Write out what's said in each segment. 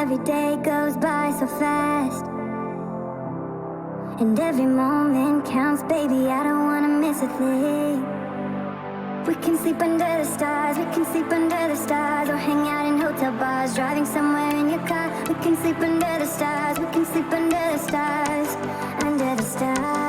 every day goes by so fast, and every moment counts, baby, I don't wanna miss a thing. We can sleep under the stars, we can sleep under the stars, or hang out in hotel bars, driving somewhere in your car. We can sleep under the stars, we can sleep under the stars, under the stars.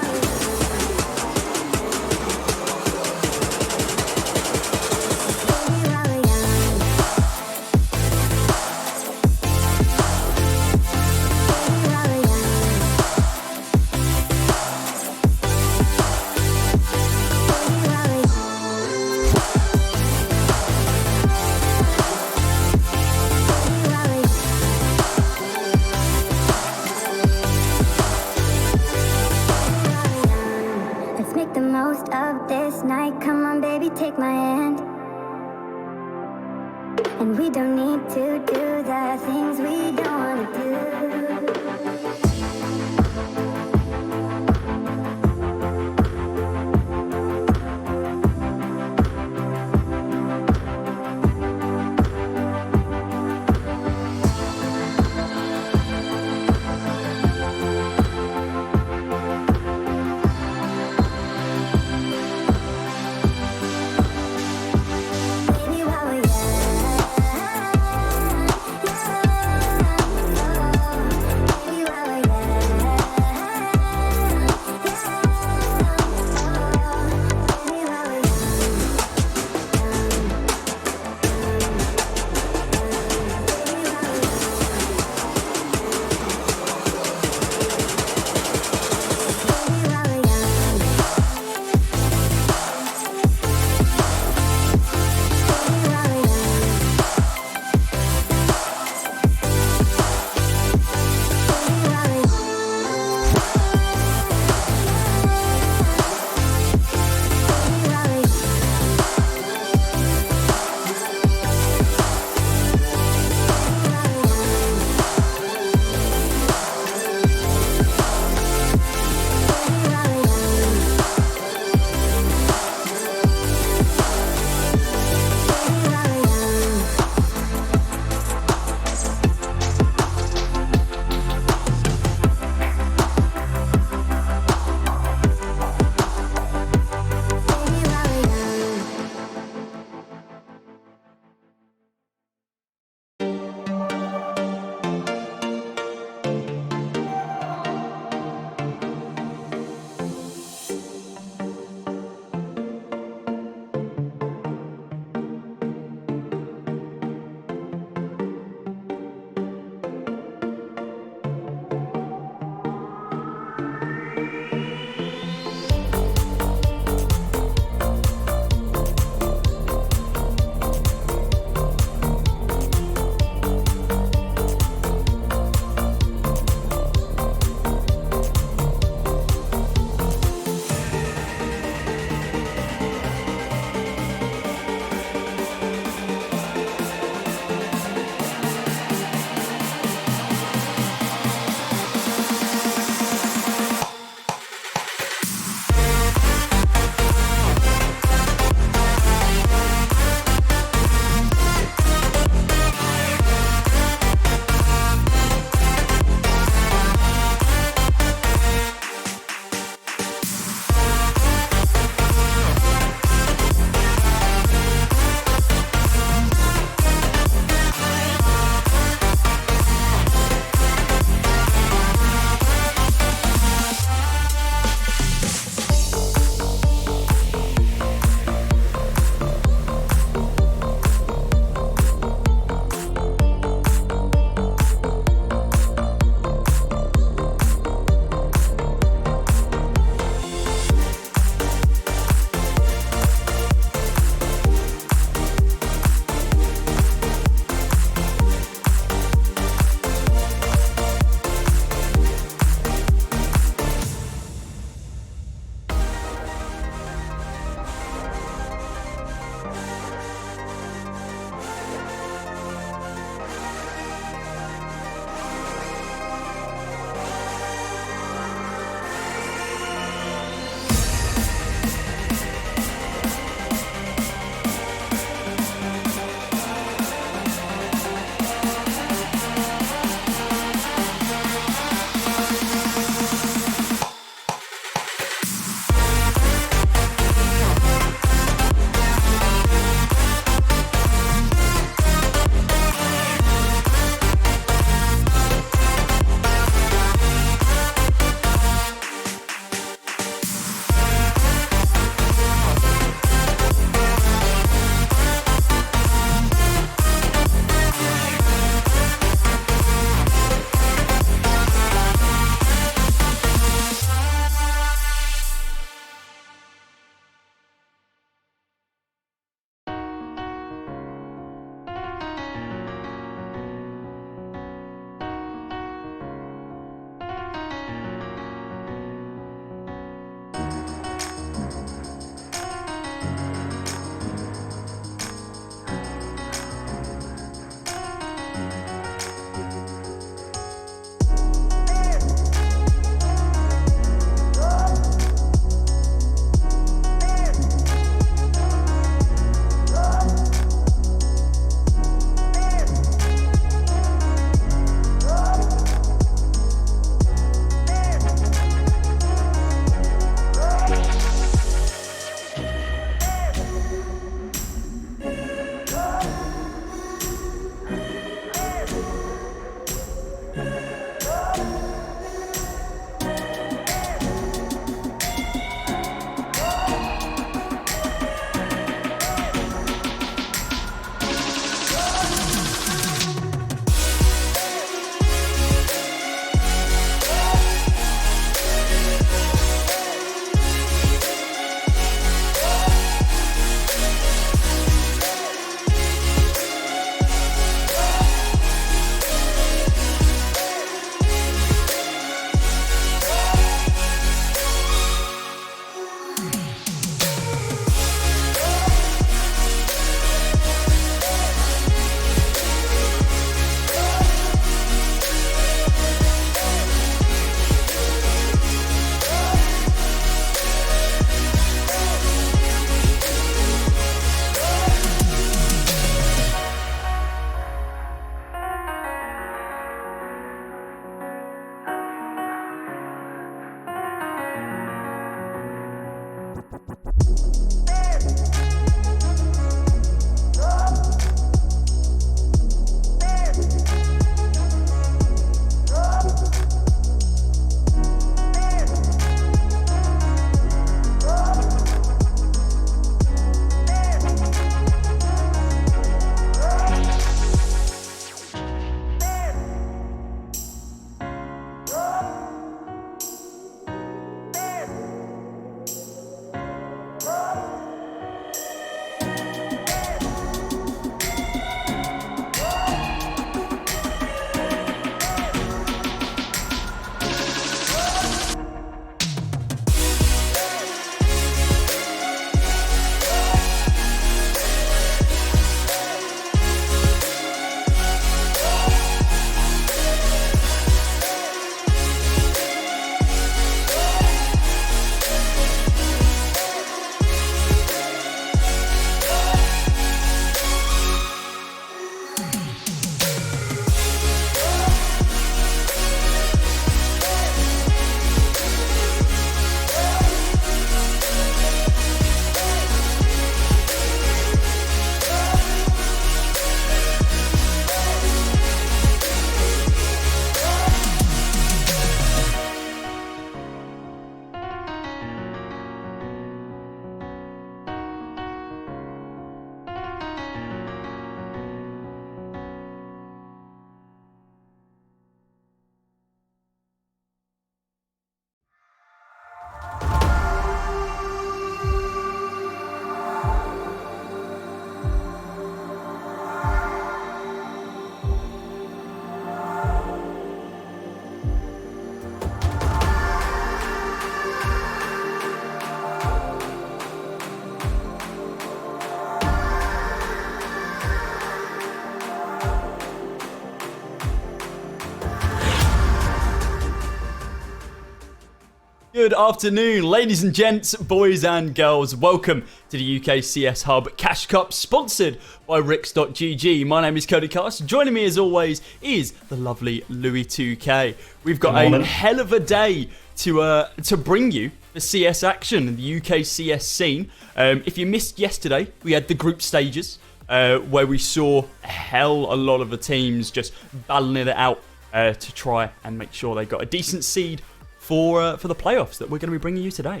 Good afternoon, ladies and gents, boys and girls. Welcome to the UKCS Hub Cash Cup, sponsored by Ricks.gg. My name is Cody Cast. Joining me, as always, is the lovely Louis 2K. We've got a hell of a day to bring you the CS action and the UKCS scene. If you missed yesterday, we had the group stages where we saw a lot of the teams just battling it out to try and make sure they got a decent seed for the playoffs that we're going to be bringing you today.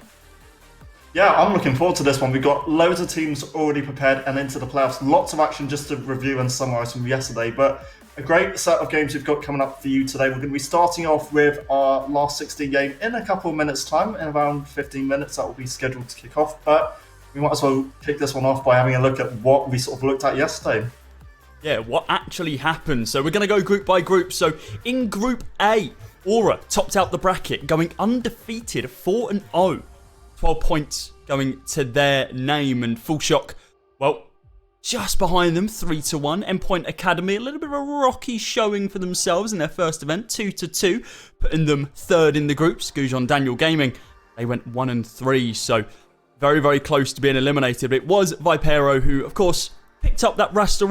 Yeah, I'm looking forward to this one. We've got loads of teams already prepared and into the playoffs. Lots of action just to review and summarise from yesterday, but a great set of games we've got coming up for you today. We're going to be starting off with our last 16 game in a couple of minutes' time. In around 15 minutes, that will be scheduled to kick off. But we might as well kick this one off by having a look at what we sort of looked at yesterday. Yeah, what actually happened. So we're going to go group by group. So in Group A, Aura topped out the bracket, going undefeated, 4-0. 12 points going to their name, and Full Shock, well, just behind them, 3-1. Endpoint Academy, a little bit of a rocky showing for themselves in their first event, 2-2, putting them third in the group. Gujon Daniel Gaming, they went 1-3, so very, very close to being eliminated. But it was Vipero who, of course, picked up that roster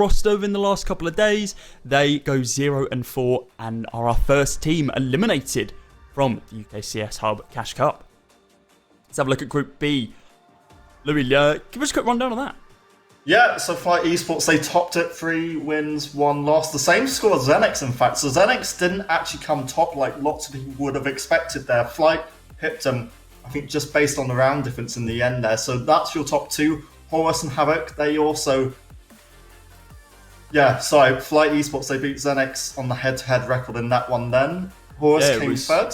in the last couple of days. They go 0-4 and are our first team eliminated from the UKCS Hub Cash Cup. Let's have a look at Group B. Louis, give us a quick rundown on that. Yeah, so Flight Esports, they topped it, 3 wins, 1 loss. The same score as Xenix, in fact. So Xenix didn't actually come top like lots of people would have expected there. Flight pipped them, I think, just based on the round difference in the end there. So that's your top 2. Horus and Havoc, they also... Flight Esports, they beat Xenix on the head-to-head record in that one then. Horus came third.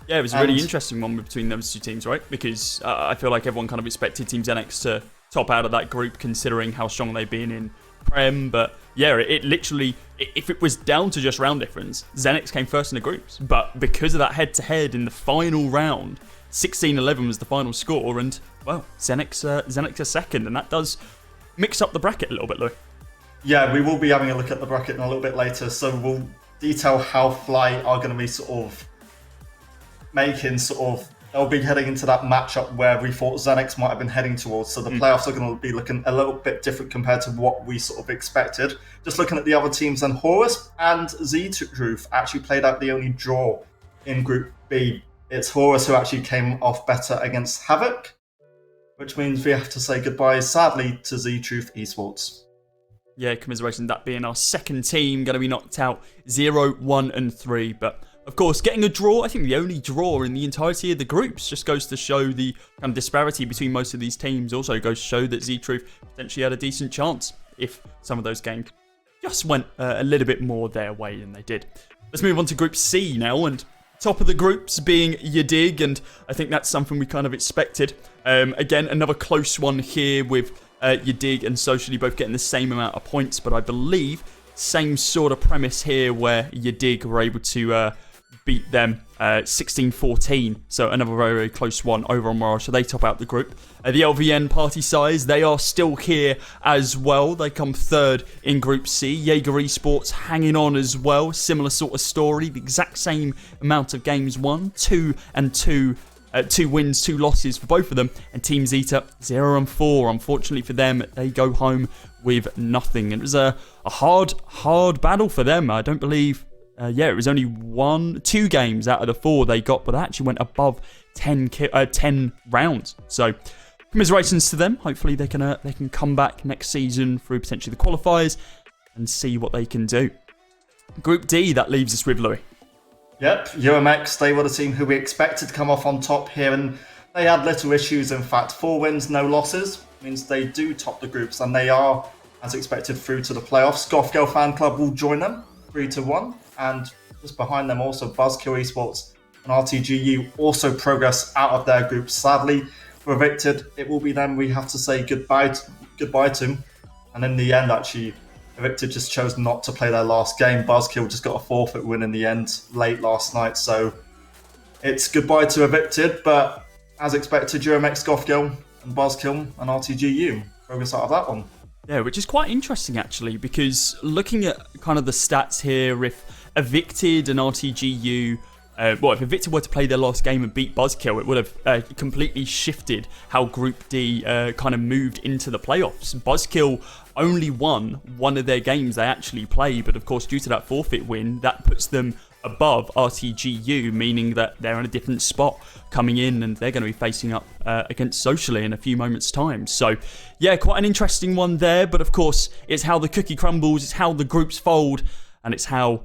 Yeah, it was a really interesting one between those two teams, right? Because I feel like everyone kind of expected Team Xenix to top out of that group, considering how strong they've been in Prem. But yeah, it literally, if it was down to just round difference, Xenix came first in the groups. But because of that head-to-head in the final round, 16-11 was the final score, and, well, Xenix is second, and that does mix up the bracket a little bit, Louis. Yeah, we will be having a look at the bracket in a little bit later, so we'll detail how Fly are going to be they'll be heading into that matchup where we thought Xenix might have been heading towards, so the playoffs are going to be looking a little bit different compared to what we sort of expected. Just looking at the other teams, then Horus and Z-Truth actually played out the only draw in Group B. It's Horus who actually came off better against Havoc, which means we have to say goodbye, sadly, to Z-Truth Esports. Yeah, commiseration, that being our second team, going to be knocked out 0-1-3. But, of course, getting a draw, I think the only draw in the entirety of the groups, just goes to show the kind of disparity between most of these teams. Also goes to show that Z-Truth potentially had a decent chance if some of those games just went a little bit more their way than they did. Let's move on to Group C now, and top of the groups being Yadig, and I think that's something we kind of expected. Again, another close one here with Yadig and Socially both getting the same amount of points, but I believe same sort of premise here where Yadig were able to beat them 16-14, so another very, very close one over on Mirage, so they top out the group. The LVN Party Size, they are still here as well. They come third in Group C. Jaeger Esports hanging on as well, similar sort of story, the exact same amount of games won, 2-2. 2 wins, 2 losses for both of them, and Team Zeta 0-4. Unfortunately for them, they go home with nothing. It was a hard battle for them. I don't believe, it was only 2 games out of the 4 they got, but they actually went above 10 rounds. So commiserations to them. Hopefully they can come back next season through potentially the qualifiers and see what they can do. Group D, that leaves us with Louis. Yep, UMX, they were the team who we expected to come off on top here, and they had little issues, in fact. 4 wins, no losses, means they do top the groups, and they are, as expected, through to the playoffs. Goth Girl Fan Club will join them, 3-1, and just behind them also Buzzkill Esports and RTGU also progress out of their group. Sadly, we're evicted. It will be them we have to say goodbye to, and in the end, actually, Evicted just chose not to play their last game. Buzzkill just got a forfeit win in the end late last night. So it's goodbye to Evicted, but as expected, UMX, Goth Girl, and Buzzkill and RTGU progress out of that one. Yeah, which is quite interesting actually, because looking at kind of the stats here, if Evicted and RTGU Well, if Invicta were to play their last game and beat Buzzkill, it would have completely shifted how Group D kind of moved into the playoffs. Buzzkill only won one of their games they actually played, but of course, due to that forfeit win, that puts them above RTGU, meaning that they're in a different spot coming in, and they're going to be facing up against Socially in a few moments' time. So, yeah, quite an interesting one there, but of course, it's how the cookie crumbles, it's how the groups fold, and it's how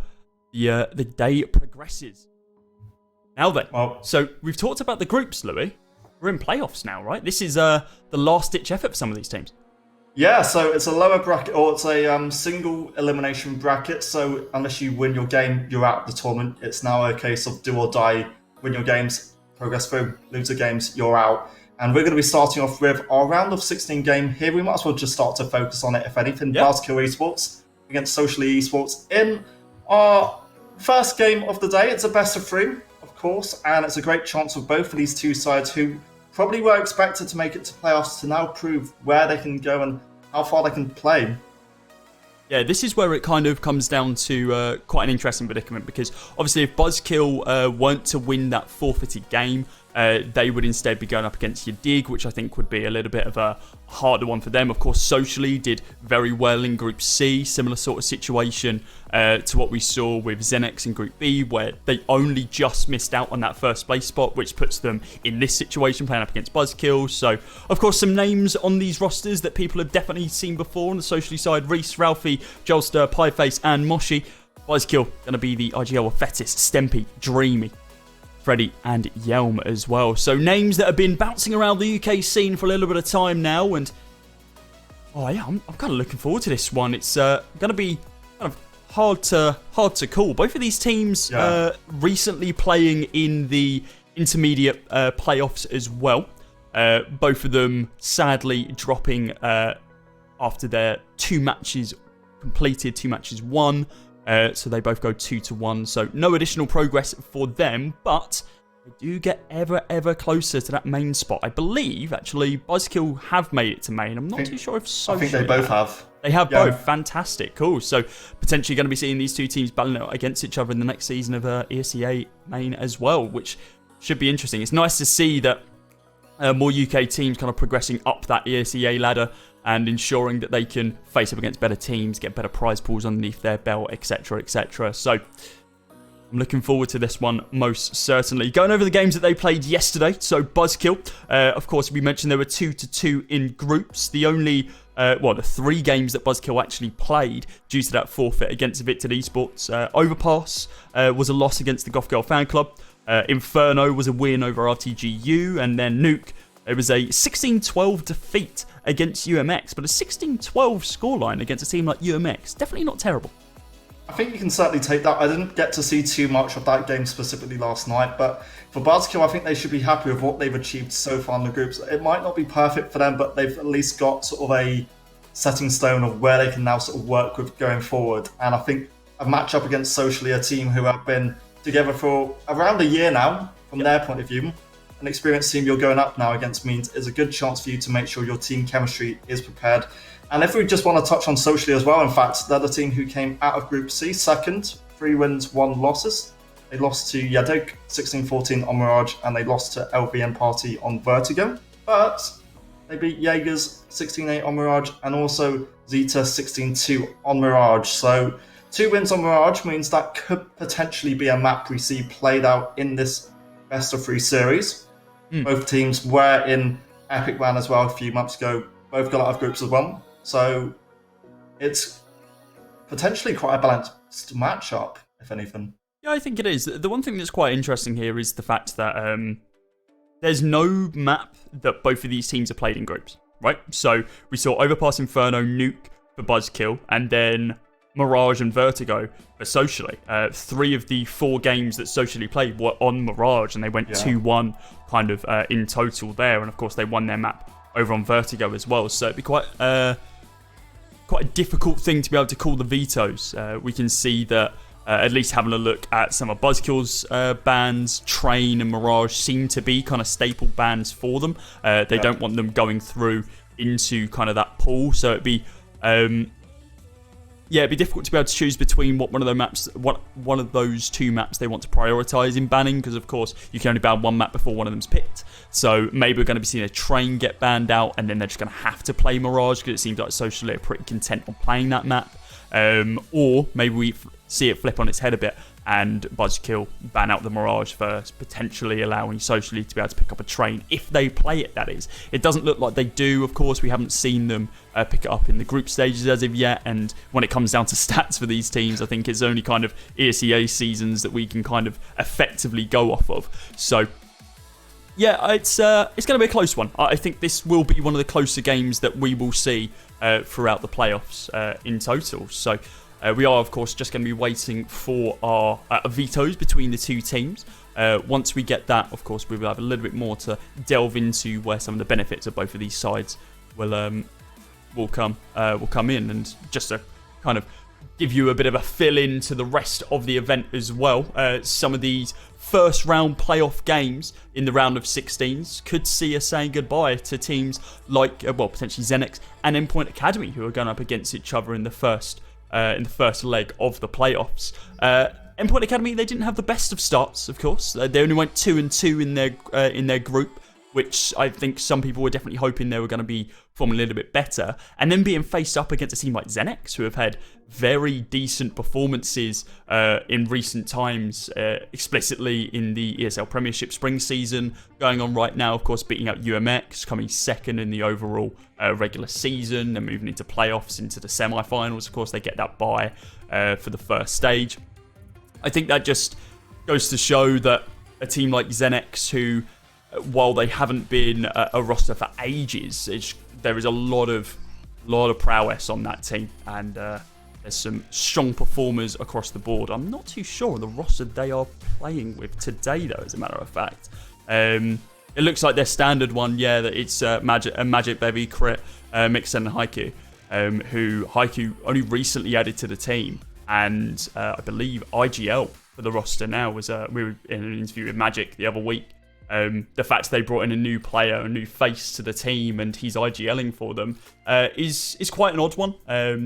the day progresses. Now then, so we've talked about the groups, Louis. We're in playoffs now, right? This is the last-ditch effort for some of these teams. Yeah, so it's a lower bracket, or it's a single elimination bracket. So unless you win your game, you're out of the tournament. It's now a case of do or die. Win your games, progress through, lose the games, you're out. And we're going to be starting off with our round of 16 game here. We might as well just start to focus on it, if anything. Yep. Buzzkill Esports against Socially Esports in our first game of the day. It's a best of 3. Course, and it's a great chance for both of these two sides who probably were expected to make it to playoffs to now prove where they can go and how far they can play. Yeah, this is where it kind of comes down to quite an interesting predicament, because obviously if Buzzkill weren't to win that forfeited game, they would instead be going up against your Dig, which I think would be a little bit of a harder one for them. Of course, Socially did very well in Group C, similar sort of situation to what we saw with Zenex in Group B, where they only just missed out on that first place spot, which puts them in this situation, playing up against Buzzkill. So, of course, some names on these rosters that people have definitely seen before on the Socially side: Reese, Ralphie, Jolster, Pieface, and Moshi. Buzzkill going to be the IGL of Fetis, Stempy, Dreamy, Freddy and Yelm as well. So names that have been bouncing around the UK scene for a little bit of time now, and I'm kind of looking forward to this one. It's going to be kind of hard to call. Both of these teams recently playing in the intermediate playoffs as well. Both of them sadly dropping after their 2 matches completed, 2 matches won. So they both go 2-1. So no additional progress for them, but they do get ever closer to that main spot. I believe, actually, Buzzkill have made it to main. I'm not too sure if Social. I think they both have. They have both. Fantastic. Cool. So potentially going to be seeing these two teams battling out against each other in the next season of ESEA main as well, which should be interesting. It's nice to see that more UK teams kind of progressing up that ESEA ladder and ensuring that they can face up against better teams, get better prize pools underneath their belt, etc, etc. So I'm looking forward to this one most certainly. Going over the games that they played yesterday. So Buzzkill, of course, we mentioned there were 2-2 in groups. The only, the 3 games that Buzzkill actually played due to that forfeit against Invicta Esports. Overpass was a loss against the Goth Girl Fan Club. Inferno was a win over RTGU, and then Nuke, it was a 16-12 defeat against UMX, but a 16-12 scoreline against a team like UMX, definitely not terrible. I think you can certainly take that. I didn't get to see too much of that game specifically last night, but for Buzzkill, I think they should be happy with what they've achieved so far in the groups. It might not be perfect for them, but they've at least got sort of a setting stone of where they can now sort of work with going forward. And I think a match up against Socially, a team who have been together for around a year now, from their point of view, an experienced team you're going up now against means is a good chance for you to make sure your team chemistry is prepared. And if we just want to touch on Socially as well, in fact, they're the team who came out of Group C second, 3 wins, 1 losses. They lost to Yadok 16-14 on Mirage, and they lost to LVN Party on Vertigo. But they beat Jaegers 16-8 on Mirage, and also Zeta 16-2 on Mirage. So 2 wins on Mirage means that could potentially be a map we see played out in this best of 3 series. Both teams were in Epic Ban as well a few months ago. Both got out of groups as well. So it's potentially quite a balanced matchup, if anything. Yeah, I think it is. The one thing that's quite interesting here is the fact that there's no map that both of these teams have played in groups, right? So we saw Overpass, Inferno, Nuke for Buzzkill, and then Mirage and Vertigo for Socially. 3 of the 4 games that Socially played were on Mirage, and they went 2-1 kind of in total there. And of course, they won their map over on Vertigo as well. So it'd be quite a difficult thing to be able to call the vetoes. We can see that at least having a look at some of Buzzkill's bans, Train and Mirage seem to be kind of staple bans for them. They don't want them going through into kind of that pool. So it'd be Yeah, it'd be difficult to be able to choose between what one of those two maps they want to prioritise in banning, because of course you can only ban one map before one of them's picked. So maybe we're going to be seeing a train get banned out, and then they're just going to have to play Mirage because it seems like socially are pretty content on playing that map. Or maybe we see it flip on its head a bit and Buzzkill ban out the Mirage first, potentially allowing socially to be able to pick up a train if they play it, that is. It doesn't look like they do, of course. We haven't seen them pick it up in the group stages as of yet, and when it comes down to stats for these teams, I think it's only kind of ESEA seasons that we can kind of effectively go off of. So yeah, it's going to be a close one. I think this will be one of the closer games that we will see throughout the playoffs in total. So we are, of course, just going to be waiting for our vetoes between the two teams. Once we get that, of course, we will have a little bit more to delve into where some of the benefits of both of these sides will come in, and just to kind of give you a bit of a fill-in to the rest of the event as well. Some of these first round playoff games in the round of 16s could see us saying goodbye to teams like, potentially Xenex and Endpoint Academy, who are going up against each other in the first leg of the playoffs. Endpoint Academy, they didn't have the best of starts, of course. They only went 2-2 in their group, which I think some people were definitely hoping they were going to be performing a little bit better. And then being faced up against a team like Xenex, who have had very decent performances in recent times, explicitly in the ESL Premiership spring season going on right now. Of course, beating out UMX, coming second in the overall regular season, and moving into playoffs, into the semi-finals. Of course, they get that bye for the first stage. I think that just goes to show that a team like Xenex, who, while they haven't been a roster for ages, there is a lot of prowess on that team, and there's some strong performers across the board. I'm not too sure on the roster they are playing with today, though, as a matter of fact. It looks like their standard one, that it's Magic, Bevy, Crit, Mixen, and Haiku, who Haiku only recently added to the team, and I believe IGL for the roster now. We were in an interview with Magic the other week. The fact they brought in a new player, a new face to the team, and he's IGLing for them is quite an odd one.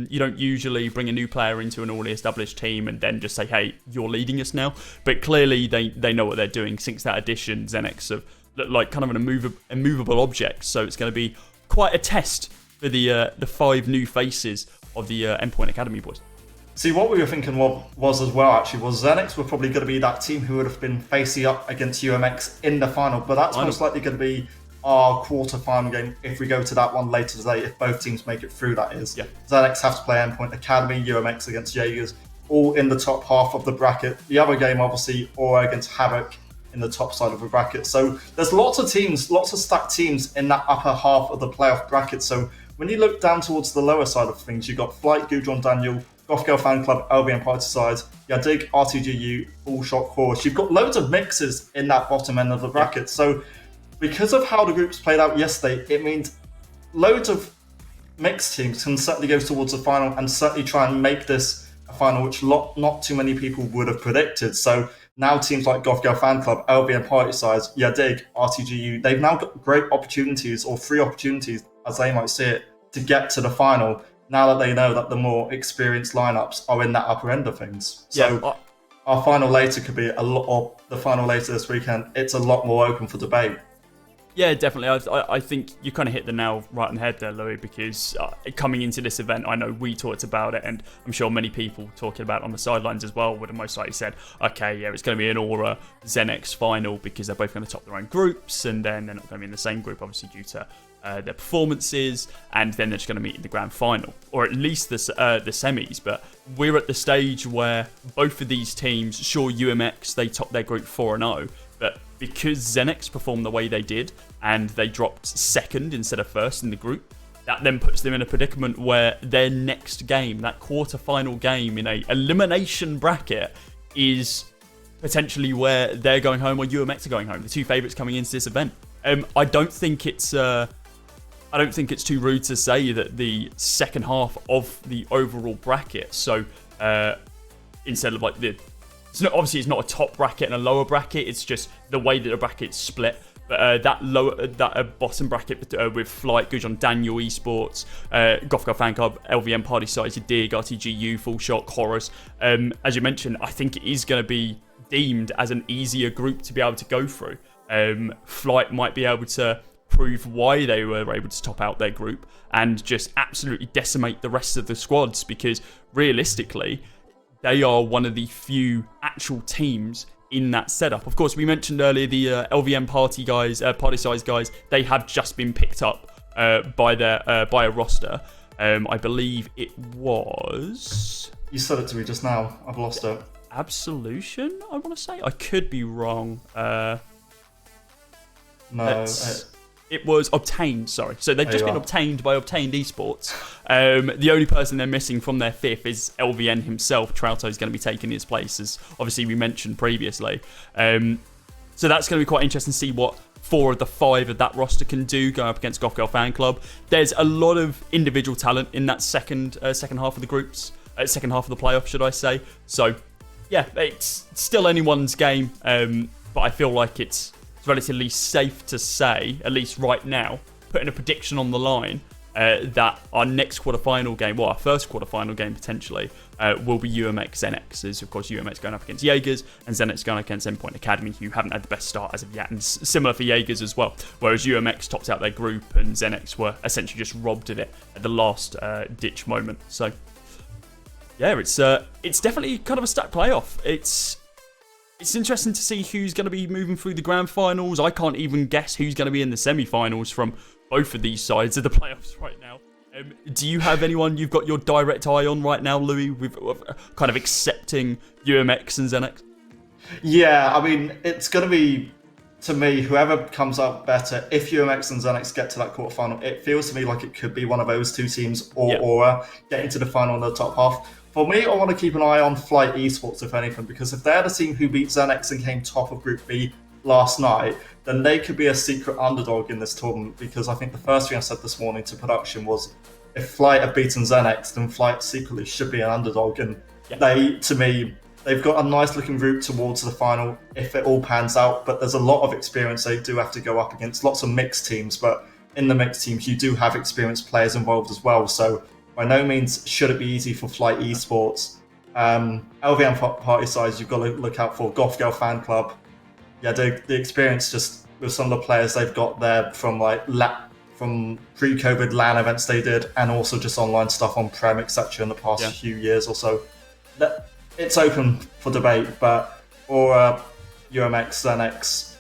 You don't usually bring a new player into an already established team and then just say, hey, you're leading us now. But clearly they know what they're doing. Since that addition, Xenex have looked like kind of an immovable object. So it's going to be quite a test for the 5 new faces of the Endpoint Academy boys. See, what we were thinking was as well, actually, was Xenex were probably going to be that team who would have been facing up against UMX in the final, but that's most likely going to be our quarter-final game if we go to that one later today, if both teams make it through, that is. Yeah. Xenex have to play Endpoint Academy, UMX against Jaegers, all in the top half of the bracket. The other game, obviously, Aura against Havoc in the top side of the bracket. So there's lots of teams, lots of stacked teams in that upper half of the playoff bracket. So when you look down towards the lower side of things, you've got Flight, Gudron, Daniel, Goth Girl Fan Club, LBN Party Side, Yadig, RTGU, All Shot Chorus. You've got loads of mixes in that bottom end of the bracket. So because of how the groups played out yesterday, it means loads of mixed teams can certainly go towards the final and certainly try and make this a final, which not too many people would have predicted. So now teams like Goth Girl Fan Club, LBN Party Side, Yadig, RTGU, they've now got great opportunities, or 3 opportunities, as they might see it, to get to the final, now that they know that the more experienced lineups are in that upper end of things. So our final later could be a lot, or the final later this weekend, it's a lot more open for debate. Yeah, definitely. I think you kind of hit the nail right on the head there, Louis, because coming into this event, I know we talked about it, and I'm sure many people talking about it on the sidelines as well would have most likely said, okay, yeah, it's going to be an Aura Xenex final because they're both going to top their own groups, and then they're not going to be in the same group, obviously, due to their performances, and then they're just going to meet in the grand final, or at least the semis. But we're at the stage where both of these teams, sure, UMX, they topped their group 4-0, but because Xenex performed the way they did, and they dropped second instead of first in the group, that then puts them in a predicament where their next game, that quarter-final game in a elimination bracket, is potentially where they're going home or UMX are going home, the 2 favourites coming into this event. I don't think it's too rude to say that the second half of the overall bracket, so instead of like obviously it's not a top bracket and a lower bracket, it's just the way that the bracket's split. But that bottom bracket with Flight, Gujon Daniel Esports, Gothgirl Fan Club, LVM Party Size, Dig, RTGU, Full Shot, Chorus. As you mentioned, I think it is going to be deemed as an easier group to be able to go through. Flight might be able to prove why they were able to top out their group and just absolutely decimate the rest of the squads, because realistically, they are one of the few actual teams in that setup. Of course, we mentioned earlier the LVM party size guys. They have just been picked up by a roster. I believe it was. You said it to me just now. I've lost it. Absolution, I want to say. I could be wrong. No. It was Obtained, sorry. So they've just been obtained by Obtained Esports. The only person they're missing from their fifth is LVN himself. Trouto's going to be taking his place, as obviously we mentioned previously. So that's going to be quite interesting to see what 4 of the 5 of that roster can do going up against Gothgirl Fan Club. There's a lot of individual talent in that second half of the groups, second half of the playoff, should I say. So, yeah, it's still anyone's game, but I feel like it's relatively safe to say, at least right now, putting a prediction on the line, that our next quarterfinal game, well, our first quarterfinal game potentially, will be UMX Xenex, as of course UMX going up against Jaegers and Xenex going up against Endpoint Academy, who haven't had the best start as of yet, and similar for Jaegers as well, whereas UMX topped out their group and Xenex were essentially just robbed of it at the last ditch moment. So yeah, it's definitely kind of a stacked playoff. It's interesting to see who's going to be moving through the grand finals. I can't even guess who's going to be in the semi-finals from both of these sides of the playoffs right now. Do you have anyone you've got your direct eye on right now, Louis, with kind of accepting UMX and Xenex? Yeah, I mean, it's going to be, to me, whoever comes up better. If UMX and Xenex get to that quarterfinal, it feels to me like it could be one of those two teams, or Aura getting to the final in the top half. For me, I want to keep an eye on Flight Esports, if anything, because if they're the team who beat Xenex and came top of Group B last night, then they could be a secret underdog in this tournament, because I think the first thing I said this morning to production was, if Flight have beaten Xenex, then Flight secretly should be an underdog, and to me, they've got a nice looking route towards the final if it all pans out, but there's a lot of experience they do have to go up against, lots of mixed teams, but in the mixed teams, you do have experienced players involved as well, so by no means should it be easy for Flight Esports. LVM Party Size, you've got to look out for. Gothgirl Fan Club. Yeah, the experience just with some of the players they've got there from from pre-COVID LAN events they did, and also just online stuff on Prem, etc. in the past few years or so. It's open for debate, but Aura, UMX, Xenex,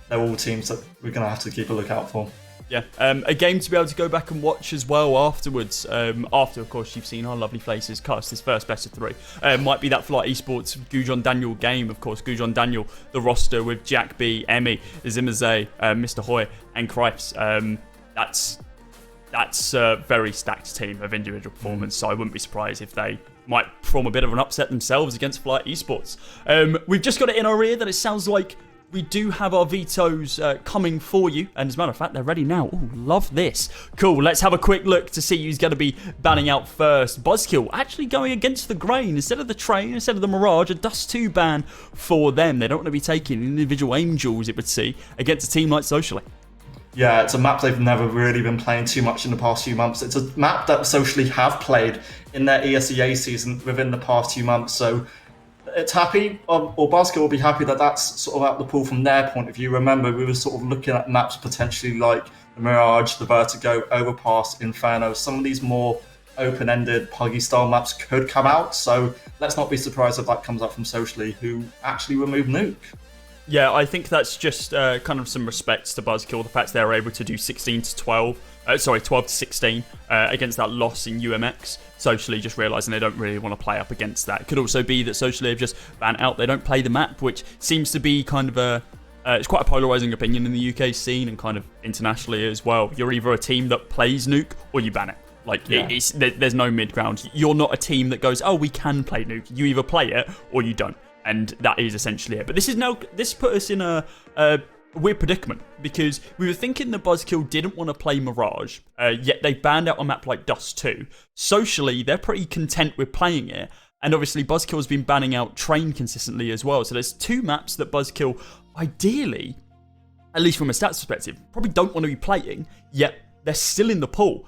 they're all teams that we're going to have to keep a lookout for. Yeah, a game to be able to go back and watch as well afterwards. After, of course, you've seen our lovely faces cast this first best of 3. Might be that Flight Esports Gujon Daniel game. Of course, Gujon Daniel, the roster with Jack B, Emmy, Zimaze, Mr. Hoy, and Cripes. That's a very stacked team of individual performance, so I wouldn't be surprised if they might form a bit of an upset themselves against Flight Esports. We've just got it in our ear that it sounds like we do have our vetoes coming for you, and as a matter of fact, they're ready now. Ooh, love this. Cool, let's have a quick look to see who's going to be banning out first. Buzzkill actually going against the grain. Instead of the Train, instead of the Mirage, a Dust 2 ban for them. They don't want to be taking individual Angels, it would see, against a team like Socially. Yeah, it's a map they've never really been playing too much in the past few months. It's a map that Socially have played in their ESEA season within the past few months, so it's happy, or Buzzkill will be happy that that's sort of out the pool from their point of view. Remember, we were sort of looking at maps potentially like the Mirage, the Vertigo, Overpass, Inferno. Some of these more open-ended, puggy-style maps could come out, so let's not be surprised if that comes out from Socially, who actually removed Nuke. Yeah, I think that's just kind of some respects to Buzzkill, the fact they were able to do 12 to 16 against that loss in UMX. Socially just realising they don't really want to play up against that. It could also be that Socially have just banned out, they don't play the map, which seems to be kind of it's quite a polarising opinion in the UK scene and kind of internationally as well. You're either a team that plays Nuke or you ban it. Like, there's no mid ground. You're not a team that goes, oh, we can play Nuke. You either play it or you don't. And that is essentially it. But this put us in a weird predicament, because we were thinking the Buzzkill didn't want to play Mirage, yet they banned out a map like Dust 2. Socially, they're pretty content with playing it. And obviously, Buzzkill's been banning out Train consistently as well. So there's 2 maps that Buzzkill ideally at least from a stats perspective, probably don't want to be playing, yet they're still in the pool.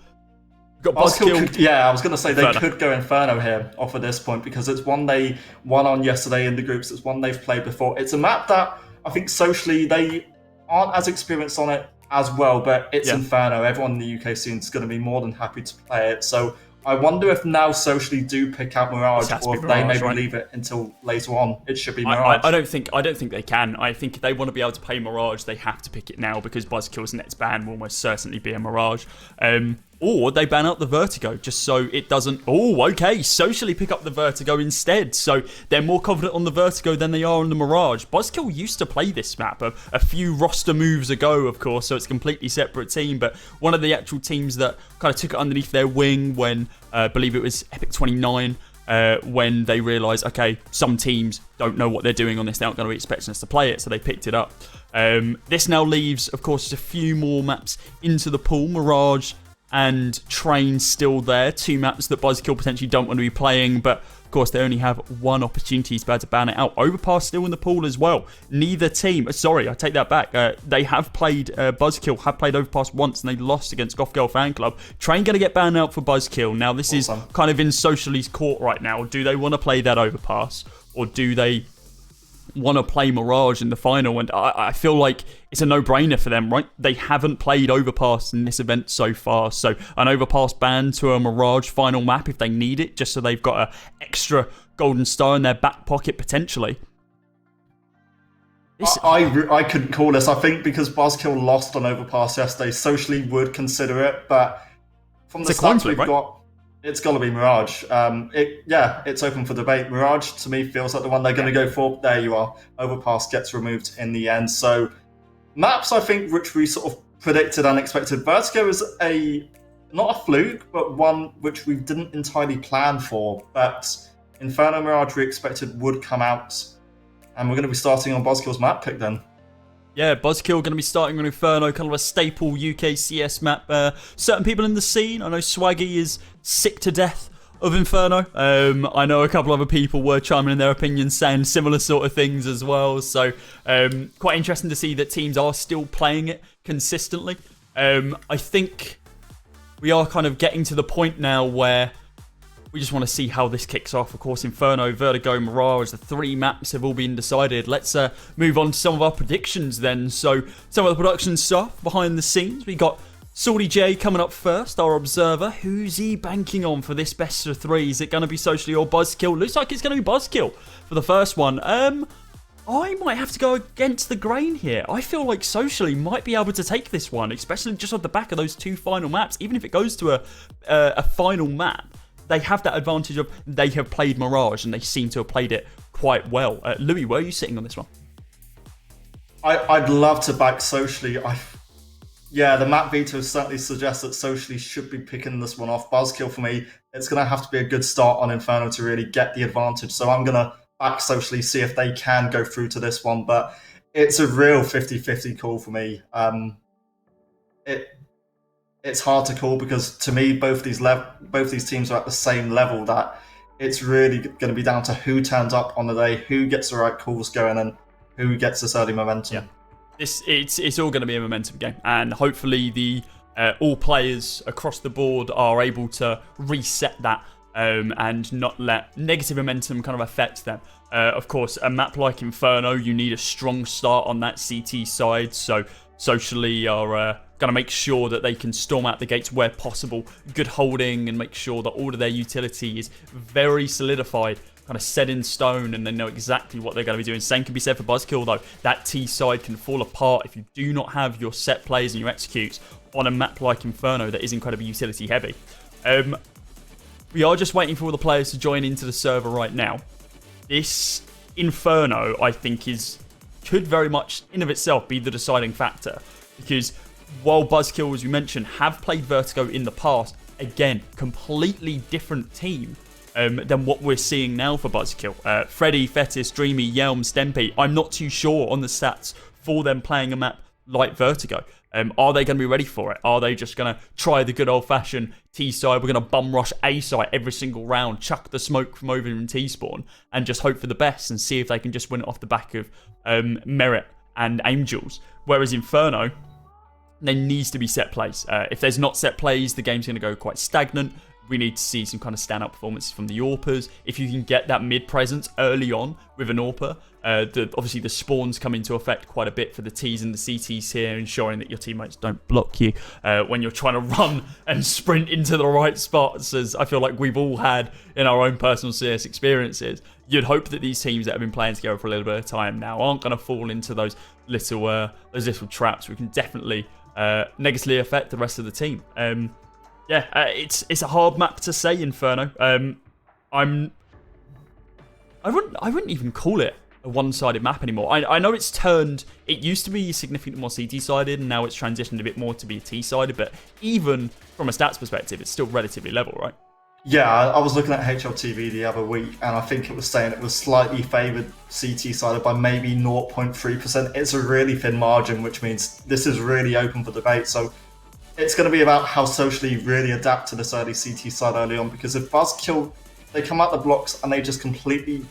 Got Buzzkill. Yeah, I was going to say they could go Inferno here off at this point because it's one they won on yesterday in the groups. It's one they've played before. It's a map that I think socially they aren't as experienced on it as well, but it's Inferno. Everyone in the UK scene is going to be more than happy to play it. So I wonder if now socially do pick out Mirage, or if they maybe leave it until later on. It should be Mirage. I don't think they can. I think if they want to be able to play Mirage, they have to pick it now because Buzzkill's next ban will almost certainly be a Mirage. Or they ban out the Vertigo just so it doesn't... Oh, okay, socially pick up the Vertigo instead. So they're more confident on the Vertigo than they are on the Mirage. Buzzkill used to play this map a few roster moves ago, of course, so it's a completely separate team. But one of the actual teams that kind of took it underneath their wing when, I believe it was Epic 29, when they realised, okay, some teams don't know what they're doing on this. They aren't going to be expecting us to play it, so they picked it up. This now leaves, of course, just a few more maps into the pool. Mirage and Train still there. Two maps that Buzzkill potentially don't want to be playing, but of course they only have one opportunity to be able to ban it out. Overpass still in the pool as well. Neither team, sorry, I take that back. They have played, Buzzkill have played Overpass once and they lost against Goth Girl Fan Club. Train going to get banned out for Buzzkill. Now this is kind of in Socially's court right now. Do they want to play that Overpass or do they want to play Mirage in the final? And I feel like it's a no-brainer for them, right? They haven't played Overpass in this event so far, so an Overpass ban to a Mirage final map if they need it, just so they've got an extra golden star in their back pocket potentially. I couldn't call this. I think because Buzzkill lost on Overpass yesterday, Socially would consider it, but from the stats we've got, it's got to be Mirage. It's open for debate. Mirage, to me, feels like the one they're going to go for. There you are. Overpass gets removed in the end. So, maps, I think, which we sort of predicted and expected. Vertigo is not a fluke, but one which we didn't entirely plan for. But Inferno Mirage, we expected would come out. And we're going to be starting on Buzzkill's map pick then. Yeah, Buzzkill going to be starting on Inferno, kind of a staple UKCS map. Certain people in the scene, I know Swaggy is sick to death of Inferno. I know a couple other people were chiming in their opinions, saying similar sort of things as well. So quite interesting to see that teams are still playing it consistently. I think we are kind of getting to the point now where we just want to see how this kicks off. Of course, Inferno, Vertigo, Mirage, the three maps have all been decided. Let's move on to some of our predictions then. So, some of the production stuff behind the scenes. We got Salty J coming up first, our observer. Who's he banking on for this best of three? Is it going to be Socially or Buzzkill? Looks like it's going to be Buzzkill for the first one. I might have to go against the grain here. I feel like Socially might be able to take this one, especially just off the back of those two final maps. Even if it goes to a final map, they have that advantage of they have played Mirage and they seem to have played it quite well. Louis, where are you sitting on this one? I'd love to back Socially. The map veto certainly suggests that Socially should be picking this one off. Buzzkill for me, it's going to have to be a good start on Inferno to really get the advantage. So I'm going to back Socially, see if they can go through to this one. But it's a real 50-50 call for me. It's hard to call because to me both these teams are at the same level that it's really going to be down to who turns up on the day, who gets the right calls going, and who gets this early momentum. Yeah. It's all going to be a momentum game, and hopefully the all players across the board are able to reset that and not let negative momentum kind of affect them. Of course, a map like Inferno, you need a strong start on that CT side, so Socially are going to make sure that they can storm out the gates where possible, good holding, and make sure that all of their utility is very solidified, kind of set in stone, and they know exactly what they're going to be doing. Same can be said for Buzzkill though. That T side can fall apart if you do not have your set plays and your executes on a map like Inferno that is incredibly utility heavy. We are just waiting for all the players to join into the server right now. This Inferno, I think, could very much in of itself be the deciding factor, because while Buzzkill, as we mentioned, have played Vertigo in the past, again, completely different team than what we're seeing now for Buzzkill. Freddy, Fetis, Dreamy, Yelm, Stempy, I'm not too sure on the stats for them playing a map like Vertigo. Are they going to be ready for it? Are they just going to try the good old-fashioned T-side? We're going to bum rush A-side every single round, chuck the smoke from over in T-spawn, and just hope for the best and see if they can just win it off the back of merit and Angels. Whereas Inferno, there needs to be set plays. If there's not set plays, the game's going to go quite stagnant. We need to see some kind of standout performances from the AWPers. If you can get that mid presence early on with an AWPer, obviously the spawns come into effect quite a bit for the Ts and the CTs here, ensuring that your teammates don't block you when you're trying to run and sprint into the right spots, as I feel like we've all had in our own personal CS experiences. You'd hope that these teams that have been playing together for a little bit of time now aren't going to fall into those little traps. We can definitely negatively affect the rest of the team. It's a hard map to say, Inferno. I wouldn't even call it a one-sided map anymore. I know it's turned. It used to be significantly more CT-sided, and now it's transitioned a bit more to be T-sided. But even from a stats perspective, it's still relatively level, right? Yeah, I was looking at HLTV the other week, and I think it was saying it was slightly favoured CT-sided by maybe 0.3%. It's a really thin margin, which means this is really open for debate. So it's going to be about how socially really adapt to this early CT side early on, because if Buzzkill, they come out the blocks and they just completely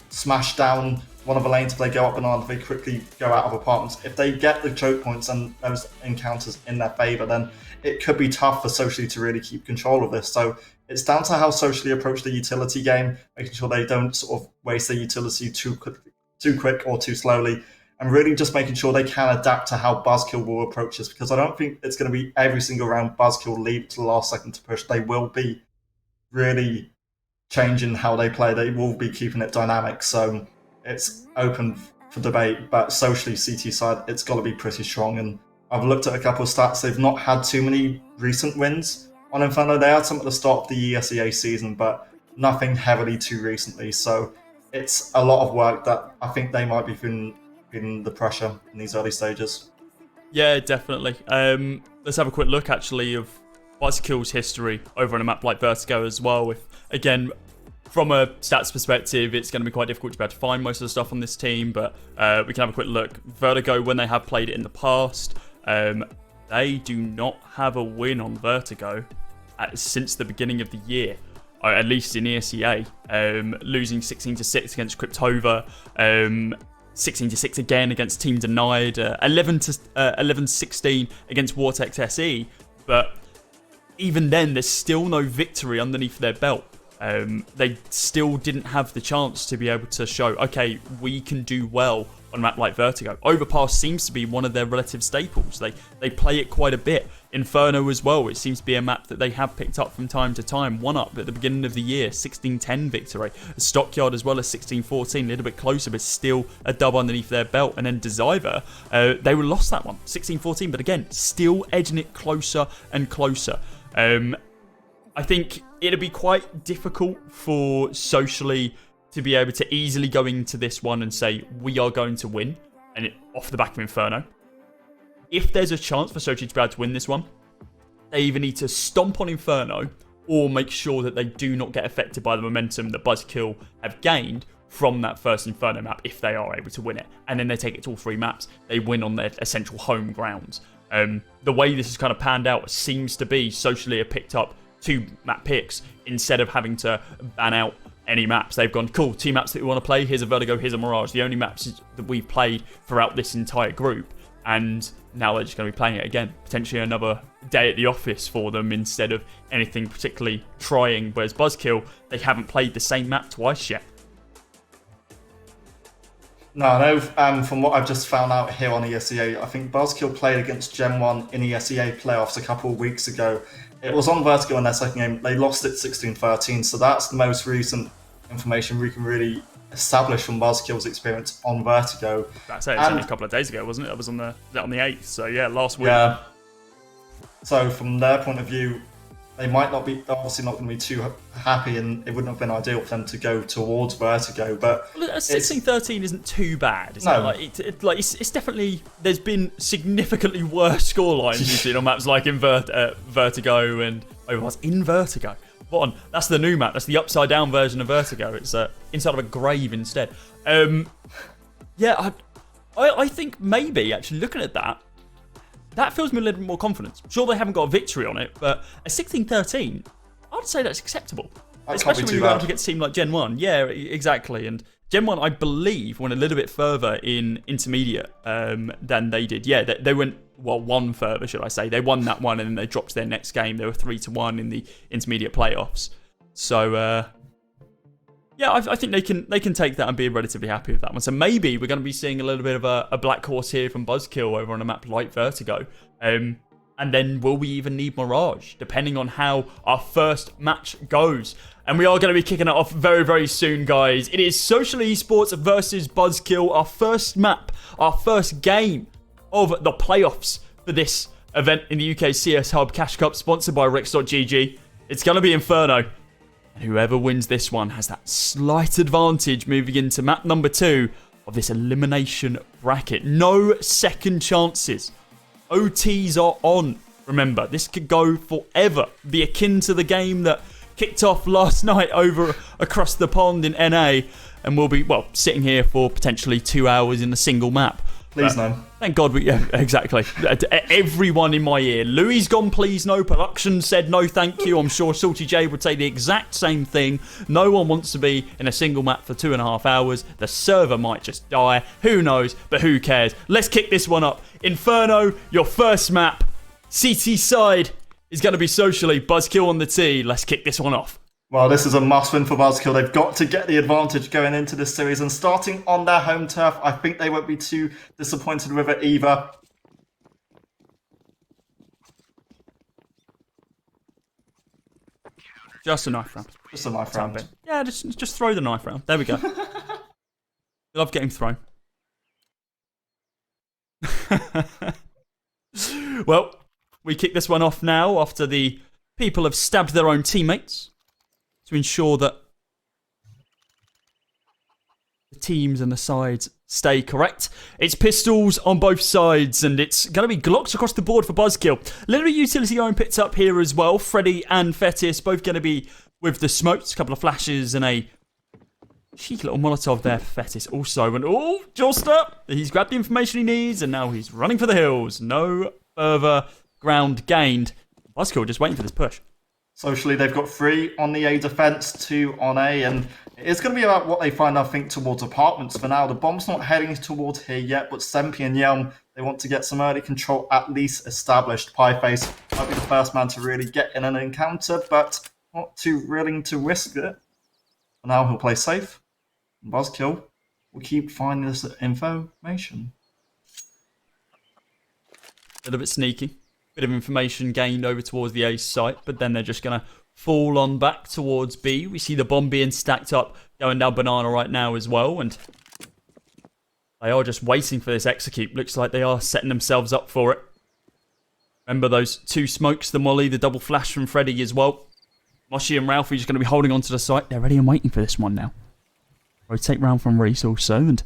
smash down one of the lanes, if they go up banana, they quickly go out of apartments. If they get the choke points and those encounters in their favour, then it could be tough for socially to really keep control of this. So it's down to how socially approach the utility game, making sure they don't sort of waste their utility too quick or too slowly, and really just making sure they can adapt to how Buzzkill will approach this, because I don't think it's going to be every single round Buzzkill leave it to the last second to push. They will be really changing how they play. They will be keeping it dynamic. So it's open for debate, but socially CT side, it's got to be pretty strong. And I've looked at a couple of stats. They've not had too many recent wins on Inferno. They had some at the start of the ESEA season, but nothing heavily too recently. So it's a lot of work that I think they might be feeling the pressure in these early stages. Yeah, definitely. Let's have a quick look, actually, of Buzzkill's history over on a map like Vertigo as well. If, again, from a stats perspective, it's going to be quite difficult to be able to find most of the stuff on this team, but we can have a quick look. Vertigo, when they have played it in the past, they do not have a win on Vertigo since the beginning of the year, or at least in ESEA, losing 16-6 against Cryptova, 16-6 again against Team Denied, 11-16 against Vortex SE, but even then, there's still no victory underneath their belt. They still didn't have the chance to be able to show, okay, we can do well on a map like Vertigo. Overpass seems to be one of their relative staples. They play it quite a bit. Inferno as well, it seems to be a map that they have picked up from time to time. One up at the beginning of the year, 16-10 victory. Stockyard as well as 16-14, a little bit closer, but still a dub underneath their belt. And then Deceiver, they were lost that one, 16-14, but again, still edging it closer and closer. I think it'll be quite difficult for socially to be able to easily go into this one and say, we are going to win, and off the back of Inferno. If there's a chance for socially to be able to win this one, they either need to stomp on Inferno or make sure that they do not get affected by the momentum that Buzzkill have gained from that first Inferno map if they are able to win it. And then they take it to all three maps. They win on their essential home grounds. The way this has kind of panned out seems to be socially have picked up 2 map picks instead of having to ban out any maps. They've gone, cool, 2 maps that we want to play. Here's a Vertigo, here's a Mirage. The only maps that we've played throughout this entire group. And now they're just going to be playing it again. Potentially another day at the office for them instead of anything particularly trying. Whereas Buzzkill, they haven't played the same map twice yet. No, I know from what I've just found out here on ESEA, I think Buzzkill played against Gen 1 in ESEA playoffs a couple of weeks ago. It was on Vertigo in their second game. They lost it 16-13, so that's the most recent information we can really establish from Buzzkill's experience on Vertigo. That's it. It was only a couple of days ago, wasn't it? It was on the 8th, so yeah, last week. Yeah. So from their point of view, they might not be, obviously not going to be too happy, and it wouldn't have been ideal for them to go towards Vertigo. But 16-13 isn't too bad. No. It's definitely, there's been significantly worse scorelines you've seen on maps like in Vertigo and Overpass. In Vertigo. What on? That's the new map. That's the upside down version of Vertigo. It's inside of a grave instead. Yeah, I think maybe actually looking at that fills me a little bit more confidence. Sure, they haven't got a victory on it, but a 16-13, I'd say that's acceptable. Especially when you're going to get a team like Gen 1. Yeah, exactly. And Gen 1, I believe, went a little bit further in intermediate than they did. Yeah, they went, well, one further, should I say. They won that one and then they dropped their next game. They were 3-1 in the intermediate playoffs. So, yeah, I think they can take that and be relatively happy with that one. So maybe we're going to be seeing a little bit of a black horse here from Buzzkill over on a map like Vertigo. And then will we even need Mirage, depending on how our first match goes. And we are going to be kicking it off very, very soon, guys. It is Social Esports versus Buzzkill, our first map, our first game of the playoffs for this event in the UKCS Hub Cash Cup, sponsored by Rix.gg. It's going to be Inferno. And whoever wins this one has that slight advantage moving into map number 2 of this elimination bracket. No second chances. OTs are on. Remember, this could go forever. Be akin to the game that kicked off last night over across the pond in NA. And we'll be, well, sitting here for potentially 2 hours in a single map. Please no. Thank God we... Yeah, exactly. Everyone in my ear. Louis gone, please no. Production said no, thank you. I'm sure Salty J would say the exact same thing. No one wants to be in a single map for 2.5 hours. The server might just die. Who knows? But who cares? Let's kick this one up. Inferno, your first map. CT side is going to be Socially. Buzzkill on the T. Let's kick this one off. Well, this is a must-win for Buzzkill. They've got to get the advantage going into this series, and starting on their home turf, I think they won't be too disappointed with it either. Just a knife round. Just a knife round. Yeah, just throw the knife round. There we go. Love getting thrown. Well, we kick this one off now after the people have stabbed their own teammates to ensure that the teams and the sides stay correct. It's pistols on both sides, and it's going to be Glocks across the board for Buzzkill. A little bit of utility iron picked up here as well. Freddy and Fetis both going to be with the smokes. A couple of flashes and a cheeky little Molotov there for Fetis also. And oh, Joster! He's grabbed the information he needs, and now he's running for the hills. No further ground gained. Buzzkill just waiting for this push. Socially, they've got 3 on the A defense, 2 on A, and it's going to be about what they find, I think, towards apartments for now. The bomb's not heading towards here yet, but Sempi and Yelm, they want to get some early control at least established. Pieface might be the first man to really get in an encounter, but not too willing to risk it. For now, he'll play safe. Buzzkill will keep finding this information. A little bit sneaky. Bit of information gained over towards the A site, but then they're just going to fall on back towards B. We see the bomb being stacked up, going down Banana right now as well, and they are just waiting for this execute. Looks like they are setting themselves up for it. Remember those 2 smokes, the molly, the double flash from Freddy as well. Moshi and Ralphie just going to be holding on to the site. They're ready and waiting for this one now. Rotate round from Reese also, and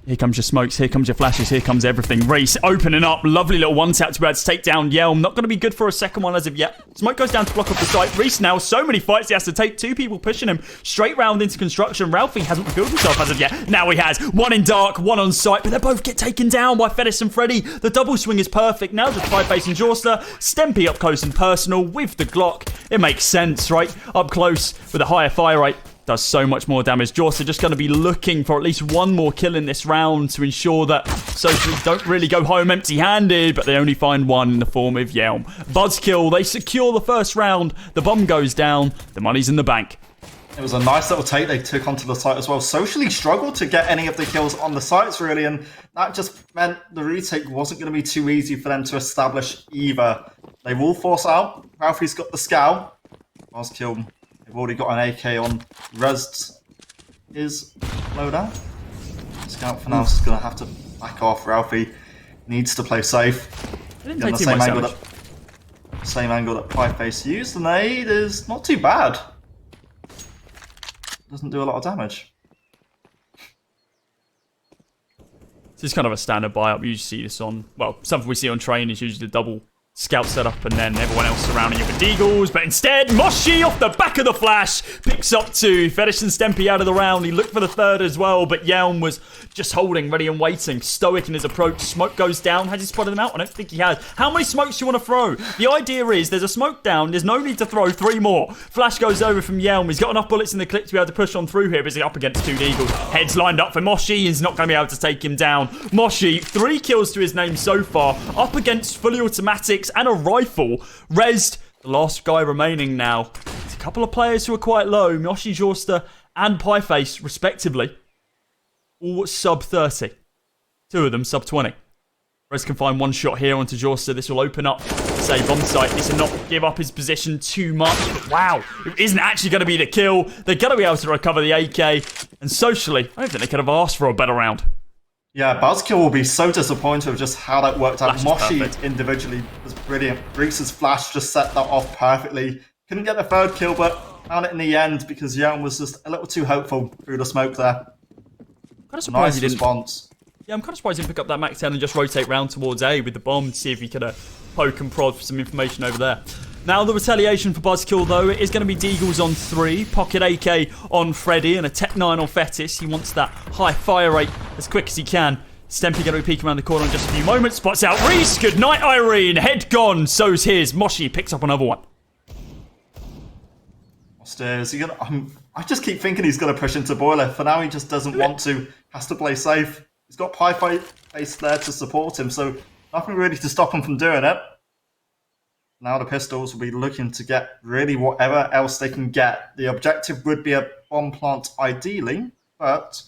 here comes your smokes, here comes your flashes, here comes everything. Reese opening up, lovely little one tap to be able to take down Yelm. Not going to be good for a second one as of yet. Smoke goes down to block off the site. Reese now, so many fights he has to take. 2 people pushing him straight round into construction. Ralphie hasn't revealed himself as of yet. Now he has. 1 in dark, 1 on site, but they both get taken down by Fedis and Freddy. The double swing is perfect. Now just Pieface and Jorster. Stempy up close and personal with the Glock. It makes sense, right? Up close with a higher fire rate. Does so much more damage. Jorster just going to be looking for at least 1 more kill in this round to ensure that Socially don't really go home empty-handed, but they only find 1 in the form of Yelm. Buzzkill, they secure the first round. The bomb goes down. The money's in the bank. It was a nice little take they took onto the site as well. Socially struggled to get any of the kills on the sites, really, and that just meant the retake wasn't going to be too easy for them to establish either. They will force out. Ralphie's got the scout. Buzzkill, they've already got an AK on. Rest is loadout. Scout for now is going to have to back off. Ralphie needs to play safe. Didn't take too much damage. Same angle that Pieface used. The nade is not too bad. Doesn't do a lot of damage. This is kind of a standard buy-up. You usually see this on, well, something we see on train is usually the double scout set up, and then everyone else surrounding you with Deagles. But instead, Moshi off the back of the flash picks up 2. Fetish and Stempy out of the round. He looked for the 3rd as well, but Yelm was just holding, ready and waiting, stoic in his approach. Smoke goes down. Has he spotted them out? I don't think he has. How many smokes do you want to throw? The idea is there's a smoke down. There's no need to throw 3 more. Flash goes over from Yelm. He's got enough bullets in the clip to be able to push on through here, but he's up against 2 Deagles. Heads lined up for Moshi. He's not going to be able to take him down. Moshi, 3 kills to his name so far, up against fully automatics and a rifle. Rezzed, the last guy remaining now. It's a couple of players who are quite low, Moshi, Jorster and Pieface respectively, all sub 30. 2 of them sub 20. Rez can find 1 shot here onto Jorster. This will open up the save on site. Needs to not give up his position too much. But wow, it isn't actually going to be the kill. They're going to be able to recover the AK. And socially, I don't think they could have asked for a better round. Yeah, Buzzkill will be so disappointed with just how that worked out. Flash is Moshi perfect. individually was brilliant. Reese's flash just set that off perfectly. Couldn't get the 3rd kill, but found it in the end because Young was just a little too hopeful through the smoke there. Kind of surprised he Nice didn't. response. Yeah, I'm kind of surprised he didn't pick up that Max 10 and just rotate round towards A with the bomb to see if he could poke and prod for some information over there. Now the retaliation for Buzzkill though, it is going to be Deagles on 3, Pocket AK on Freddy, and a Tech 9 on Fetis. He wants that high fire rate as quick as he can. Stempy going to be peeking around the corner in just a few moments. Spots out Reese. Good night, Irene. Head gone. So's his. Moshi picks up another one. Is he gonna, I just keep thinking he's going to push into Boiler. For now, he just doesn't want to. Has to play safe. He's got Pieface there to support him, so nothing really to stop him from doing it. Now the Pistols will be looking to get really whatever else they can get. The objective would be a bomb plant ideally, but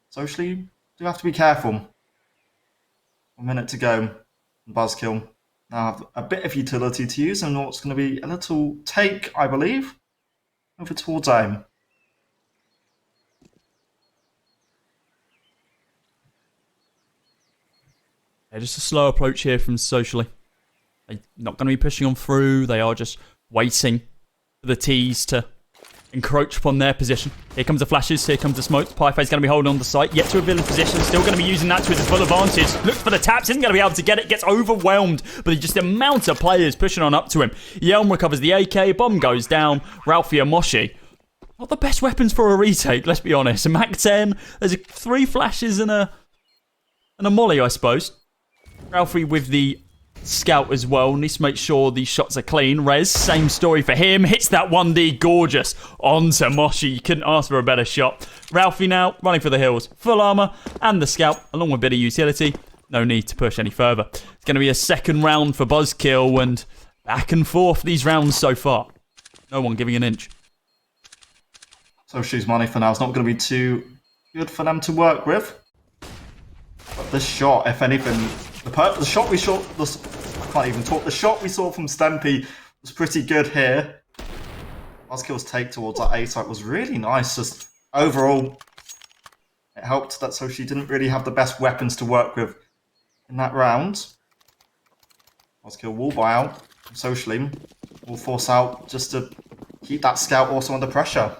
socially, do have to be careful. 1 minute to go. Buzzkill now have a bit of utility to use, and what's going to be a little take, I believe, over towards aim. Yeah, just a slow approach here from socially. They're not going to be pushing on through. They are just waiting for the T's to encroach upon their position. Here comes the flashes. Here comes the smoke. Pieface's going to be holding on the site. Yet to reveal his position. Still going to be using that to his full advantage. Looks for the taps. Isn't going to be able to get it. Gets overwhelmed. But just the amount of players pushing on up to him. Yelm recovers the AK. Bomb goes down. Ralphie and Moshi. Not the best weapons for a retake, let's be honest. A Mac 10. There's 3 flashes and a molly, I suppose. Ralphie with the scout as well. Needs to make sure these shots are clean. Rez, same story for him. Hits that 1D gorgeous onto Moshi. You couldn't ask for a better shot. Ralphie now running for the hills. Full armor and the scout along with a bit of utility. No need to push any further. It's going to be a second round for Buzzkill, and back and forth these rounds so far. No one giving an inch. So she's money for now. It's not going to be too good for them to work with. But this shot, if anything, the shot we saw, I can't even talk. The shot we saw from Stempy was pretty good here. Buzzkill's take towards that A site was really nice. Just overall, it helped that so she didn't really have the best weapons to work with in that round. Buzzkill will buy out. Socially, will force out just to keep that scout also under pressure.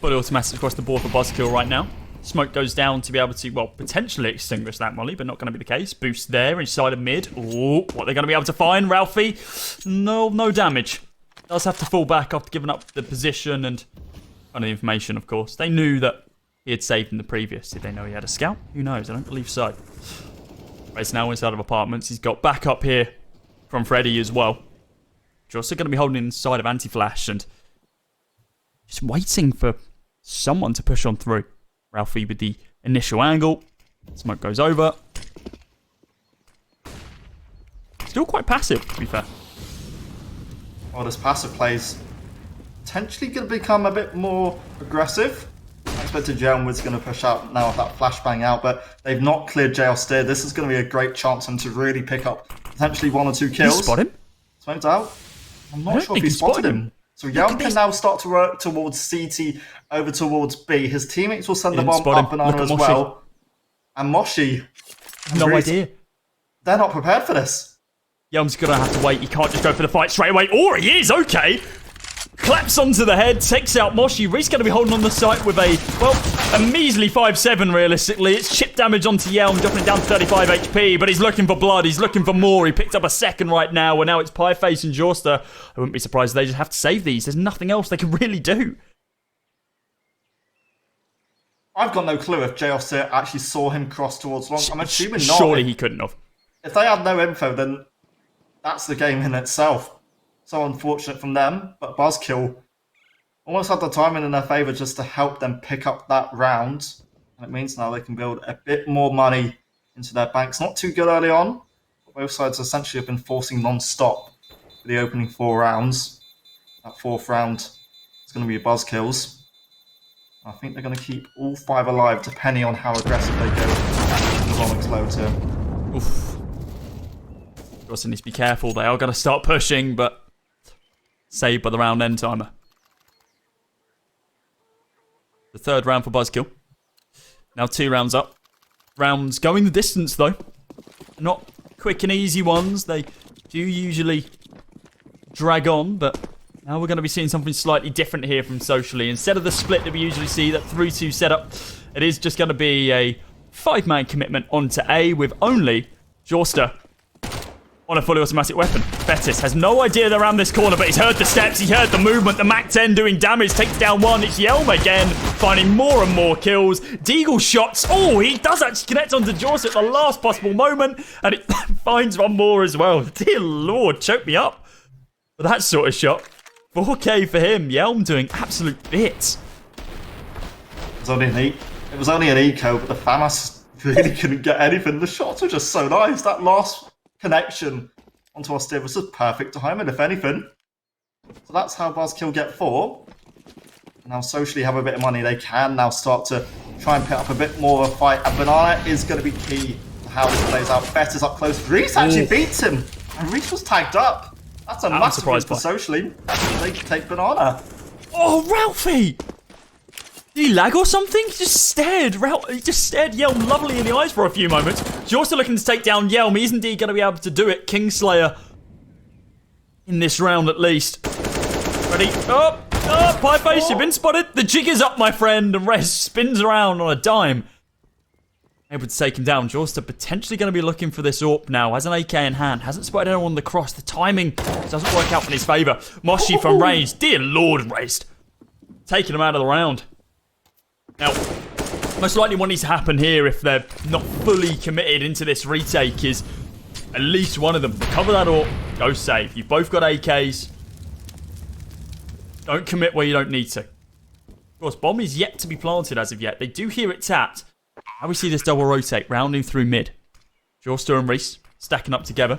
Fully automatic across the board for Buzzkill right now. Smoke goes down to be able to, well, potentially extinguish that molly, but not going to be the case. Boost there inside of mid. Ooh, what they're going to be able to find, Ralphie? No damage. Does have to fall back after giving up the position and kind of the information, of course. They knew that he had saved in the previous. Did they know he had a scout? Who knows? I don't believe so. Red's now inside of apartments. He's got backup here from Freddy as well. You're also going to be holding inside of anti-flash and just waiting for someone to push on through. Ralphie with the initial angle. Smoke goes over. Still quite passive, to be fair. Well, this passive play's potentially going to become a bit more aggressive. I expected Jail was going to push out now with that flashbang out, but they've not cleared Jail Steer. This is going to be a great chance for him to really pick up potentially 1 or 2 kills. Did you spot him? Smoked out. I'm not sure if he spotted him. So Yelm can now start to work towards CT, over towards B. His teammates will send the bomb up banana as well. And Moshi. No idea. They're not prepared for this. Yelm's going to have to wait. He can't just go for the fight straight away. Or he is, okay. claps onto the head, takes out Moshi. Reese going to be holding on the site with a measly 5-7 realistically. It's chip damage onto Yelm, dropping it down to 35 HP, but he's looking for blood, he's looking for more. He picked up a second right now, and now it's Pieface and Jorster. I wouldn't be surprised if they just have to save these. There's nothing else they can really do. I've got no clue if Jorster actually saw him cross towards long. I'm assuming not. Surely he couldn't have. If they had no info, then that's the game in itself. So unfortunate from them, but Buzzkill almost had the timing in their favour just to help them pick up that round. And it means now they can build a bit more money into their banks. Not too good early on, but both sides essentially have been forcing non-stop for the opening 4 rounds. That 4th round is going to be Buzzkills. I think they're going to keep all 5 alive depending on how aggressive they go. Long explodes here. Oof. Jorster needs to be careful. They are going to start pushing, but saved by the round end timer. The 3rd round for Buzzkill. Now 2 rounds up. Rounds going the distance though. Not quick and easy ones. They do usually drag on, but now we're going to be seeing something slightly different here from Socially. Instead of the split that we usually see, that 3-2 setup, it is just going to be a 5-man commitment onto A with only Jorster on a fully automatic weapon. Betis has no idea they're around this corner, but he's heard the steps, he heard the movement. The Mac 10 doing damage, takes down one. It's Yelm again, finding more and more kills. Deagle shots. Oh, he does actually connect onto Jorster at the last possible moment, and it finds one more as well. Dear Lord, choke me up with that sort of shot. 4K for him. Yelm doing absolute bits. It was only an eco, but the FAMAS really couldn't get anything. The shots were just so nice. That last connection onto our steer was just perfect timing, if anything. So that's how Buzzkill get 4. And now Socially have a bit of money. They can now start to try and pick up a bit more of a fight. And Banana is going to be key to how this plays out. Bettis up close. Reese actually beats him. And Reese was tagged up. That's a massive win for Socially. They can take Banana. Oh, Ralphie! Did he lag or something? He just stared Yelm lovely in the eyes for a few moments. Jorster looking to take down Yelm. He's indeed going to be able to do it. Kingslayer in this round at least. Ready? Oh, Pieface, you've been spotted. The jig is up, my friend. And Rez spins around on a dime. Able to take him down. Jorster potentially going to be looking for this AWP now. Has an AK in hand. Hasn't spotted anyone on the cross. The timing doesn't work out in his favour. Moshi from range. Dear Lord, Rez. Taking him out of the round. Now, most likely what needs to happen here if they're not fully committed into this retake is at least one of them recover that AWP, go save. You've both got AKs. Don't commit where you don't need to. Of course, bomb is yet to be planted as of yet. They do hear it tapped. Now we see this double rotate, rounding through mid. Jorster and Reese stacking up together.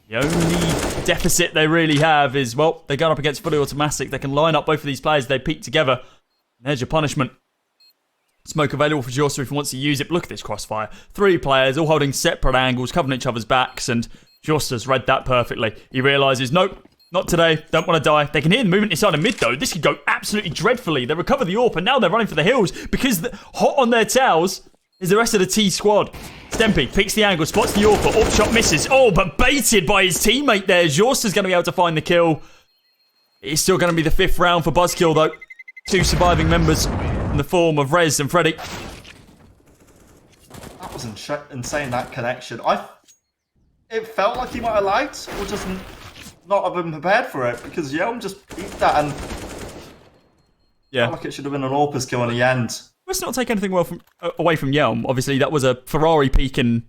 The only deficit they really have is, well, they're going up against fully automatic. They can line up both of these players. They peek together. And there's your punishment. Smoke available for Jorster if he wants to use it. But look at this crossfire. 3 players all holding separate angles, covering each other's backs. And Jorster's read that perfectly. He realises, nope, not today. Don't want to die. They can hear the movement inside of mid, though. This could go absolutely dreadfully. They recover the AWP, and now they're running for the hills because hot on their tails is the rest of the T squad. Stempy peeks the angle, spots the AWP, but AWP shot misses. Oh, but baited by his teammate there. Jorster's going to be able to find the kill. It's still going to be the 5th round for Buzzkill, though. 2 surviving members in the form of Rez and Freddy. That was insane, that connection. It felt like he might have lagged, or just not have been prepared for it, because Yelm just beat that, and felt like it should have been an AWP's kill in the end. Let's not take anything away from Yelm. Obviously, that was a Ferrari peak in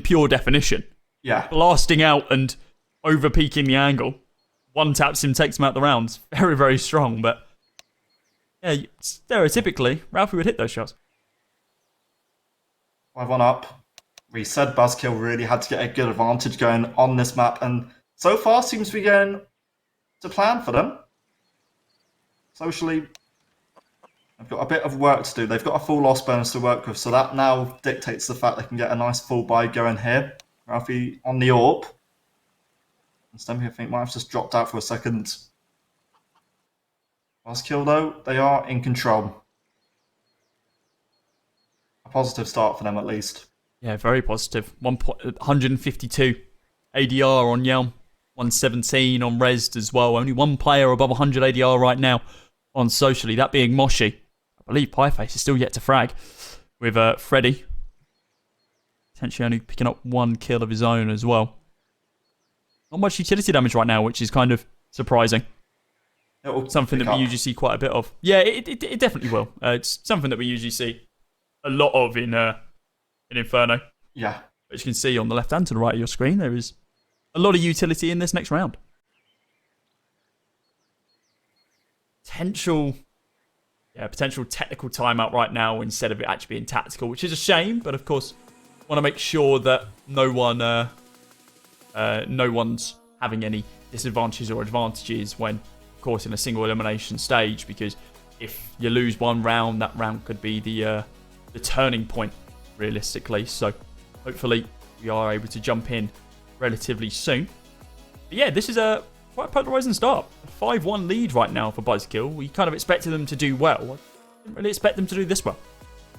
pure definition. Yeah. Blasting out and over-peaking the angle. One taps him, takes him out the rounds. Very, very strong, but yeah, stereotypically, Ralphie would hit those shots. 5-1 up. We said Buzzkill really had to get a good advantage going on this map, and so far seems to be going to plan for them. Socially, they've got a bit of work to do. They've got a full loss bonus to work with, so that now dictates the fact they can get a nice full buy going here. Ralphie on the AWP. And Stempy, I think, might have just dropped out for a second. Buzzkill, though, they are in control. A positive start for them, at least. Yeah, very positive. 152 ADR on Yelm. 117 on Resd as well. Only one player above 100 ADR right now on Socially, that being Moshi. I believe Pieface is still yet to frag with Freddy. Potentially only picking up one kill of his own as well. Not much utility damage right now, which is kind of surprising. Something that we usually see quite a bit of. Yeah, it definitely will. It's something that we usually see a lot of in Inferno. Yeah. As you can see on the left and to the right of your screen, there is a lot of utility in this next round. Potential technical timeout right now instead of it actually being tactical, which is a shame, but of course, want to make sure that no one's having any disadvantages or advantages when, of course, in a single elimination stage, because if you lose one round, that round could be the turning point, realistically. So hopefully we are able to jump in relatively soon. But yeah, this is a quite polarizing start. A 5-1 lead right now for Buzzkill. We kind of expected them to do well. I didn't really expect them to do this well.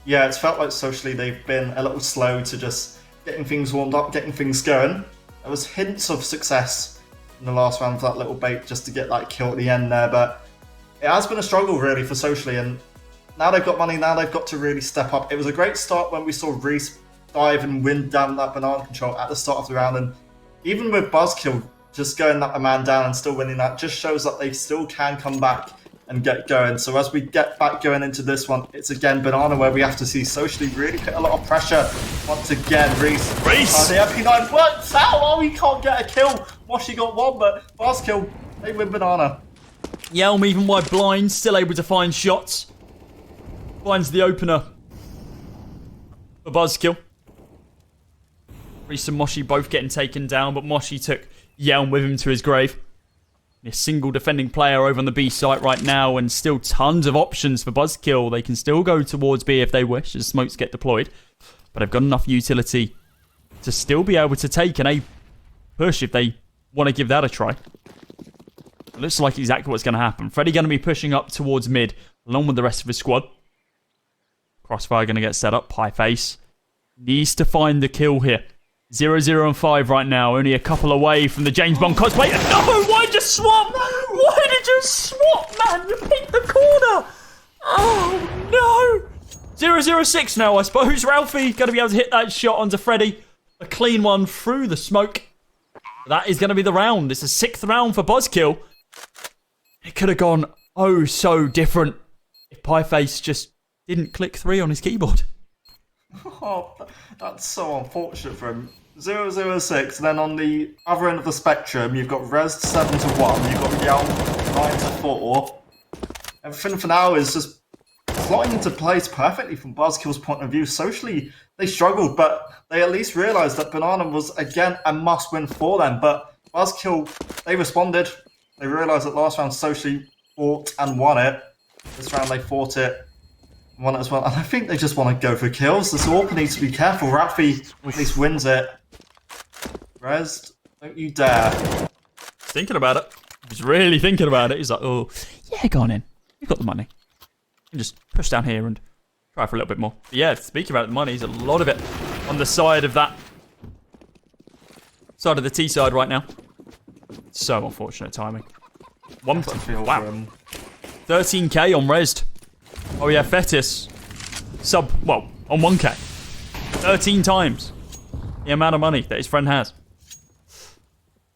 Yeah, it's felt like Socially they've been a little slow to just getting things warmed up, getting things going. There was hints of success in the last round for that little bait just to get that kill at the end there, but it has been a struggle really for Socially, and now they've got money, now they've got to really step up. It was a great start when we saw Reese dive and win down that banana control at the start of the round, and even with Buzzkill just going that man down and still winning that just shows that they still can come back and get going. So as we get back going into this one, it's again Banana where we have to see Socially really put a lot of pressure. Once again, Reese. The MP9 works out. Oh, he can't get a kill. Moshi got one, but Buzzkill, they win Banana. Yelm, even wide blind, still able to find shots. Finds the opener for Buzzkill. Reese and Moshi both getting taken down, but Moshi took Yelm with him to his grave. A single defending player over on the B site right now, and still tons of options for Buzzkill. They can still go towards B if they wish, as smokes get deployed. But they've got enough utility to still be able to take an A push if they want to give that a try. It looks like exactly what's going to happen. Freddy going to be pushing up towards mid, along with the rest of his squad. Crossfire going to get set up. Pieface needs to find the kill here. 0-0 and 5 right now. Only a couple away from the James Bond cosplay. No! Why'd you swap? Why did you swap, man? You picked the corner. Oh, no. 0-0-6 now, I suppose. Ralphie going to be able to hit that shot onto Freddy. A clean one through the smoke. That is going to be the round. It's a 6th round for Buzzkill. It could have gone oh so different if Pieface just didn't click 3 on his keyboard. Oh, that's so unfortunate for him. 0-0-6, then on the other end of the spectrum, you've got Res 7-1, you've got Yelm 9-4. Everything for now is just slotting into place perfectly from Buzzkill's point of view. Socially, they struggled, but they at least realised that Banana was, again, a must-win for them. But Buzzkill, they responded. They realised that last round Socially fought and won it. This round they fought it. Won it as well, and I think they just want to go for kills. The Swarper needs to be careful. Ralphie at least wins it. Rez, don't you dare. He's thinking about it. He's really thinking about it. He's like, oh, yeah, go on in. You've got the money. You can just push down here and try for a little bit more. But yeah, speaking about the money, there's a lot of it on the side of that. Side of the T side right now. So unfortunate timing. Wow. 13k on Resd. Oh yeah, Fetis. On 1k. 13 times the amount of money that his friend has.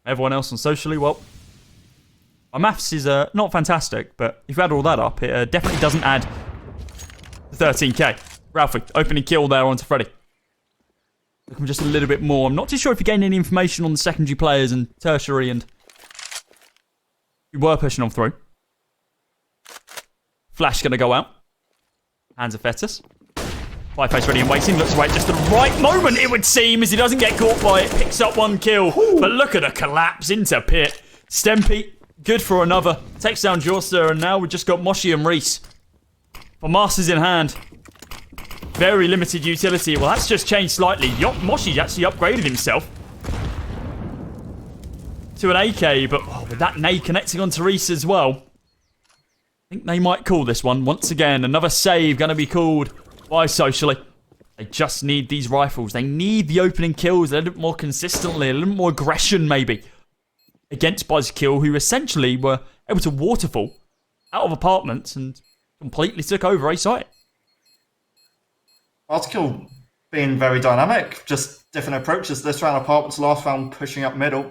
Everyone else on Socially, well, my maths is not fantastic, but if you add all that up, it definitely doesn't add the 13k. Ralphie, opening kill there onto Freddy. Looking for just a little bit more. I'm not too sure if you gained any information on the secondary players and tertiary, and you were pushing on through. Flash going to go out. Hands of Fetus. Pieface ready and waiting. Looks right just the right moment, it would seem, as he doesn't get caught by it. Picks up one kill. Ooh. But look at the collapse into pit. Stempy, good for another. Takes down Jorster, and now we've just got Moshi and Reese. For Masters in hand. Very limited utility. Well, that's just changed slightly. Moshi's actually upgraded himself to an AK, but with that nade connecting onto Reese as well, I think they might call this one. Once again, another save going to be called by Socially. They just need these rifles. They need the opening kills a little bit more consistently, a little more aggression maybe. against Buzzkill, who essentially were able to waterfall out of apartments and completely took over a site. Buzzkill being very dynamic, just different approaches. This round apartments, last round pushing up middle.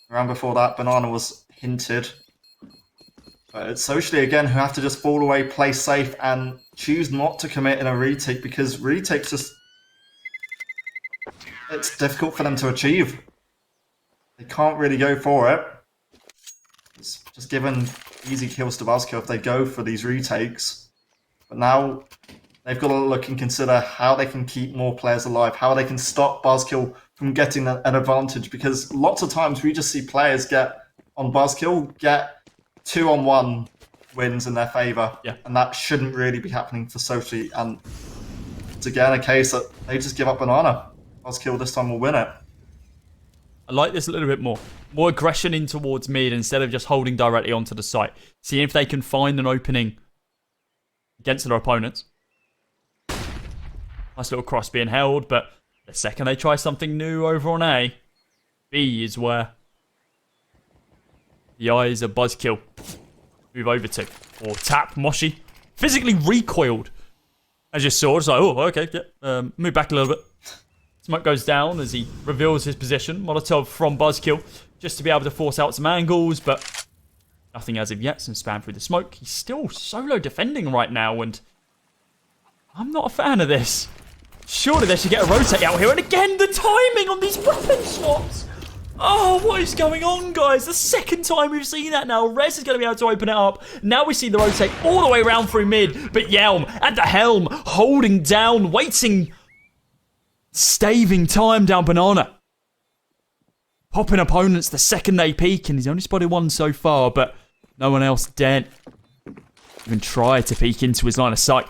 The round before that, Banana was hinted. But it's Socially again who have to just fall away, play safe, and choose not to commit in a retake, because retakes just... it's difficult for them to achieve. They can't really go for it. It's just given easy kills to Buzzkill if they go for these retakes. But now they've got to look and consider how they can keep more players alive, how they can stop Buzzkill from getting an advantage, because lots of times we just see players get, on Buzzkill, get 2-on-1 wins in their favour. Yeah. And that shouldn't really be happening for Socially. And it's again a case that they just give up Banana. Buzzkill this time will win it. I like this a little bit more. More aggression in towards mid instead of just holding directly onto the site. Seeing if they can find an opening against their opponents. Nice little cross being held, but the second they try something new over on A, B is where the eyes of Buzzkill move over to. Or tap Moshi. Physically recoiled. As you saw, it's like, oh, okay, yeah. Move back a little bit. Smoke goes down as he reveals his position. Molotov from Buzzkill just to be able to force out some angles, but nothing as of yet. Some spam through the smoke. He's still solo defending right now, and I'm not a fan of this. Surely they should get a rotate out here. And again, the timing on these weapon swaps. Oh, what is going on, guys? The second time we've seen that now. Rez is going to be able to open it up. Now we see the rotate all the way around through mid. But Yelm at the helm, holding down, waiting, staving time down Banana. Popping opponents the second they peek, and he's only spotted one so far, but no one else dared even try to peek into his line of sight.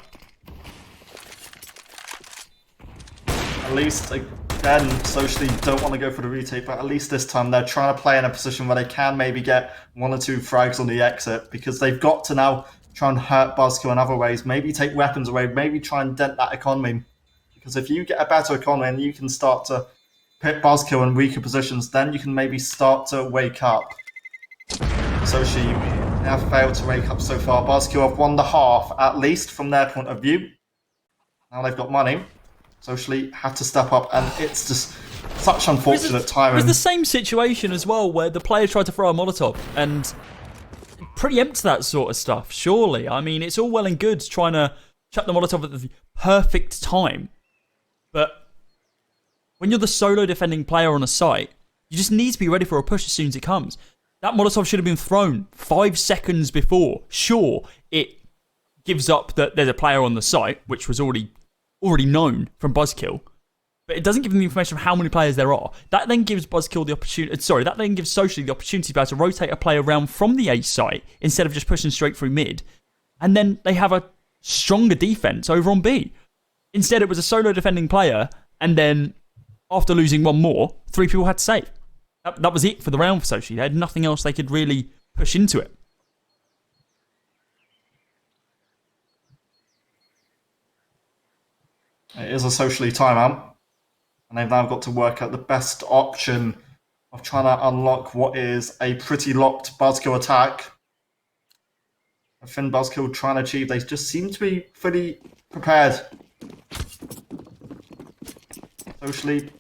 At least, again, Socially don't want to go for the retake, but at least this time they're trying to play in a position where they can maybe get 1 or 2 frags on the exit, because they've got to now try and hurt Buzzkill in other ways, maybe take weapons away, maybe try and dent that economy. Because if you get a better economy and you can start to pit Buzzkill in weaker positions, then you can maybe start to wake up. Socially have failed to wake up so far. Buzzkill have won the half, at least from their point of view. Now they've got money. Socially had to step up, and it's just such unfortunate timing. It was the same situation as well, where the player tried to throw a Molotov and preempt that sort of stuff, surely. I mean, it's all well and good trying to chuck the Molotov at the perfect time, but when you're the solo defending player on a site, you just need to be ready for a push as soon as it comes. That Molotov should have been thrown 5 seconds before. Sure, it gives up that there's a player on the site, which was already known from Buzzkill, but it doesn't give them the information of how many players there are. That then gives Buzzkill the opportunity. That then gives Socially the opportunity to be able to rotate a player around from the A site instead of just pushing straight through mid, and then they have a stronger defense over on B. Instead, it was a solo defending player, and then after losing one more, 3 people had to save. That was it for the round for Socially. They had nothing else they could really push into it. It is a Socially timeout, and they've now got to work out the best option of trying to unlock what is a pretty locked Buzzkill attack. A thin Buzzkill trying to achieve, they just seem to be fully prepared. Socially,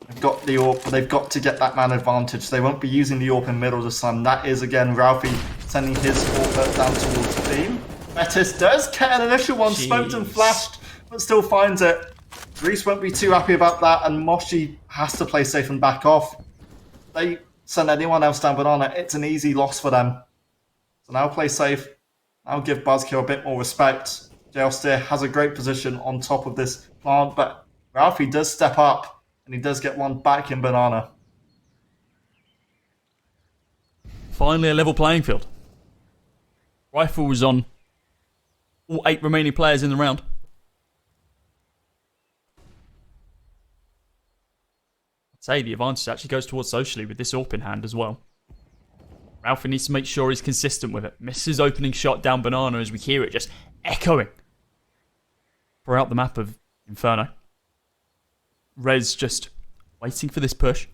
they've got the AWP, but they've got to get that man advantage. They won't be using the AWP in middle this time. That is, again, Ralphie sending his AWP down towards B. Betis does get an initial one, smoked and flashed, but still finds it. Reese won't be too happy about that, and Moshi has to play safe and back off. They send anyone else down Banana, it's an easy loss for them. So now play safe. Now give Buzzkill a bit more respect. JL Steer has a great position on top of this plant, but Ralphie does step up, and he does get one back in Banana. Finally a level playing field. Rifle was on all 8 remaining players in the round. I'd say the advantage actually goes towards Socially with this AWP in hand as well. Ralphie needs to make sure he's consistent with it. Misses opening shot down Banana as we hear it just echoing throughout the map of Inferno. Rez just waiting for this push.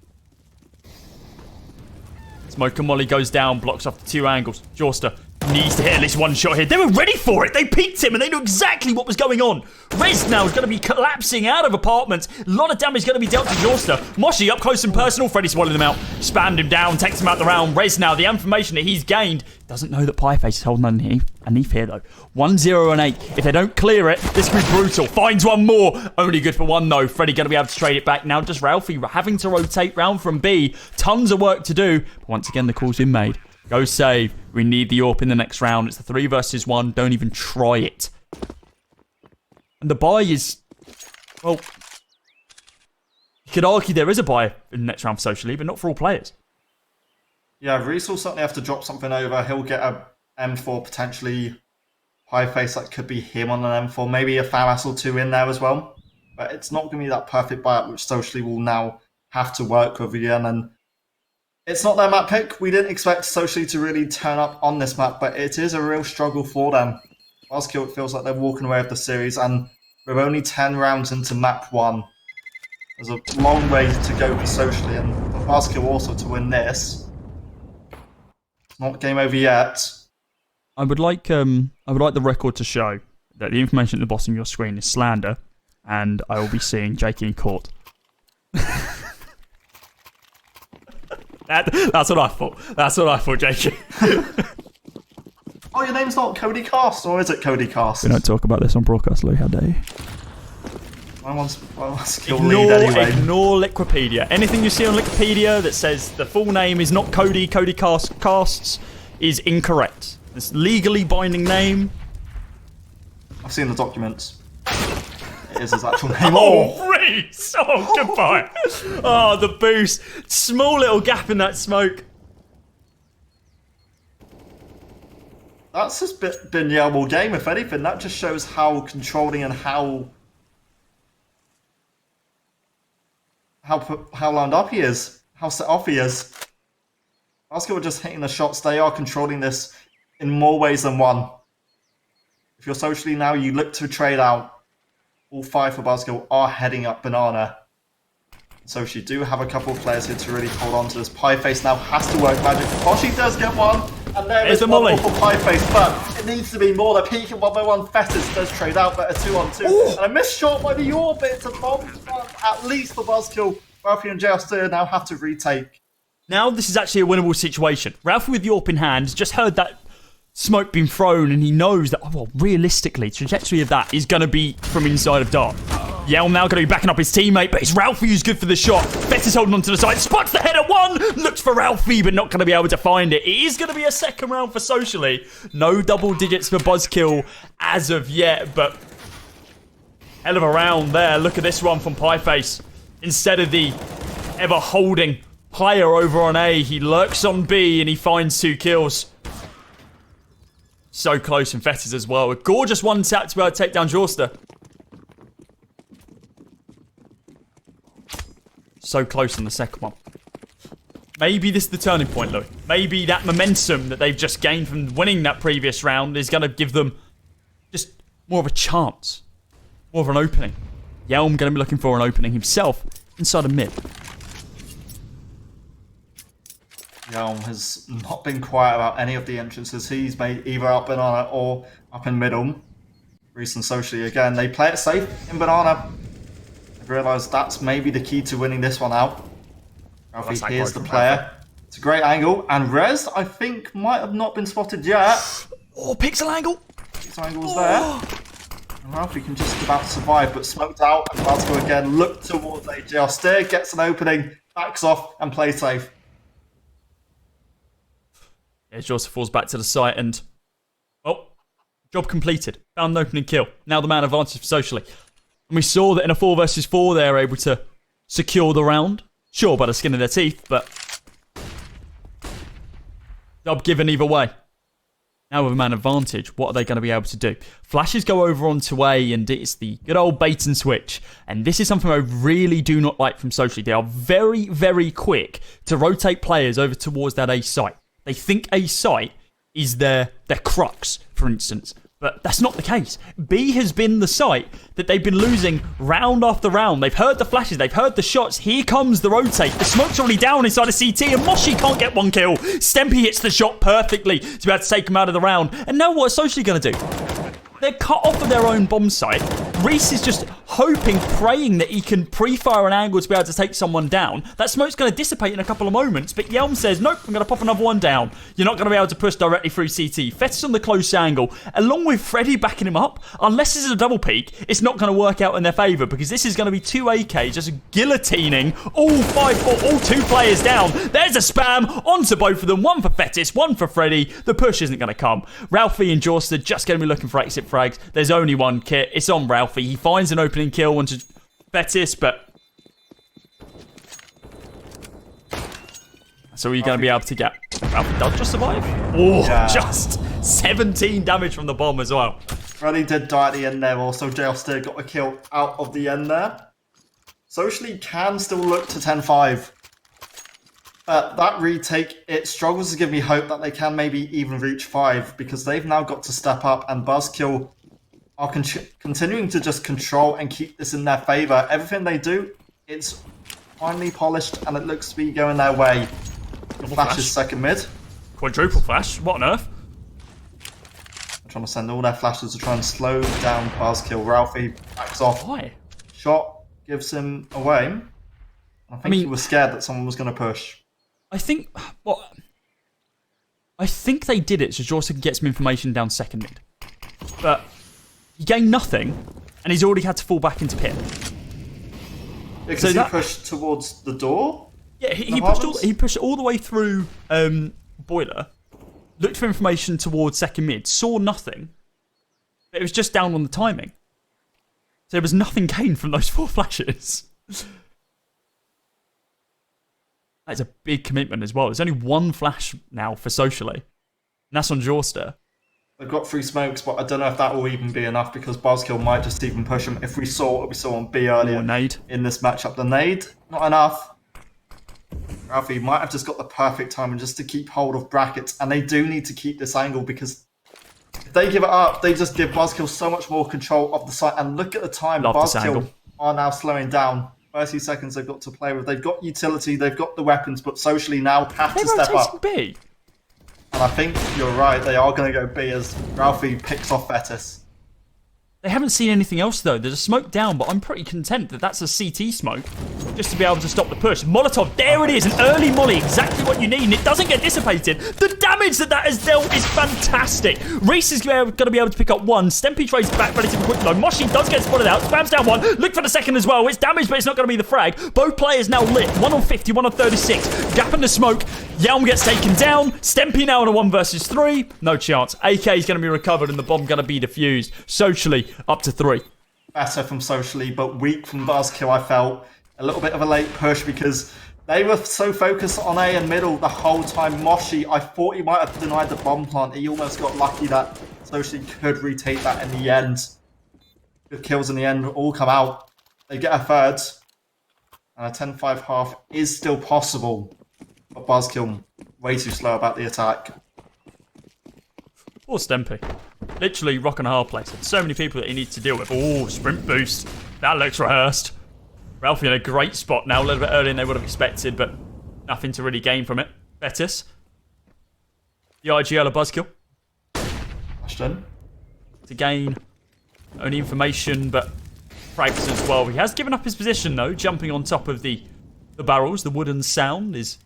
Smoke and Molly goes down, blocks off the 2 angles. Jawster needs to hit at least 1 shot here. They were ready for it. They peeked him and they knew exactly what was going on. Rez now is going to be collapsing out of apartments. A lot of damage going to be dealt to Jawster. Moshi up close and personal. Freddy swallowed him out. Spammed him down, takes him out the round. Rez now, the information that he's gained, doesn't know that Pieface is holding underneath here though. 1-0 and 8. If they don't clear it, this could be brutal. Finds 1 more. Only good for 1 though. Freddy going to be able to trade it back. Now just Ralphie having to rotate round from B. Tons of work to do. But once again, the call's been made. Go save. We need the AWP in the next round. It's the 3 versus 1. Don't even try it. And the buy is... Well... You could argue there is a buy in the next round for Socially, but not for all players. Yeah, Reese will certainly have to drop something over. He'll get a M4, potentially Pieface. That could be him on an M4. Maybe a FAMAS or 2 in there as well. But it's not going to be that perfect buyout, which Socially will now have to work with again. And it's not their map pick. We didn't expect Socially to really turn up on this map, but it is a real struggle for them. Buzzkill, it feels like they're walking away with the series, and we're only 10 rounds into map 1. There's a long way to go for Socially, and for Buzzkill also to win this. It's not game over yet. I would like the record to show that the information at the bottom of your screen is slander, and I will be seeing Jake in court. That's what I thought. That's what I thought, Jake. Oh, your name's not Cody Cast, or is it Cody Cast? We don't talk about this on broadcast, Lou. How dare you? Ignore Wikipedia. Anything you see on Wikipedia that says the full name is not Cody Casts is incorrect. It's legally binding name. I've seen the documents. It is his actual name. Oh, Reese! Oh, goodbye. Oh, the boost. Small little gap in that smoke. That's just been the Elbow game, if anything. That just shows how controlling and how lined up he is. How set off he is. Buzzkill are just hitting the shots. They are controlling this in more ways than one. If you're Socially now, you look to trade out. All 5 for Buzzkill are heading up Banana. So she do have a couple of players here to really hold on to this. Pieface now has to work magic. Moshi does get one. And there is one more for Pieface, but it needs to be more. They're peeking 1-by-1. Festus does trade out, but a 2-on-2. Ooh. And a missed shot by the Orbit. It's a bomb at least for Buzzkill. Ralphie and JR now have to retake. Now this is actually a winnable situation. Ralphie with the AWP in hand has just heard that smoke being thrown, and he knows that, well, realistically, trajectory of that is going to be from inside of Dark. Yell now going to be backing up his teammate, but it's Ralphie who's good for the shot. Festus holding on to the side, spots the header 1, looks for Ralphie, but not going to be able to find it. It is going to be a second round for Socially. No double digits for Buzzkill as of yet, but hell of a round there. Look at this one from Pieface. Instead of the ever-holding player over on A, he lurks on B and he finds 2 kills. So close from Festus as well. A gorgeous one tap to be able to take down Jawster. So close on the second one. Maybe this is the turning point, Louis. Maybe that momentum that they've just gained from winning that previous round is going to give them just more of a chance. More of an opening. Yelm going to be looking for an opening himself inside of mid. Yelm has not been quiet about any of the entrances he's made, either up Banana or up in middle. Reese and Socially, again, they play it safe in Banana. They've realised that's maybe the key to winning this one out. Ralphie, here's the player. It's a great angle, and Rez, I think, might have not been spotted yet. Oh, pixel angle! Pixel angle's there. And Ralphie can just about survive, but smoked out, and Buzzkill again look towards AJR. Steer gets an opening, backs off, and plays safe. Yeah, Jawster falls back to the site and... Oh, job completed. Found an opening kill. Now the man advances for Socially. And we saw that in a 4 versus 4 they were able to secure the round. Sure, by the skin of their teeth, but... job given either way. Now with a man advantage, what are they going to be able to do? Flashes go over onto A, and it's the good old bait and switch. And this is something I really do not like from Socially. They are very, very quick to rotate players over towards that A site. They think A site is their crux, for instance. But that's not the case. B has been the site that they've been losing round after round. They've heard the flashes. They've heard the shots. Here comes the rotate. The smoke's already down inside of CT, and Moshi can't get one kill. Stempy hits the shot perfectly to be able to take him out of the round. And now what is Socially going to do? They're cut off of their own bomb site. Reese is just hoping, praying that he can pre-fire an angle to be able to take someone down. That smoke's going to dissipate in a couple of moments, but Yelm says, nope, I'm going to pop another one down. You're not going to be able to push directly through CT. Fetis on the close angle, along with Freddy backing him up. Unless this is a double peak, it's not going to work out in their favour, because this is going to be 2 AKs just guillotining all 2 players down. There's a spam onto both of them. One for Fetis, one for Freddy. The push isn't going to come. Ralphie and Jawster just going to be looking for exit frags. There's only one kit. It's on Ralphie. He finds an opening kill onto Fetis, but so are you going to be able to get... Ralphie does just survive. Oh, yeah. Just 17 damage from the bomb as well. Freddy did die at the end there. Also, Jawster got a kill out of the end there. Socially can still look to 10-5. That retake, it struggles to give me hope that they can maybe even reach 5, because they've now got to step up, and Buzzkill are continuing to just control and keep this in their favour. Everything they do, it's finely polished, and it looks to be going their way. Flash is second mid. Quadruple flash? What on earth? They're trying to send all their flashes to try and slow down Buzzkill. Ralphie backs off. Why? Shot gives him away. I think he was scared that someone was going to push. I think they did it so Jawster can get some information down second mid. But he gained nothing, and he's already had to fall back into pit. Yeah, because he pushed towards the door? Yeah, he pushed all the way through Boiler, looked for information towards second mid, saw nothing, but it was just down on the timing. So there was nothing gained from those 4 flashes. That's a big commitment as well. There's only 1 flash now for Socially, and that's on Jawster. They've got 3 smokes, but I don't know if that will even be enough, because Buzzkill might just even push them. If we saw what we saw on B earlier in this matchup, the nade, not enough. Ralphie might have just got the perfect timing just to keep hold of brackets, and they do need to keep this angle, because if they give it up, they just give Buzzkill so much more control of the site. And look at the time. Buzzkill are now slowing down. 30 seconds they've got to play with. They've got utility, they've got the weapons, but Socially now have to step up. B. And I think you're right, they are going to go B as Ralphie picks off Fetis. They haven't seen anything else though. There's a smoke down, but I'm pretty content that that's a CT smoke, just to be able to stop the push. Molotov, there it is, an early molly, exactly what you need, and it doesn't get dissipated. The damage that has dealt is fantastic. Reese is going to be able to pick up 1. Stempy trades back relatively quickly though. Moshi does get spotted out, spams down 1, look for the second as well. It's damaged, but it's not going to be the frag. Both players now lit, 1 on 50, 1 on 36. Gap in the smoke, Yelm gets taken down. Stempy now on a 1 versus 3. No chance. AK is going to be recovered, and the bomb going to be defused. Socially, up to 3. Better from Socially, but weak from Buzzkill, I felt. A little bit of a late push because they were so focused on A and middle the whole time. Moshi, I thought he might have denied the bomb plant. He almost got lucky that Socially could retake that in the end. Good kills in the end all come out. They get a third. And a 10-5 half is still possible. But Buzzkill, way too slow about the attack. Poor Stempy. Literally rock and a hard place. So many people that he needs to deal with. Oh, sprint boost. That looks rehearsed. Ralphie in a great spot now. A little bit earlier than they would have expected, but nothing to really gain from it. Fetis. The IGL of Buzzkill. Ashton. To gain only information, but frags as well. He has given up his position, though. Jumping on top of the barrels. The wooden sound is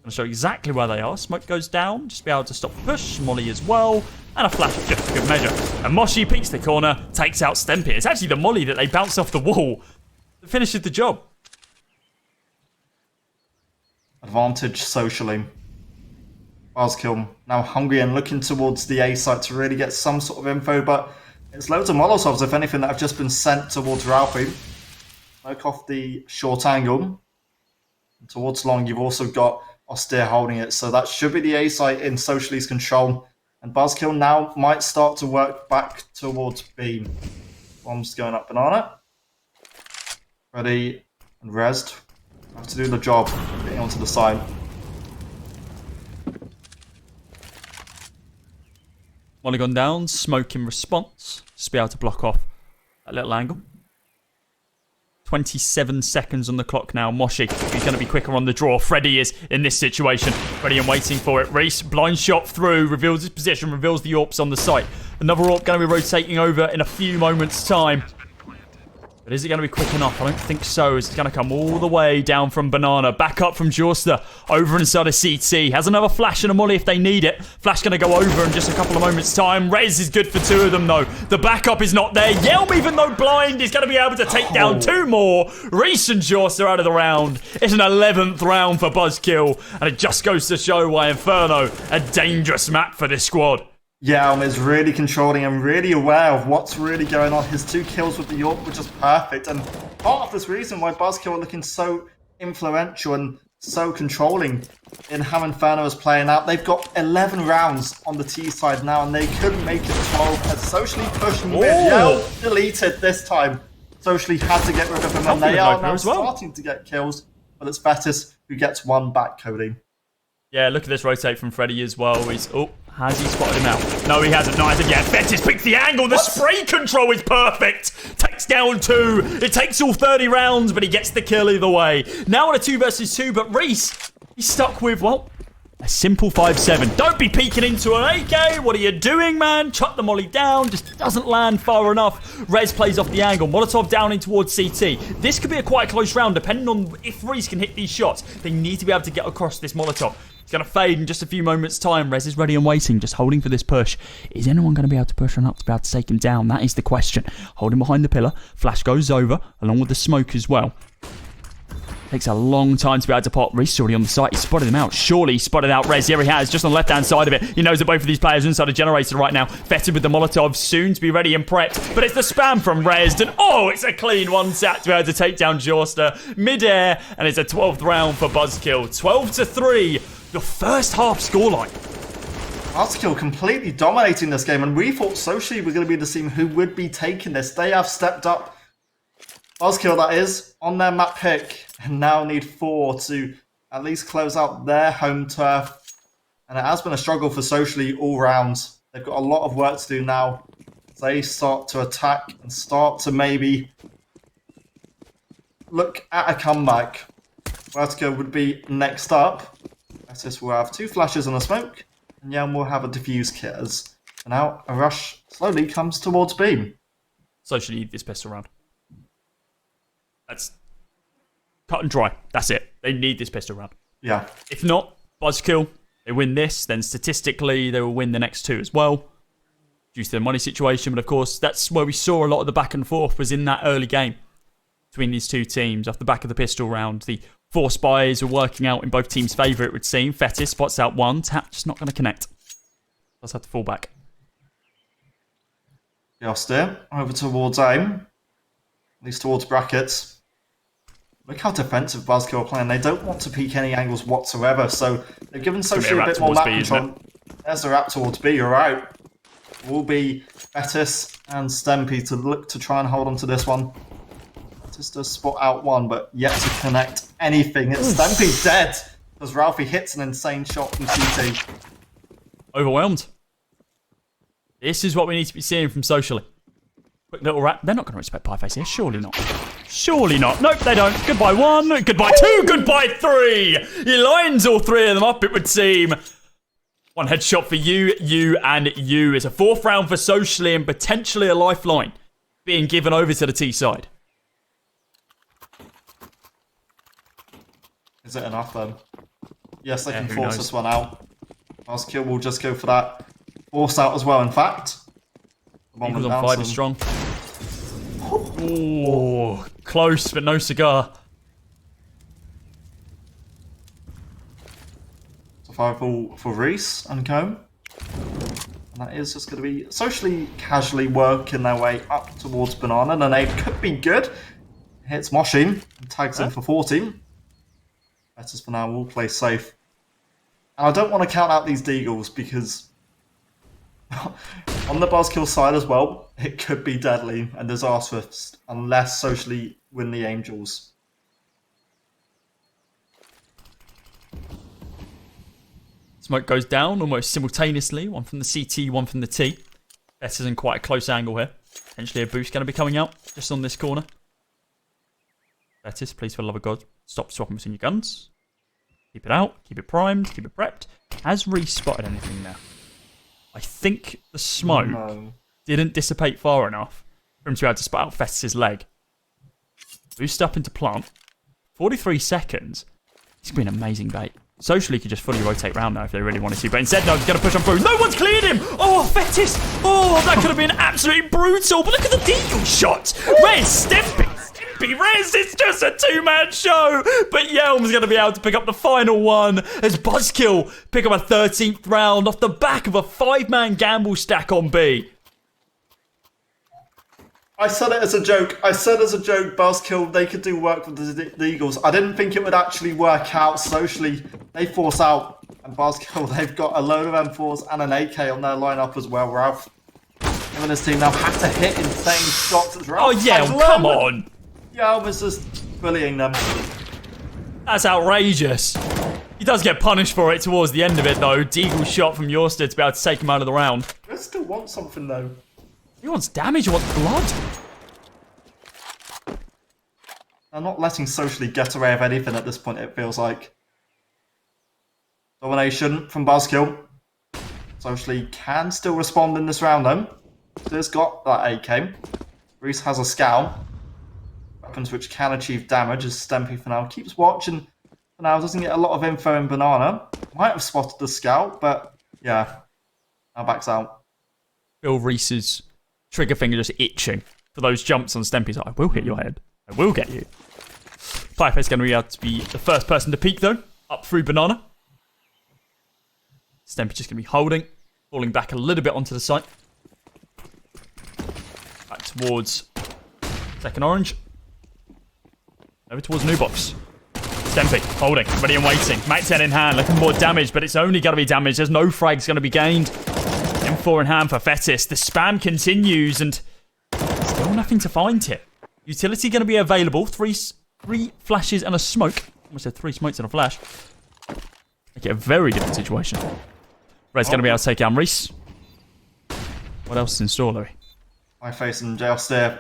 going to show exactly where they are. Smoke goes down. Just be able to stop the push. Molly as well. And a flash of just good measure. And Moshi peeks the corner. Takes out Stempy. It's actually the Molly that they bounce off the wall that finishes the job. Advantage Socially. Buzzkill now hungry and looking towards the A site to really get some sort of info. But it's loads of Molotovs, if anything, that have just been sent towards Ralphie. Smoke off the short angle. And towards long, you've also got Austere holding it. So that should be the A site in Socially's control. And Buzzkill now might start to work back towards B. Bomb's going up banana. Ready and Rezzed have to do the job, getting onto the side. Molly gone down. Smoke in response. Just be able to block off that little angle. 27 seconds on the clock now. Moshi, he's going to be quicker on the draw. Freddy is in this situation. Ready and waiting for it. Reese, blind shot through. Reveals his position. Reveals the AWPs on the site. Another AWP going to be rotating over in a few moments' time. But is it going to be quick enough? I don't think so. It's going to come all the way down from Banana. Back up from Jorster. Over inside of CT. Has another flash and a molly if they need it. Flash going to go over in just a couple of moments' time. Rez is good for 2 of them, though. The backup is not there. Yelm, even though blind, is going to be able to take down 2 more. Reese and Jorster out of the round. It's an 11th round for Buzzkill. And it just goes to show why Inferno, a dangerous map for this squad. Yelm is really controlling and really aware of what's really going on. His 2 kills with the York were just perfect. And part of this reason why Buzzkill are looking so influential and so controlling in how Inferno is playing out. They've got 11 rounds on the T side now, and they could make it 12 as Socially pushed mid. Yelm deleted this time. Socially had to get rid of him, and they are now starting to get kills. But it's Betis who gets 1 back, Cody. Yeah, look at this rotate from Freddy as well. Has he spotted him out? No, he hasn't. Not as of yet. Betis picked the angle. The spray control is perfect. Takes down 2. It takes all 30 rounds, but he gets the kill either way. Now on a 2 versus 2, but Reese, he's stuck with, well, a simple 5-7. Don't be peeking into an AK. What are you doing, man? Chuck the molly down. Just doesn't land far enough. Rez plays off the angle. Molotov down in towards CT. This could be a quite close round, depending on if Reese can hit these shots. They need to be able to get across this Molotov. It's going to fade in just a few moments' time. Rez is ready and waiting, just holding for this push. Is anyone going to be able to push on up to be able to take him down? That is the question. Holding behind the pillar. Flash goes over, along with the smoke as well. Takes a long time to be able to pop. Reese already on the site. He spotted him out. Surely he spotted out Rez. Here he has, just on the left-hand side of it. He knows that both of these players are inside a generator right now. Fetted with the Molotov, soon to be ready and prepped. But it's the spam from Rez. And it's a clean 1 sat to be able to take down Jorster mid-air. And it's a 12th round for Buzzkill. 12-3. Your first half scoreline. Buzzkill completely dominating this game, and we thought Socially were going to be the team who would be taking this. They have stepped up. Buzzkill, that is, on their map pick, and now need 4 to at least close out their home turf. And it has been a struggle for Socially all round. They've got a lot of work to do now. They start to attack and start to maybe look at a comeback. Buzzkill would be next up. Betis will have 2 flashes and a smoke, and Yelm will have a diffuse kit as now a rush slowly comes towards Beam. Socially need this pistol round. That's cut and dry. That's it. They need this pistol round. Yeah. If not, Buzzkill, they win this, then statistically they will win the next 2 as well, due to the money situation. But of course, that's where we saw a lot of the back and forth, was in that early game between these 2 teams. Off the back of the pistol round, the 4 spies were working out in both teams' favour, it would seem. Fetis spots out 1. Tap just not going to connect. Does have to fall back. Yoster over towards aim. At least towards brackets. Look how defensive Buzzkill are playing. They don't want to peek any angles whatsoever, so they've given Socially a bit more map control. There's the wrap towards B, you're right. Will be Betis and Stempy to look to try and hold on to this one. Betis does spot out 1, but yet to connect anything. It's Stempy dead, as Ralphie hits an insane shot from CT. Overwhelmed. This is what we need to be seeing from Socially. Quick little wrap. They're not going to respect Pieface here. Surely not. Surely not. Nope, they don't. Goodbye 1. Goodbye 2. Goodbye 3. He lines all 3 of them up, it would seem. 1 headshot for you, and you. It's a 4th round for Socially and potentially a lifeline being given over to the T side. Is it enough then? Yes, they can force this one out. Buzzkill will just go for that. Force out as well, in fact. Eagles on 5 is strong. Oh, close, but no cigar. Survival for Reese and Co. And that is just going to be Socially casually working their way up towards Banana. And the nade could be good. Hits Moshi and tags in for 14. Betis for now will play safe. And I don't want to count out these Deagles because on the Buzzkill side as well, it could be deadly and disastrous unless Socially win the Angels. Smoke goes down almost simultaneously. One from the CT, one from the T. Fetis in quite a close angle here. Potentially a boost going to be coming out just on this corner. Fetis, please for the love of God, stop swapping between your guns. Keep it out, keep it primed, keep it prepped. Has Reese spotted anything now? I think the smoke didn't dissipate far enough for him to be able to spot out Fetis' leg. Boost up into plant. 43 seconds. It's been an amazing bait. Socially could just fully rotate round now if they really wanted to, but instead, no, he's going to push on through. No one's cleared him! Oh, Fetis! Oh, that could have been absolutely brutal, but look at the deagle shot! Where's Stimpy? Rez, it's just a two-man show, but Yelm's going to be able to pick up the final one as Buzzkill pick up a 13th round off the back of a 5-man gamble stack on B. I said it as a joke. Buzzkill, they could do work with the Eagles. I didn't think it would actually work out. Socially, they force out, and Buzzkill, they've got a load of M4s and an AK on their lineup as well. Ralph, him and his team now have to hit insane shots as Ralph. Oh, yeah, come on. Yeah, I was just bullying them. That's outrageous. He does get punished for it towards the end of it, though. Deagle shot from Yorsted to be able to take him out of the round. I still want something, though. He wants damage, he wants blood. They're not letting Socially get away with anything at this point, it feels like. Domination from Buzzkill. Socially can still respond in this round, though. Still got that AK. Reese has a scout. Weapons which can achieve damage as Stempy for now keeps watching. For now, doesn't get a lot of info in Banana. Might have spotted the scout, but yeah. Now backs out. Bill Reese's trigger finger just itching for those jumps on Stempy's like, I will hit your head. I will get you. Piper's going to be able to be the first person to peek, though. Up through Banana. Stempy just going to be holding. Falling back a little bit onto the site. Back towards second orange. Over towards new box. Stempy, holding, ready and waiting. Mac 10 in hand, looking more damage, but it's only going to be damage. There's no frags going to be gained. M4 in hand for Fetis. The spam continues, and still nothing to find here. Utility going to be available. Three flashes and a smoke. Almost said 3 smokes and a flash. Make it a very different situation. Red's going to be able to take down Reese. What else is in store, Louis? My face and Jailsteer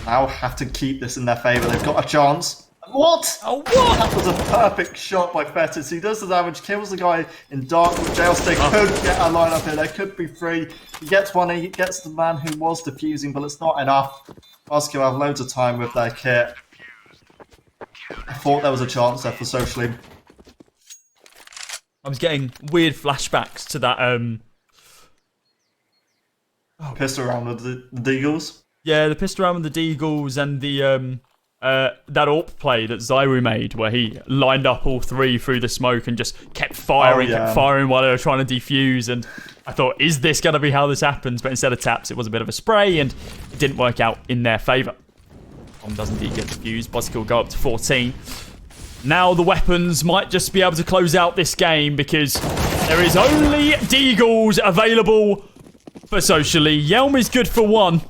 now have to keep this in their favour. They've got a chance. What? Oh, what? That was a perfect shot by Fetis. He does the damage, kills the guy in dark. Jailstick could get a lineup here. There could be 3. He gets one. He gets the man who was defusing, but it's not enough. Buzzkill have loads of time with their kit. I thought there was a chance there for Socially. I was getting weird flashbacks to that. Pissed around with the Deagles. Yeah, the pissed around with the Deagles and the that AWP play that Zyru made, where he lined up all 3 through the smoke and just kept firing, while they were trying to defuse. And I thought, is this going to be how this happens? But instead of taps, it was a bit of a spray, and it didn't work out in their favour. Bomb does indeed get defused. Buzzkill go up to 14. Now the weapons might just be able to close out this game because there is only Deagles available for Socially. Yelm is good for 1.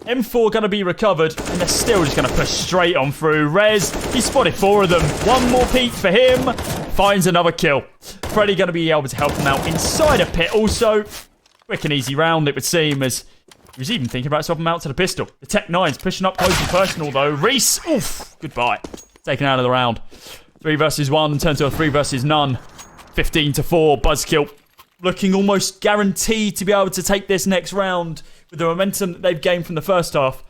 M4 going to be recovered, and they're still just going to push straight on through. Rez, he spotted 4 of them. 1 more peek for him. Finds another kill. Freddy going to be able to help him out inside a pit also. Quick and easy round, it would seem, as he was even thinking about swapping him out to the pistol. The Tech 9's pushing up close and personal, though. Reese, oof, goodbye. Taken out of the round. 3 versus 1, turned to a 3 versus none. 15-4, Buzzkill. Looking almost guaranteed to be able to take this next round with the momentum that they've gained from the first half.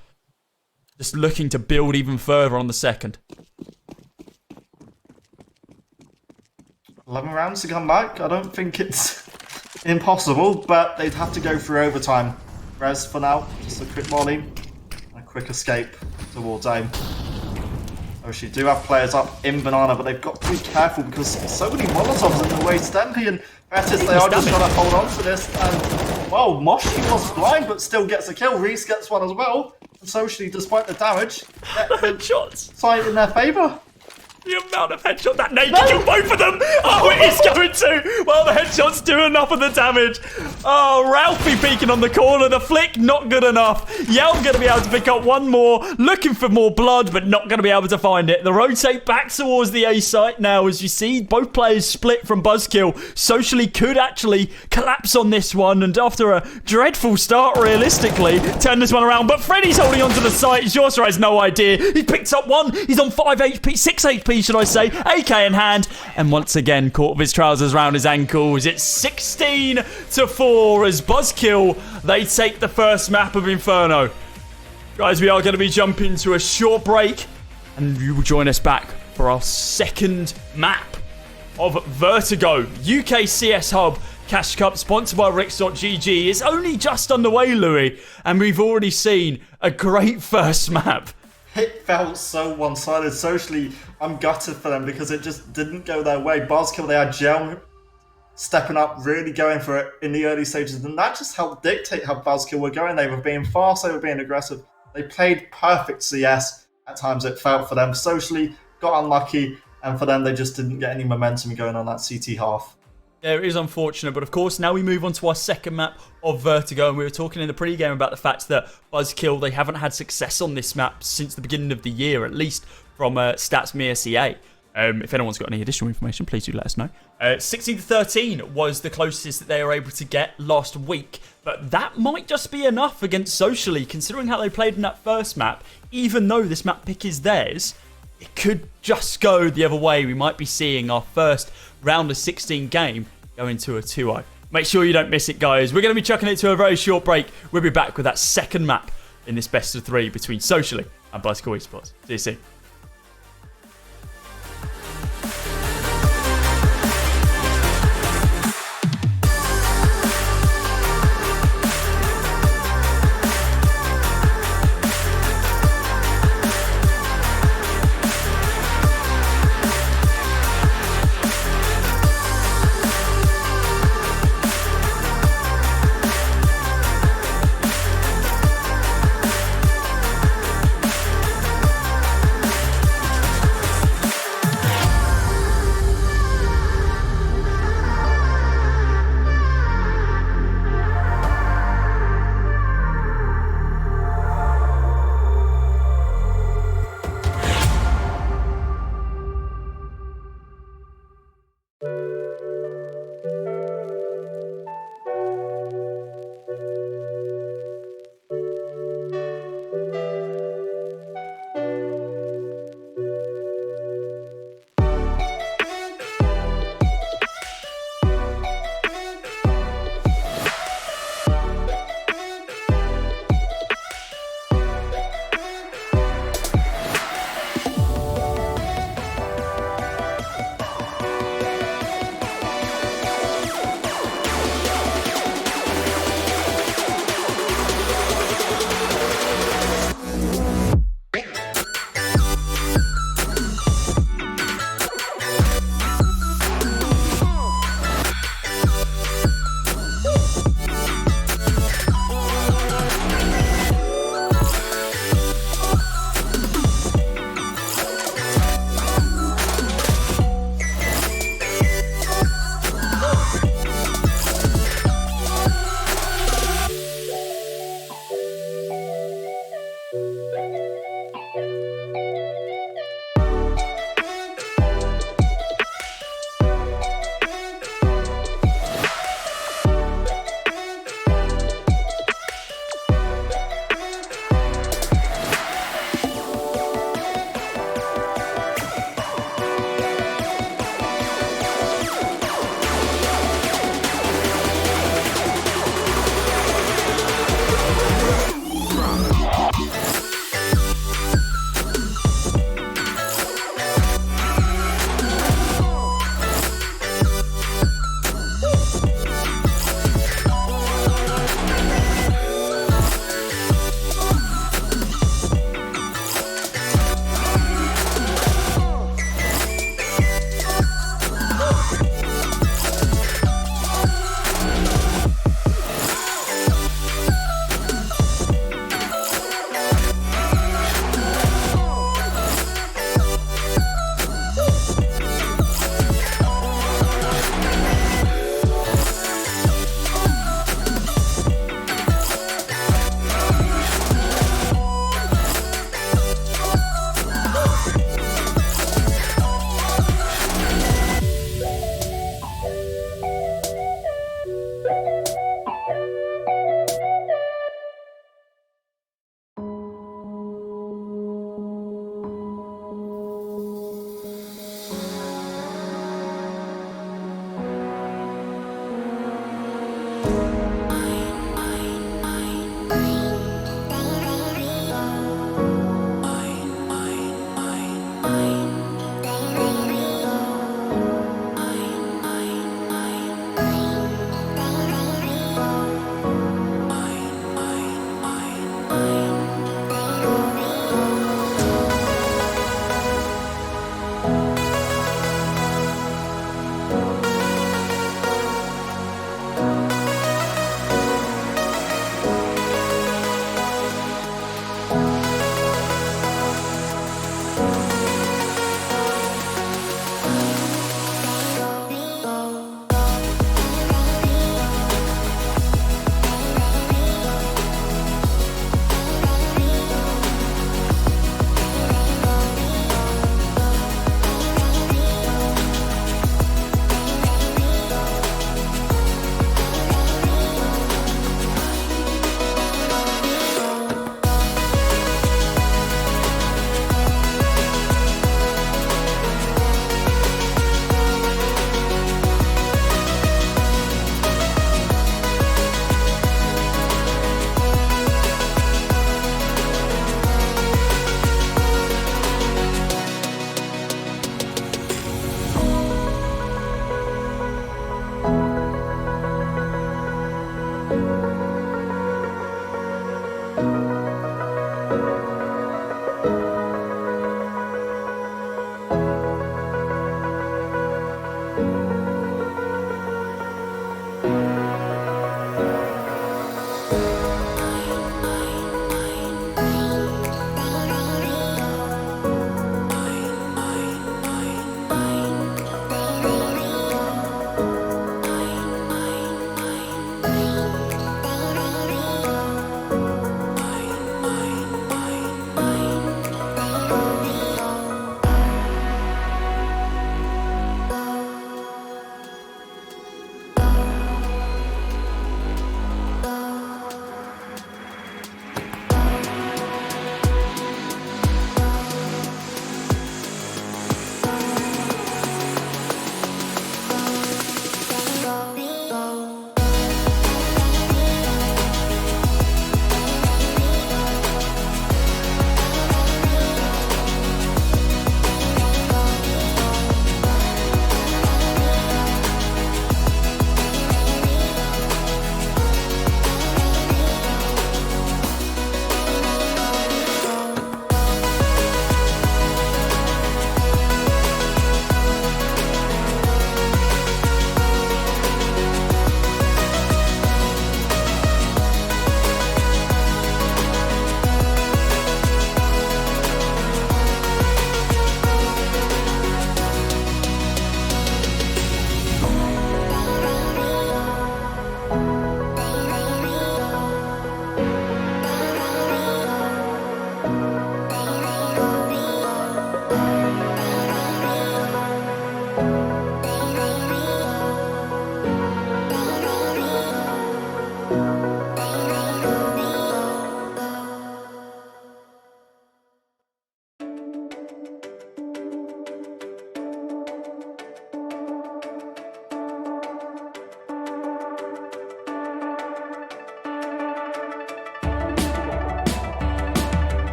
Just looking to build even further on the second. 11 rounds to come back. I don't think it's impossible, but they'd have to go through overtime. Rez for now, just a quick volley and a quick escape towards aim. Oh, she do have players up in Banana, but they've got to be careful because so many Molotovs in the way. Stempy and Fetis, they are just trying to hold on to this. And, well, Moshi was blind, but still gets a kill. Reese gets one as well. And Socially, despite the damage, get the Shots. side in their favour. The amount of headshots that nade can kill both of them. Oh, it is going to. Well, the headshots do enough of the damage. Oh, Ralphie peeking on the corner. The flick, not good enough. Yelm going to be able to pick up one more. Looking for more blood, but not going to be able to find it. The rotate back towards the A site now. As you see, both players split from Buzzkill. Socially could actually collapse on this one. And after a dreadful start, realistically, turn this one around. But Freddy's holding onto the site. Jorsa has no idea. He picks up one. He's on 5 HP, 6 HP. Should I say, AK in hand, and once again caught with his trousers round his ankles. It's 16-4 as Buzzkill, they take the first map of Inferno. Guys, we are going to be jumping to a short break, and you will join us back for our second map of Vertigo. UKCS Hub Cash Cup, sponsored by Rix.gg, is only just underway, Louis, and we've already seen a great first map. It felt so one-sided. Socially, I'm gutted for them because it just didn't go their way. Buzzkill, they had Gel stepping up, really going for it in the early stages, and that just helped dictate how Buzzkill were going. They were being fast, they were being aggressive. They played perfect CS. At times it felt for them. Socially, got unlucky, and for them, they just didn't get any momentum going on that CT half. Yeah, it is unfortunate, but of course, now we move on to our second map of Vertigo, and we were talking in the pre-game about the fact that Buzzkill, they haven't had success on this map since the beginning of the year, at least from Stats Mir CA. If anyone's got any additional information, please do let us know. 16-13 was the closest that they were able to get last week, but that might just be enough against Socially, considering how they played in that first map. Even though this map pick is theirs, it could just go the other way. We might be seeing our first round of 16 game go into a 2-0. Make sure you don't miss it, guys. We're going to be chucking it to a very short break. We'll be back with that second map in this best of 3 between Socially and Buzzkill Esports. See you soon.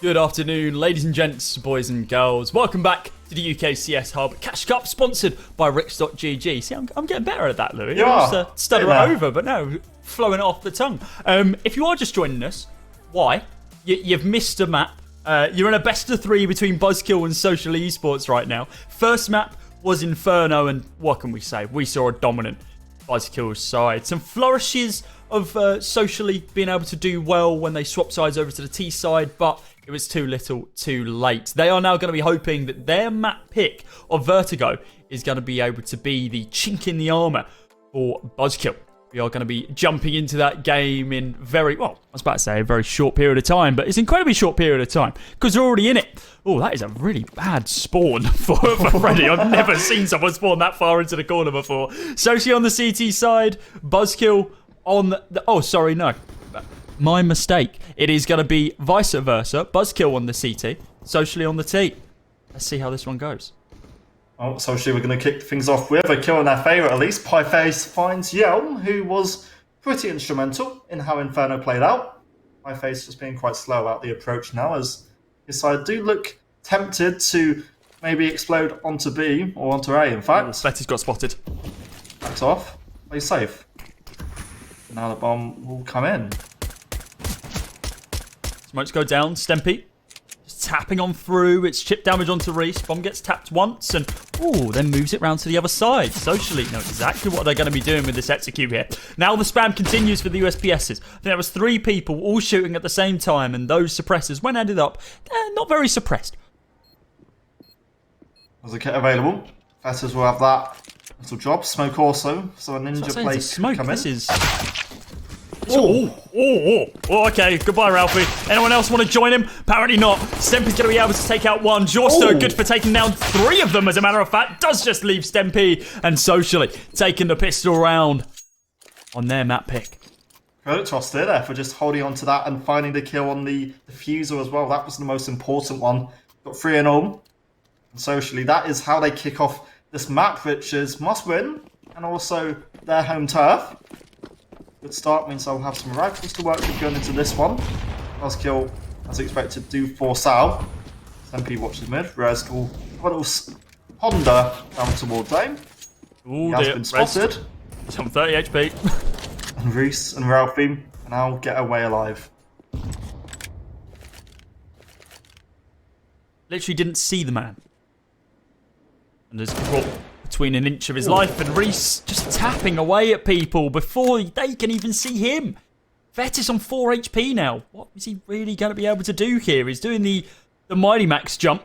Good afternoon, ladies and gents, boys and girls. Welcome back to the UKCS Hub Cash Cup, sponsored by Ricks.gg. See, I'm getting better at that, Louis. You I are. just stutter it over, but no, flowing it off the tongue. If you are just joining us, why? You've missed a map. You're in a best of 3 between Buzzkill and Social Esports right now. First map was Inferno, and what can we say? We saw a dominant Buzzkill side. Some flourishes of Socially being able to do well when they swap sides over to the T side, but it was too little, too late. They are now going to be hoping that their map pick of Vertigo is going to be able to be the chink in the armour for Buzzkill. We are going to be jumping into that game in I was about to say a very short period of time, but it's an incredibly short period of time because they're already in it. Oh, that is a really bad spawn for Freddy. I've never seen someone spawn that far into the corner before. Sochi on the CT side, Buzzkill on the... Oh, sorry, no. My mistake. It is going to be vice versa. Buzzkill on the CT, Socially on the T. Let's see how this one goes. Oh, Socially, we're going to kick things off with a kill in their favour at least. Pieface finds Yelm, who was pretty instrumental in how Inferno played out. Pieface just being quite slow about the approach now, as his side do look tempted to maybe explode onto B, or onto A in fact. Betty's got spotted. Backs off. Play safe. Now the bomb will come in. Smokes go down. Stempy just tapping on through. It's chip damage onto Reese. Bomb gets tapped once and then moves it round to the other side. Socially know exactly what they're going to be doing with this execute here. Now the spam continues for the USPSs. I think there was 3 people all shooting at the same time, and those suppressors, when ended up, not very suppressed. There's a kit available. Fetters will have that little job. Smoke also, so a ninja play Smoke. come in. This is... Okay, goodbye, Ralphie. Anyone else want to join him? Apparently not. Stempy's going to be able to take out 1. Jorster, good for taking down 3 of them, as a matter of fact. Does just leave Stempy and Socially taking the pistol round on their map pick. Credit to Oster there for just holding on to that and finding the kill on the diffuser as well. That was the most important one. Got 3 in all. And Socially, that is how they kick off this map, which is must win, and also their home turf. Good start means I'll have some rifles to work with going into this one. Buzzkill, as expected, do force out. MP watches mid. Rez will have a little ponder down towards A. He has been spotted. He's on 30 HP. And Reese and Ralphie can now get away alive. Literally didn't see the man. And is caught between an inch of his life, and Reese just tapping away at people before they can even see him. Vetis on 4 HP now. What is he really going to be able to do here? He's doing the Mighty Max jump.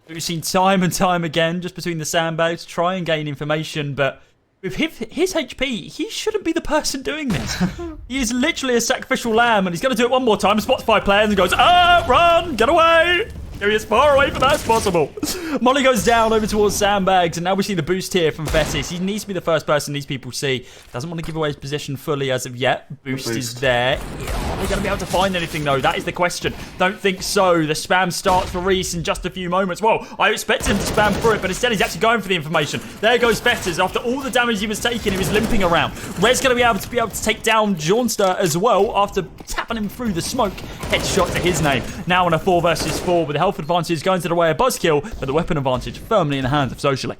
We've seen time and time again, just between the sandbags, try and gain information, but with his HP, he shouldn't be the person doing this. He is literally a sacrificial lamb, and he's going to do it one more time. Spots 5 players and goes, run, get away. He as far away from that as possible. Molly goes down over towards sandbags, and now we see the boost here from Vetis. He needs to be the first person these people see. Doesn't want to give away his position fully as of yet. Boost is there. Are they going to be able to find anything, though? That is the question. Don't think so. The spam starts for Reese in just a few moments. Well, I expected him to spam through it, but instead he's actually going for the information. There goes Vetis. After all the damage he was taking, he was limping around. Red's going to be able to take down Jaunster as well after tapping him through the smoke. Headshot to his name. Now on a 4 versus 4 with the health advantage going to the way of Buzzkill, but the weapon advantage firmly in the hands of Socially.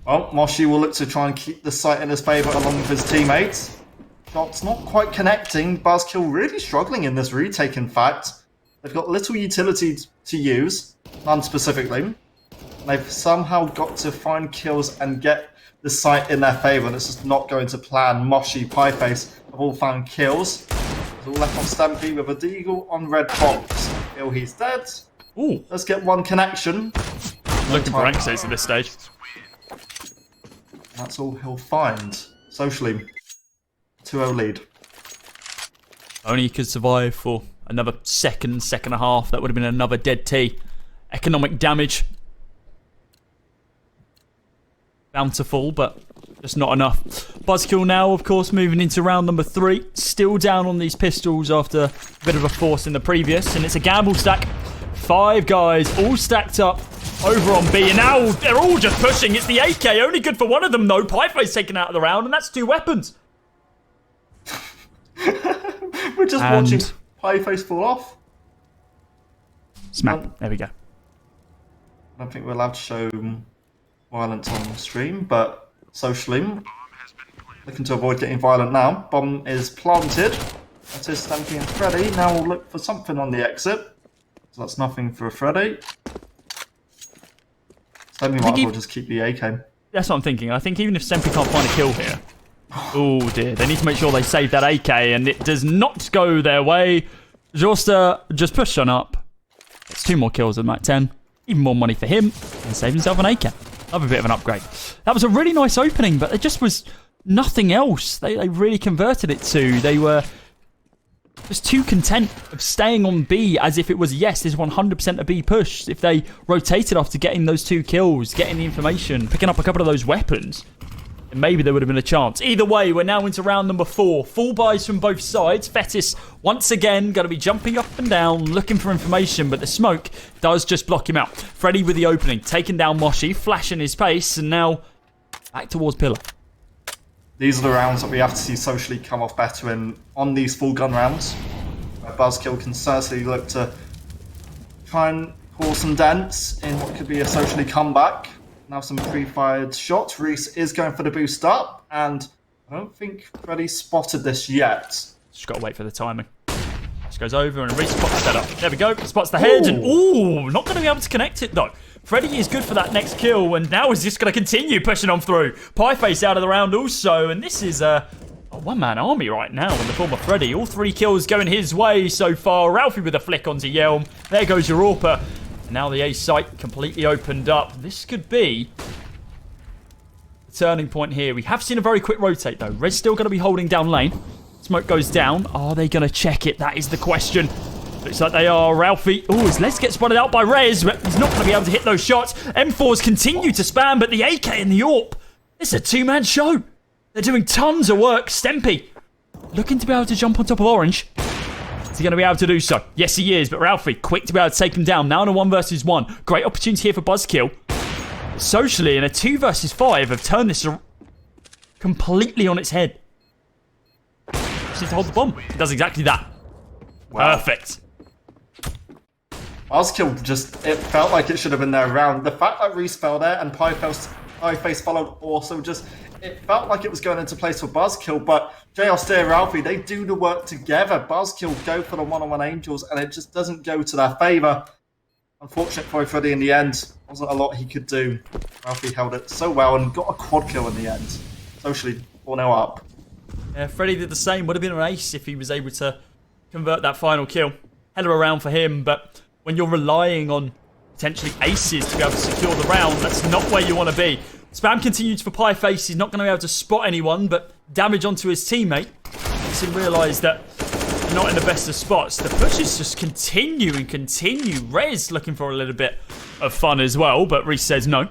Well, Moshi will look to try and keep the site in his favour along with his teammates. Shots not quite connecting. Buzzkill really struggling in this retake, in fact. They've got little utility to use, none specifically. And they've somehow got to find kills and get the site in their favour, and it's just not going to plan. Moshi, Pieface have all found kills. It's all left on Stampy with a deagle on red box. Kill, he's dead. Ooh. Let's get one connection. Looking for exits at this stage. That's all he'll find. Socially, 2-0 lead. Only he could survive for another second and a half. That would have been another dead T. Economic damage. Bountiful, but just not enough. Buzzkill now, of course, moving into round number 3. Still down on these pistols after a bit of a force in the previous. And it's a gamble stack. 5 guys all stacked up over on B, and now they're all just pushing. It's the AK, only good for one of them though. Pieface taken out of the round, and that's 2 weapons. We're just watching Pieface fall off. Smack. There we go. I don't think we're allowed to show violence on stream, but socially, looking to avoid getting violent now. Bomb is planted. That is Stampy and Freddy. Now we'll look for something on the exit. So that's nothing for Freddy. Stampy might as well just keep the AK. That's what I'm thinking. I think even if Stampy can't find a kill here... Oh dear, they need to make sure they save that AK, and it does not go their way. Joster just pushed on up. It's 2 more kills than Mac 10. Even more money for him, and save himself an AK. Another bit of an upgrade. That was a really nice opening, but there just was nothing else they really converted it to. They were just too content of staying on B as if it was, yes, this is 100% a B push. If they rotated after getting those 2 kills, getting the information, picking up a couple of those weapons, and maybe there would have been a chance. Either way, we're now into round number 4. Full buys from both sides. Fetis, once again, going to be jumping up and down, looking for information, but the smoke does just block him out. Freddy with the opening, taking down Moshi, flashing his pace, and now back towards Pillar. These are the rounds that we have to see socially come off better in on these full gun rounds, where Buzzkill can certainly look to try and cause some dents in what could be a socially comeback. Now some pre-fired shots. Reese is going for the boost up, and I don't think Freddy spotted this yet. Just got to wait for the timing. Just goes over and Reese spots that up. There we go. Spots the head, and ooh, not going to be able to connect it though. Freddy is good for that next kill, and now is just going to continue pushing on through. Pieface out of the round also, and this is a one-man army right now in the form of Freddy. All 3 kills going his way so far. Ralphie with a flick onto Yelm. There goes Europa. Now the A site completely opened up. This could be the turning point here. We have seen a very quick rotate though. Red's still going to be holding down lane. Smoke goes down. Are they going to check it? That is the question. Looks like they are. Ralphie. Oh, his legs get spotted out by Rez. He's not going to be able to hit those shots. M4s continue to spam, but the AK and the AWP. It's a 2-man show. They're doing tons of work. Stempy looking to be able to jump on top of Orange. Is he going to be able to do so? Yes, he is. But Ralphie, quick to be able to take him down. Now in a 1 versus 1. Great opportunity here for Buzzkill. Socially, in a 2 versus 5, have turned this completely on its head. Just needs to hold the bomb. It does exactly that. Wow. Perfect. Buzzkill just, it felt like it should have been there around. The fact that Reese fell there and Pieface followed also just, it felt like it was going into place for Buzzkill, but J. Austere, Ralphie, they do the work together. Buzzkill go for the one-on-one Angels, and it just doesn't go to their favour. Unfortunate for Freddy in the end. Wasn't a lot he could do. Ralphie held it so well and got a quad kill in the end. Socially 4-0 up. Yeah, Freddy did the same. Would have been an ace if he was able to convert that final kill. Hell of a round for him, but when you're relying on potentially aces to be able to secure the round, that's not where you want to be. Spam continues for Pieface. He's not going to be able to spot anyone, but damage onto his teammate makes him realise that not in the best of spots. The pushes just continue and continue. Rez looking for a little bit of fun as well, but Reese says no.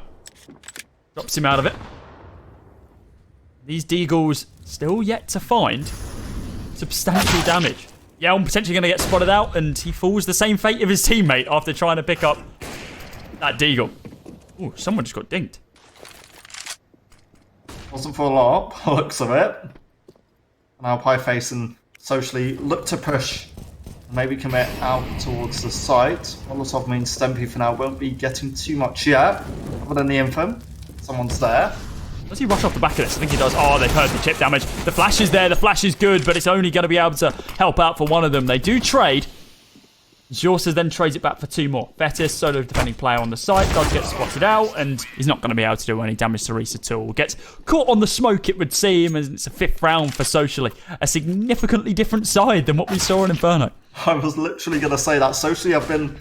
Drops him out of it. These Deagles still yet to find substantial damage. Yelm potentially going to get spotted out, and he falls the same fate of his teammate after trying to pick up that Deagle. Ooh, someone just got dinged. Wasn't for a lot, looks of it. Now Pieface and Socially look to push and maybe commit out towards the site. Molotov means Stempy for now won't be getting too much yet, other than the info. Someone's there. Does he rush off the back of this? I think he does. Oh, they've heard the chip damage. The flash is there. The flash is good, but it's only going to be able to help out for one of them. They do trade. Jorsa then trades it back for 2 more. Fetis, solo defending player on the site, does get spotted out, and he's not going to be able to do any damage to Reese at all. Gets caught on the smoke, it would seem, as it's a 5th round for Socially. A significantly different side than what we saw in Inferno. I was literally going to say that. Socially have been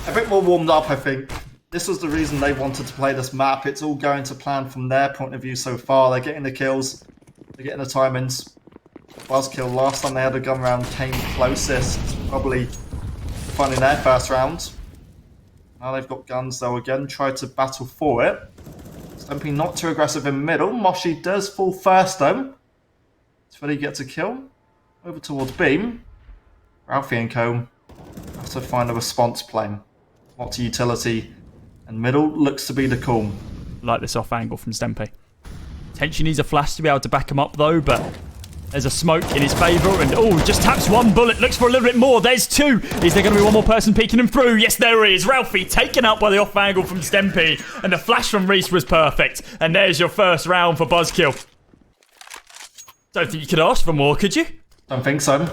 a bit more warmed up, I think. This was the reason they wanted to play this map. It's all going to plan from their point of view so far. They're getting the kills. They're getting the timings. Buzzkill, last time they had a gun round, came closest. Probably finding their first round. Now they've got guns, they'll again try to battle for it. Stampy not too aggressive in middle. Moshi does fall first though. Freddy gets a kill. Over towards Beam. Ralphie and Co. have to find a response plane. What's utility? And middle looks to be the call. Like this off angle from Stempy. Potentially needs a flash to be able to back him up though, but There's a smoke in his favour, and just taps one bullet. Looks for a little bit more. There's two. Is there going to be one more person peeking him through? Yes, there is. Ralphie taken out by the off angle from Stempy, and the flash from Reese was perfect. And there's your first round for Buzzkill. Don't think you could ask for more, could you? Don't think so.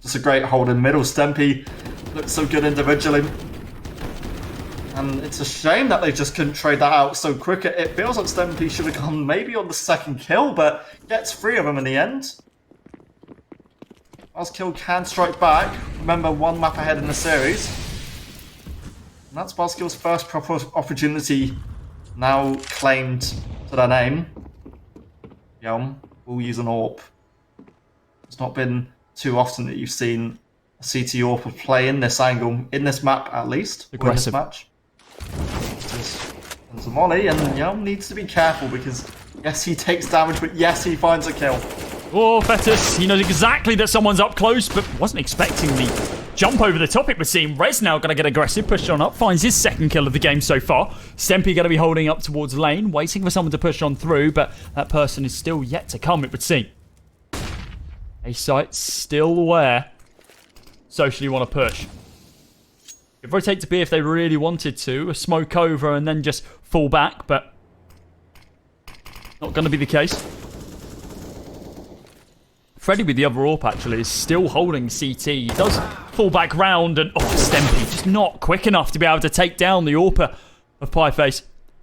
Just a great hold in the middle. Stempy looked so good individually. And it's a shame that they just couldn't trade that out so quick. It feels like Stempy should have gone maybe on the second kill, but gets 3 of them in the end. Buzzkill can strike back. Remember, 1 map ahead in the series. And that's Buzzkill's first proper opportunity now claimed to their name. Yum. We'll use an AWP. It's not been too often that you've seen a CT AWP play in this angle, in this map at least, aggressive. Or in this match. There's a molly, and Yum needs to be careful because, yes, he takes damage, but yes, he finds a kill. Oh, Fetus, he knows exactly that someone's up close, but wasn't expecting the jump over the top, it would seem. Rez now going to get aggressive, push on up, finds his second kill of the game so far. Stempy going to be holding up towards lane, waiting for someone to push on through, but that person is still yet to come, it would seem. A site still aware. Socially want to push. Could rotate to B if they really wanted to, a smoke over and then just fall back, but not going to be the case. Freddy with the other AWP actually is still holding CT. He does fall back round and Stempy just not quick enough to be able to take down the AWPer of Pieface.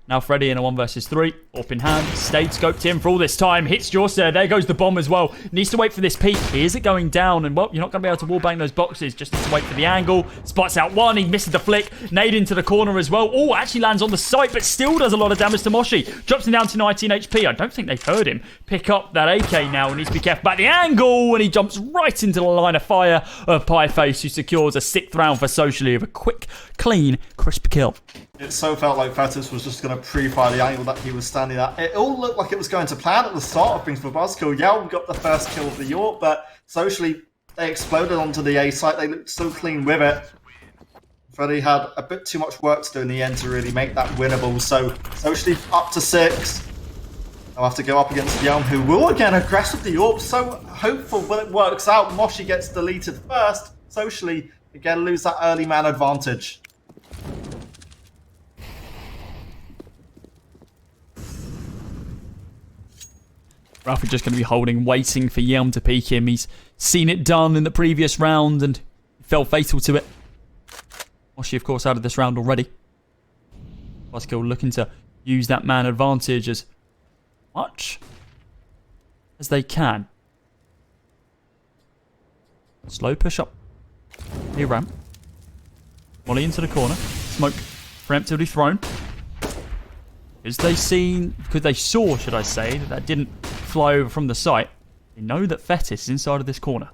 Now Freddy in a 1 versus 3. AWP in hand. Stayed scoped in for all this time. Hits Jawster. There goes the bomb as well. Needs to wait for this peak. Is it going down? And well, you're not going to be able to wallbang those boxes. Just need to wait for the angle. Spots out one. He misses the flick. Nade into the corner as well. Oh, actually lands on the site, but still does a lot of damage to Moshi. Drops him down to 19 HP. I don't think they've heard him pick up that AK now. Needs to be careful about the angle. And he jumps right into the line of fire of Pieface, who secures a 6th round for Socially of a quick, clean, crisp kill. It so felt like Fetus was just going to pre-fire the angle that he was standing at. It all looked like it was going to plan at the start of things for Buzzkill. Yeah, we got the first kill of the York, but Socially, they exploded onto the A site. They looked so clean with it. Freddy had a bit too much work to do in the end to really make that winnable. So Socially up to 6. They'll have to go up against Yelm, who will again aggressive the York. So hopeful when it works out. Moshi gets deleted first. Socially, again, lose that early man advantage. Ralphie just going to be holding, waiting for Yelm to peek him. He's seen it done in the previous round and fell fatal to it. Moshi, of course, out of this round already. Buzzkill looking to use that man advantage as much as they can. Slow push up. Here ramp. Molly into the corner. Smoke preemptively thrown. Because they saw, should I say, that didn't fly over from the site. They know that Fetis is inside of this corner.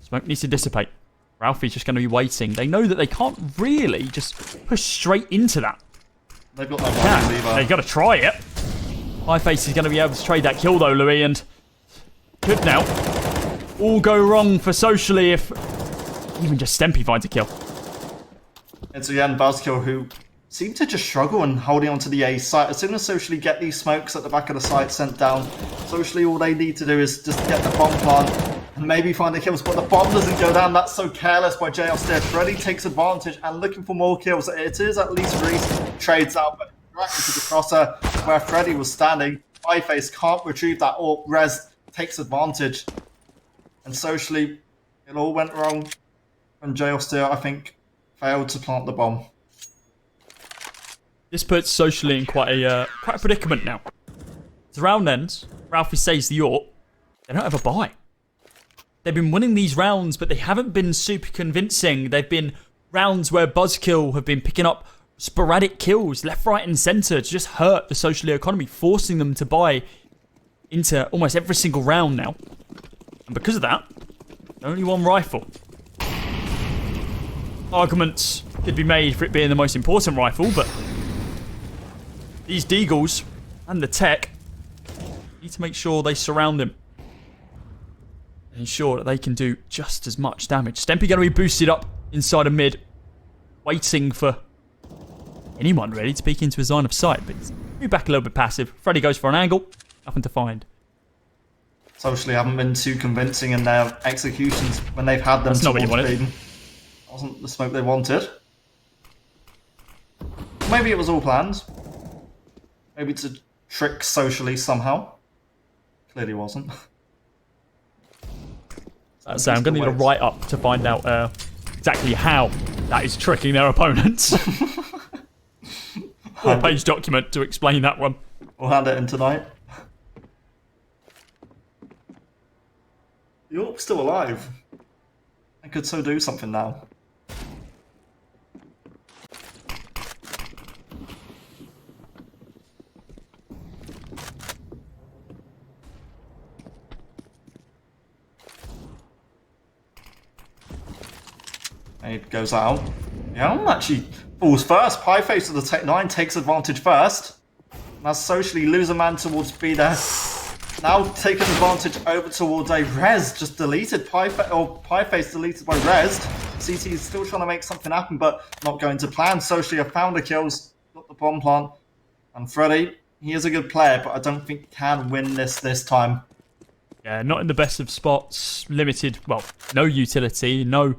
Smoke needs to dissipate. Ralphie's just going to be waiting. They know that they can't really just push straight into that. They've got that one lever. They've got to try it. Pieface is going to be able to trade that kill though, Louis, and could now all go wrong for Socially if even just Stempy finds a kill. It's again Buzzkill who seem to just struggle and holding on to the A site. As soon as Socially get these smokes at the back of the site sent down, Socially all they need to do is just get the bomb plant and maybe find the kills. But the bomb doesn't go down. That's so careless by JL Steer. Freddy takes advantage and looking for more kills. It is at least Reese trades out, but directly to the crosser where Freddy was standing. Pieface can't retrieve that, or Rez takes advantage. And Socially, it all went wrong. And JL Steer, I think, failed to plant the bomb. This puts Socially in quite a predicament now. As the round ends, Ralphie saves the York. They don't have a buy. They've been winning these rounds, but they haven't been super convincing. They've been rounds where Buzzkill have been picking up sporadic kills left, right, and centre to just hurt the Socially economy, forcing them to buy into almost every single round now. And because of that, only one rifle. Arguments could be made for it being the most important rifle, but these Deagles and the tech need to make sure they surround him and ensure that they can do just as much damage. Stempy going to be boosted up inside of mid, waiting for anyone really to peek into his line of sight, but he's moved back a little bit passive. Freddy goes for an angle, nothing to find. Socially haven't been too convincing in their executions when they've had them. That's not what you towards wanted. B. Wasn't the smoke they wanted. Maybe it was all planned. Maybe to trick Socially somehow. Clearly wasn't. So I'm going to need a write-up to find out exactly how that is tricking their opponents. Or a page document to explain that one. We'll hand it in tonight. You're still alive. I could so do something now. It goes out. Yeah, actually falls first. Pieface of the Tech 9 takes advantage first. Now Socially lose a man towards B there. Now taking advantage over towards a Rez. Just deleted. Pieface deleted by Rez. CT is still trying to make something happen, but not going to plan. Socially have found the kills. Got the bomb plant. And Freddy, he is a good player, but I don't think can win this time. Yeah, not in the best of spots. Limited, well, no utility, no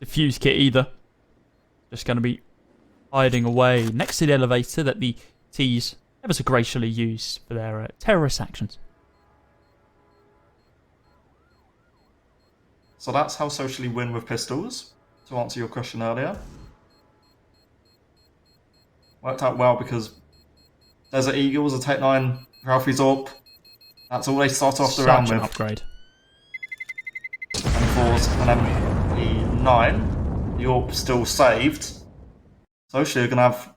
defuse kit either. Just going to be hiding away next to the elevator that the T's ever so graciously use for their terrorist actions. So that's how Socially win with pistols, to answer your question earlier. Worked out well because Desert Eagles, a Tech 9, Ralphie's AWP. That's all they start off the round Such with. an upgrade. M4s and MP9. The AWP still saved. Socially are going to have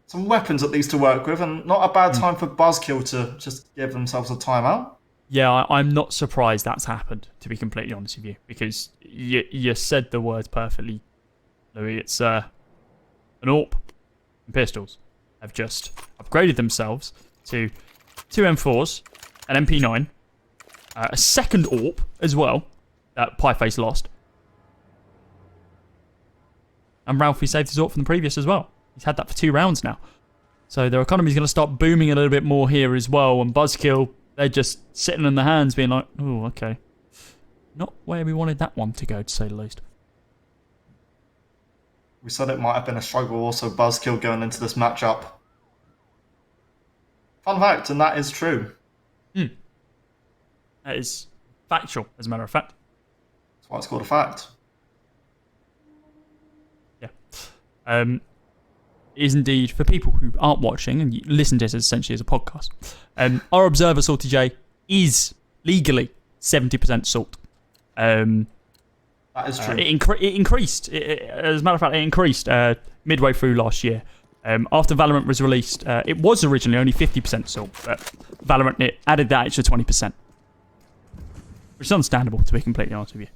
some weapons at least to work with, and not a bad time for Buzzkill to just give themselves a timeout. Yeah, I'm not surprised that's happened, to be completely honest with you, because you said the words perfectly, Louis. It's an AWP and pistols have just upgraded themselves to 2 M4s, an MP9, a second AWP as well, that Pieface lost. And Ralphie saved his AWP from the previous as well. He's had that for 2 rounds now. So their economy's going to start booming a little bit more here as well. And Buzzkill, they're just sitting in the hands being like, oh, okay. Not where we wanted that one to go, to say the least. We said it might have been a struggle also, Buzzkill going into this matchup. Fun fact, and that is true. That is factual, as a matter of fact. That's why it's called a fact. Yeah. Is indeed, for people who aren't watching and you listen to it essentially as a podcast, our Observer Salty J is legally 70% salt. That is true. It increased. As a matter of fact, it increased midway through last year. After Valorant was released, it was originally only 50% salt, but Valorant it added that extra 20%. Which is understandable, to be completely honest with you.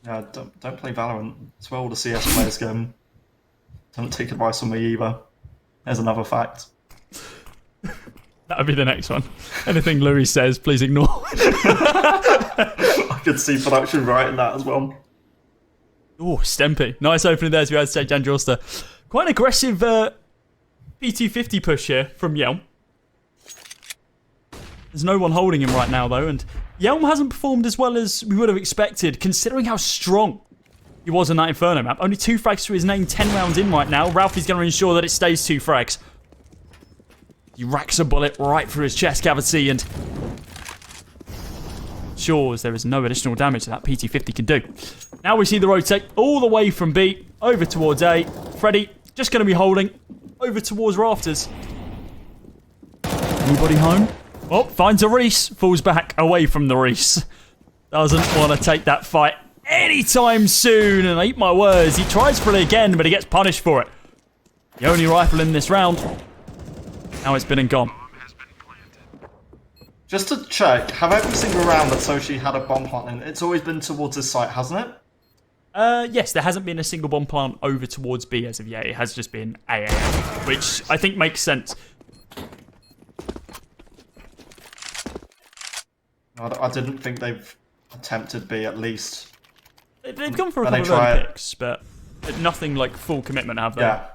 Yeah, don't play Valorant. That's where all the CS players go. Don't take advice from me either. There's another fact. That would be the next one. Anything Louis says, please ignore. I could see production writing that as well. Oh, Stempy. Nice opening there to be able to take Jan Joster. Quite an aggressive P250 push here from Yelm. There's no one holding him right now, though, and Yelm hasn't performed as well as we would have expected, considering how strong he was in that Inferno map. Only 2 frags to his name, 10 rounds in right now. Ralphie's going to ensure that it stays 2 frags. He racks a bullet right through his chest cavity and ensures there is no additional damage that PT-50 can do. Now we see the rotate all the way from B over towards A. Freddy just going to be holding over towards Rafters. Anybody home? Oh, finds a Reese. Falls back away from the Reese. Doesn't want to take that fight anytime soon, and I eat my words. He tries for it again, but he gets punished for it. The only rifle in this round. Now it's been and gone. Just to check, have every single round that Sochi had a bomb plant in, it's always been towards this site, hasn't it? Yes, there hasn't been a single bomb plant over towards B as of yet. It has just been A, which I think makes sense. I didn't think they've attempted B at least. They've gone for a couple of early picks, but nothing like full commitment, have they? Yeah.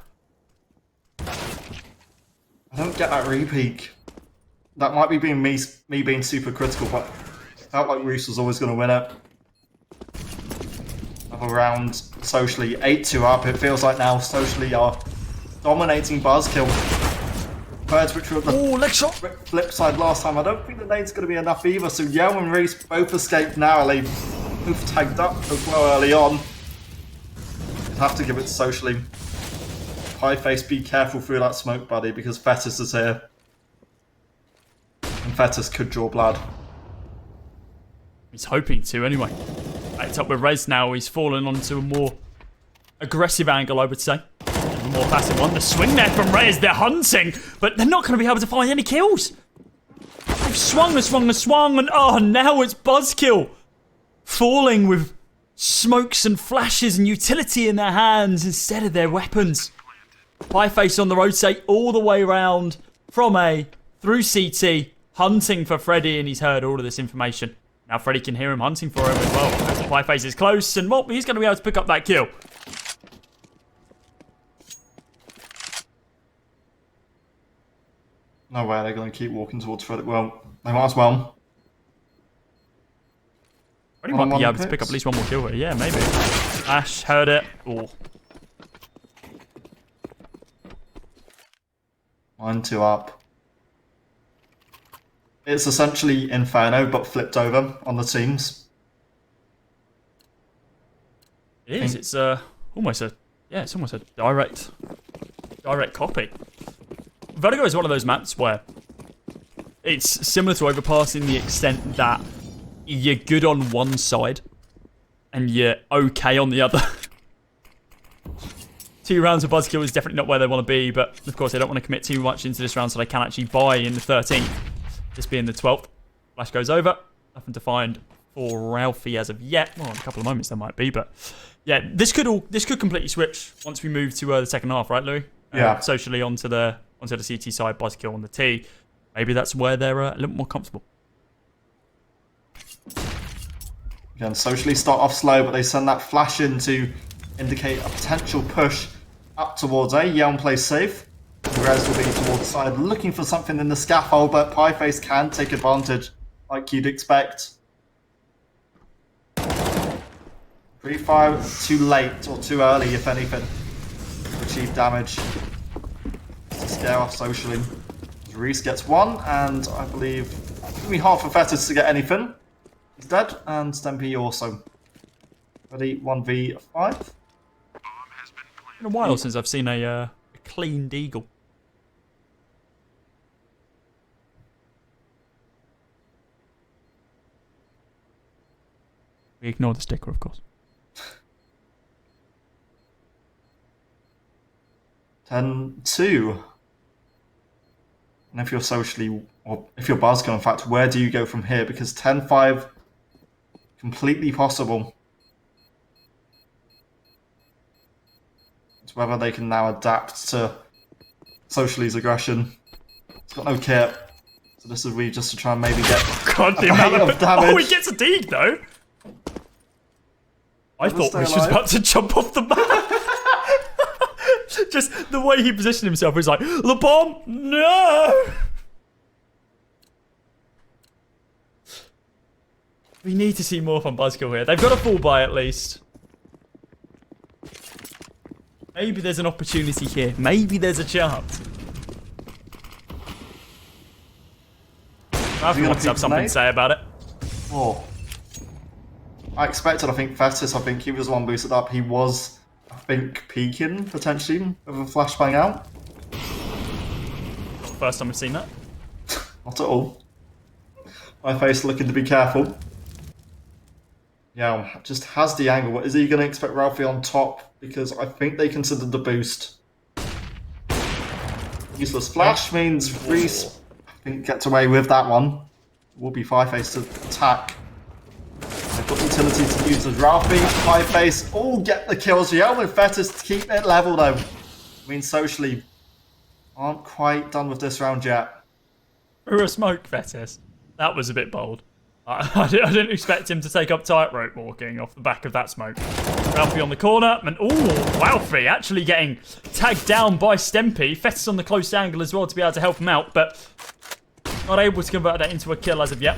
I don't get that re-peek. that might be being me being super critical, but it felt like Reese was always going to win it. Another round, Socially 8-2 up. It feels like now Socially are dominating Buzzkill. Birds, which were the leg shot. flip side last time. I don't think the nade's going to be enough either. So Yeo and Reese both escaped narrowly. Both tagged up as well early on. Have to give it to Socially. High face, be careful through that smoke, buddy, because Fetus is here. And Fetus could draw blood. He's hoping to, anyway. Backed up with Rez now. He's fallen onto a more aggressive angle, I would say. A more passive one. The swing there from Rez. They're hunting, but they're not going to be able to find any kills. They've swung and oh, now it's Buzzkill. Falling with smokes and flashes and utility in their hands instead of their weapons. Pie face on the rotate all the way around from A through CT, hunting for Freddy, and he's heard all of this information. Now Freddy can hear him hunting for him as well. Pie face is close, and well, he's going to be able to pick up that kill. No way they're going to keep walking towards Freddy. Well, they might as well. Freddy might be able to pick up at least one more kill here. Yeah, maybe. Ash heard it. Oh. 1-2 up. It's essentially Inferno, but flipped over on the teams. It is. It's almost a direct copy. Vertigo is one of those maps where it's similar to Overpass in the extent that you're good on one side and you're okay on the other. 2 rounds of Buzzkill is definitely not where they want to be, but of course they don't want to commit too much into this round so they can actually buy in the 13th. This being the 12th. Flash goes over. Nothing to find for Ralphie as of yet. Well, in a couple of moments there might be, but yeah, this could completely switch once we move to the second half, right, Louis? Yeah. Socially onto the CT side, Buzzkill on the T. Maybe that's where they're a little more comfortable. Again, Socially start off slow, but they send that flash in to indicate a potential push up towards A. Yelm plays safe. Rez will be towards the side, looking for something in the scaffold, but Pieface can take advantage, like you'd expect. Pre-fire too late, or too early, if anything, to achieve damage. To scare off Socially. Reese gets one, and I believe it's going to be hard for Fetus to get anything. He's dead, and Stempy also. Ready, 1v5. Been a while since I've seen a clean deagle. We ignore the sticker, of course. 10-2. And if you're Socially, or if you're Buzzkill, in fact, where do you go from here? Because 10-5, completely possible. It's whether they can now adapt to Socially's aggression. It's got no kit, so this is really just to try and maybe get God, the amount of damage. Oh, he gets a dig though. I thought Wish was about to jump off the map. Just the way he positioned himself was like, the bomb, no. We need to see more from Buzzkill here. They've got a full buy at least. Maybe there's an opportunity here. Maybe there's a chance. I want to have something to say about it. Oh. I expected, I think, Fetus, I think he was the one boosted up. He was, I think, peeking, potentially, with a flashbang out. Not the first time we've seen that. Not at all. My face looking to be careful. Yeah, just has the angle. What is he going to expect Ralphie on top? Because I think they considered the boost. Useless flash means Reese, I think, gets away with that one. Will be Fireface to attack. They've got utility to use as Ralphie, Fireface, all get the kills. Yelm and Fetus to keep it level though. I mean, Socially aren't quite done with this round yet. Through a smoke, Fetus. That was a bit bold. I didn't expect him to take up tightrope walking off the back of that smoke. Ralphie on the corner, and Ralphie actually getting tagged down by Stempy. Fetus on the close angle as well to be able to help him out, but Not able to convert that into a kill as of yet.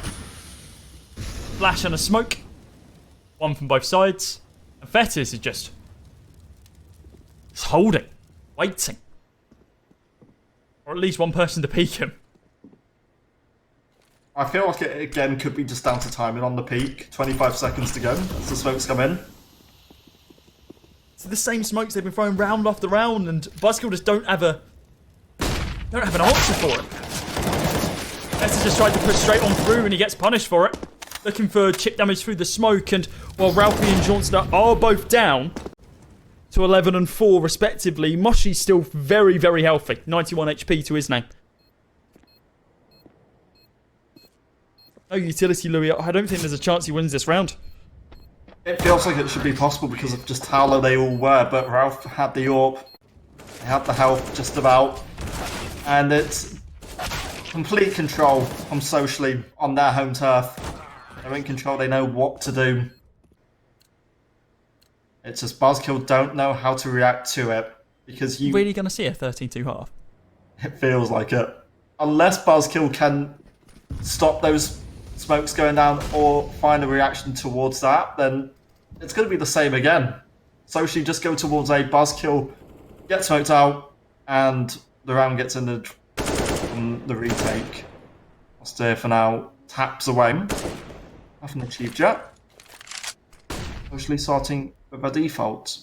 Flash and a smoke. One from both sides. And Fetis is just holding, waiting. Or at least one person to peek him. I feel like it again could be just down to timing on the peak. 25 seconds to go as the smokes come in. It's the same smokes they've been throwing round after round, and Buzzkill just don't have an answer for it. Fetis just tried to push straight on through, and he gets punished for it. Looking for chip damage through the smoke, and while Ralphie and Johnster are both down to 11 and 4 respectively, Moshi's still very, very healthy. 91 HP to his name. No utility, Louis. I don't think there's a chance he wins this round. It feels like it should be possible because of just how low they all were, but Ralph had the AWP, he had the health just about, and it's complete control from Socially on their home turf. They're in control, they know what to do. It's just Buzzkill don't know how to react to it, because you... Really going to see a 13-2 half? It feels like it. Unless Buzzkill can stop those smokes going down or find a reaction towards that, then it's going to be the same again. Socially just go towards A, Buzzkill, get smoked out, and the round gets in the retake. Austere for now taps away. Nothing achieved yet. Socially starting with a default.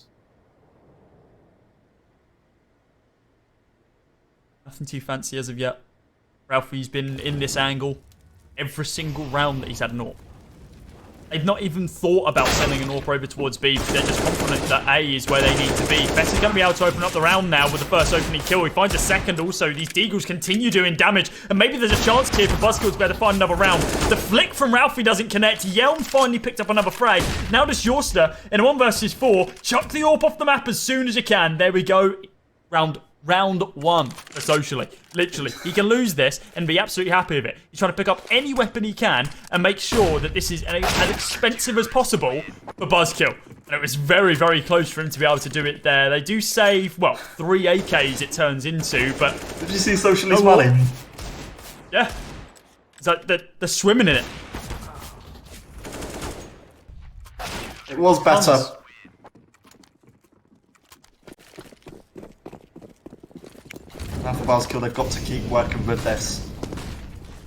Nothing too fancy as of yet. Ralphie's been in this angle every single round that he's had an AWP. They've not even thought about sending an AWP over towards B because they're just confident that A is where they need to be. Better's going to be able to open up the round now with the first opening kill. He finds a second also. These Deagles continue doing damage, and maybe there's a chance here for Buzzkill to be able to find another round. The flick from Ralphie doesn't connect. Yelm finally picked up another frag. Now does Jorster in a 1 versus 4. Chuck the AWP off the map as soon as you can. There we go. Round 1 for Socially. Literally. He can lose this and be absolutely happy with it. He's trying to pick up any weapon he can and make sure that this is as expensive as possible for Buzzkill. And it was very, very close for him to be able to do it there. They do save, well, 3 AKs it turns into, but... Did you see Socially smiling? Yeah. It's like they're swimming in it. It was better. Now for Buzzkill, they've got to keep working with this.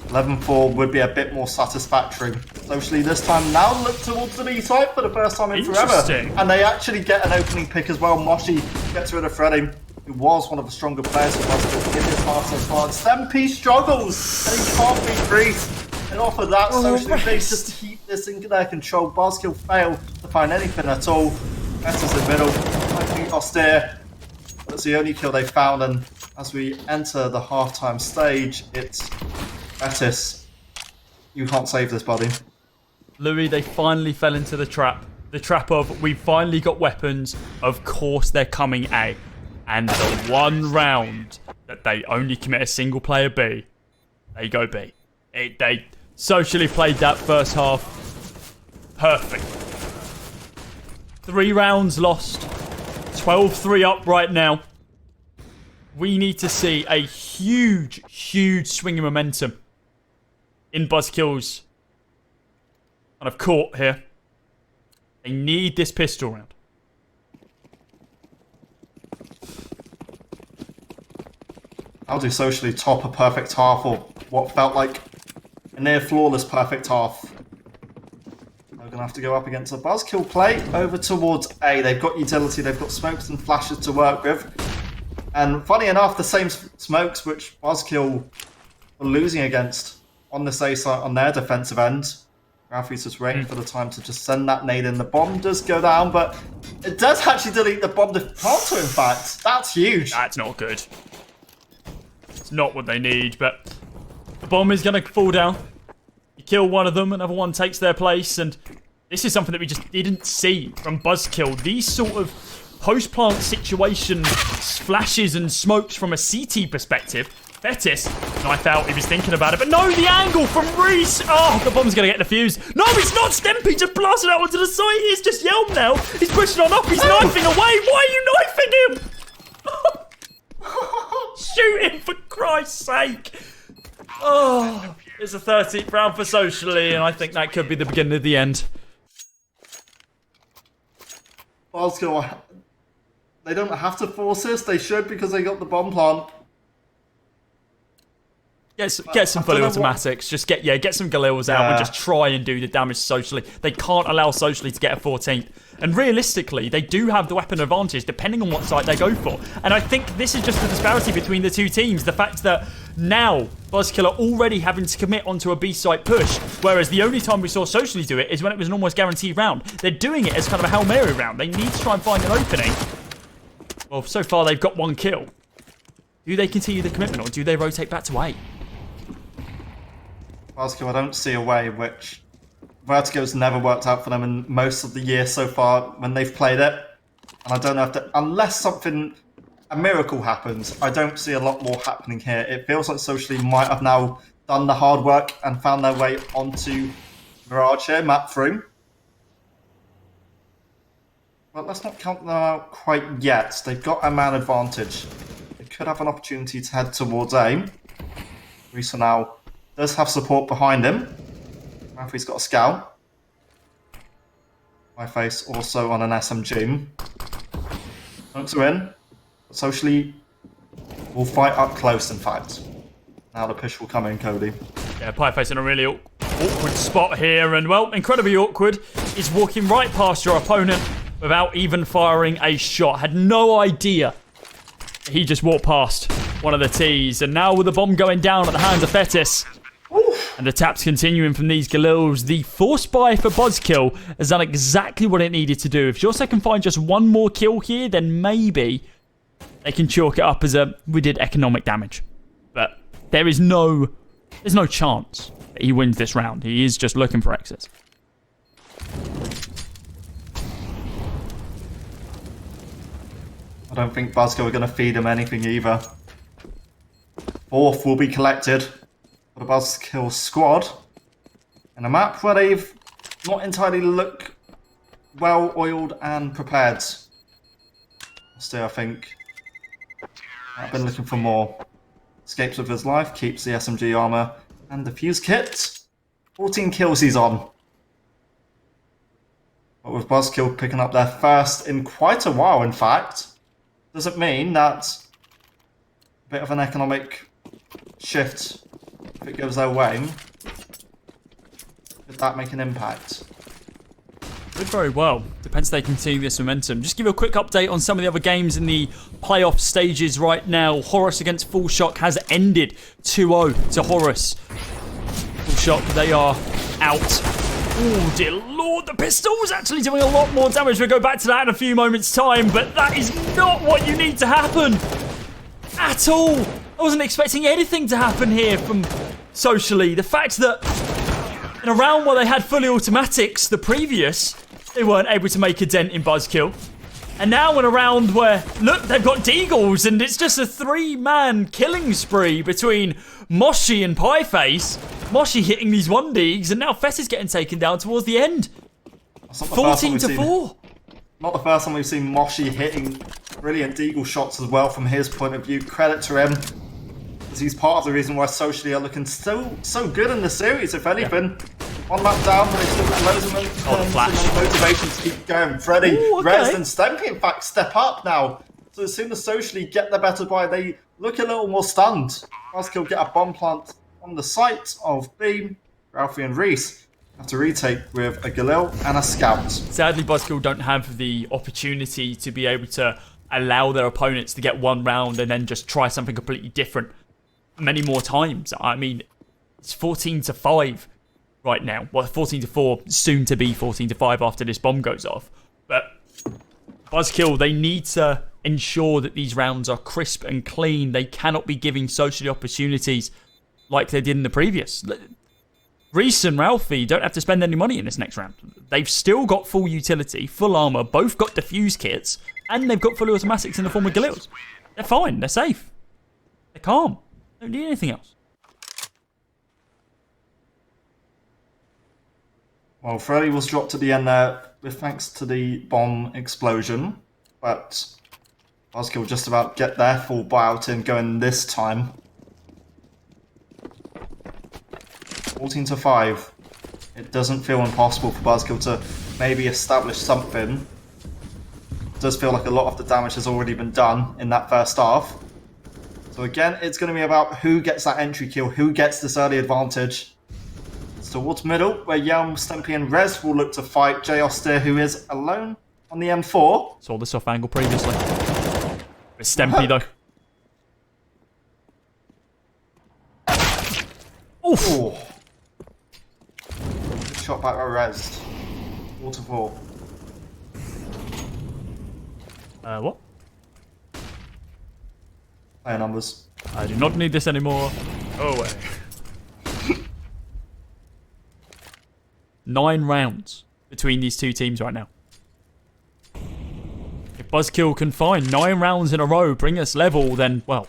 11-4 would be a bit more satisfactory. Socially this time now look towards the B side for the first time in forever. And they actually get an opening pick as well. Moshi gets rid of Freddy, who was one of the stronger players for Buzzkill in this half so far. Stempy struggles and he can't be freed. And off of that, Socially they just keep this in their control. Buzzkill fail to find anything at all. Better's in the middle. I think Austere. That's the only kill they found, and as we enter the halftime stage, it's Betis. You can't save this, buddy. Louis, they finally fell into the trap. The trap of, we finally got weapons, of course they're coming A. And the one round that they only commit a single player B, they go B. They Socially played that first half perfect. 3 rounds lost. 12-3 up right now. We need to see a huge, huge swing in momentum in Buzzkill's kind of court here. They need this pistol round. How do Socially top a perfect half, or what felt like a near flawless perfect half? They're going to have to go up against a Buzzkill play over towards A. They've got utility, they've got smokes and flashes to work with. And funny enough, the same smokes which Buzzkill were losing against on this A side, on their defensive end. Ralphie's just waiting for the time to just send that nade in. The bomb does go down, but it does actually delete the bomb to Pronto, in fact. That's huge. That's not good. It's not what they need, but the bomb is going to fall down. You kill one of them, another one takes their place, and this is something that we just didn't see from Buzzkill. These sort of post-plant situation flashes and smokes from a CT perspective. Betis, knife out, he was thinking about it, but no, the angle from Reese! Oh, the bomb's going to get defused. No, it's not Stempy, just blasted out onto the side. It's just Yelm now. He's pushing on up, he's knifing away. Why are you knifing him? Shoot him, for Christ's sake. Oh, it's a 13th round for Socially, and I think that could be the beginning of the end. Buzzkill, they don't have to force this. They should because they got the bomb plant. Get some fully automatics. Just get some Galils out and just try and do the damage Socially. They can't allow Socially to get a 14th. And realistically, they do have the weapon advantage depending on what site they go for. And I think this is just the disparity between the two teams. The fact that now Buzzkill are already having to commit onto a B site push, whereas the only time we saw Socially do it is when it was an almost guaranteed round. They're doing it as kind of a Hail Mary round. They need to try and find an opening. Well, so far they've got one kill. Do they continue the commitment or do they rotate back to A? Buzzkill, I don't see a way, which Vertigo's never worked out for them in most of the year so far when they've played it. And I don't know if that, unless a miracle happens, I don't see a lot more happening here. It feels like Socially might have now done the hard work and found their way onto Mirage here, map through. But let's not count them out quite yet. They've got a man advantage. They could have an opportunity to head towards A. Risa now does have support behind him. Ralphie's got a scout. My face also on an SMG. Smokes are in. But Socially will fight up close, in fact. Now the push will come in, Cody. Yeah, Pieface in a really awkward spot here. And, well, incredibly awkward. He's walking right past your opponent without even firing a shot. Had no idea. He just walked past one of the T's. And now with the bomb going down at the hands of Thetis. And the taps continuing from these Galils. The force buy for Buzzkill has done exactly what it needed to do. If Jose can find just one more kill here, then maybe they can chalk it up as we did economic damage. But there's no chance that he wins this round. He is just looking for exits. I don't think Buzzkill are going to feed him anything either. Fourth will be collected. The Buzzkill squad in a map where they've not entirely looked well oiled and prepared. Still, I think I've been looking for more. Escapes with his life, keeps the SMG armor and the fuse kit. 14 kills he's on. But with Buzzkill picking up their first in quite a while, in fact, doesn't mean that a bit of an economic shift, if it goes their way, could that make an impact? Could very well. Depends if they continue this momentum. Just give you a quick update on some of the other games in the playoff stages right now. Horus against Full Shock has ended 2-0 to Horus. Full Shock, they are out. Oh dear lord, the pistol was actually doing a lot more damage. We'll go back to that in a few moments' time, but that is not what you need to happen at all. I wasn't expecting anything to happen here from Socially. The fact that in a round where they had fully automatics, the previous, they weren't able to make a dent in Buzzkill. And now in a round where, look, they've got Deagles and it's just a three-man killing spree between Moshi and Pieface. Moshi hitting these 1-Deags and now Fess is getting taken down towards the end. 14-4. Not the first time we've seen Moshi hitting brilliant Deagle shots as well from his point of view. Credit to him. He's part of the reason why Socially are looking so good in the series, if anything. One lap down, but they still got loads of motivation to keep going. Freddy, Rez and Stempy, in fact, step up now. So as soon as Socially get the better buy, they look a little more stunned. Buzzkill get a bomb plant on the site of B. Ralphie and Reese have to retake with a Galil and a Scout. Sadly, Buzzkill don't have the opportunity to be able to allow their opponents to get one round and then just try something completely different many more times. I mean, it's 14-5 right now. Well, 14-4, soon to be 14-5 after this bomb goes off. But Buzzkill, they need to ensure that these rounds are crisp and clean. They cannot be giving Socially opportunities like they did in the previous. Reese and Ralphie don't have to spend any money in this next round. They've still got full utility, full armor, both got defuse kits, and they've got fully automatics in the form of Galils. They're fine, they're safe. They're calm. Don't need anything else. Well, Freddy was dropped at the end there with thanks to the bomb explosion, but Buzzkill just about get their full buyout in going this time. 14-5. It doesn't feel impossible for Buzzkill to maybe establish something. It does feel like a lot of the damage has already been done in that first half. So again, it's going to be about who gets that entry kill, who gets this early advantage. It's towards middle, where Yelm, Stempy and Rez will look to fight J. Austere, who is alone on the M4. Saw this off angle previously. It's Stempy though. Oof! Ooh. Good shot back by Rez. 4-4. What? Player numbers. I do not need this anymore. Go away. 9 rounds between these two teams right now. If Buzzkill can find 9 rounds in a row, bring us level, then, well,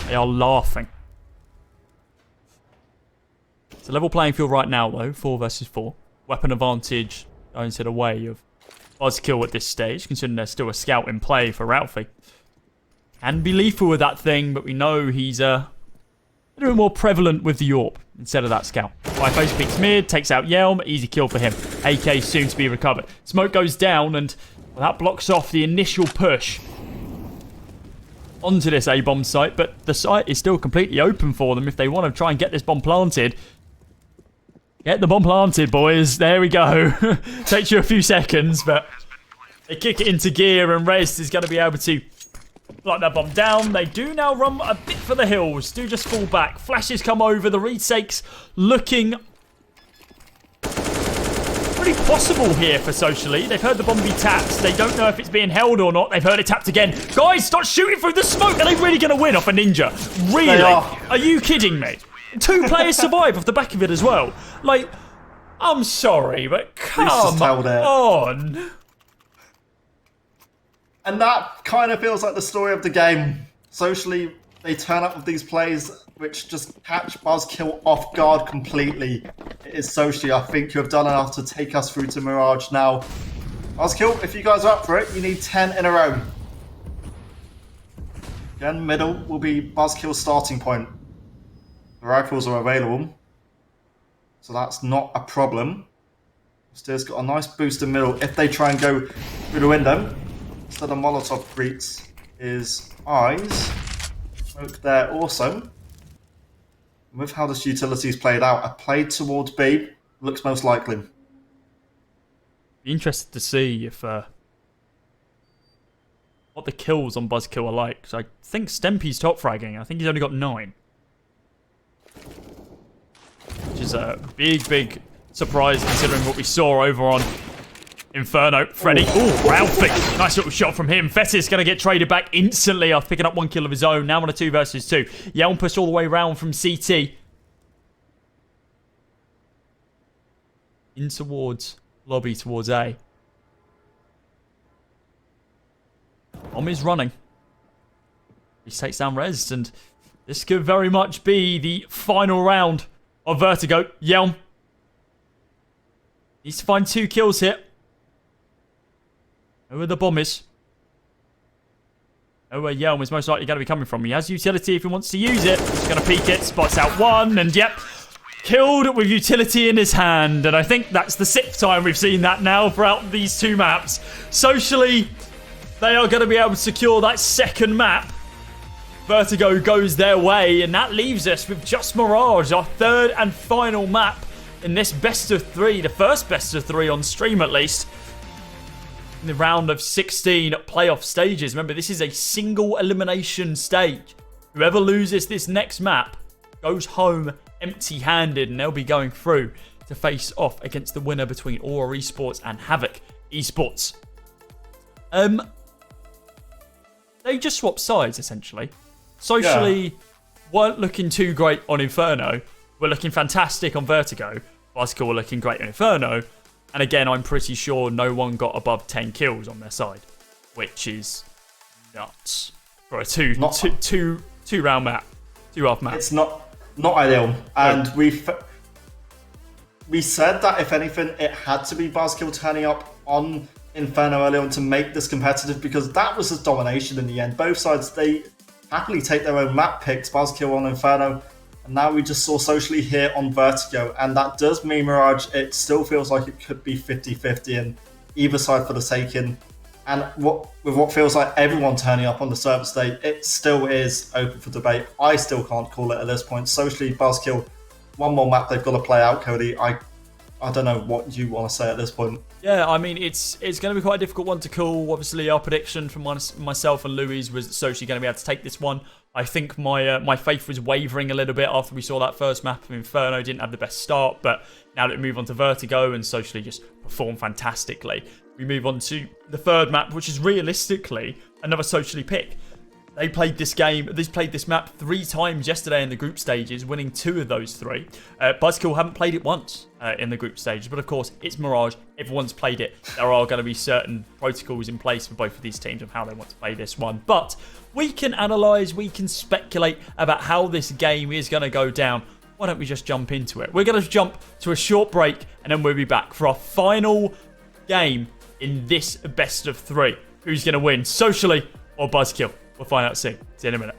they are laughing. It's a level playing field right now, though. 4 versus 4. Weapon advantage going to the way of Buzzkill at this stage, considering there's still a scout in play for Ralphie. Can be lethal with that thing, but we know he's a little more prevalent with the AWP instead of that scout. Face peeks mid, takes out Yelm, easy kill for him. AK soon to be recovered. Smoke goes down, and well, that blocks off the initial push onto this A-bomb site, but the site is still completely open for them if they want to try and get this bomb planted. Get the bomb planted, boys. There we go. Takes you a few seconds, but they kick it into gear, and Rez is going to be able to lock that bomb down. They do now run a bit for the hills. Do just fall back. Flashes come over. The retakes looking pretty possible here for Socially. They've heard the bomb be tapped. They don't know if it's being held or not. They've heard it tapped again. Guys, stop shooting through the smoke. Are they really going to win off a ninja? Really? Are you kidding me? 2 players survive off the back of it as well. Like, I'm sorry, but come on. And that kind of feels like the story of the game. Socially, they turn up with these plays which just catch Buzzkill off guard completely. It is Socially, I think, you have done enough to take us through to Mirage now. Buzzkill, if you guys are up for it, you need 10 in a row. Again, middle will be Buzzkill's starting point. The rifles are available, so that's not a problem. Steer's got a nice boost in middle if they try and go through the window. Instead of Molotov greets his eyes. Smoke there also. With how this utility's played out, a play towards B looks most likely. Be interested to see if what the kills on Buzzkill are like. So I think Stempy's top fragging. I think he's only got 9. Which is a big surprise considering what we saw over on Inferno. Freddy. Oh, Ralphie. Nice little shot from him. Fetis going to get traded back instantly after picking up 1 kill of his own. Now on a 2 versus 2. Yelm pushed all the way around from CT. In towards lobby, towards A. Bomb is running. He takes down Rez, and this could very much be the final round of Vertigo. Yelm needs to find 2 kills here. Know where the bomb is. Know where Yelm is most likely going to be coming from. He has utility if he wants to use it. He's going to peek it. Spots out 1. And yep, killed with utility in his hand. And I think that's the 6th time we've seen that now throughout these 2 maps. Socially, they are going to be able to secure that 2nd map. Vertigo goes their way. And that leaves us with just Mirage, our 3rd and final map in this best of 3. The first best of 3 on stream, at least. In the round of 16 playoff stages. Remember, this is a single elimination stage. Whoever loses this next map goes home empty-handed, and they'll be going through to face off against the winner between Aura Esports and Havoc Esports. They just swapped sides, essentially. Socially, weren't looking too great on Inferno. We're looking fantastic on Vertigo. Buzzkill were looking great on Inferno. And again, I'm pretty sure no one got above 10 kills on their side, which is nuts for a two round map, 2-half map. It's not ideal, and we said that if anything, it had to be Buzzkill turning up on Inferno early on to make this competitive, because that was his domination in the end. Both sides, they happily take their own map picks. Buzzkill on Inferno, And now we just saw Socially here on Vertigo, and that does mean Mirage, it still feels like it could be 50-50 and either side for the taking. And with what feels like everyone turning up on the service day, it still is open for debate. I still can't call it at this point. Socially, Buzzkill, one more map they've got to play out, Cody. I don't know what you want to say at this point. Yeah, I mean, it's going to be quite a difficult one to call. Obviously, our prediction from myself and Louis was that Socially going to be able to take this one. I think my faith was wavering a little bit after we saw that first map of Inferno. Didn't have the best start, but now that we move on to Vertigo and Socially just perform fantastically, we move on to the third map, which is realistically another Socially pick. They played this map 3 times yesterday in the group stages, winning 2 of those 3. Buzzkill haven't played it once in the group stages, but of course, it's Mirage. Everyone's played it. There are going to be certain protocols in place for both of these teams of how they want to play this one. But we can analyse, we can speculate about how this game is going to go down. Why don't we just jump into it? We're going to jump to a short break, and then we'll be back for our final game in this best of 3. Who's going to win, Socially or Buzzkill? We'll find out soon. See you in a minute.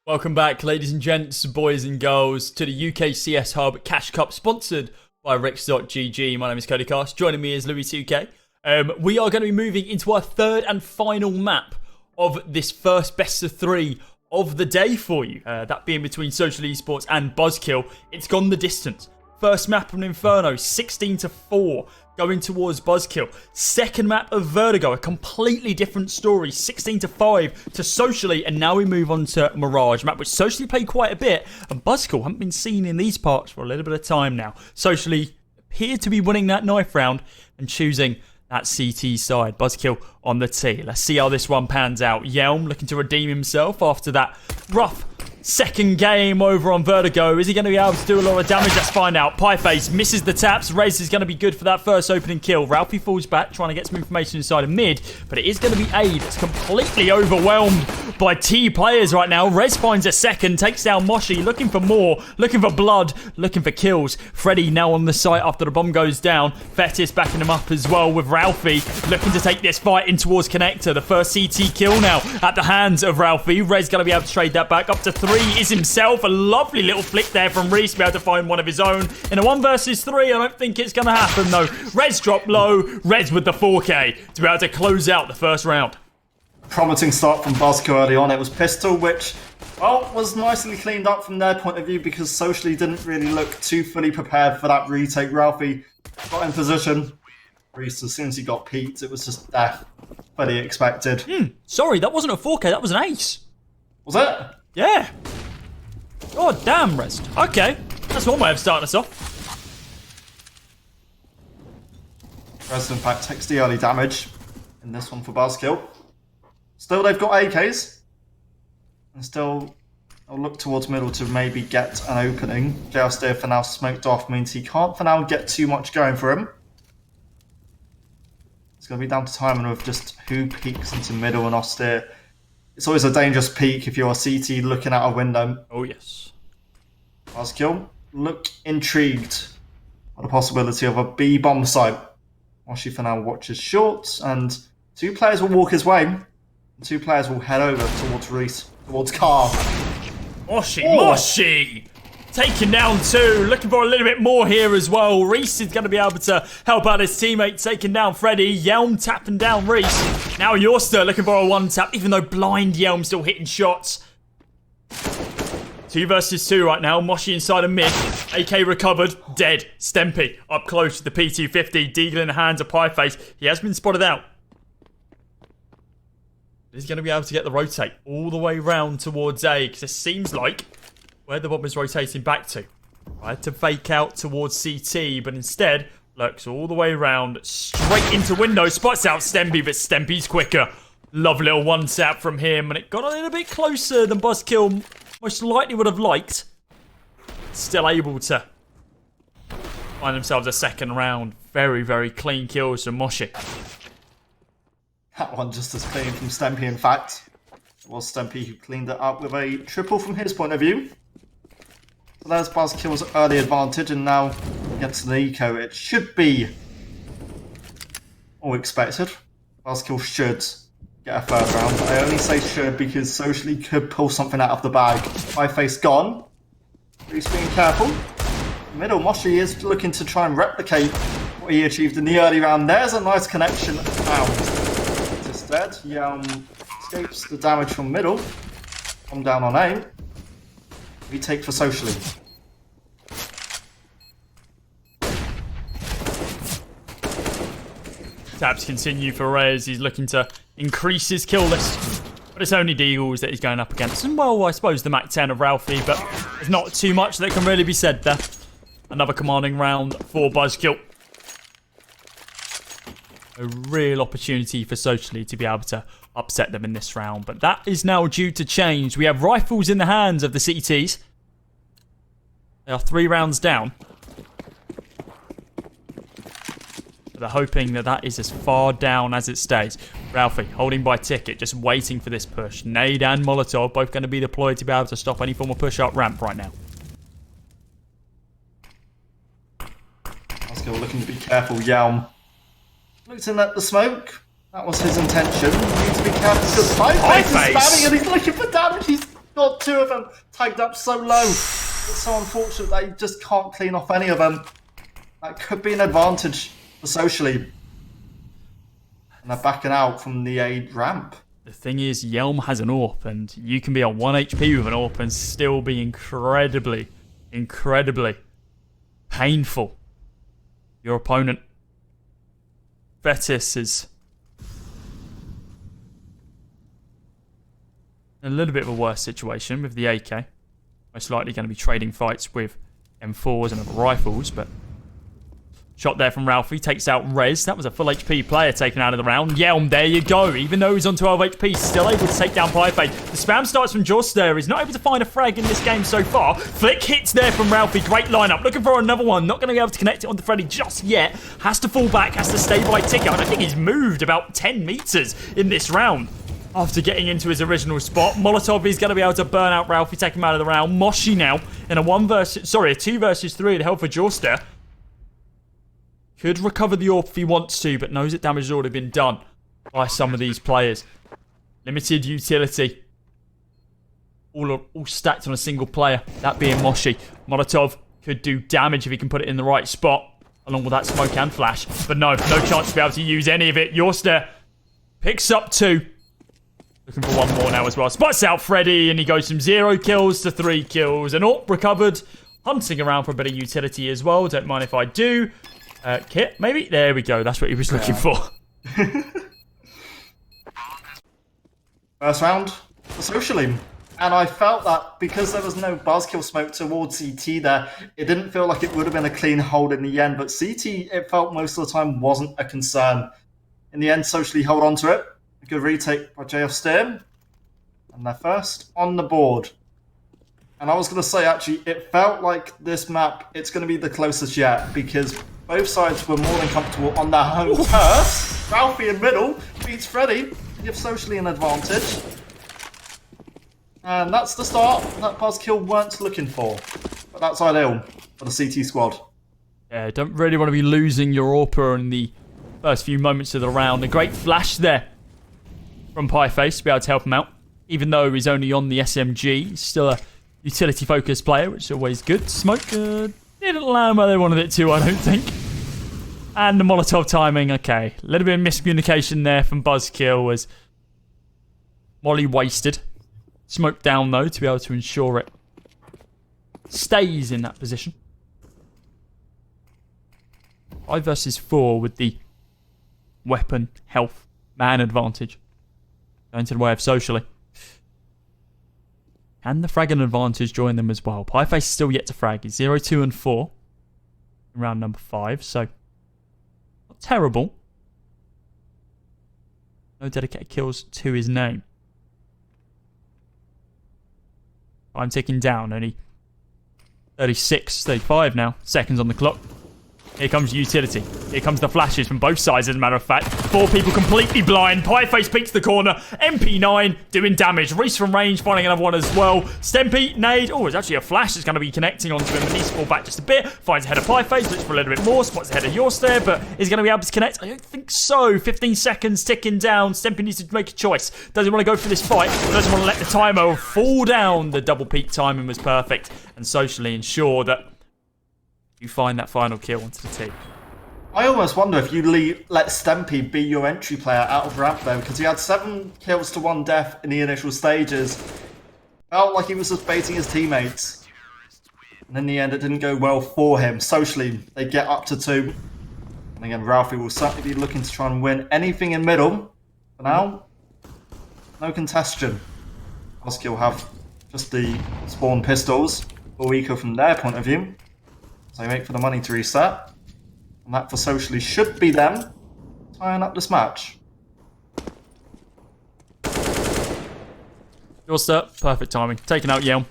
Welcome back, ladies and gents, boys and girls, to the UKCS Hub Cash Cup, sponsored by Rix.gg. My name is Cody Cast. Joining me is Louis2K. We are going to be moving into our third and final map of this first best of three of the day for you. That being between Social Esports and Buzzkill. It's gone the distance. First map of Inferno, 16-4, going towards Buzzkill. Second map of Vertigo, a completely different story, 16-5 to Socially, and now we move on to Mirage, map which Socially played quite a bit, and Buzzkill haven't been seen in these parts for a little bit of time now. Socially appeared to be winning that knife round and choosing that CT side. Buzzkill on the T. Let's see how this one pans out. Yelm looking to redeem himself after that rough second game over on Vertigo. Is he going to be able to do a lot of damage? Let's find out. Pieface misses the taps. Rez is going to be good for that first opening kill. Ralphie falls back, trying to get some information inside of mid, but it is going to be A that's completely overwhelmed by T players right now. Rez finds a second, takes down Moshi, looking for more, looking for blood, looking for kills. Freddy now on the site after the bomb goes down. Fetis backing him up as well with Ralphie, looking to take this fight in towards Connector. The first CT kill now at the hands of Ralphie. Rez going to be able to trade that back up to 3. Is himself. A lovely little flick there from Reese to be able to find one of his own. In a 1 versus 3, I don't think it's going to happen though. Rez dropped low. Rez with the 4K to be able to close out the first round. Promising start from Buzzkill early on. It was Pistol, which, well, was nicely cleaned up from their point of view because Socially didn't really look too fully prepared for that retake. Ralphie got in position. Reese, as soon as he got peaked, it was just death. Fully expected. Sorry, that wasn't a 4K. That was an ace. Was it? Yeah. God damn, Rez. Okay, that's one way of starting us off. Rez, in fact, takes the early damage in this one for Buzzkill. Still, they've got AKs. And still, I'll look towards middle to maybe get an opening. JL Steer for now smoked off means he can't for now get too much going for him. It's going to be down to timing of just who peeks into middle and Austere. It's always a dangerous peak if you're a CT looking out a window. Oh, yes. Buzzkill look intrigued by the possibility of a B bomb site. Moshi for now watches short, and 2 players will walk his way, and 2 players will head over towards Reese, towards Car. Moshi! Taking down 2, looking for a little bit more here as well. Reese is going to be able to help out his teammate, taking down Freddy. Yelm tapping down Reese. Now you're still looking for a 1-tap, even though blind Yelm still hitting shots. 2 versus 2 right now. Moshi inside of mid. AK recovered. Dead. Stempy up close to the P250. Deagle in the hands of Pieface. He has been spotted out. He's going to be able to get the rotate all the way round towards A, because it seems like where the bomb is rotating back to. Tried to fake out towards CT, but instead lurks all the way around, straight into window, spots out Stempy, but Stempy's quicker. Lovely little 1-tap from him, and it got a little bit closer than Buzzkill most likely would have liked. Still able to find themselves a second round. Very, very clean kills from Moshi. That one just as clean from Stempy, in fact. It was Stempy who cleaned it up with a triple from his point of view. So there's Buzzkill's early advantage, and now against an eco, it should be all expected. Buzzkill should get a third round. I only say should because Socially could pull something out of the bag. Pieface gone. Reese being careful. Middle, Moshi is looking to try and replicate what he achieved in the early round. There's a nice connection out. Instead, Yelm escapes the damage from middle. Come down on A. Retake for Socially. Taps continue for Rez. He's looking to increase his kill list. But it's only Deagles that he's going up against. And well, I suppose the Mac 10 of Ralphie, but there's not too much that can really be said there. Another commanding round for Buzzkill. A real opportunity for Socially to be able to upset them in this round. But that is now due to change. We have rifles in the hands of the CTs. They are 3 rounds down. But they're hoping that that is as far down as it stays. Ralphie holding by ticket, just waiting for this push. Nade and Molotov both going to be deployed to be able to stop any form of push up ramp right now. Buzzkill looking to be careful. Yelm looked in at the smoke. That was his intention. You need to be careful because Pieface is spamming and he's looking for damage. He's got 2 of them tagged up so low. It's so unfortunate that you just can't clean off any of them. That could be an advantage for Socially. And they're backing out from the A ramp. The thing is, Yelm has an AWP, and you can be on 1 HP with an AWP and still be incredibly painful. Your opponent, Betis, is in a little bit of a worse situation with the AK. Most likely going to be trading fights with M4s and other rifles, but shot there from Ralphie, takes out Rez. That was a full HP player taken out of the round. Yelm, there you go. Even though he's on 12 HP, still able to take down Pieface. The spam starts from Joster. He's not able to find a frag in this game so far. Flick hits there from Ralphie. Great lineup. Looking for another one. Not going to be able to connect it onto Freddy just yet. Has to fall back. Has to stay by ticket. I don't think he's moved about 10 meters in this round. After getting into his original spot, Molotov is going to be able to burn out Ralphie, take him out of the round. Moshi now in a 2 versus 3 to help for Joster. Could recover the AWP if he wants to, but knows that damage has already been done by some of these players. Limited utility. All stacked on a single player, that being Moshi. Molotov could do damage if he can put it in the right spot, along with that smoke and flash. But no chance to be able to use any of it. Yorster picks up 2. Looking for 1 more now as well. Spots out Freddy, and he goes from 0 kills to 3 kills. And AWP recovered. Hunting around for a bit of utility as well. Don't mind if I do. Kit, maybe? There we go. That's what he was looking for. First round for Socially. And I felt that because there was no buzzkill smoke towards CT there, it didn't feel like it would have been a clean hold in the end. But CT, it felt most of the time, wasn't a concern. In the end, Socially hold on to it. A good retake by JF Sturm. And they're first on the board. And I was going to say, actually, it felt like this map, it's going to be the closest yet, because both sides were more than comfortable on their home turf. Ralphie in middle beats Freddy, gives Socially an advantage. And that's the start that buzzkill weren't looking for. But that's ideal for the CT squad. Yeah, don't really want to be losing your AWPer in the first few moments of the round. A great flash there from Pieface to be able to help him out. Even though he's only on the SMG, he's still a utility-focused player, which is always good. Smoke didn't land where they wanted it to, I don't think. And the Molotov timing, okay. A little bit of miscommunication there from Buzzkill as Molly wasted. Smoke down, though, to be able to ensure it stays in that position. 5 versus 4 with the weapon, health, man advantage. Going to the way of Socially. Can the fragging advantage join them as well? Pieface is still yet to frag. He's 0, 2, and 4 in round number 5, so not terrible. No dedicated kills to his name. I'm ticking down. Only 36, 35 now. Seconds on the clock. Here comes utility. Here comes the flashes from both sides, as a matter of fact. 4 people completely blind. Pieface peeks the corner. MP9 doing damage. Reese from range finding another one as well. Stempy, nade. Oh, it's actually a flash that's going to be connecting onto him. He needs to fall back just a bit. Finds ahead of Pieface. Looks for a little bit more. Spots ahead of Yorster, but is going to be able to connect? I don't think so. 15 seconds ticking down. Stempy needs to make a choice. Does he want to go for this fight? Doesn't want to let the timer fall down. The double peak timing was perfect. And Socially ensure that you find that final kill onto the team. I almost wonder if you let Stempy be your entry player out of ramp there, because he had 7 kills to 1 death in the initial stages. Felt like he was just baiting his teammates. And in the end, it didn't go well for him. Socially, they get up to 2. And again, Ralphie will certainly be looking to try and win anything in middle. For now, no contestation. Buzzkill have just the spawn pistols, or weaker from their point of view. So they wait for the money to reset. And that for Socially should be them tying up this match. Yorster, perfect timing. Taking out Yelm.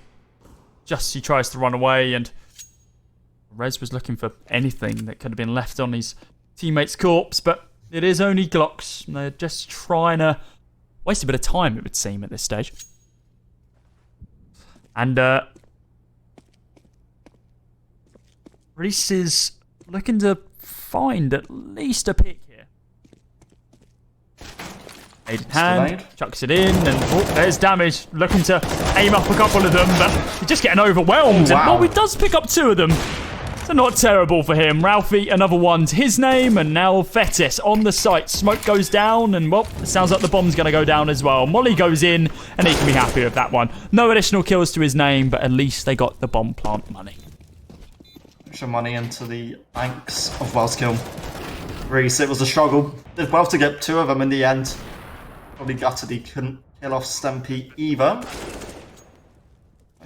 Just he tries to run away, and Rez was looking for anything that could have been left on his teammate's corpse, but it is only Glocks. And they're just trying to waste a bit of time, it would seem, at this stage. And Reese is looking to find at least a pick here. Aid in hand, Grenade. chucks it in, and there's damage. Looking to aim up a couple of them, but he's just getting overwhelmed. Wow. And he does pick up 2 of them. So not terrible for him. Ralphie, another one to his name, and now Fetis on the site. Smoke goes down, and well, it sounds like the bomb's going to go down as well. Molly goes in, and he can be happy with that one. No additional kills to his name, but at least they got the bomb plant money. Extra money into the banks of Buzzkill. Reese, it was a struggle. Did well to get 2 of them in the end. Probably gutted he couldn't kill off Stempy either.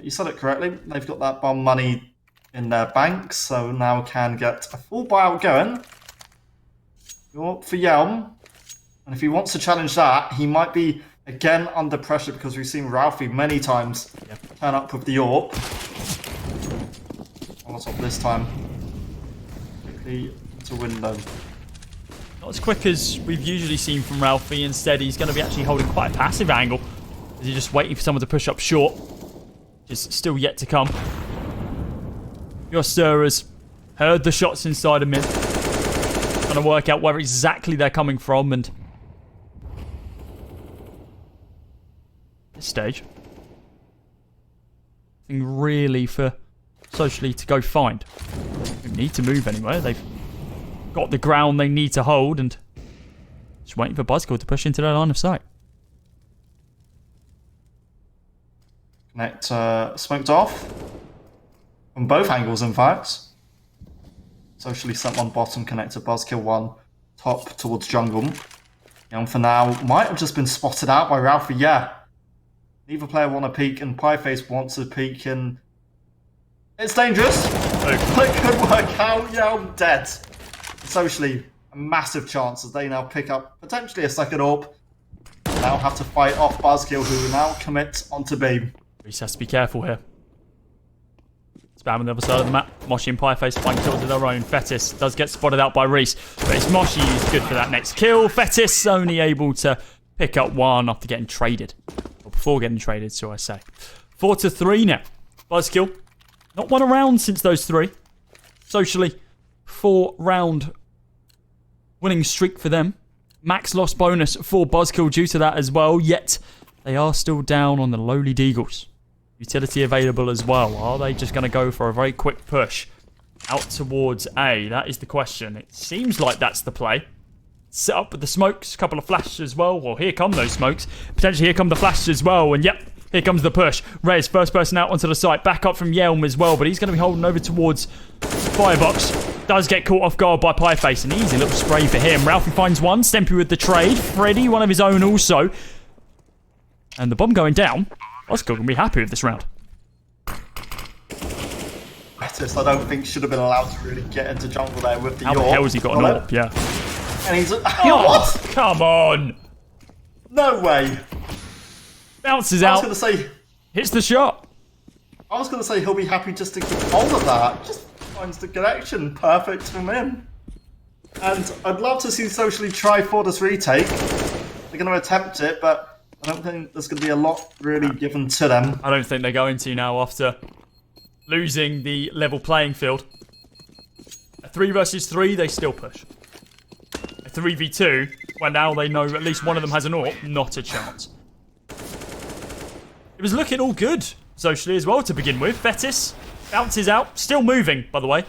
You said it correctly. They've got that bomb money in their banks, so now can get a full buyout going. You're up for Yelm. And if he wants to challenge that, he might be again under pressure because we've seen Ralphie many times turn up with the AWP. On top this time. Quickly into window. Not as quick as we've usually seen from Ralphie. Instead, he's going to be actually holding quite a passive angle. As he's just waiting for someone to push up short. Which is still yet to come. Your stirrers heard the shots inside of mid. Trying to work out where exactly they're coming from, and this stage, nothing really for Socially to go find. They don't need to move anywhere. They've got the ground they need to hold, and just waiting for Buzzkill to push into their line of sight. Connect smoked off. From both angles, in fact. Socially sent one bottom, connected Buzzkill 1 top towards jungle. And for now, might have just been spotted out by Ralphie. Yeah. Neither player want to peek, and Pieface wants to peek, and it's dangerous. It could work out. Yeah, I'm dead. Socially, a massive chance as they now pick up potentially a second AWP. Now have to fight off Buzzkill, who now commit onto B. Reese has to be careful here. Spam on the other side of the map. Moshi and Pieface find kills of their own. Fetis does get spotted out by Reese, but it's Moshi who's good for that next kill. Fetis only able to pick up 1 after getting traded. Or before getting traded, so I say. 4-3 now. Buzzkill. Not won a round since those 3. Socially, 4-round winning streak for them. Max loss bonus for Buzzkill due to that as well, yet they are still down on the lowly Deagles. Utility available as well. Are they just going to go for a very quick push out towards A? That is the question. It seems like that's the play. Set up with the smokes, a couple of flashes as well. Well, here come those smokes. Potentially here come the flashes as well. And yep, here comes the push. Rez, first person out onto the site. Back up from Yelm as well, but he's going to be holding over towards Firebox. Does get caught off guard by Pieface. An easy little spray for him. Ralphie finds one. Stempy with the trade. Freddy, one of his own also. And the bomb going down. Oscar can be happy with this round. Fetis, I don't think should have been allowed to really get into jungle there with the How the AWP. hell has he got an AWP? Yeah. And he's... Oh, what? come on. No way. Bounces I was out. going to say... Hits the shot. I was going to say he'll be happy just to keep hold of that. Just finds the connection. Perfect from him. And I'd love to see Socially try for this retake. They're going to attempt it, but I don't think there's going to be a lot really given to them. I don't think they're going to now after losing the level playing field. A 3 versus 3, they still push. A 3v2, where now they know at least one of them has an AWP, not a chance. It was looking all good, Socially as well to begin with. Fetis bounces out, still moving, by the way.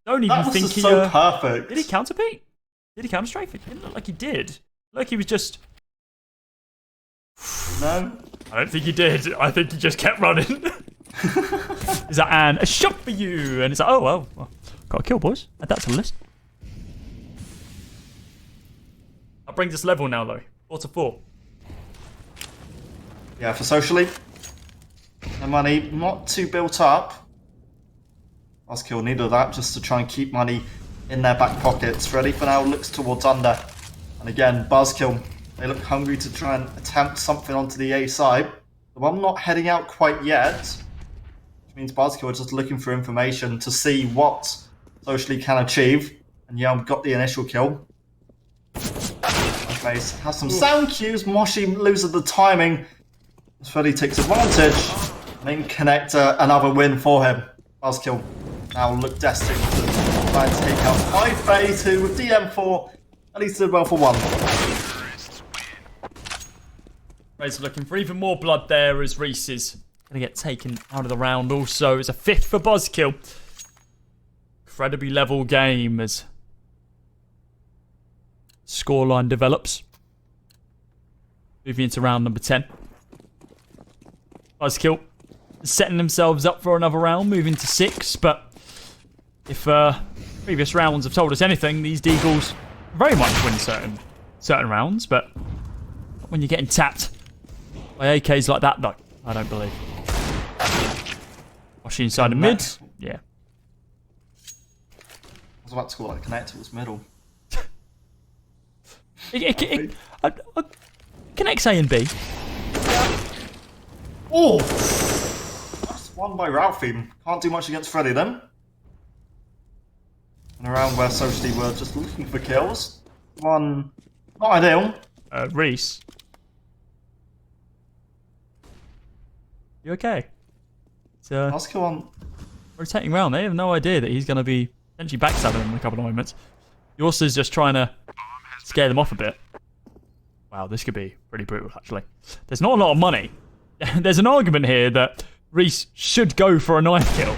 Don't even That was think just he... so perfect. Did he counter-peek? Did he counter-strafe? It didn't look like he did. Like he was just... No? I don't think he did. I think he just kept running. Is that Anne? A shot for you! And it's like, oh, well, got a kill, boys. Add that to the list. That brings us level now, though. 4-4. Yeah, for Socially. The money not too built up. Buzzkill needed that just to try and keep money in their back pockets. Ready for now, looks towards under. And again, Buzzkill. They look hungry to try and attempt something onto the A side. The one not heading out quite yet, which means Buzzkill is just looking for information to see what Socially can achieve. And yeah, got the initial kill. Face has some sound cues. Moshi loses the timing. Freddy takes advantage. And then connect another win for him. Buzzkill now look destined to try and take out Pieface, who with DM4 At least did well for one. Rays are looking for even more blood there as Reese is going to get taken out of the round. Also, it's a 5th for Buzzkill. Incredibly level game as scoreline develops. Moving into round number 10. Buzzkill setting themselves up for another round, moving to 6. But if previous rounds have told us anything, these Deagles very much win certain rounds. But when you're getting tapped by AKs like that, though, I don't believe. Washi inside the mid. Yeah. I was about to call it a connector, it was middle. Connects A and B. Oh! That's one by Ralphie. Can't do much against Freddy then. And around where Socially were just looking for kills. One, not ideal. Reese. You okay? Let's go on. Rotating round. They have no idea that he's going to be potentially backstabbing them in a couple of moments. Yorsa's just trying to scare them off a bit. Wow, this could be pretty brutal, actually. There's not a lot of money. There's an argument here that Reese should go for a knife kill.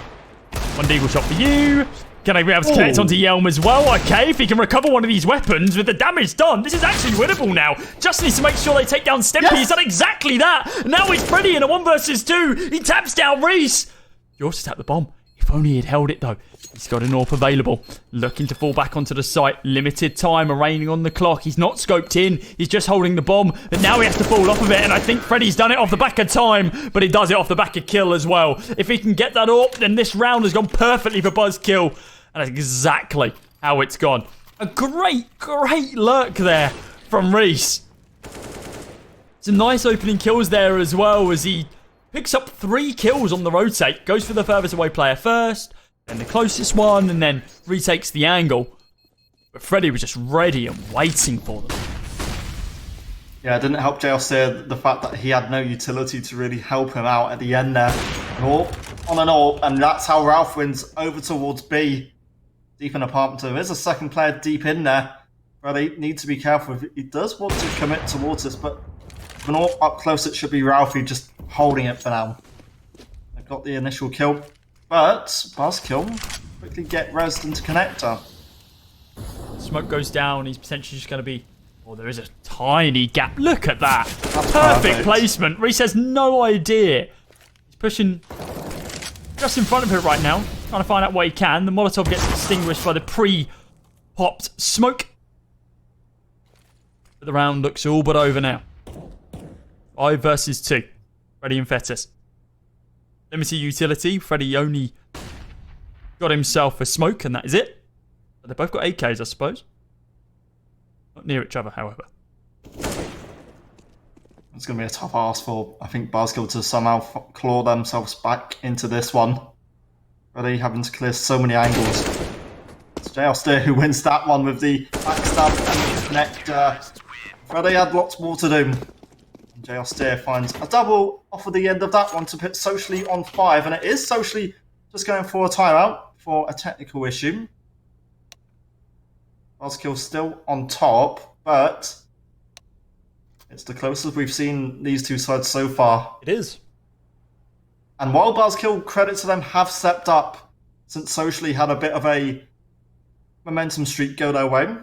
One deagle shot for you. Can I be able to connect onto Yelm as well? Okay, if he can recover one of these weapons with the damage done, this is actually winnable now. Just needs to make sure they take down Stimpy. Yes. He's done exactly that. Now it's Freddy in a 1 versus 2. He taps down Reese. He also tapped the bomb. If only he'd held it, though. He's got an AWP available. Looking to fall back onto the site. Limited time remaining on the clock. He's not scoped in. He's just holding the bomb. But now he has to fall off of it. And I think Freddy's done it off the back of time. But he does it off the back of kill as well. If he can get that AWP, then this round has gone perfectly for Buzzkill. And that's exactly how it's gone. A great lurk there from Reese. Some nice opening kills there as well as he picks up 3 kills on the rotate. Goes for the furthest away player first, then the closest one, and then retakes the angle. But Freddy was just ready and waiting for them. Yeah, it didn't help JLC the fact that he had no utility to really help him out at the end there. An AWP on an AWP, and that's how Ralph wins over towards B. Deep in apartment 2. There's a second player deep in there. Freddy needs to be careful. If he does want to commit towards this, but with an AWP up close, it should be Ralphie just holding it for now. I got the initial kill, but Buzzkill quickly get rezzed into connector. Smoke goes down. He's potentially just going to be... Oh, there is a tiny gap. Look at that. That's perfect placement. Reese has no idea. He's pushing just in front of it right now. Trying to find out what he can. The Molotov gets extinguished by the pre-popped smoke. But the round looks all but over now. 5 versus 2. Freddy and Fetus. Limited utility. Freddy only got himself a smoke, and that is it. But they've both got AKs, I suppose. Not near each other, however. It's going to be a tough ask for, I think, Buzzkill to somehow claw themselves back into this one. Freddy having to clear so many angles. It's JL Steer who wins that one with the backstab and connector. Freddy had lots more to do. And JL Steer finds a double off of the end of that one to put Socially on 5. And it is Socially just going for a timeout for a technical issue. Buzzkill still on top, but it's the closest we've seen these two sides so far. It is. And while Buzzkill, credit to them, have stepped up since Socially had a bit of a momentum streak go their way.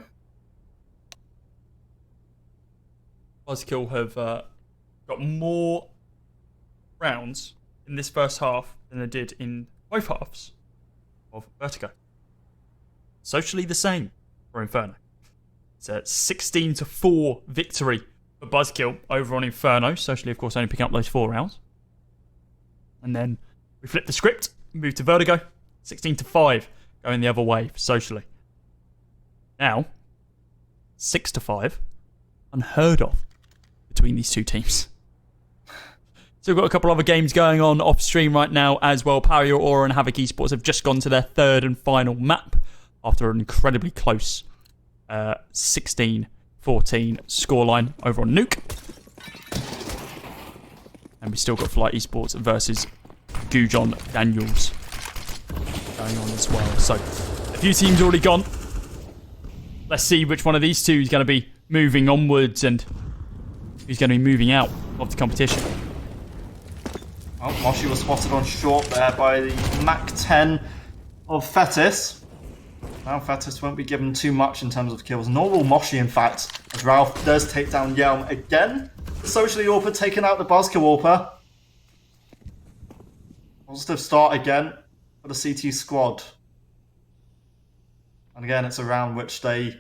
Buzzkill have got more rounds in this first half than they did in both halves of Vertigo. Socially the same for Inferno. It's a 16-4 victory for Buzzkill over on Inferno. Socially, of course, only picking up those 4 rounds. And then we flip the script, move to Vertigo, 16-5, going the other way for Socially. Now, 6-5, unheard of between these two teams. So we've got a couple other games going on off stream right now as well. Pario Aura and Havoc Esports have just gone to their 3rd and final map after an incredibly close 16-14 scoreline over on Nuke. And we still got Flight Esports versus Gujon Daniels going on as well. So a few teams already gone. let's see which one of these two is going to be moving onwards and who's going to be moving out of the competition. Oh, Moshi was spotted on short there by the Mach 10 of Fetis. Now Fetis won't be given too much in terms of kills, nor will Moshi in fact, as Ralph does take down Yelm again. Socially Orpa taking out the Buzzkill Orpa. Positive start again for the CT squad. And again, it's a round which they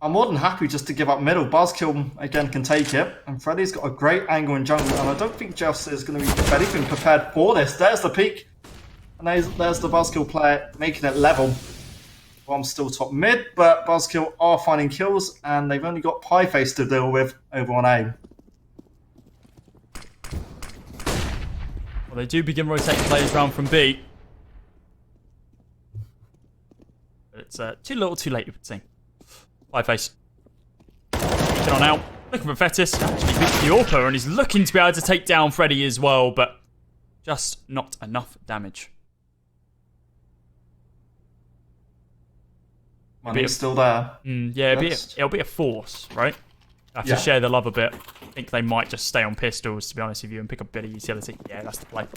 are more than happy just to give up middle. Buzzkill again can take it, and Freddy's got a great angle in jungle, and I don't think Jeffs is going to be anything prepared for this. There's the peak, and there's the Buzzkill player making it level. Bomb's still top mid, but Buzzkill are finding kills, and they've only got Pieface to deal with over on A. Well, they do begin rotating players round from B. But it's too little too late, you would think. Pieface. Get on out. Looking for Fetis. Actually beats the Orpa, and he's looking to be able to take down Freddy as well, but just not enough damage. Money's still there. Yeah, it'll be a force, right? Have to share the love a bit. I think they might just stay on pistols, to be honest with you, and pick up a bit of utility. Yeah, that's the play.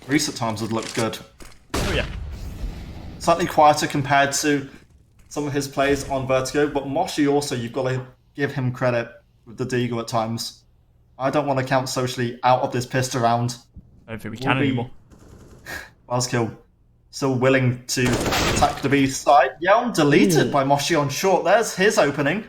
Recent times would look good. Oh, yeah. Slightly quieter compared to some of his plays on Vertigo, but Moshi also, you've got to give him credit with the Deagle at times. I don't want to count Socially out of this pistol round. I don't think we can anymore. Buzzkill still willing to attack the B side. Yelm deleted by Moshi on short. There's his opening.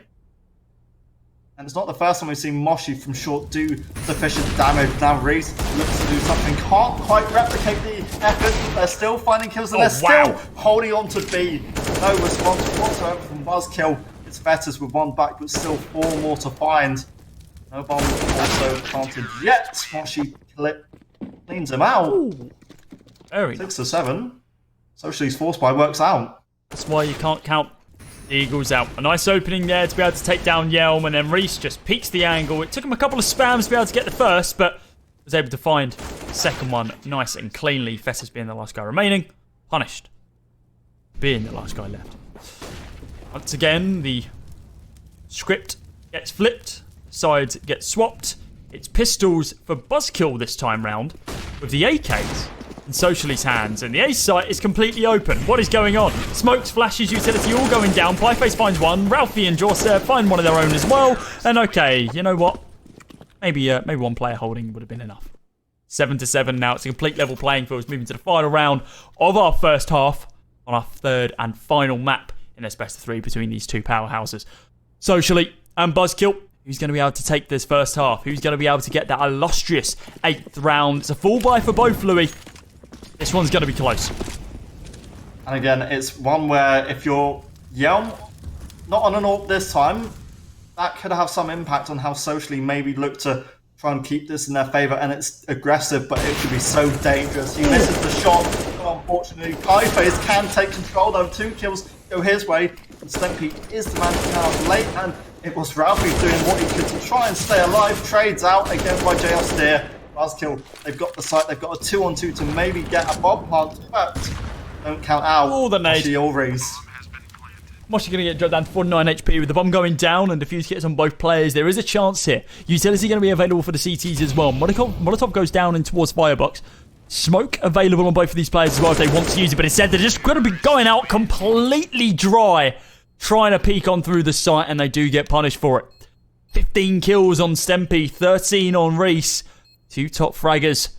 And it's not the first time we've seen Moshi from short do sufficient damage. Now Reese looks to do something. Can't quite replicate the effort. They're still finding kills, and they're still holding on to B. No response whatsoever from Buzzkill. It's Fetis with one back, but still 4 more to find. No bomb also planted yet. Moshi cleans him out. Ooh. Very 6 to 7. Socially's force buy works out. That's why you can't count the Eagles out. A nice opening there to be able to take down Yelm, and then Reese just peeks the angle. It took him a couple of spams to be able to get the first, but was able to find the second one nice and cleanly. Fetis being the last guy remaining. Punished. Being the last guy left. Once again, the script gets flipped. Sides get swapped. It's pistols for Buzzkill this time round, with the AKs in Socially's hands, and the A site is completely open. What is going on? Smokes, flashes, utility all going down. Pieface finds one. Ralphie and Jawser find one of their own as well. And okay, you know what? Maybe one player holding would have been enough. 7 to 7 now. It's a complete level playing field. It's moving to the final round of our first half on our third and final map in this best of 3 between these two powerhouses. Socially and Buzzkill. Who's going to be able to take this first half? Who's going to be able to get that illustrious 8th round? It's a full buy for both, Louis. This one's going to be close. And again, it's one where if you're Yelm, not on an AWP this time, that could have some impact on how Socially maybe look to try and keep this in their favour. And it's aggressive, but it could be so dangerous. He misses the shot, but unfortunately, Pieface can take control though. 2 kills go his way, and Stempy is the man to come out late, and it was Ralphie doing what he could to try and stay alive. Trades out again by JR Steer. Buzzkill, they've got the site, they've got a 2-on-2 to maybe get a bomb plant, but don't count out. Oh, the nade. Moshi going to get dropped down to 49 HP with the bomb going down and defuse kits on both players. There is a chance here. Utility going to be available for the CTs as well. Molotov goes down in towards Firebox. Smoke available on both of these players as well if they want to use it, but instead they're just going to be going out completely dry, trying to peek on through the site, and they do get punished for it. 15 kills on Stempy, 13 on Reese. 2 top fraggers,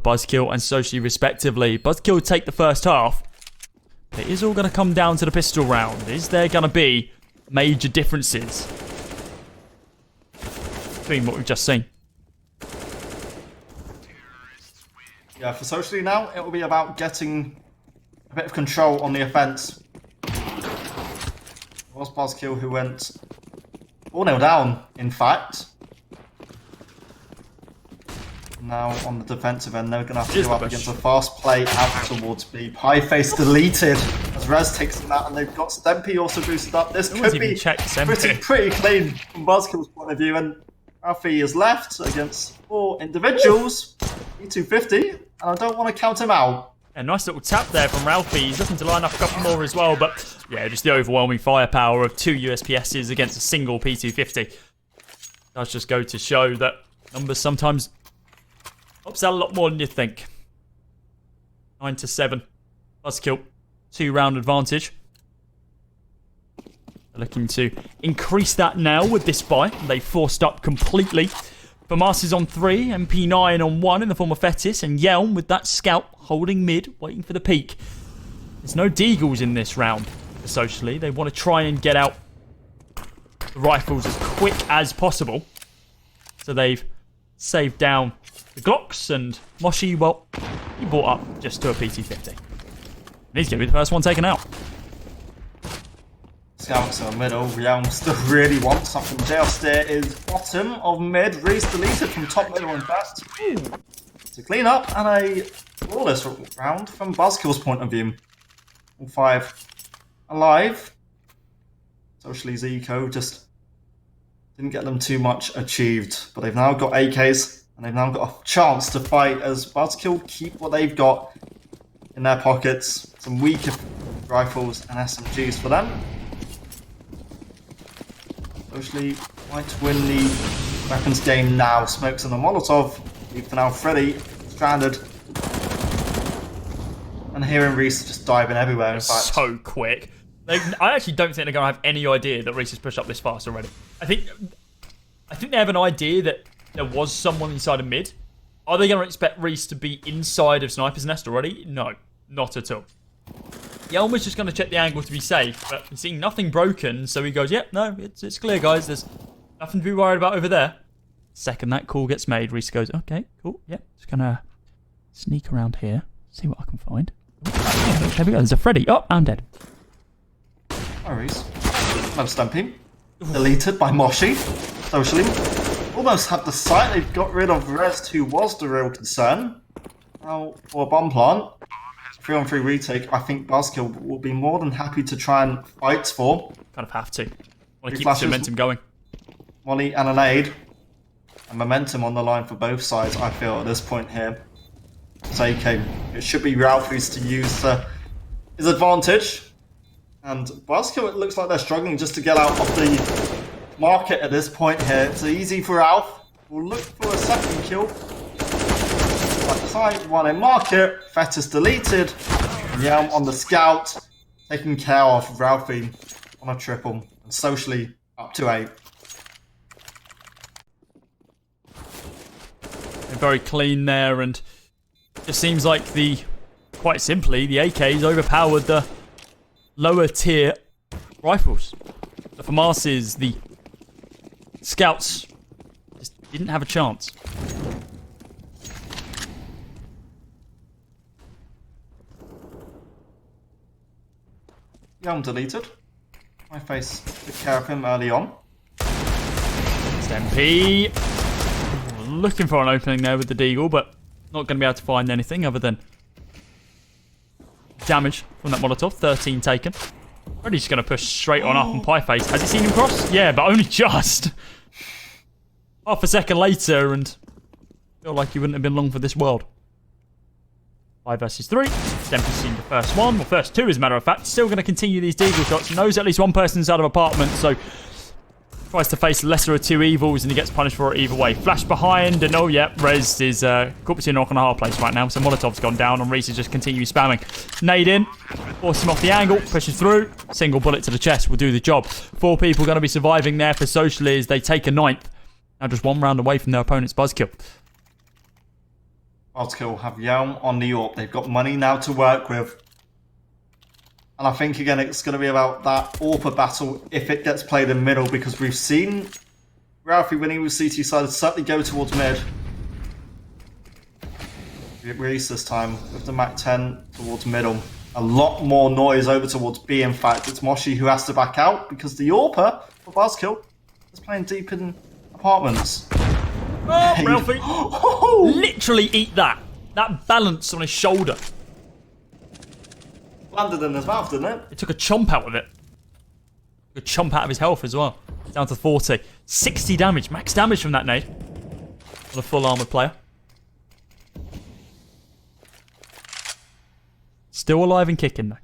Buzzkill and Socially respectively. Buzzkill take the first half. It is all going to come down to the pistol round. Is there going to be major differences between what we've just seen? Yeah, for Socially now, it will be about getting a bit of control on the offense. It was Buzzkill who went 4-0 down, in fact. Now on the defensive end, they're going to have to go up against a fast play out towards B. Pieface deleted as Rez takes him out, and they've got Stempy also boosted up. This could be pretty clean from Buzzkill's point of view, and Ralphie is left against 4 individuals. P250, and I don't want to count him out. A nice little tap there from Ralphie. He's looking to line up a couple more as well, but yeah, just the overwhelming firepower of 2 USPSs against a single P250 does just go to show that numbers sometimes helps out a lot more than you think. 9-7. Buzzkill. 2-round advantage. They're looking to increase that now with this buy. They forced up completely. Famas is on 3, MP9 on 1 in the form of Fetis, and Yelm with that scout holding mid, waiting for the peak. There's no Deagles in this round, socially. They want to try and get out the rifles as quick as possible. So they've saved down the Glocks, and Moshi, well, he brought up just to a PT-50. And he's going to be the first one taken out. Scouts in the middle. Realm still really wants something. Jailsteer is bottom of mid. Reese deleted from top middle and best. To clean up and a flawless round from Buzzkill's point of view. All 5 alive. Socially Zico just didn't get them too much achieved. But they've now got AKs and they've now got a chance to fight as Buzzkill keep what they've got in their pockets. Some weaker rifles and SMGs for them. Socially might win the weapons game now. Smokes on the Molotov. Leave for now Freddy. Stranded. And hearing Reese just diving everywhere, in fact. So quick. I actually don't think they're going to have any idea that Reese has pushed up this fast already. I think they have an idea that there was someone inside of mid. Are they going to expect Reese to be inside of Sniper's Nest already? No, not at all. Yelmer's just going to check the angle to be safe, but he's seeing nothing broken, so he goes, yep, no, it's clear, guys. There's nothing to be worried about over there. Second that call gets made, Reese goes, okay, cool, yep. Just going to sneak around here, see what I can find. There we go, there's a Freddy. Oh, I'm dead. Hi, Reese. No stumping. Deleted by Moshi. Socially. Almost had the site. They've got rid of Rest, who was the real concern. Now, for a bomb plant. 3-on-3 retake, I think Buzzkill will be more than happy to try and fight for. Kind of have to. Want to keep this momentum going. Molly and an aid. And momentum on the line for both sides, I feel, at this point here. Taking. It should be Ralphie's to use his advantage. And Buzzkill, it looks like they're struggling just to get out of the market at this point here. It's easy for Ralph. We'll look for a second kill. Side, one in market, Fetus deleted, Yelm on the scout, taking care of Ralphie on a triple, and socially up to 8. They're very clean there, and it just seems like quite simply, the AKs overpowered the lower tier rifles. The FAMASs, the scouts, just didn't have a chance. Yelm deleted. My face took care of him early on. MP. Looking for an opening there with the Deagle, but not going to be able to find anything other than damage from that Molotov. 13 taken. Really just going to push straight on up on Pieface. Has he seen him cross? Yeah, but only just. Half a second later, and feel like he wouldn't have been long for this world. 5 versus 3. Dempsey seen the first one. Well, first 2 as a matter of fact. Still going to continue these Deagle shots. Knows at least one person's out of apartment, so tries to face the lesser of 2 evils, and he gets punished for it either way. Flash behind, and oh yeah, Rez is caught between a rock and a hard place right now. So Molotov's gone down, and Reese is just continuing spamming. Nade in, force him off the angle, pushes through. Single bullet to the chest will do the job. 4 people going to be surviving there for Socially as they take a 9th. Now just 1 round away from their opponent's Buzzkill. Buzzkill have Yelm on the AWP. They've got money now to work with. And I think, again, it's going to be about that AWP battle if it gets played in middle, because we've seen Ralphie, when he was CT side, certainly go towards mid. Reese this time with the Mac 10 towards middle. A lot more noise over towards B, in fact. It's Moshi who has to back out because the AWPer for Buzzkill is playing deep in apartments. Oh, Ralphie. Literally eat that. That balance on his shoulder. Landed in his mouth, didn't it? It took a chomp out of it. A chomp out of his health as well. Down to 40. 60 damage. Max damage from that nade. On a full armoured player. Still alive and kicking, though.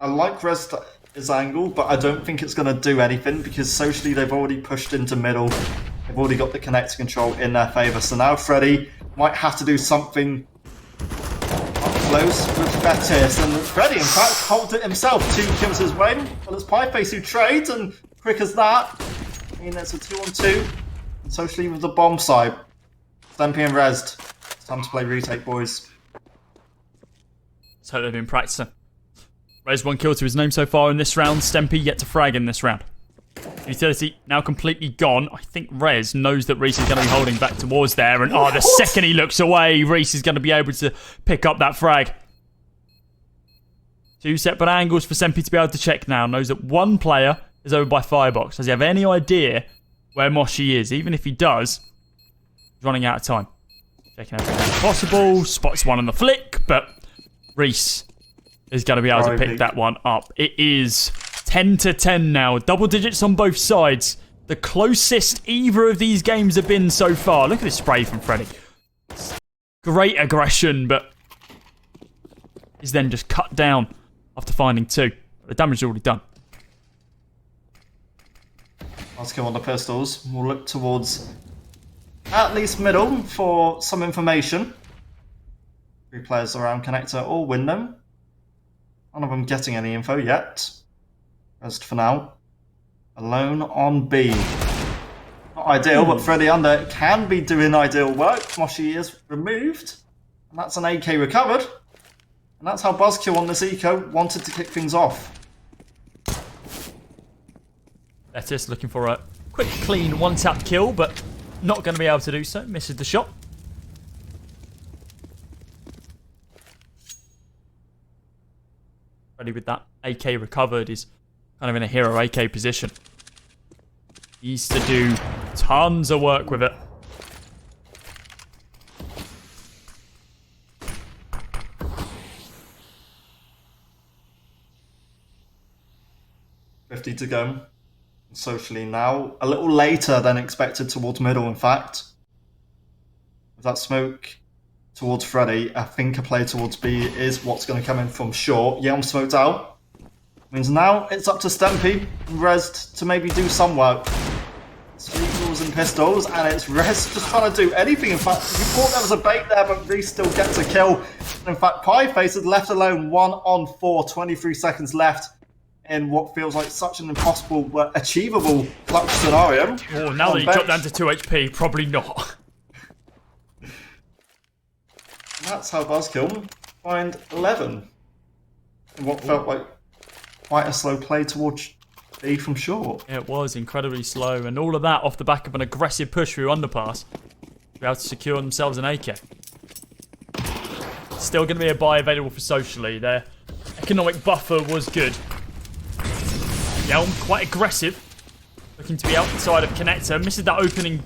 I like Rez's angle, but I don't think it's going to do anything because socially they've already pushed into middle. They've already got the connector control in their favour. So now Freddy might have to do something up close with Betis. And Freddy, in fact, holds it himself. 2 kills his way. Well, it's Pieface who trades, and quick as that. I mean, it's a 2-on-2. And socially with the bomb side. Stampy and Rez. It's time to play retake, boys. So they've been practicing. Rez 1 kill to his name so far in this round. Stempy yet to frag in this round. Utility now completely gone. I think Rez knows that Reese is going to be holding back towards there. And the second he looks away, Reese is going to be able to pick up that frag. 2 separate angles for Stempy to be able to check now. Knows that one player is over by Firebox. Does he have any idea where Moshi is? Even if he does, he's running out of time. Checking everything possible. Spots one on the flick, but Reese is going to be able to pick that one up. It is 10-10 now. Double digits on both sides. The closest either of these games have been so far. Look at this spray from Freddy. Great aggression, but is then just cut down after finding 2. The damage is already done. Let's go on the pistols. We'll look towards at least middle for some information. 3 players around connector or window. None of them getting any info yet. Rest for now. Alone on B. Not ideal, but Freddy under can be doing ideal work. Moshi is removed. And that's an AK recovered. And that's how Buzzkill on this eco wanted to kick things off. Betis looking for a quick, clean, one-tap kill, but not going to be able to do so. Misses the shot. Freddy with that AK recovered is kind of in a hero AK position. He needs to do tons of work with it. .50 to go. Socially now. A little later than expected towards middle, in fact. With that smoke towards Freddy, I think a play towards B is what's going to come in from short. Yelm smoked out. Means now it's up to Stempy and Rez to maybe do some work. Eagles and pistols, and it's Rez just trying to do anything. In fact, you thought there was a bait there, but Reese still gets a kill. And in fact, Pieface is left alone 1-on-4, 23 seconds left in what feels like such an impossible but achievable clutch scenario. Oh, now that you drop down to 2 HP, probably not. And that's how Buzzkill find 11. In what felt like quite a slow play towards B from short. It was incredibly slow, and all of that off the back of an aggressive push through underpass to be able to secure themselves an AK. Still going to be a buy available for Socially. Their economic buffer was good. Yelm quite aggressive, looking to be outside of connector. Misses that opening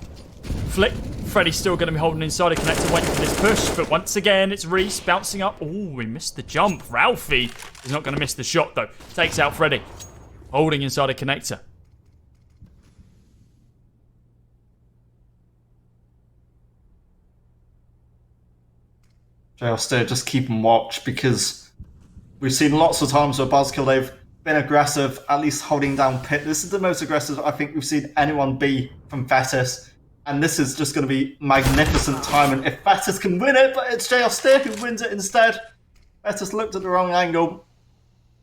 flick. Freddy's still going to be holding inside of connector, waiting for this push, but once again it's Reese bouncing up. Oh, we missed the jump. Ralphie is not going to miss the shot though. Takes out Freddy, holding inside a connector. JL Steer, just keep and watch, because we've seen lots of times where Buzzkill, they've been aggressive, at least holding down Pit. This is the most aggressive I think we've seen anyone be from Fetis. And this is just going to be magnificent timing if Fetis can win it, but it's JL Steer who wins it instead. Fetis looked at the wrong angle,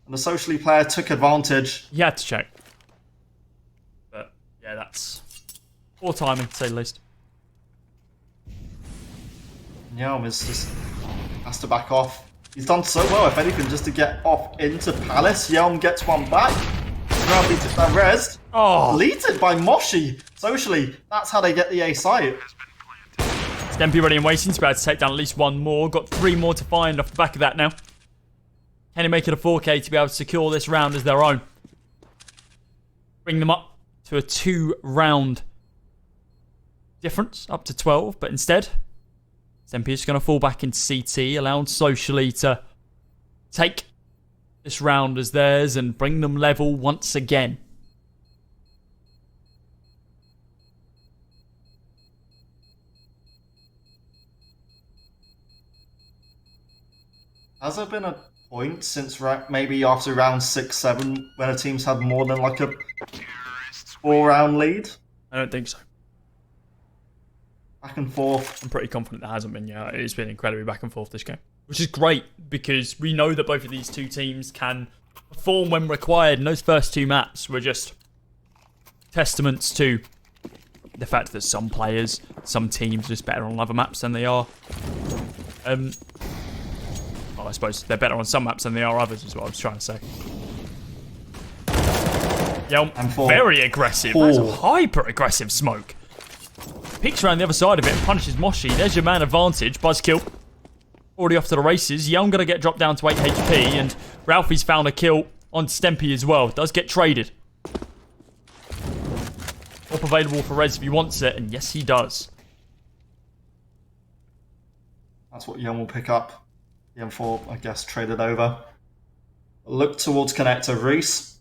and the Socially player took advantage. You had to check. But, yeah, that's poor timing, to say the least. Yelm is just has to back off. He's done so well, if anything, just to get off into Palace. Yelm gets one back. Now beats it by Rez. Oh, Deleted by Moshi. Socially, that's how they get the A site. Stempy ready and waiting to be able to take down at least one more. Got 3 more to find off the back of that now. Can he make it a 4K to be able to secure this round as their own? Bring them up to a 2-round difference, up to 12, but instead, Stempy is going to fall back into CT, allowed Socially to take this round as theirs and bring them level once again. Has there been a point since maybe after round 6, 7 when a team's had more than like a 4-round lead? I don't think so. Back and forth. I'm pretty confident there hasn't been yet. It's been incredibly back and forth this game, which is great because we know that both of these two teams can perform when required, and those first 2 maps were just testaments to the fact that some players, some teams are just better on other maps than they are. Well, I suppose they're better on some maps than they are others, is what I was trying to say. Yeah, very aggressive. That's a hyper-aggressive smoke. Peeks around the other side of it and punishes Moshi. There's your man advantage. Buzzkill already off to the races. Yelm going to get dropped down to 8 HP, and Ralphie's found a kill on Stempy as well. Does get traded. Up available for Rez if he wants it, and yes, he does. That's what Yelm will pick up. The M4, I guess, traded over. Look towards connector. Reese,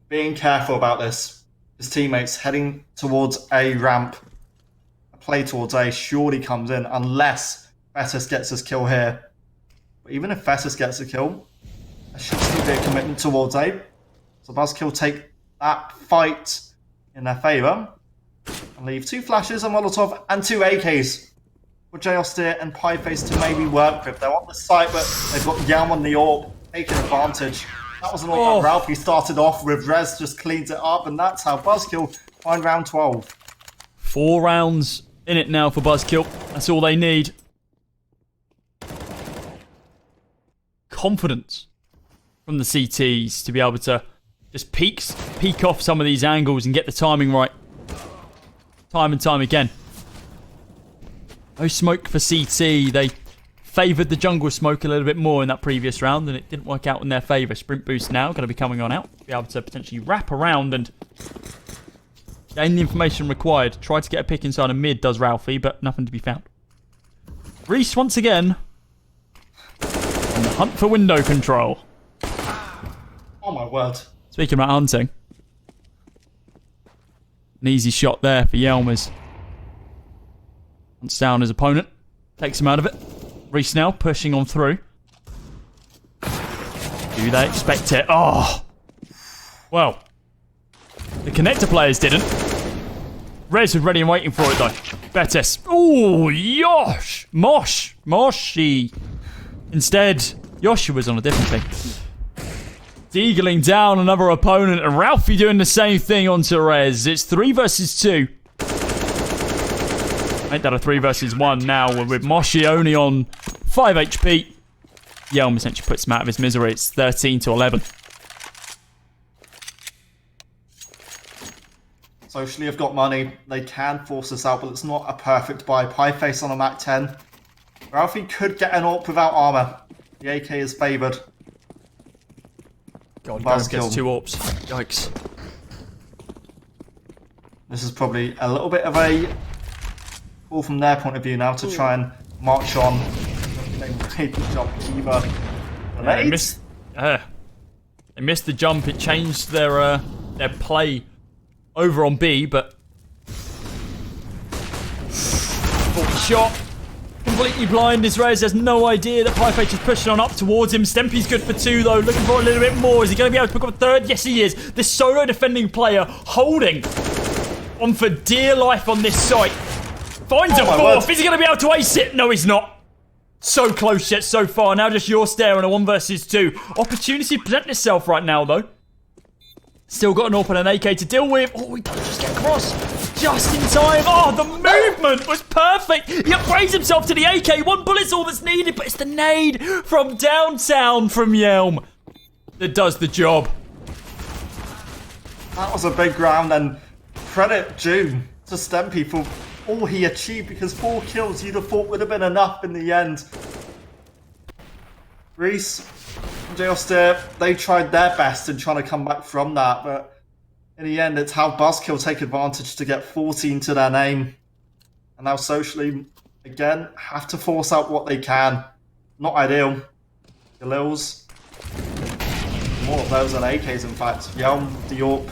being careful about this. His teammates heading towards A ramp. A play towards A surely comes in unless Fetus gets his kill here. But even if Fetus gets a kill, there should still be a commitment towards A. So Buzzkill take that fight in their favour and leave 2 flashes, a Molotov, and 2 AKs for J Austere and Pieface to maybe work with. They're on the site, but they've got Yam on the AWP, taking advantage. That was an AWP that Ralphie started off with. Rez just cleans it up, and that's how Buzzkill find round 12. 4 rounds in it now for Buzzkill. That's all they need. Confidence from the CTs to be able to just peek off some of these angles and get the timing right. Time and time again. No smoke for CT. They favoured the jungle smoke a little bit more in that previous round, and it didn't work out in their favour. Sprint boost now going to be coming on out. Be able to potentially wrap around and gain the information required. Try to get a pick inside a mid, does Ralphie, but nothing to be found. Reese once again on the hunt for window control. Oh my word. Speaking about hunting, an easy shot there for Yelmers. Hunts down his opponent, takes him out of it. Reese now pushing on through. Do they expect it? Oh! Well, the connector players didn't. Rez was ready and waiting for it though. Betis. Oh, Yosh! Moshi. Instead, Yoshi was on a different thing. Deagling down another opponent, and Ralphie doing the same thing onto Rez. It's 3 versus 2. Ain't that a 3 versus 1 now, with Moshi only on 5 HP. Yelm essentially puts him out of his misery. It's 13 to 11. Socially have got money. They can force this out, but it's not a perfect buy. Pieface on a Mac 10. Ralphie could get an AWP without armor. The AK is favoured. God, Buzz gets 2 AWPs. Yikes. This is probably a little bit of a call from their point of view now to try and march on. They made the jump either. They missed the jump. It changed their play over on B, but shot completely blind is Rez. There's no idea that Pieface is pushing on up towards him. Stempy's good for 2 though, looking for a little bit more. Is he going to be able to pick up a 3rd? Yes, he is. This solo defending player holding on for dear life on this site. Finds a 4th. Is he going to be able to ace it? No, he's not. So close yet so far. Now just your stare on a 1 versus 2. Opportunity to present itself right now though. Still got an AWP and an AK to deal with. Oh, he does just get across just in time. Oh, the movement was perfect. He upgrades himself to the AK. 1 bullet's all that's needed, but it's the nade from downtown from Yelm that does the job. That was a big round, and credit due to Stempy for all he achieved, because 4 kills you'd have thought would have been enough in the end. Reese and J Austere, they tried their best in trying to come back from that, but in the end, it's how Buzzkill take advantage to get 14 to their name. And now Socially, again, have to force out what they can. Not ideal. Galils. More of those than AKs, in fact. Yelm, Diop.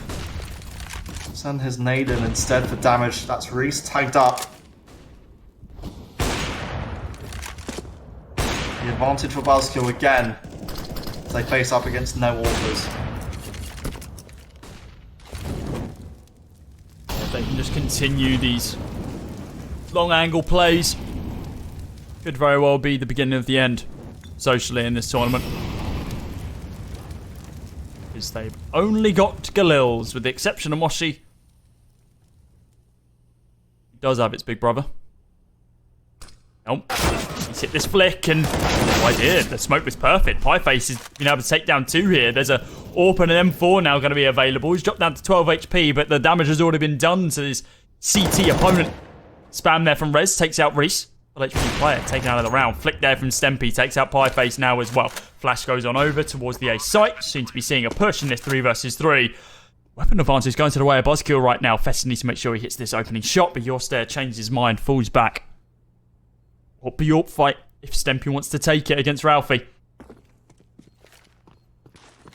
Send his nade in instead for damage. That's Reese tagged up. The advantage for Buzzkill again. As they face up against no Orcas. They can just continue these long angle plays. Could very well be the beginning of the end, socially, in this tournament. Because they've only got Galils, with the exception of Moshi. It does have its big brother. Nope. He's hit this flick, and oh, I did. The smoke was perfect. Pieface has been able to take down 2 here. There's a AWP and an M4 now going to be available. He's dropped down to 12 HP, but the damage has already been done to his CT opponent. Spam there from Rez, takes out Reese. Full HP player taken out of the round. Flick there from Stempy, takes out Pieface now as well. Flash goes on over towards the A site. Seem to be seeing a push in this 3 versus 3. Weapon advantage going to the way of Buzzkill right now. Fester needs to make sure he hits this opening shot, but Yorstair changes his mind, falls back. What be your fight if Stempy wants to take it against Ralphie?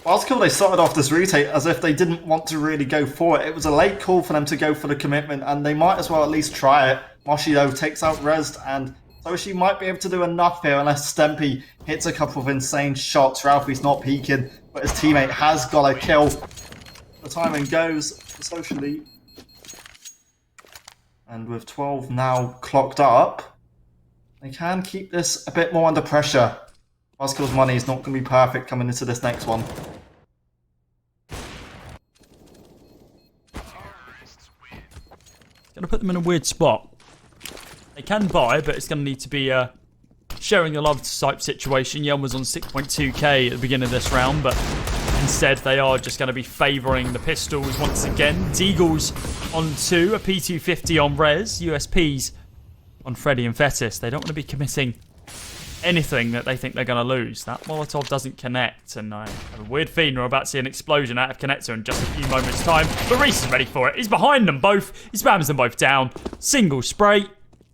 Buzzkill, they started off this retake as if they didn't want to really go for it. It was a late call for them to go for the commitment, and they might as well at least try it. Moshi, though, takes out Rez, and so she might be able to do enough here unless Stempy hits a couple of insane shots. Ralphie's not peeking, but his teammate has got a kill. The timing goes socially. And with 12 now clocked up, they can keep this a bit more under pressure. Buzzkill's money is not going to be perfect coming into this next one. Going to put them in a weird spot. They can buy, but it's going to need to be a sharing the love type situation. Yelm was on 6.2k at the beginning of this round, but instead they are just going to be favouring the pistols once again. Deagles on 2, a P250 on Rez, USPs on Freddy and Fetis. They don't want to be committing anything that they think they're going to lose. That Molotov doesn't connect, and I have a weird feeling we're about to see an explosion out of connector in just a few moments' time. But Reese is ready for it. He's behind them both. He spams them both down. Single spray.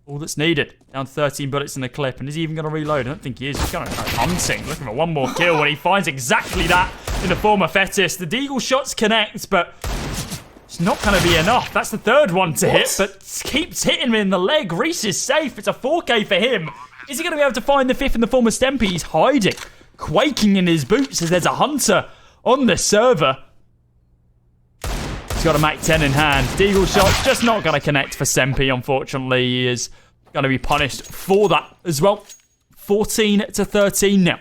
All that's needed. Down to 13 bullets in the clip, and is he even going to reload? I don't think he is. He's going to go hunting, looking for one more kill, and he finds exactly that in the form of Fetis. The Deagle shots connect, but it's not going to be enough. That's the 3rd one to hit, but keeps hitting him in the leg. Reese is safe. It's a 4K for him. Is he going to be able to find the 5th in the form of Stempy? He's hiding, quaking in his boots as there's a hunter on the server. He's got a Mac 10 in hand. Deagle shot's just not going to connect for Stempy, unfortunately. He is going to be punished for that as well. 14 to 13 now.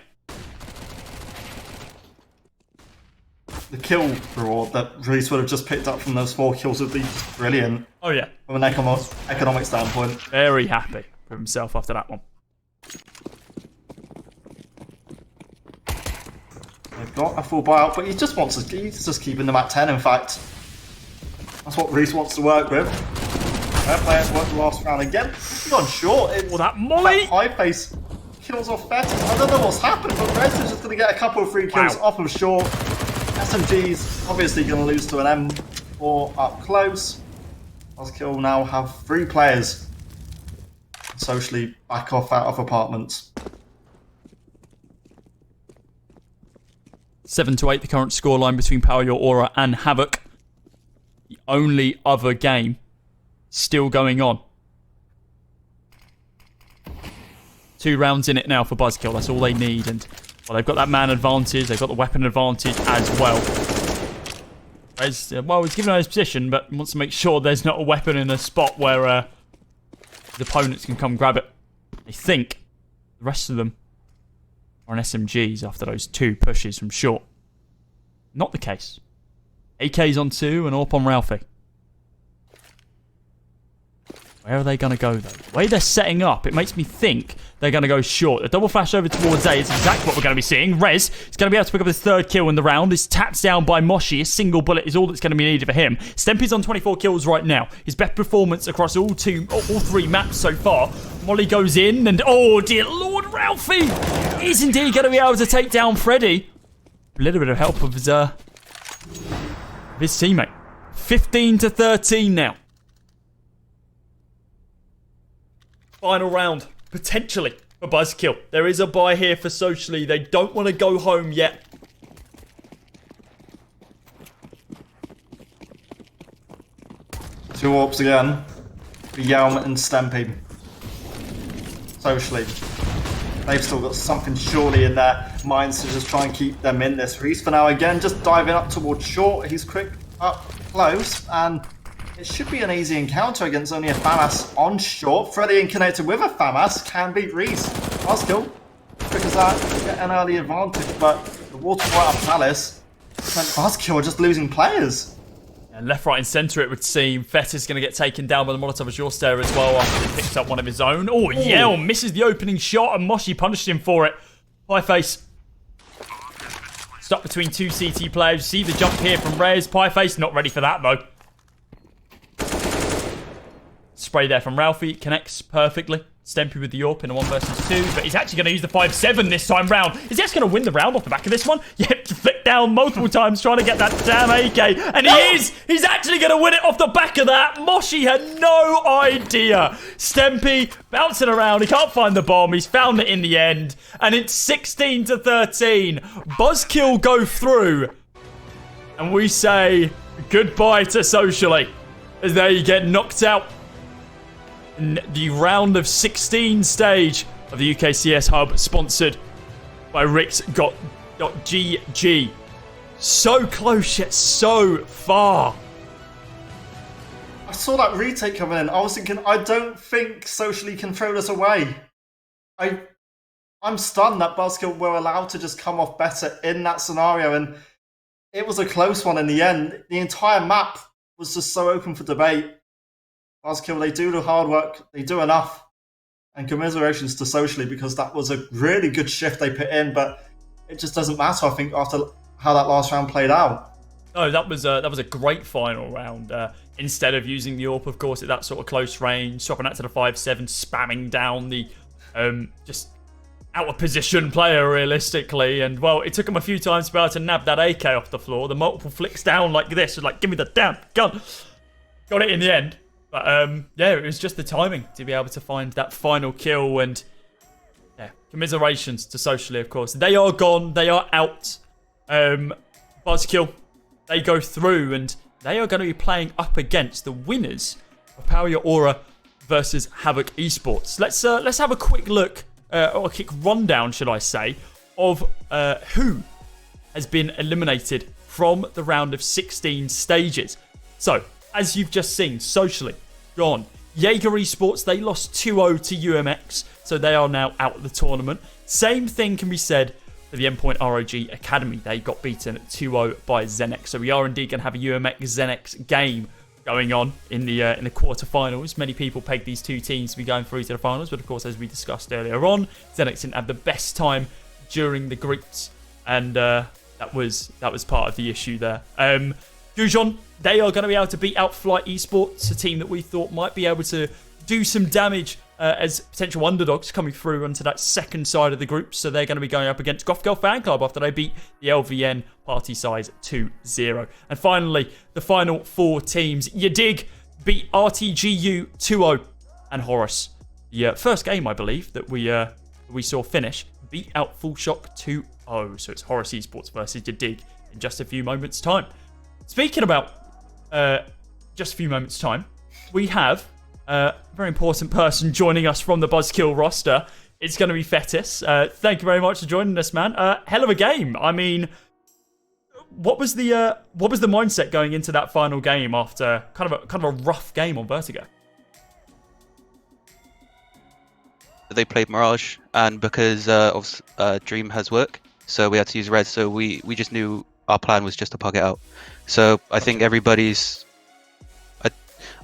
The kill reward that Reese would have just picked up from those 4 kills would be brilliant. Oh, yeah. From an economic standpoint. Very happy with himself after that one. They've got a full buyout, but he's just keeping them at 10, in fact. That's what Reese wants to work with. Their players worked the last round again. He's gone short. It's that molly! Pieface kills off Fetis. I don't know what's happened, but Rez is just going to get a couple of free kills off of short. SMG's obviously going to lose to an M4 up close. Buzzkill now have 3 players socially back off out of apartments. 7 to 8, the current scoreline between Power Your Aura and Havoc. The only other game still going on. 2 rounds in it now for Buzzkill. That's all they need. And well, they've got that man advantage. They've got the weapon advantage as well. Well, he's given out his position, but wants to make sure there's not a weapon in a spot where the opponents can come grab it. I think the rest of them are on SMGs after those 2 pushes from short. Not the case. AK's on 2 and AWP on Ralphie. Where are they going to go, though? The way they're setting up, it makes me think they're going to go short. A double flash over towards A is exactly what we're going to be seeing. Rez is going to be able to pick up his 3rd kill in the round. He's tapped down by Moshi. A single bullet is all that's going to be needed for him. Stempy's on 24 kills right now. His best performance across all 3 maps so far. Molly goes in, and oh dear Lord, Ralphie is indeed going to be able to take down Freddy. A little bit of help of his teammate. 15 to 13 now. Final round, potentially, for Buzzkill. There is a buy here for socially. They don't want to go home yet. Two AWPs again. For Yelm and Stempy. Socially. they've still got something surely in their minds to just try and keep them in this. Reese for now again, just diving up towards short. He's quick up close, and it should be an easy encounter against only a FAMAS on short. Freddy in connected with a FAMAS can beat Reese. Buzzkill, quick as that, get an early advantage, but the waterfall out of Palace meant Buzzkill are just losing players. And left, right, and centre, it would seem. Fetter's going to get taken down by the Molotov as your stare as well after he picks up one of his own. Oh, Yell misses the opening shot, and Moshi punished him for it. Pieface stuck between two CT players. See the jump here from Reyes. Pieface not ready for that, though. Spray there from Ralphie. Connects perfectly. Stempy with the AWP in a 1 versus 2, but he's actually going to use the 5-7 this time round. Is he actually going to win the round off the back of this one? Yep, flick down multiple times trying to get that damn AK, and he is! He's actually going to win it off the back of that. Moshi had no idea. Stempy bouncing around, he can't find the bomb, he's found it in the end, and it's 16-13. Buzzkill go through, and we say goodbye to Socially, as they get knocked out in the round of 16 stage of the UKCS Hub, sponsored by Rix.GG. So close yet so far. I saw that retake coming in. I was thinking, I don't think Socially can throw this away. I'm stunned that Buzzkill were allowed to just come off better in that scenario, and it was a close one in the end. The entire map was just so open for debate. Buzzkill, they do the hard work, they do enough, and commiserations to Socially, because that was a really good shift they put in, but it just doesn't matter, I think, after how that last round played out. No, that was a great final round. Instead of using the AWP, of course, at that sort of close range, swapping that to the 5-7, spamming down the just out of position player realistically, and well, it took him a few times to be able to nab that AK off the floor. The multiple flicks down like this, like, give me the damn gun. Got it in the end. But yeah, it was just the timing to be able to find that final kill, and yeah, commiserations to Socially, of course. They are gone, they are out. Buzzkill, they go through, and they are going to be playing up against the winners of Power Your Aura versus Havoc Esports. Let's have a quick look, or a quick rundown, should I say, of who has been eliminated from the round of 16 stages. So, as you've just seen, Socially gone. Jaeger Esports, they lost 2-0 to UMX, so they are now out of the tournament. Same thing can be said for the Endpoint ROG Academy. They got beaten 2-0 by Zenex, so we are indeed going to have a UMX Zenex game going on in the quarterfinals. Many people pegged these two teams to be going through to the finals, but of course, as we discussed earlier on, Zenex didn't have the best time during the groups, and that was part of the issue there. Gujon, they are going to be able to beat out Flight Esports, a team that we thought might be able to do some damage as potential underdogs coming through onto that second side of the group. So they're going to be going up against Goth Girl Fan Club after they beat the LVN party size 2-0. And finally, the final four teams. Yadig beat RTGU 2-0, and Horus, the first game, I believe, that we saw finish, beat out Full Shock 2-0. So it's Horus Esports versus Yadig in just a few moments' time. Speaking about just a few moments' time, we have a very important person joining us from the Buzzkill roster. It's going to be Fetis. Thank you very much for joining us, man. Hell of a game. I mean, what was the mindset going into that final game after kind of a rough game on Vertigo? They played Mirage, and because of Dream has work, so we had to use Red. So we just knew our plan was just to pug it out. So I think everybody's. I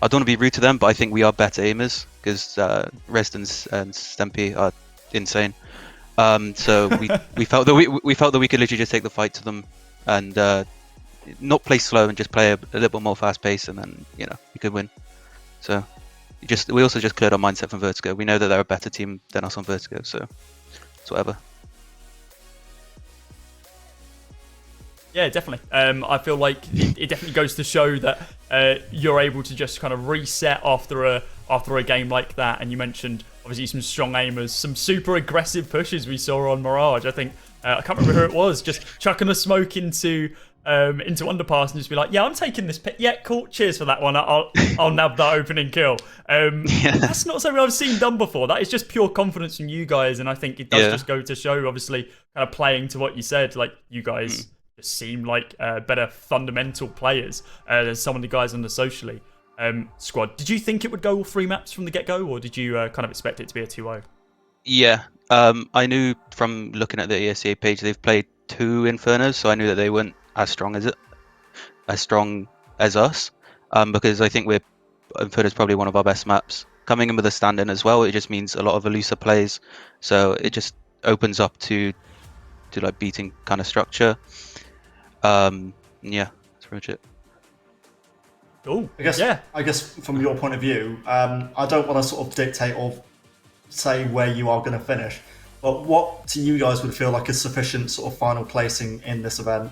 don't want to be rude to them, but I think we are better aimers because Resdens and Stempy are insane. So we felt that we felt that we could literally just take the fight to them and not play slow and just play a little bit more fast pace, and then we could win. So we also just cleared our mindset from Vertigo. We know that they're a better team than us on Vertigo, so it's whatever. Yeah, definitely. I feel like it definitely goes to show that you're able to just kind of reset after a game like that. And you mentioned obviously some strong aimers, some super aggressive pushes we saw on Mirage. I think I can't remember who it was, just chucking a smoke into into underpass and just be like, yeah, I'm taking this pick. Yeah, cool. Cheers for that one. I'll nab that opening kill. That's not something I've seen done before. That is just pure confidence from you guys, and I think it does just go to show, obviously, kind of playing to what you said. Like, you guys just seem like better fundamental players than some of the guys on the socially squad. Did you think it would go all 3 maps from the get-go, or did you kind of expect it to be a 2-0? Yeah, I knew from looking at the ESCA page they've played 2 Infernos, so I knew that they weren't as strong as us. Because I think Inferno's probably one of our best maps. Coming in with a stand-in as well, it just means a lot of elusive plays, so it just opens up to like beating kind of structure. Yeah, that's pretty much it. Cool. I guess from your point of view, I don't want to sort of dictate or say where you are going to finish, but what to you guys would feel like a sufficient sort of final placing in this event?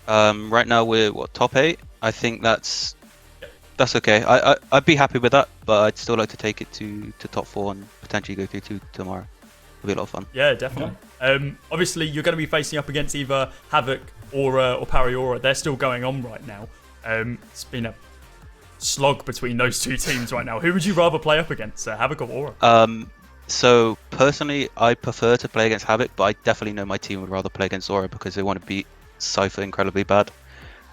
Right now we're top 8. I think that's okay. I'd be happy with that, but I'd still like to take it to top 4 and potentially go through to tomorrow. It'll be a lot of fun. Yeah, definitely. Obviously, you're going to be facing up against either Havoc or Pariora. They're still going on right now. It's been a slog between those 2 teams right now. Who would you rather play up against, Havoc or Aura? So personally, I prefer to play against Havoc, but I definitely know my team would rather play against Aura because they want to beat Cypher incredibly bad,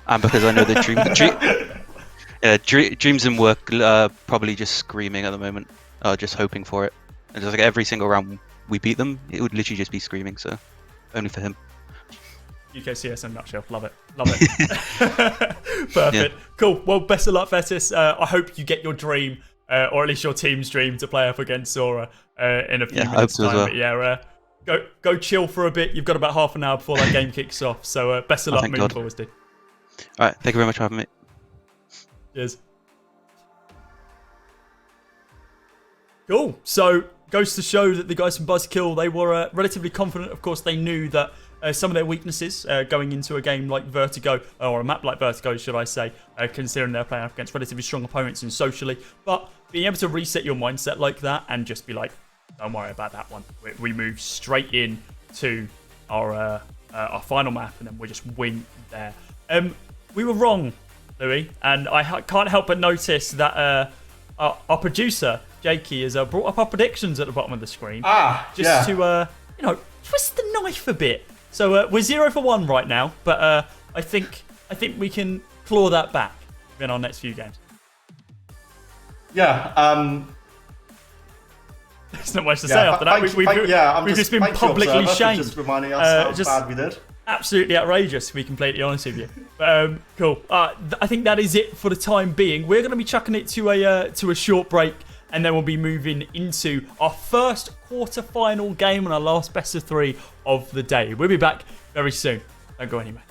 and because I know the Dreams and Work probably just screaming at the moment, just hoping for it. And just like every single round we beat them, it would literally just be screaming. So only for him. UKCS in a nutshell. Love it. Perfect. Yeah. Cool. Well, best of luck, Vetis. I hope you get your dream, or at least your team's dream, to play up against Sora in a few minutes' time. But yeah, go chill for a bit. You've got about half an hour before that game kicks off. So best of luck moving forward, dude. All right. Thank you very much for having me. Cheers. Cool. So goes to show that the guys from Buzzkill, they were relatively confident. Of course, they knew that some of their weaknesses going into a game like Vertigo, or a map like Vertigo, should I say, considering they're playing up against relatively strong opponents and socially. But being able to reset your mindset like that and just be like, don't worry about that one. We move straight in to our final map, and then we just win there. We were wrong, Louis, and I can't help but notice that our producer, Jakey, has brought up our predictions at the bottom of the screen. To twist the knife a bit. So we're 0 for 1 right now, but I think we can claw that back in our next few games. Yeah. There's not much to say after that. We've just been publicly shamed. Just reminding us how bad we did. Absolutely outrageous, to be completely honest with you. Cool. I think that is it for the time being. We're going to be chucking it to a short break, and then we'll be moving into our first quarter-final game and our last best of 3 of the day. We'll be back very soon. Don't go anywhere.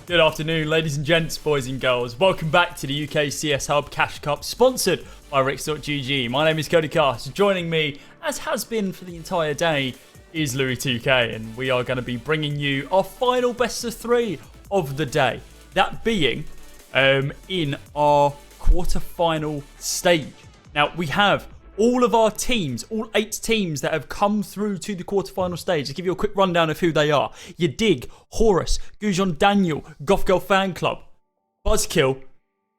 Good afternoon, ladies and gents, boys and girls. Welcome back to the UKCS Hub Cash Cup, sponsored by Rix.GG. My name is Cody Cast. Joining me, as has been for the entire day, is Louis 2K, and we are going to be bringing you our final best of three of the day. That being in our quarter-final stage. Now, we have all of our teams, all 8 teams that have come through to the quarterfinal stage. To give you a quick rundown of who they are. You Dig, Horus, Gujon Daniel, Goth Girl Fan Club, Buzzkill,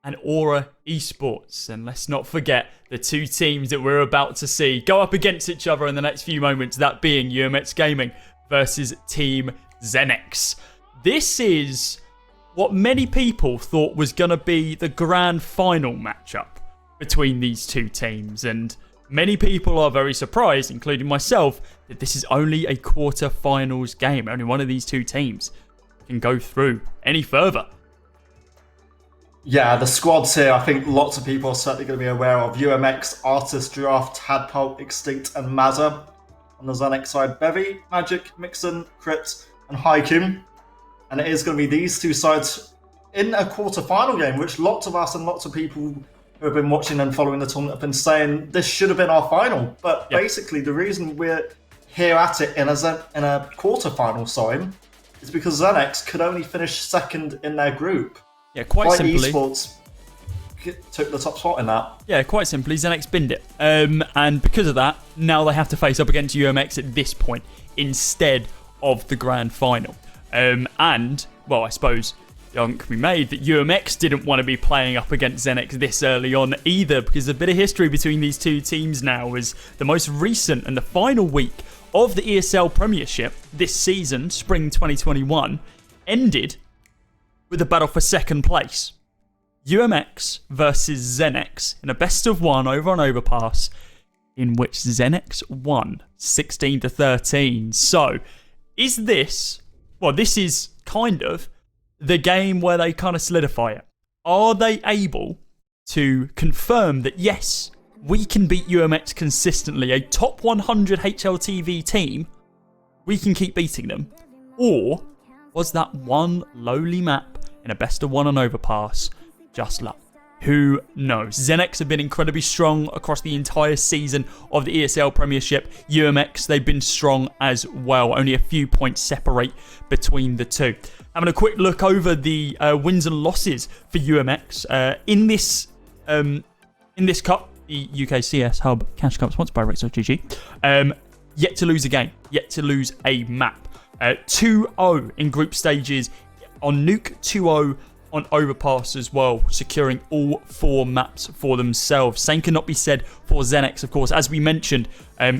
and Aura Esports. And let's not forget the 2 teams that we're about to see go up against each other in the next few moments, that being UMX Gaming versus Team Zenex. This is what many people thought was going to be the grand final matchup between these 2 teams, and many people are very surprised, including myself, that this is only a quarter-finals game. Only one of these 2 teams can go through any further. Yeah, the squads here, I think lots of people are certainly going to be aware of. UMX, Artist, Draft, Tadpole, Extinct, and Mazza. On the Zenex side, Bevy, Magic, Mixon, Crypt, and Haikyun. And it is going to be these 2 sides in a quarter-final game, which lots of us and lots of people who have been watching and following the tournament have been saying this should have been our final. But basically, the reason we're here at it in a quarter-final side is because Zenex could only finish second in their group. Yeah, quite simply. Esports took the top spot in that. Yeah, quite simply, Zenex binned it. And because of that, now they have to face up against UMX at this point instead of the grand final. And, well, I suppose the argument can be made that UMX didn't want to be playing up against Zenex this early on either, because a bit of history between these 2 teams now is the most recent and the final week of the ESL Premiership this season, spring 2021, ended with a battle for second place. UMX versus Zenex in a best of 1 over on Overpass, in which Zenex won 16-13. So, is this... Well, this is kind of the game where they kind of solidify it. Are they able to confirm that, yes, we can beat UMX consistently, a top 100 HLTV team, we can keep beating them? Or was that one lowly map in a best of 1 on Overpass just luck? Who knows? Zenex have been incredibly strong across the entire season of the ESL Premiership. UMX, they've been strong as well. Only a few points separate between the 2. Having a quick look over the wins and losses for UMX in this cup, the UKCS Hub Cash Cup, sponsored by Rix.GG. Yet to lose a game, yet to lose a map. 2-0 in group stages on Nuke, 2-0 on Overpass as well, securing all 4 maps for themselves. Same cannot be said for Zenex, of course. As we mentioned,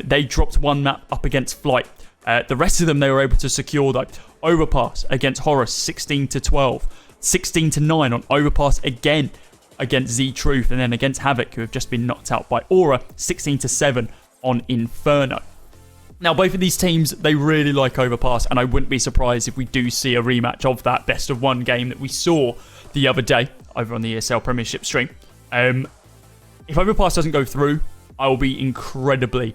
they dropped 1 map up against Flight. The rest of them they were able to secure though. Overpass against Horus, 16-12. 16-9 on Overpass again against Z-Truth, and then against Havoc, who have just been knocked out by Aura, 16-7 on Inferno. Now, both of these teams, they really like Overpass, and I wouldn't be surprised if we do see a rematch of that best of 1 game that we saw the other day over on the ESL Premiership stream. If Overpass doesn't go through, I will be incredibly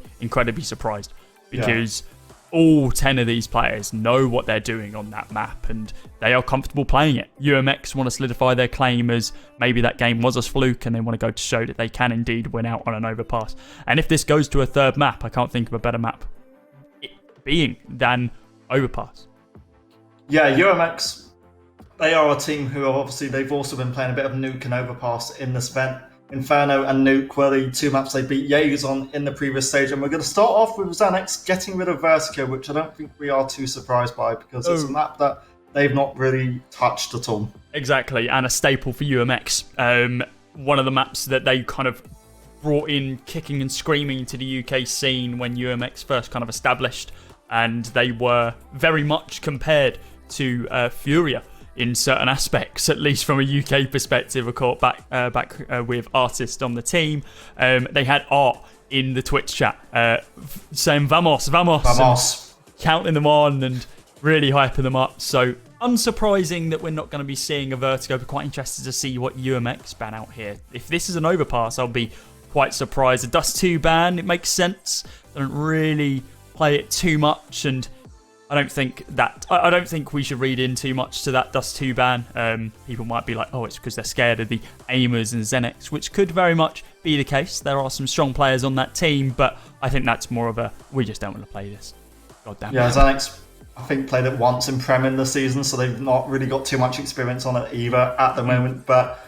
surprised, because all 10 of these players know what they're doing on that map, and they are comfortable playing it. UMX want to solidify their claim as maybe that game was a fluke, and they want to go to show that they can indeed win out on an Overpass. And if this goes to a 3rd map, I can't think of a better map being than Overpass. Yeah, UMX, they are a team who are obviously, they've also been playing a bit of Nuke and Overpass in this event. Inferno and Nuke were the 2 maps they beat Jaegers on in the previous stage, and we're going to start off with Zenex getting rid of Vertigo, which I don't think we are too surprised by, because it's a map that they've not really touched at all. Exactly, and a staple for UMX. One of the maps that they kind of brought in kicking and screaming to the UK scene when UMX first kind of established, and they were very much compared to Furia in certain aspects, at least from a UK perspective. Of course, back with Artist on the team, they had Art in the Twitch chat saying vamos, Vamos, counting them on and really hyping them up. So unsurprising that we're not going to be seeing a Vertigo, but quite interested to see what UMX ban out here. If this is an Overpass, I'll be quite surprised. A Dust 2 ban, it makes sense. They don't really play it too much, and I don't think we should read in too much to that Dust 2 ban. People might be like, oh, it's because they're scared of the Aimers and Xenex, which could very much be the case. There are some strong players on that team, but I think that's more of a, we just don't want to play this. God damn it. Yeah, Xenex, I think, played it once in Prem in the season, so they've not really got too much experience on it either at the moment. But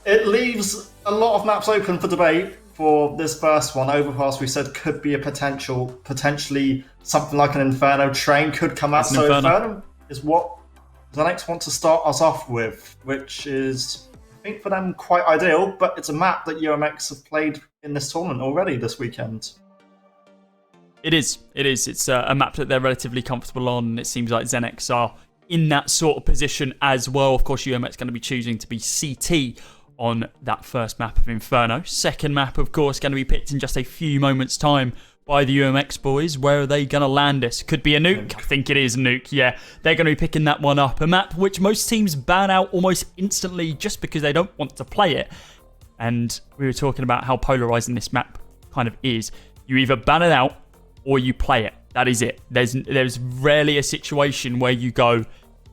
it leaves a lot of maps open for debate. For this first one, Overpass, we said, could be a potentially something like an Inferno train could come out. So Inferno is what Xenex want to start us off with, which is, I think, for them quite ideal, but it's a map that UMX have played in this tournament already this weekend. It is. It's a map that they're relatively comfortable on. It seems like Xenex are in that sort of position as well. Of course, UMX going to be choosing to be CT on that first map of Inferno. Second map, of course, going to be picked in just a few moments' time by the UMX boys. Where are they going to land this? Could be a nuke. I think it is nuke, yeah. They're going to be picking that one up. A map which most teams ban out almost instantly just because they don't want to play it. And we were talking about how polarizing this map kind of is. You either ban it out or you play it. That is it. There's rarely a situation where you go,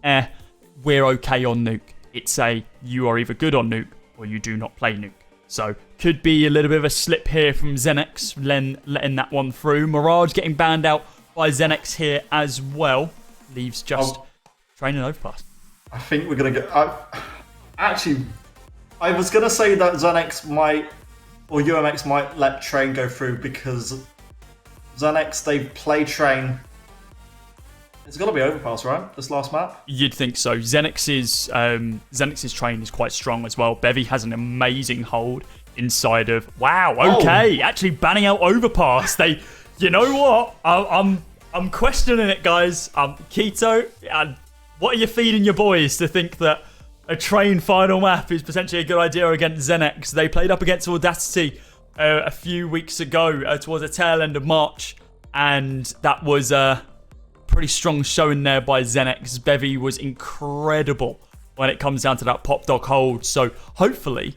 we're okay on nuke. It's you are either good on nuke or you do not play nuke. So, could be a little bit of a slip here from Xenex, letting that one through. Mirage getting banned out by Xenex here as well. Leaves just Train and Overpass. I think we're going to get... Actually, I was going to say that Xenex might, or UMX might let Train go through because Xenex, they play Train. It's got to be Overpass, right? This last map? You'd think so. Xenex's train is quite strong as well. Bevy has an amazing hold inside of... Wow, okay. Actually banning out Overpass. You know what? I'm questioning it, guys. Keto, what are you feeding your boys to think that a train final map is potentially a good idea against Xenex? They played up against Audacity a few weeks ago towards the tail end of March, and that was... pretty strong showing there by Xenex. Bevy was incredible when it comes down to that pop dog hold. So hopefully,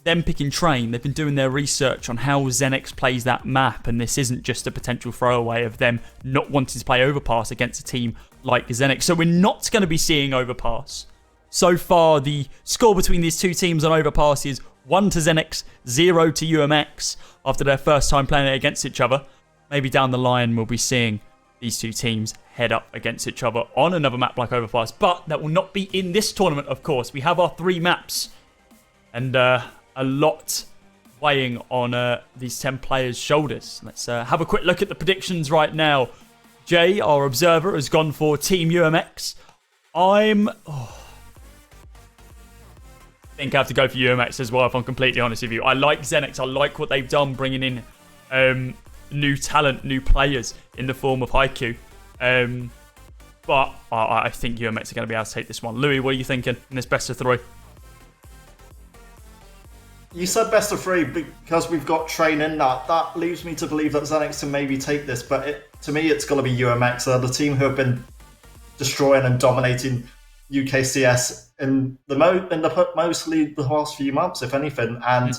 them picking Train, they've been doing their research on how Xenex plays that map, and this isn't just a potential throwaway of them not wanting to play Overpass against a team like Xenex. So we're not going to be seeing Overpass. So far, the score between these two teams on Overpass is 1 to Xenex, 0 to UMX after their first time playing it against each other. Maybe down the line we'll be seeing these two teams head up against each other on another map like Overpass, but that will not be in this tournament, of course. We have our 3 maps, and a lot weighing on these 10 players' shoulders. Let's have a quick look at the predictions right now. Jay, our observer, has gone for Team UMX. I think I have to go for UMX as well, if I'm completely honest with you. I like Xenex. I like what they've done, bringing in new talent, new players in the form of Haiku. But I think UMX are going to be able to take this one. Louis, what are you thinking in this best of 3? You said best of 3 because we've got Train in that. That leaves me to believe that Xenex can maybe take this, but to me it's got to be UMX. They're the team who have been destroying and dominating UKCS in mostly the last few months, if anything. And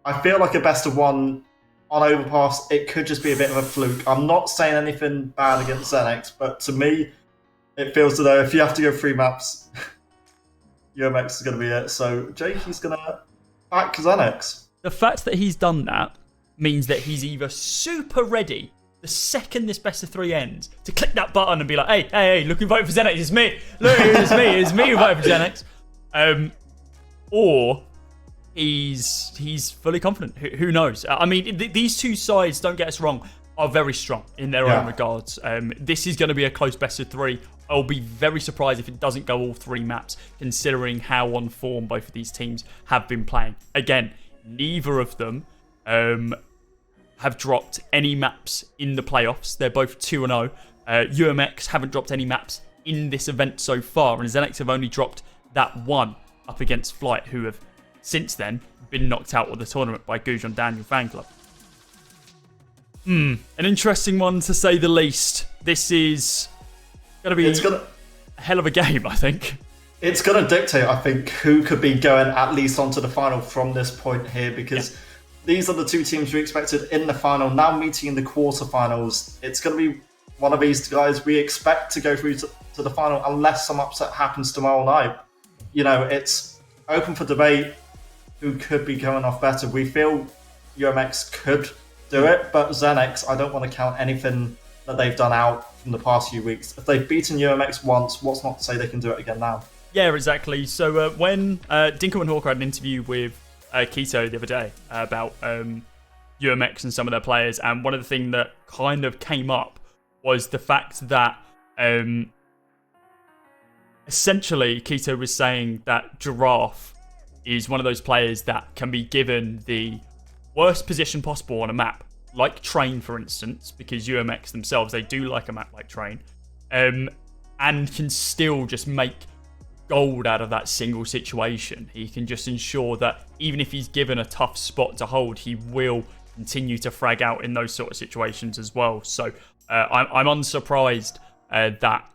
I feel like a best of 1 on Overpass, it could just be a bit of a fluke. I'm not saying anything bad against Xenex, but to me, it feels as though if you have to go 3 maps, UMX is going to be it. So Jake, he's going to back Xenex. The fact that he's done that means that he's either super ready the second this best of 3 ends to click that button and be like, hey, look who voted for Xenex, it's me. Look, it's me who voted for Xenex. Or he's fully confident. Who knows? I mean, these two sides, don't get us wrong, are very strong in their own regards. This is going to be a close best of 3. I'll be very surprised if it doesn't go all 3 maps, considering how on form both of these teams have been playing. Again, neither of them have dropped any maps in the playoffs. They're both 2-0. UMX haven't dropped any maps in this event so far, and Xenex have only dropped that one up against Flight, who have since then been knocked out of the tournament by Gujon Daniel fan club. An interesting one to say the least. This is going to be a hell of a game, I think. It's going to dictate, I think, who could be going at least onto the final from this point here, because these are the 2 teams we expected in the final, now meeting in the quarterfinals. It's going to be one of these guys we expect to go through to the final unless some upset happens tomorrow night. It's open for debate who could be going off better. We feel UMX could do it, but Xenex, I don't want to count anything that they've done out from the past few weeks. If they've beaten UMX once, what's not to say they can do it again now? Yeah, exactly. So when Dinko and Hawker had an interview with Keto the other day about UMX and some of their players, and one of the things that kind of came up was the fact that essentially Keto was saying that Giraffe is one of those players that can be given the worst position possible on a map, like Train, for instance, because UMX themselves, they do like a map like Train, and can still just make gold out of that single situation. He can just ensure that even if he's given a tough spot to hold, he will continue to frag out in those sort of situations as well. So I'm unsurprised that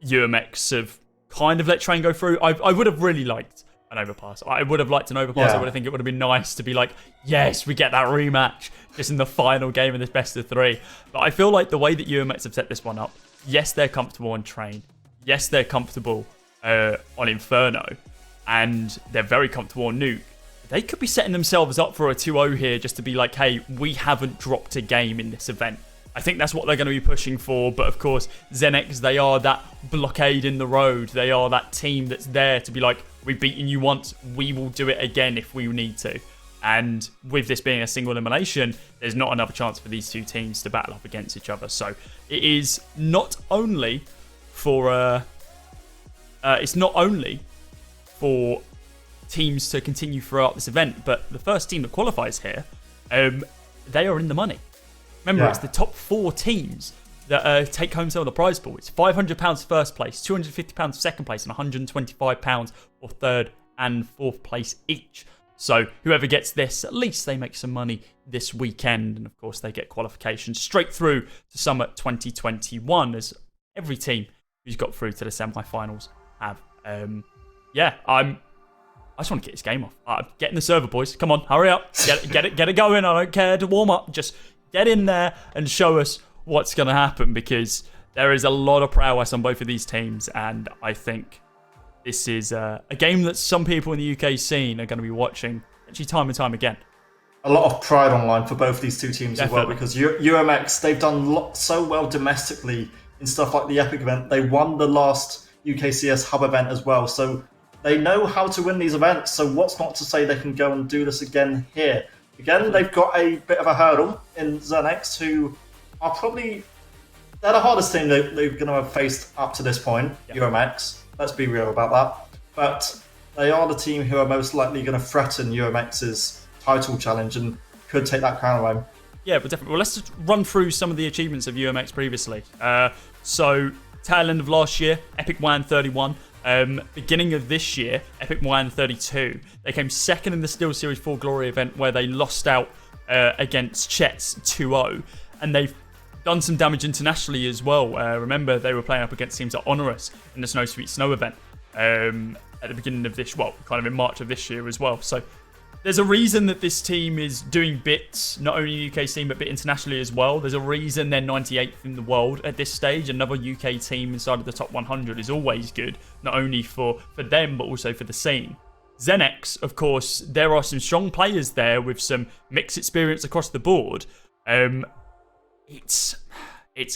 UMX have kind of let Train go through. I would have really liked an overpass. I would have liked an overpass. Yeah. I would have think it would have been nice to be like, yes, we get that rematch just in the final game of this best of three. But I feel like the way that UMX have set this one up, yes, they're comfortable on Train. Yes, they're comfortable on Inferno. And they're very comfortable on Nuke. They could be setting themselves up for a 2-0 here just to be like, hey, we haven't dropped a game in this event. I think that's what they're going to be pushing for. But of course, Xenex, they are that blockade in the road. They are that team that's there to be like, we've beaten you once, we will do it again if we need to. And with this being a single elimination, there's not another chance for these two teams to battle up against each other. So it is not only for teams to continue throughout this event, but the first team that qualifies here, they are in the money. Remember, It's the top 4 teams that take home some of the prize pool. It's £500 first place, £250 second place, and £125 for third and fourth place each. So whoever gets this, at least they make some money this weekend. And of course, they get qualification straight through to Summit 2021, as every team who's got through to the semi-finals have. I just want to get this game off. Get in the server, boys. Come on, hurry up. Get it going. I don't care to warm up. Just get in there and show us what's going to happen, because there is a lot of prowess on both of these teams, and I think this is a game that some people in the UK scene are going to be watching actually time and time again. A lot of pride online for both these two teams Definitely. as well, because UMX, they've done so well domestically in stuff like the Epic event. They won the last UKCS hub event as well, so they know how to win these events. So what's not to say they can go and do this again here? Again, they've got a bit of a hurdle in Xenex, who are probably, they're the hardest team they're going to have faced up to this point, UMX. Let's be real about that. But they are the team who are most likely going to threaten UMX's title challenge and could take that crown away. Yeah, but definitely. Well, let's just run through some of the achievements of UMX previously. So, tail end of last year, Epic WAN 31. Beginning of this year, Epic WAN 32. They came second in the Steel Series 4 Glory event, where they lost out against Chet's 2-0. And they've done some damage internationally as well. Remember, they were playing up against teams like Honorous in the Snow Sweet Snow event at the beginning of this, well, kind of in March of this year as well. So there's a reason that this team is doing bits, not only UK scene, but bit internationally as well. There's a reason they're 98th in the world at this stage. Another UK team inside of the top 100 is always good, not only for them, but also for the scene. Xenex, of course, there are some strong players there with some mixed experience across the board. It's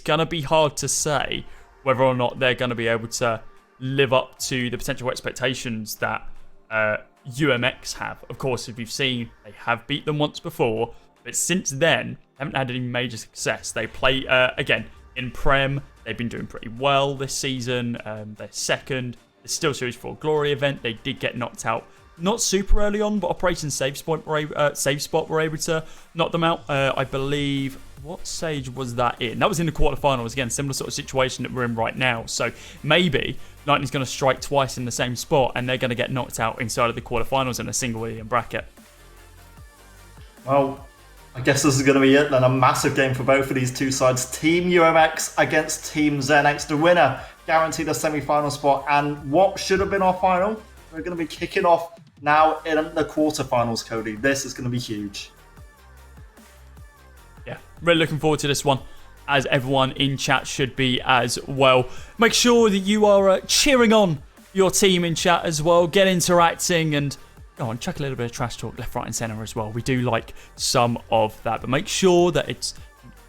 going to be hard to say whether or not they're going to be able to live up to the potential expectations that UMX have. Of course, if you've seen, they have beat them once before, but since then, haven't had any major success. They play, again, in Prem. They've been doing pretty well this season. They're second. The Steel Series 4 Glory event, they did get knocked out. Not super early on, but Operation Save Spot were able to knock them out. I believe, what stage was that in? That was in the quarterfinals. Again, similar sort of situation that we're in right now. So maybe Lightning's going to strike twice in the same spot, and they're going to get knocked out inside of the quarterfinals in a single William bracket. Well, I guess this is going to be it then. A massive game for both of these two sides. Team UMX against Team Xenex. The winner guaranteed a semi-final spot. And what should have been our final, we're going to be kicking off now in the quarterfinals, Cody. This is going to be huge. Yeah, really looking forward to this one. as everyone in chat should be as well. Make sure that you are cheering on your team in chat as well. Get interacting and go on, chuck a little bit of trash talk left, right and centre as well. We do like some of that. But make sure that it's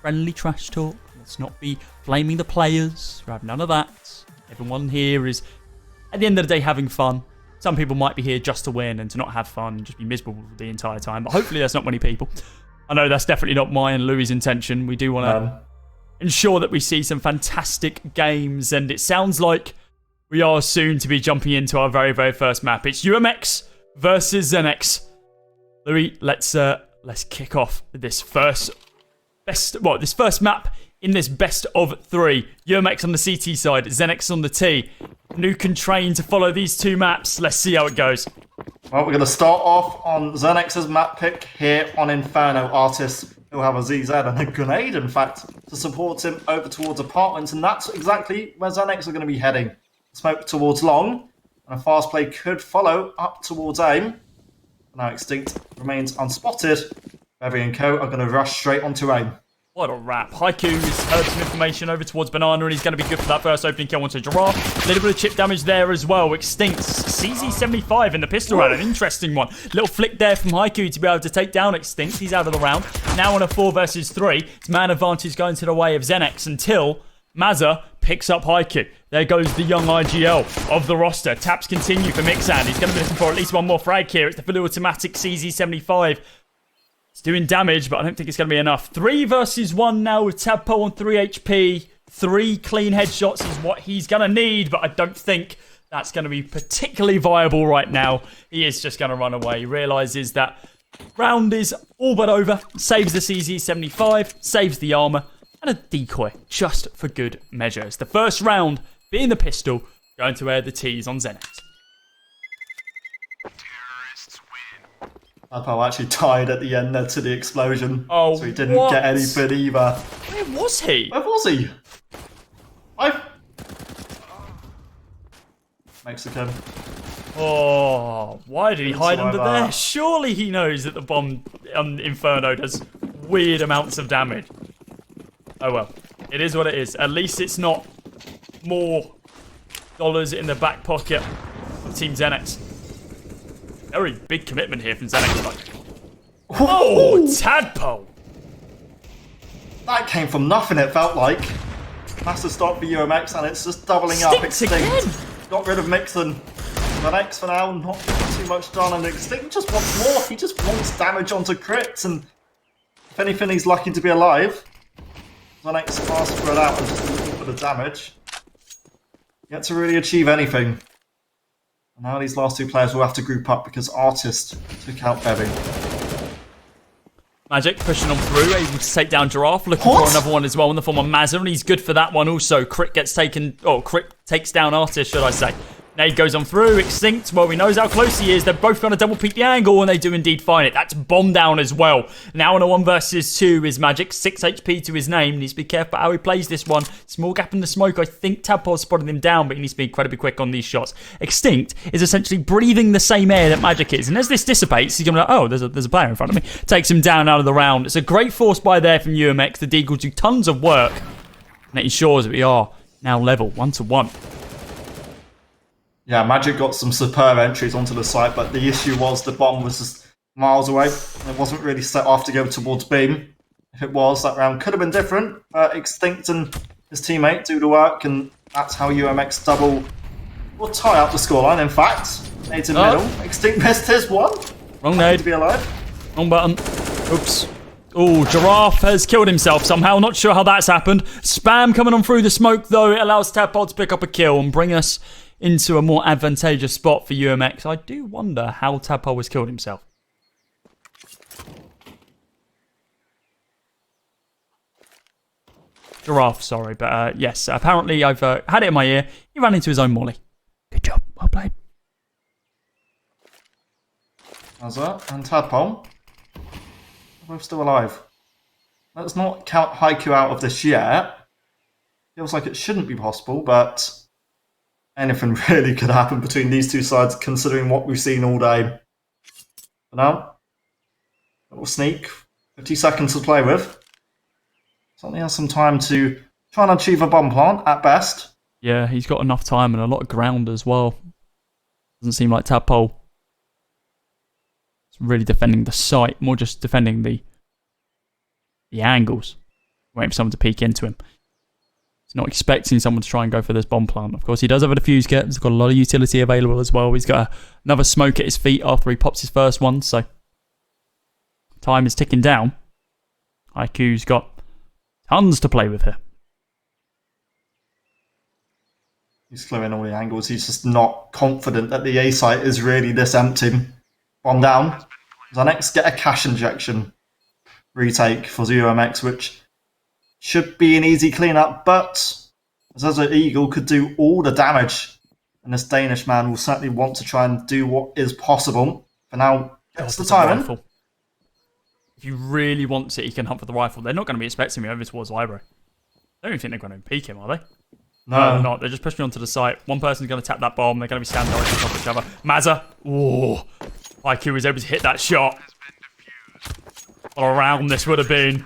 friendly trash talk. Let's not be blaming the players. We have none of that. Everyone here is, at the end of the day, having fun. Some people might be here just to win and to not have fun and just be miserable the entire time. But hopefully that's not many people. I know that's definitely not mine and Louis' intention. We do want to ensure that we see some fantastic games. And it sounds like we are soon to be jumping into our very, very first map. It's UMX versus Zenex. Louis, let's kick off this first map in this best of 3. UMX on the CT side, Zenex on the T. Nuke and Train to follow these 2 maps. Let's see how it goes. Well, we're going to start off on Zenex's map pick here on Inferno. Artists who have a ZZ and a grenade, in fact, to support him over towards apartments. And that's exactly where Zenex are going to be heading. Smoke towards long. And a fast play could follow up towards aim. Now Extinct remains unspotted. Bevy and Co are going to rush straight onto aim. What a wrap. Haiku's heard some information over towards Banana, and he's going to be good for that first opening kill onto Giraffe. A little bit of chip damage there as well. Extinct. CZ75 in the pistol round. An interesting one. Little flick there from Haiku to be able to take down Extinct. He's out of the round. Now on a 4 versus 3. It's man advantage going to the way of Zenex until Mazza picks up Haiku. There goes the young IGL of the roster. Taps continue for Mixan. He's going to be looking for at least one more frag here. It's the fully automatic CZ75. It's doing damage, but I don't think it's going to be enough. 3 versus 1 now with Tadpole on 3 HP. 3 clean headshots is what he's going to need, but I don't think that's going to be particularly viable right now. He is just going to run away. He realises that round is all but over. Saves the CZ75, saves the armour, and a decoy just for good measure. It's the first round, being the pistol, going to air the T's on Zenith. Tadpole actually died at the end there to the explosion. Oh, so he didn't get anything either. Where was he? Where was he? Mexican. Oh, why did he hide under that. there? Surely he knows that the bomb on Inferno does weird amounts of damage. Oh well, it is what it is. At least it's not more dollars in the back pocket of Team Zenex. Very big commitment here from Zenex. Oh, Tadpole! That came from nothing, it felt like. Massive stop for UMX, and it's just doubling up. Extinct. Got rid of Mixon. Zenex for now, not too much done, and Extinct just wants more. He just wants damage onto crits, and if anything, he's lucky to be alive. Zenex fast spread out and just looking for the damage. Yet to really achieve anything. And now these last 2 players will have to group up because Artist took out Bevy. Magic pushing on through, able to take down Giraffe, looking for another one as well in the form of Mazza, and he's good for that one also. Crit takes down Artist, should I say. Nade goes on through, Extinct, well, he knows how close he is. They're both going to double peek the angle, and they do indeed find it. That's bomb down as well. Now on a 1 versus 2 is Magic, 6 HP to his name. Needs to be careful how he plays this one. Small gap in the smoke. I think Tadpole spotted him down, but he needs to be incredibly quick on these shots. Extinct is essentially breathing the same air that Magic is, and as this dissipates, he's going to be like, oh, there's a player in front of me. Takes him down out of the round. It's a great force by there from UMX. The Deagle do tons of work, and it ensures that we are now level 1-1. Yeah, Magic got some superb entries onto the site, but the issue was the bomb was just miles away. It wasn't really set off to go towards Beam. If it was, that round could have been different. Extinct and his teammate do the work, and that's how UMX double will tie up the scoreline. In fact, nades in middle. Extinct missed his one. Wrong nade. To be alive. Wrong button. Oops. Oh, Giraffe has killed himself somehow. Not sure how that's happened. Spam coming on through the smoke, though. It allows Tadpole to pick up a kill and bring us into a more advantageous spot for UMX. I do wonder how Tadpole has killed himself. Giraffe, sorry, but yes, apparently I've had it in my ear. He ran into his own molly. Good job, well played. Mazza and Tadpole are both still alive. Let's not count Haiku out of this yet. Feels like it shouldn't be possible, but anything really could happen between these 2 sides, considering what we've seen all day. For now, little sneak, 50 seconds to play with. Certainly has some time to try and achieve a bomb plant at best. Yeah, he's got enough time and a lot of ground as well. Doesn't seem like Tadpole is really defending the site, more just defending the angles. Waiting for someone to peek into him. He's not expecting someone to try and go for this bomb plant. Of course, he does have a defuse kit. He's got a lot of utility available as well. He's got another smoke at his feet after he pops his first one. So, time is ticking down. IQ's got tons to play with here. He's clearing all the angles. He's just not confident that the A site is really this empty. Bomb down. Xanax get a cash injection retake for UMX, which should be an easy cleanup, but Zaza Eagle could do all the damage, and this Danish man will certainly want to try and do what is possible. For now, gets the time in. If you really want it, he can hunt for the rifle. They're not going to be expecting me over towards Library. I don't even think they're going to peek him, are they? No, they're not. They're just pushing me onto the site. One person's going to tap that bomb. They're going to be standing directly on top of each other. Mazza. Ooh. IQ was able to hit that shot. What a round this would have been.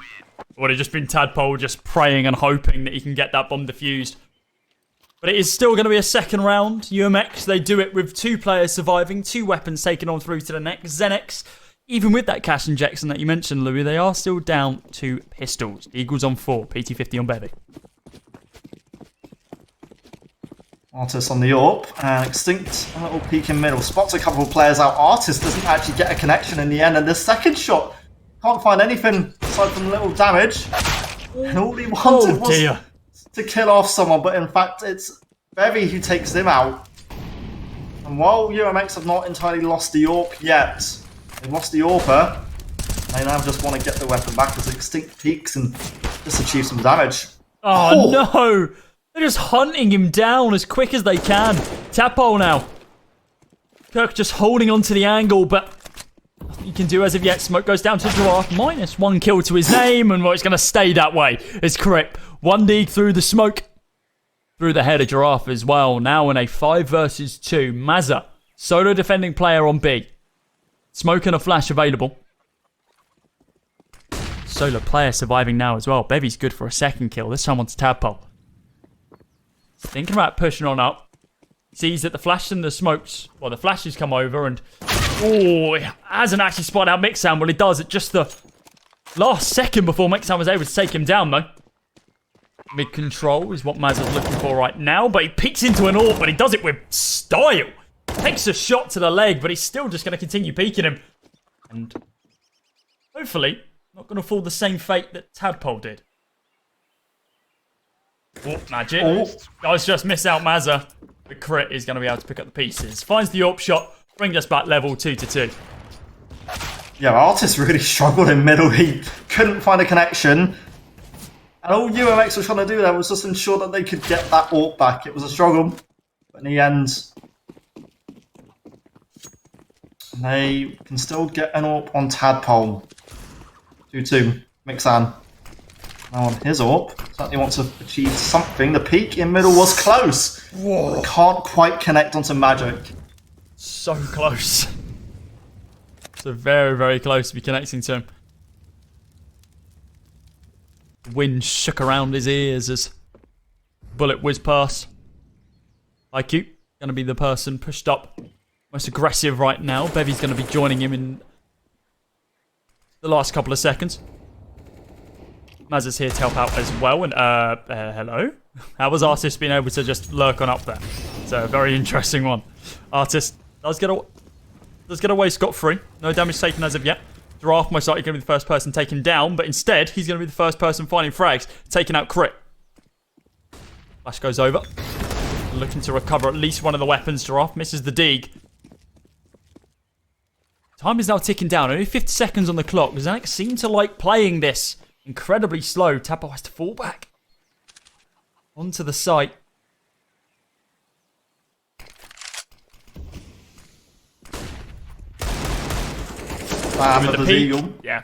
Would have just been Tadpole just praying and hoping that he can get that bomb defused. But it is still going to be a second round. UMX, they do it with 2 players surviving, 2 weapons taken on through to the next. Xenex, even with that cash injection that you mentioned, Louis, they are still down 2 pistols. Eagles on 4, PT50 on Bevy. Artist on the AWP, and Extinct, a little peek in middle. Spots a couple of players out. Artist doesn't actually get a connection in the end, and the second shot can't find anything aside from a little damage. And all he wanted was to kill off someone, but in fact it's Bevy who takes him out. And while UMX have not entirely lost the AWP yet, they've lost the AWPer, they now just want to get the weapon back as Extinct peaks and just achieve some damage. Oh no! They're just hunting him down as quick as they can. Tadpole now. Kirk just holding on to the angle, but nothing he can do as of yet. Smoke goes down to Giraffe. -1 kill to his name, and it's going to stay that way. It's correct. 1 dig through the smoke. Through the head of Giraffe as well. Now in a 5 versus 2. Mazza, solo defending player on B. Smoke and a flash available. Solo player surviving now as well. Bevy's good for a second kill. This time onto Tadpole. Thinking about pushing on up. Sees that the flash and the smokes, well, the flashes come over and, oh, he hasn't actually spotted out Mixam. Well, he does at just the last second before Mixam was able to take him down, though. Mid-control is what Maz is looking for right now, but he peeks into an AWP, but he does it with style. Takes a shot to the leg, but he's still just going to continue peeking him. And hopefully not going to fall the same fate that Tadpole did. Oh, magic. Guys just miss out Mazza. The crit is going to be able to pick up the pieces. Finds the AWP shot. Brings us back level 2-2. Yeah, Artist really struggled in middle. He couldn't find a connection. And all UMX was trying to do there was just ensure that they could get that AWP back. It was a struggle. But in the end, they can still get an AWP on Tadpole. 2-2. Mixan. Now on his AWP, certainly wants to achieve something. The peak in middle was close. Whoa. Can't quite connect onto Magic. So close. So very, very close to be connecting to him. The wind shook around his ears as bullet whizzed past. IQ, going to be the person pushed up most aggressive right now. Bevy's going to be joining him in the last couple of seconds. Maz is here to help out as well. And, hello? How was Artist being able to just lurk on up there? It's a very interesting one. Artist does get away scot-free. No damage taken as of yet. Giraffe most likely going to be the first person taken down, but instead, he's going to be the first person finding frags, taking out crit. Flash goes over. Looking to recover at least one of the weapons. Giraffe misses the dig. Time is now ticking down. Only 50 seconds on the clock. Xanax seem to like playing this incredibly slow. Tadpole has to fall back onto the site. Bam with the Eagle. Yeah.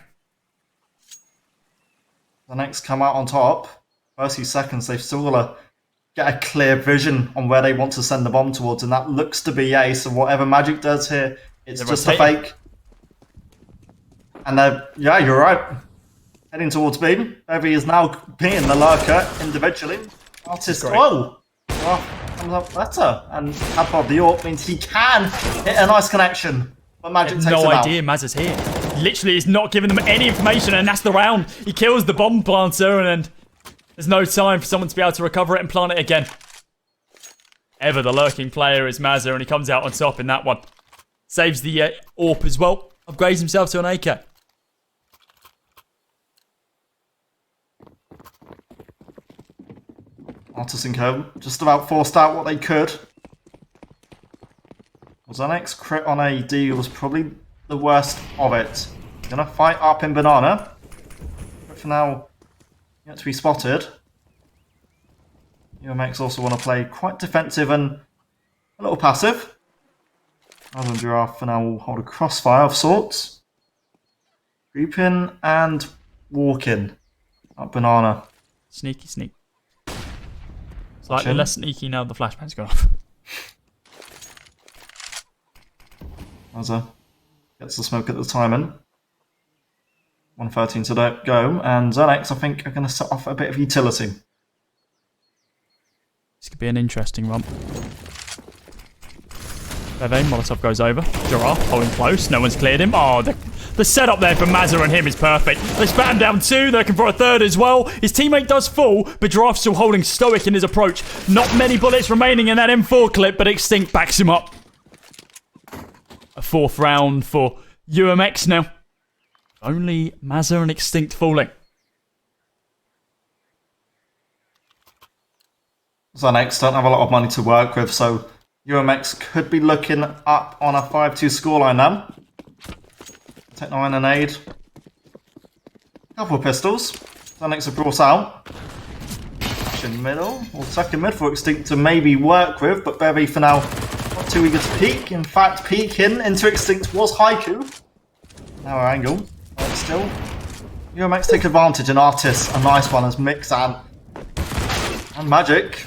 The next come out on top. First few seconds, they've still got to get a clear vision on where they want to send the bomb towards, and that looks to be A. So whatever Magic does here, it's just a fake. And yeah, you're right. heading towards B. Bevy is now being the lurker individually. Artist, Great. oh! Well, comes up better. And Tadpole of the Orc means he can hit a nice connection. But Magic takes No him out. idea Maz is here. Literally is not giving them any information, and that's the round. He kills the bomb planter, and there's no time for someone to be able to recover it and plant it again. Ever the lurking player is Mazza, and he comes out on top in that one. Saves the AWP as well. Upgrades himself to an AK. Artis and Co. just about forced out what they could. Xanax crit on AD was probably the worst of it. Gonna fight up in Banana. But for now, yet to be spotted. UMX also want to play quite defensive and a little passive. Adam Giraffe for now will hold a crossfire of sorts. Creep in and walk in. Up Banana. Sneaky sneak. Slightly Watching. less sneaky now the flashbang's gone off. Mazza gets the smoke at the timing. 1:13 to go, and Xanax I think are going to set off a bit of utility. This could be an interesting run. Beve, Molotov goes over. Giraffe holding close. No one's cleared him. Oh, the setup there for Mazza and him is perfect. They spat him down 2. They're looking for a 3rd as well. His teammate does fall, but Giraffe's still holding stoic in his approach. Not many bullets remaining in that M4 clip, but Extinct backs him up. A 4th round for UMX now. Only Mazza and Extinct falling. Xanax don't have a lot of money to work with, so UMX could be looking up on a 5-2 scoreline now. Tech 9 and aid. Couple of pistols. Xanax are brought out. Flash in the middle, or second mid for Extinct to maybe work with, but Bevy for now not too eager to peek. In fact, peeking into Extinct was Haiku. Now angle, but still. UMX take advantage, and Artis, a nice one as Mixan and Magic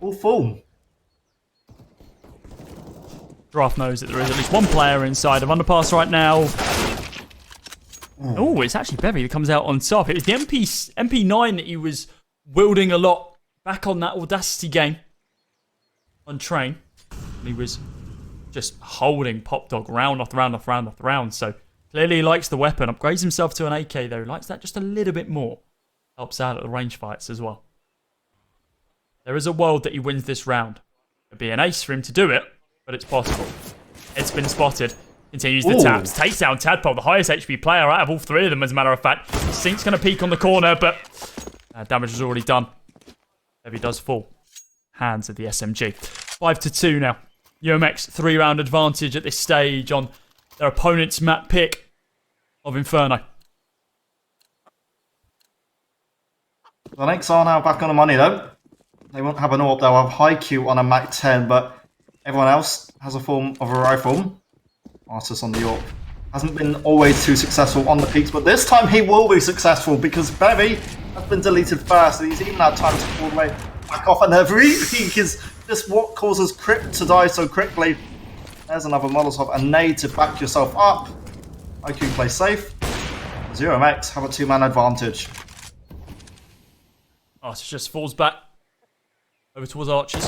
all full. Giraffe knows that there is at least one player inside of underpass right now. Oh, it's actually Bevy that comes out on top. It was the MP9 that he was wielding a lot back on that Audacity game on train. And he was just holding Pop Dog round after round after round after round. So clearly he likes the weapon. Upgrades himself to an AK though. Likes that just a little bit more. Helps out at the range fights as well. There is a world that he wins this round. It'd be an ace for him to do it, but it's possible. It's been spotted. Continues the taps. Takes down Tadpole, the highest HP player out of all 3 of them, as a matter of fact. Sync's going to peek on the corner, but damage was already done. Bevy does fall. Hands of the SMG. 5-2 now. UMX 3-round advantage at this stage on their opponent's map pick of Inferno. The Knicks are now back on the money though. They won't have an AWP, they'll have high Q on a Mac 10, but everyone else has a form of a rifle. Artis on the AWP hasn't been always too successful on the peaks, but this time he will be successful because Bevy has been deleted first, and he's even had time to pull the way back off, and every peak is just what causes Crypt to die so quickly. There's another Molotov, a nade to back yourself up. IQ play safe. ZeroMX have a 2-man advantage. Artis just falls back over towards Archers.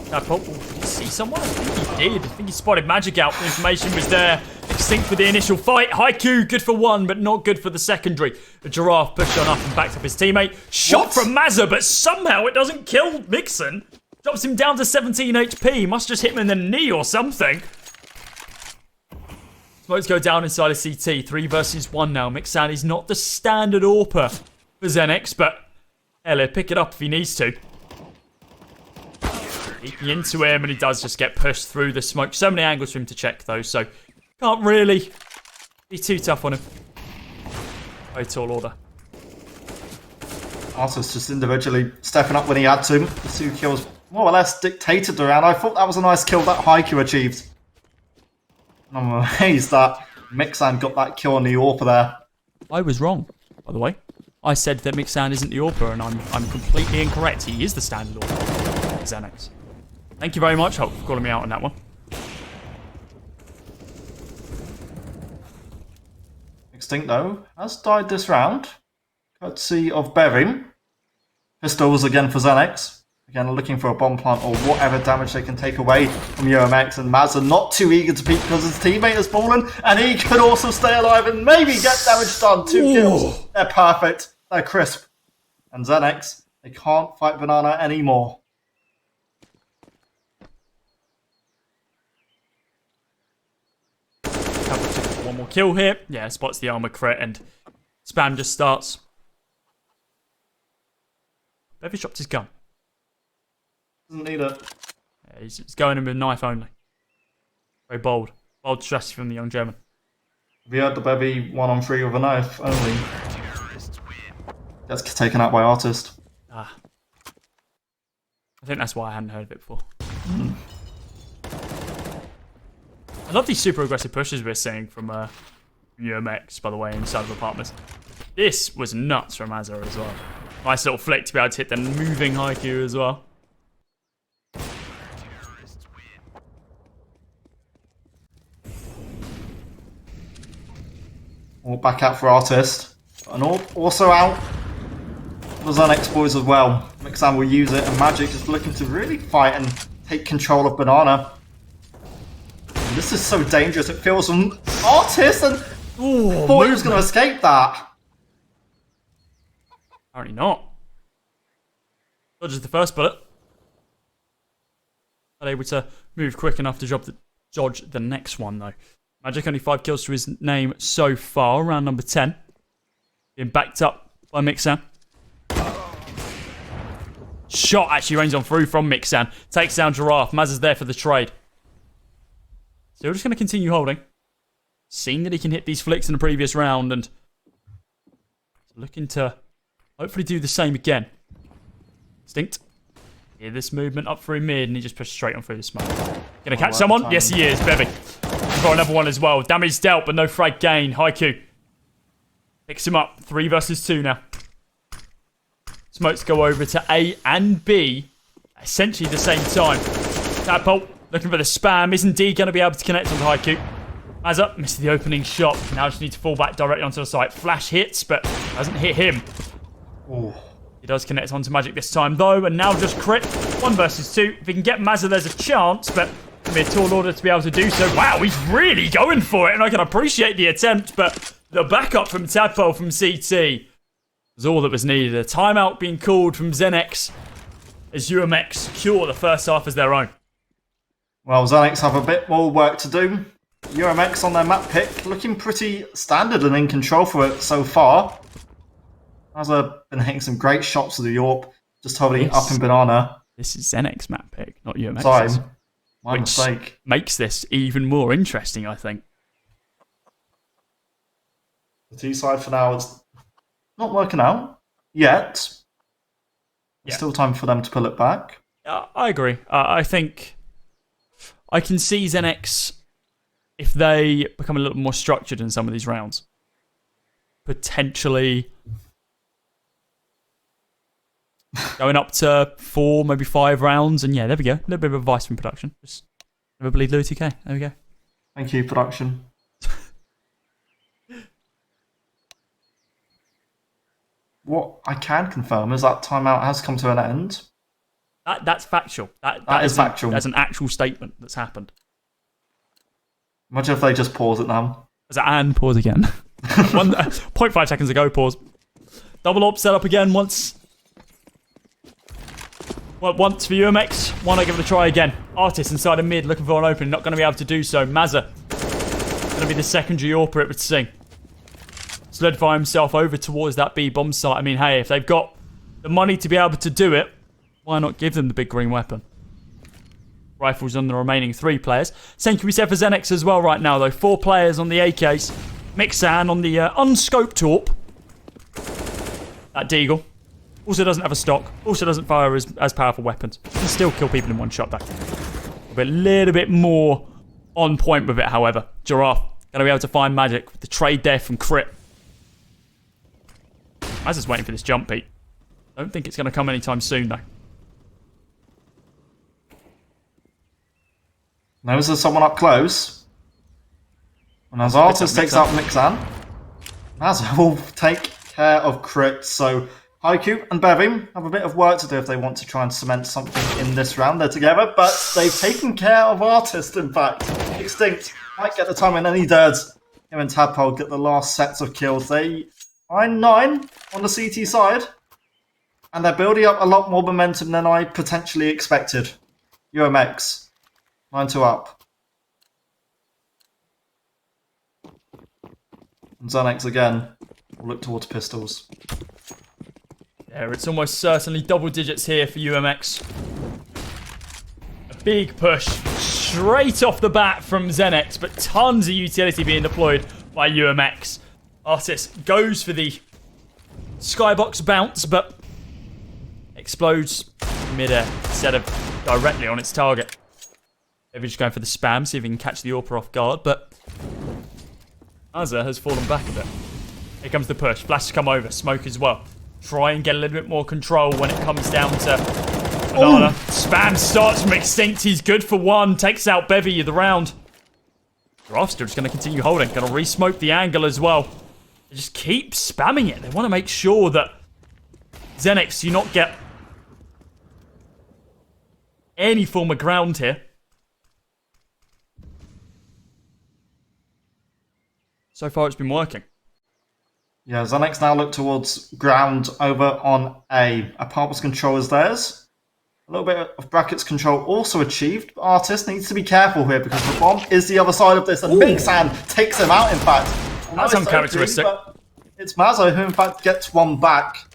Tadpole, did he see someone? I think he did. I think he spotted Magic out. The information was there. Extinct for the initial fight. Haiku, good for 1, but not good for the secondary. The Giraffe pushed on up and backed up his teammate. Shot from Mazza, but somehow it doesn't kill Mixon. Drops him down to 17 HP. Must just hit him in the knee or something. Smokes go down inside of CT. 3 versus 1 now. Mixan is not the standard AWPer for Xenix, but hell, he'll pick it up if he needs to. Peeking into him, and he does just get pushed through the smoke. So many angles for him to check, though, so can't really be too tough on him. Very tall order. Artis just individually stepping up when he had to. The 2 kills more or less dictated the round. I thought that was a nice kill that Haiku achieved. And I'm amazed that Mixan got that kill on the AWPer there. I was wrong, by the way. I said that Mixan isn't the AWPer, and I'm completely incorrect. He is the standard AWPer. Xanax. Thank you very much, Hulk, for calling me out on that one. Stink, though, has died this round, courtesy of Berry. Pistols again for Xenex. Again, looking for a bomb plant or whatever damage they can take away from UMX. And Mazza not too eager to peek because his teammate has fallen. And he could also stay alive and maybe get damage done. 2 kills. They're perfect. They're crisp. And Xenex, they can't fight Banana anymore. One more kill here. Yeah, spots the armor crit and spam just starts. Bevy dropped his gun. Doesn't need it. Yeah, he's going in with a knife only. Very bold. Bold strategy from the young German. Have you heard the Bevy 1-on-3 with a knife only? Gets taken out by Artist. Ah. I think that's why I hadn't heard of it before. I love these super aggressive pushes we're seeing from UMX, by the way, inside of apartments. This was nuts from Azar as well. Nice little flick to be able to hit the moving Haiku as well. All back out for Artist. And also out for Xenex boys as well. Mixan will use it, and Magic is looking to really fight and take control of Banana. And this is so dangerous, it feels from Artist, and thought he was going to escape that. Apparently not. Dodges the first bullet. Not able to move quick enough to dodge the next one, though. Magic only 5 kills to his name so far, round number 10. Being backed up by Mixan. Shot actually rains on through from Mixan. Takes down Giraffe. Maz is there for the trade. Still just going to continue holding. Seen that he can hit these flicks in the previous round and looking to hopefully do the same again. Instinct. Hear this movement up through mid and he just pushes straight on through the smoke. Gonna catch someone? Yes, he is. Bevy. Got another one as well. Damage dealt, but no frag gain. Haiku picks him up. 3 versus 2 now. Smokes go over to A and B. Essentially the same time. Tadpole looking for the spam. Is indeed going to be able to connect onto Haiku. Mazza missed the opening shot. Now just need to fall back directly onto the site. Flash hits, but doesn't hit him. Ooh. He does connect onto Magic this time, though, and now just crit. 1 versus 2. If he can get Mazza, there's a chance, but it's going to be a tall order to be able to do so. Wow, he's really going for it, and I can appreciate the attempt, but the backup from Tadpole from CT was all that was needed. A timeout being called from Xenex as UMX secure the first half as their own. Well, Xenex have a bit more work to do. UMX on their map pick, looking pretty standard and in control for it so far. Mazza been hitting some great shots to the Yorp, just holding it up in Banana. This is Xenex map pick, not UMX. Sorry, my mistake. Makes this even more interesting, I think. The T side for now is not working out yet. There's still time for them to pull it back. I agree. I think I can see Xenex, if they become a little more structured in some of these rounds, potentially going up to 4, maybe 5 rounds. And yeah, there we go. A little bit of advice from production. Just never believe Louis 2K. There we go. Thank you, production. What I can confirm is that timeout has come to an end. That's factual. That is factual. That's an actual statement that's happened. Imagine if they just pause it now. As and pause again. 0.5 seconds ago, pause. Double op set up again once. Well, once for UMX. Why not give it a try again? Artist inside of mid looking for an opening. Not going to be able to do so. Mazza going to be the secondary AWPer it would seem. Solidify himself over towards that B bomb site. I mean, hey, if they've got the money to be able to do it, why not give them the big green weapon? Rifles on the remaining 3 players. Same can be said for Xenex as well right now, though. 4 players on the AKs. Mixan on the unscoped torp. That Deagle. Also doesn't have a stock. Also doesn't fire as powerful weapons. Can still kill people in one shot, though. A little bit more on point with it, however. Giraffe going to be able to find Magic with the trade there from Crit. I was just waiting for this jump beat. Don't think it's going to come anytime soon, though. Now is there someone up close? And as Artist takes out Mixan. Mazza will take care of Crit. So Haiku and Bevim have a bit of work to do if they want to try and cement something in this round. They're together, but they've taken care of Artist, in fact. Extinct might get the time in, and he does. Him and Tadpole get the last sets of kills. They find 9 on the CT side, and they're building up a lot more momentum than I potentially expected. UMX, 9-2 up. And Xanax again will look towards pistols. Yeah, it's almost certainly double digits here for UMX. A big push straight off the bat from Xenex, but tons of utility being deployed by UMX. Artist goes for the skybox bounce, but explodes mid-air instead of directly on its target. Maybe just going for the spam, see if he can catch the AWPer off guard, but Azza has fallen back a bit. Here comes the push. Flash to come over. Smoke as well. Try and get a little bit more control when it comes down to Banana. Spam starts from Extinct. He's good for 1. Takes out Bevy of the round. Giraffe's just going to continue holding. Going to re-smoke the angle as well. They just keep spamming it. They want to make sure that Xenex, you not get any form of ground here. So far, it's been working. Yeah, Xanax now look towards ground over on A. Apartment's control is theirs. A little bit of brackets control also achieved. But Artist needs to be careful here because the bomb is the other side of this, and Mixan takes him out, in fact. And That's uncharacteristic. But it's Mazzo who, in fact, gets one back.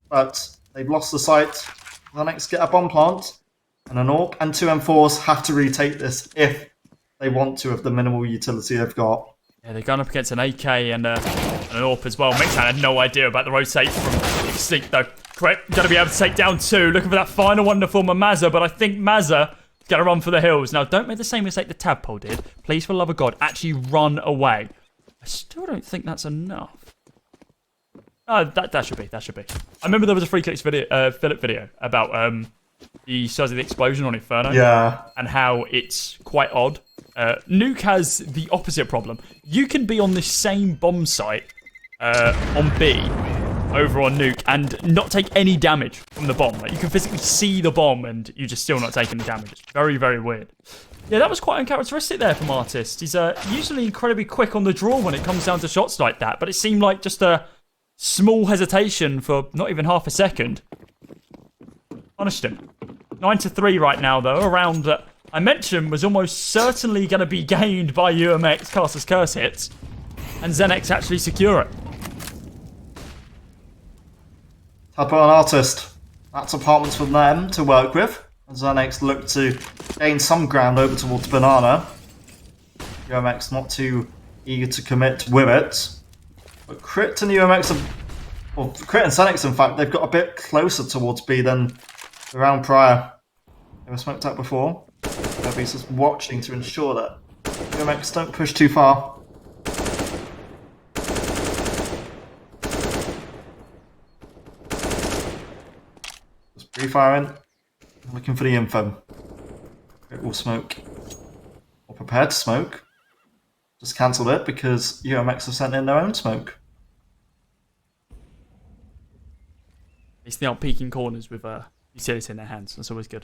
But they've lost the sight. Xanax get a bomb plant, and an AWP and 2 M4s have to retake this if they want to, of the minimal utility they've got. Yeah, they're going up against an AK and an AWP as well. Mixan had no idea about the rotate from Extinct, though. Correct, going to be able to take down 2. Looking for that final one to form a Mazza, but I think Mazza is going to run for the hills. Now, don't make the same mistake the Tadpole did. Please, for the love of God, actually run away. I still don't think that's enough. Oh, that should be. That should be. I remember there was a Free Clicks video, Philip video about the size of the explosion on Inferno. Yeah. And how it's quite odd. Nuke has the opposite problem. You can be on the same bomb site on B over on Nuke and not take any damage from the bomb. Like, you can physically see the bomb and you're just still not taking the damage. It's very, very weird. Yeah, that was quite uncharacteristic there from Artist. He's usually incredibly quick on the draw when it comes down to shots like that, but it seemed like just a small hesitation for not even half a second punished him. 9-3 right now, though. A round that I mentioned was almost certainly going to be gained by UMX Caster's Curse hits, and Xenex actually secure it. Tadpole and Artist. That's apartments for them to work with. As Xenex look to gain some ground over towards Banana. UMX not too eager to commit with it. But Crit and UMX have, well, Crit and Xenex, in fact, they've got a bit closer towards B than the round prior. They were smoked out before. He's just watching to ensure that UMX don't push too far. Just pre-firing, looking for the info. It will smoke, or prepared to smoke. Just cancelled it because UMX have sent in their own smoke. It's the out peeking corners with utility in their hands. That's always good.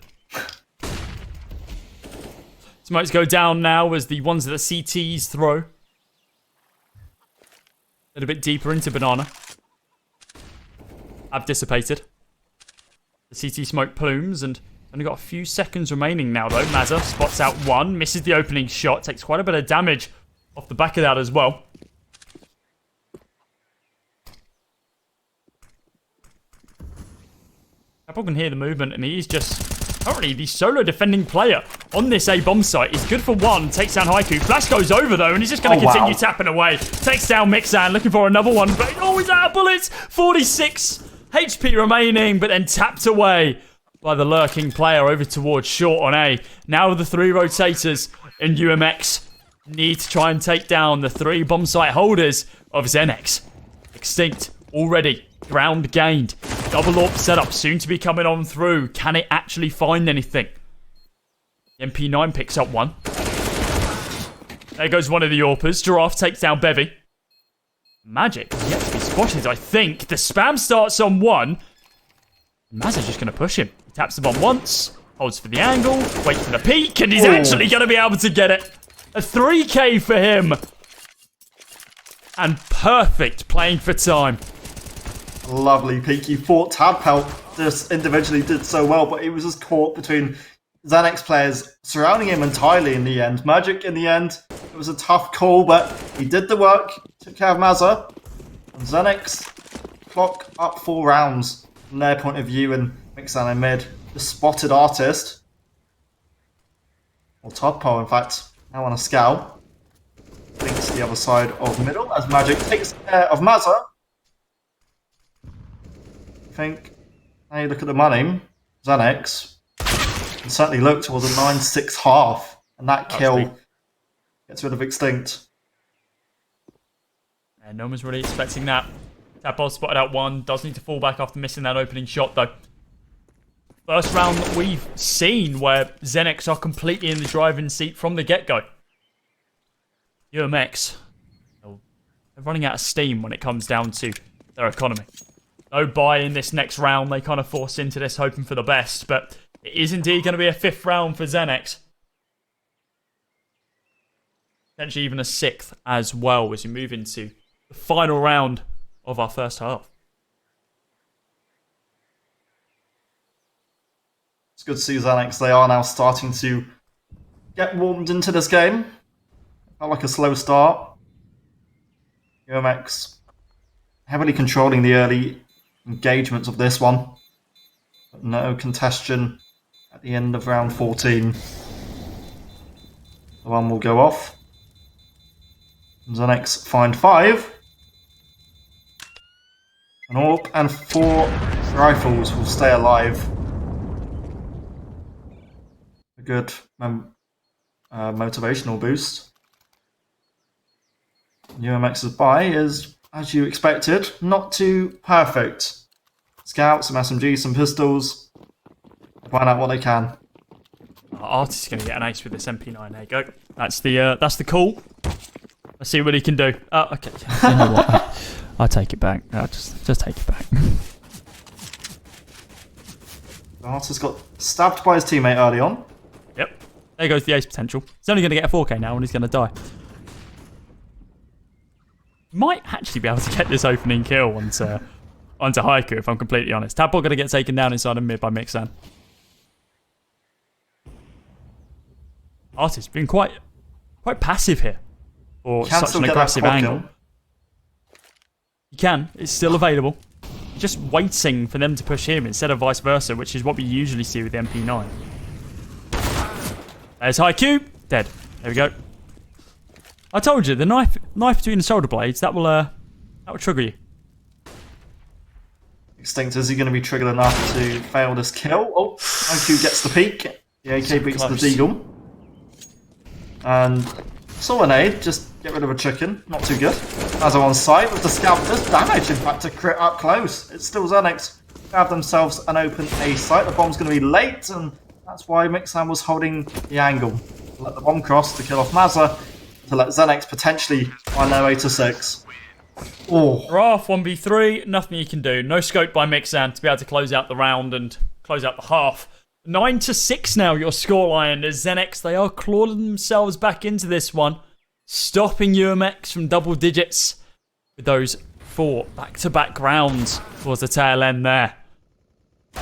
Smokes go down now as the ones that the CTs throw. A little bit deeper into Banana. Have dissipated. The CT smoke plumes and only got a few seconds remaining now though. Mazza spots out 1, misses the opening shot, takes quite a bit of damage off the back of that as well. Apple can hear the movement and he's just currently the solo defending player on this A bomb site. He's good for 1, takes down Haiku. Flash goes over though, and he's just going to continue tapping away. Takes down Mixan, looking for another one, but he's out of bullets. 46 HP remaining, but then tapped away by the lurking player over towards short on A. Now the 3 rotators in UMX need to try and take down the 3 bomb site holders of Xenex. Extinct already. Ground gained. Double AWP setup soon to be coming on through. Can it actually find anything? MP9 picks up 1. There goes one of the AWPers. Giraffe takes down Bevy. Magic is yet to be spotted, I think. The spam starts on 1. Mazza's just going to push him. He taps the bomb once, holds for the angle, waits for the peak, and he's actually going to be able to get it. A 3k for him. And perfect playing for time. Lovely peak. He thought Tadpelt just individually did so well, but he was just caught between Xanax players surrounding him entirely in the end. Magic in the end, it was a tough call, but he did the work, took care of Mazza. And Xanax clock up 4 rounds from their point of view, and Mixan in mid, the spotted artist. Or Tadpole, in fact, now on a scout. Links the other side of middle as Magic takes care of Mazza. I think, now you look at the money, Xanax, it certainly looked towards a 9-6 half, and that kill gets rid of Extinct. And no one's really expecting that. Tadpole spotted out 1, does need to fall back after missing that opening shot though. First round that we've seen where Xenex are completely in the driving seat from the get-go. UMX, they're running out of steam when it comes down to their economy. No buy in this next round. They kind of forced into this hoping for the best, but it is indeed going to be a 5th round for Xenex. Potentially even a 6th as well as we move into the final round of our first half. It's good to see Xanax. They are now starting to get warmed into this game. Felt like a slow start. UMX heavily controlling the early engagements of this one. But no congestion at the end of round 14. The one will go off. Xanax find 5. An AWP and 4 rifles will stay alive. A good motivational boost. UMX's buy is, as you expected, not too perfect. Scouts, some SMGs, some pistols. Find out what they can. Artist is going to get an ace with this MP9. There you go. That's the call. Let's see what he can do. Okay. You know what? I'll take it back. Just take it back. The artist got stabbed by his teammate early on. Yep. There goes the ace potential. He's only going to get a 4k now and he's going to die. Might actually be able to get this opening kill onto Haiku, if I'm completely honest. Tadpole going to get taken down inside of mid by Mixan. Artist being quite passive here for such an aggressive angle. You can. It's still available. Just waiting for them to push him instead of vice versa, which is what we usually see with the MP9. There's Haiku. Dead. There we go. I told you, the knife between the shoulder blades, that will trigger you. Extinct, is he going to be triggered enough to fail this kill? Oh, IQ gets the peak. The AK beats the Deagle. And saw an aid, just get rid of a chicken. Not too good. As on site with the scout, does damage in fact to crit up close. It's still Xanax. They have themselves an open A site. The bomb's going to be late, and that's why Mixan was holding the angle. Let the bomb cross to kill off Mazza, to let Xanax potentially find their way to 6. Oh. Wrath 1v3, nothing you can do. No scope by Mixan to be able to close out the round and close out the half. 9-6 now, your scoreline as Xanax, they are clawing themselves back into this one, stopping UMX from double digits with those 4 back-to-back rounds towards the tail end there. The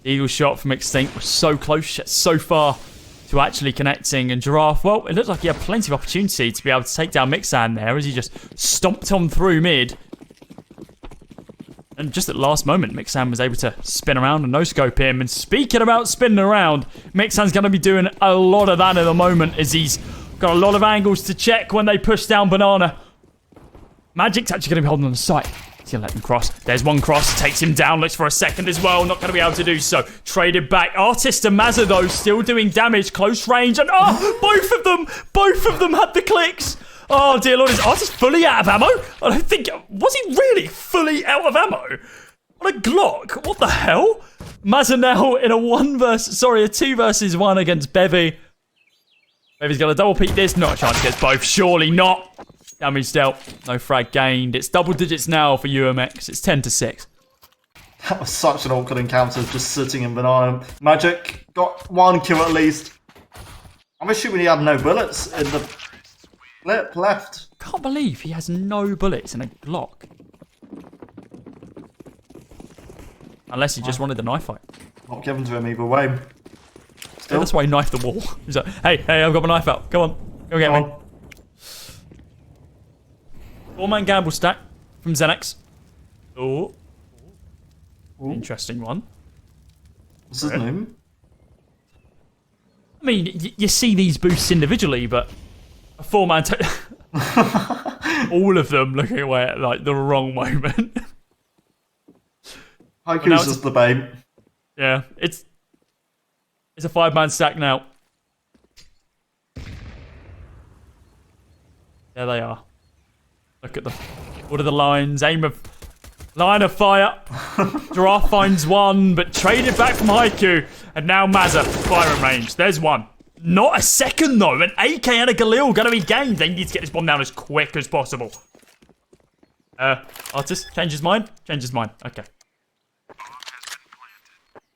eagle shot from Extinct was so close, yet so far to actually connecting, and Giraffe, well, it looked like he had plenty of opportunity to be able to take down Mixan there as he just stomped on through mid. And just at the last moment, Mixan was able to spin around and no-scope him. And speaking about spinning around, Mixan's going to be doing a lot of that at the moment as he's got a lot of angles to check when they push down Banana. Magic's actually going to be holding on the site. He's going to let them cross. There's one cross, takes him down, looks for a second as well. Not going to be able to do so. Traded back. Artist and Mazza, though, still doing damage, close range. And both of them had the clicks. Oh, dear Lord, is Artist fully out of ammo? I don't think... Was he really fully out of ammo? On a Glock? What the hell? Mazza now in a 2 versus 1 against Bevy. Bevy's got a double peek this. Not a chance to get both. Surely not. Damage dealt. No frag gained. It's double digits now for UMX. It's 10-6. That was such an awkward encounter, just sitting in banana. Magic got 1 kill at least. I'm assuming he had no bullets in the flip left. Can't believe he has no bullets in a Glock. Unless he just wanted the knife fight. Not given to him either way. Yeah, Still, that's why he knifed the wall. He's like, hey, I've got my knife out. Come on. Go get me. 4-man gamble stack from Xenex. Oh. Interesting one. What's his name? I mean, you see these boosts individually, but a 4-man... all of them looking away at, like, the wrong moment. Haiku's just the bait. Yeah, it's a 5-man stack now. There they are. Look at them. What are the lines? Line of fire. Giraffe finds one, but traded back from Haiku. And now Mazza, firing range. There's one. Not a second, though. An AK and a Galil going to be gained. They need to get this bomb down as quick as possible. Artist, change his mind? Change his mind. Okay.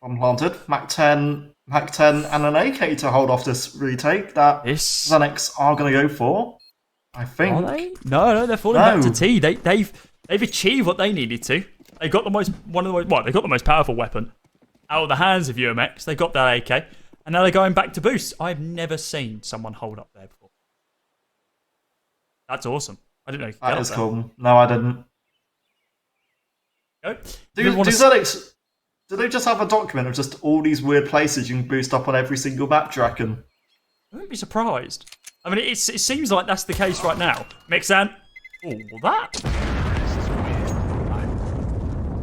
Bomb planted. Mac 10, and an AK to hold off this retake that Xenex are going to go for. I think. Are they? No, they're falling back to T. They've achieved what they needed to. They got they got the most powerful weapon out of the hands of UMX. They got that AK, and now they're going back to boost. I've never seen someone hold up there before. That's awesome. I didn't know you could get That up is there. cool. No, I didn't. Go. Do Xenex, do they just have a document of just all these weird places you can boost up on every single map, do you reckon? I wouldn't be surprised. I mean, it seems like that's the case right now. Mixan. Oh, that.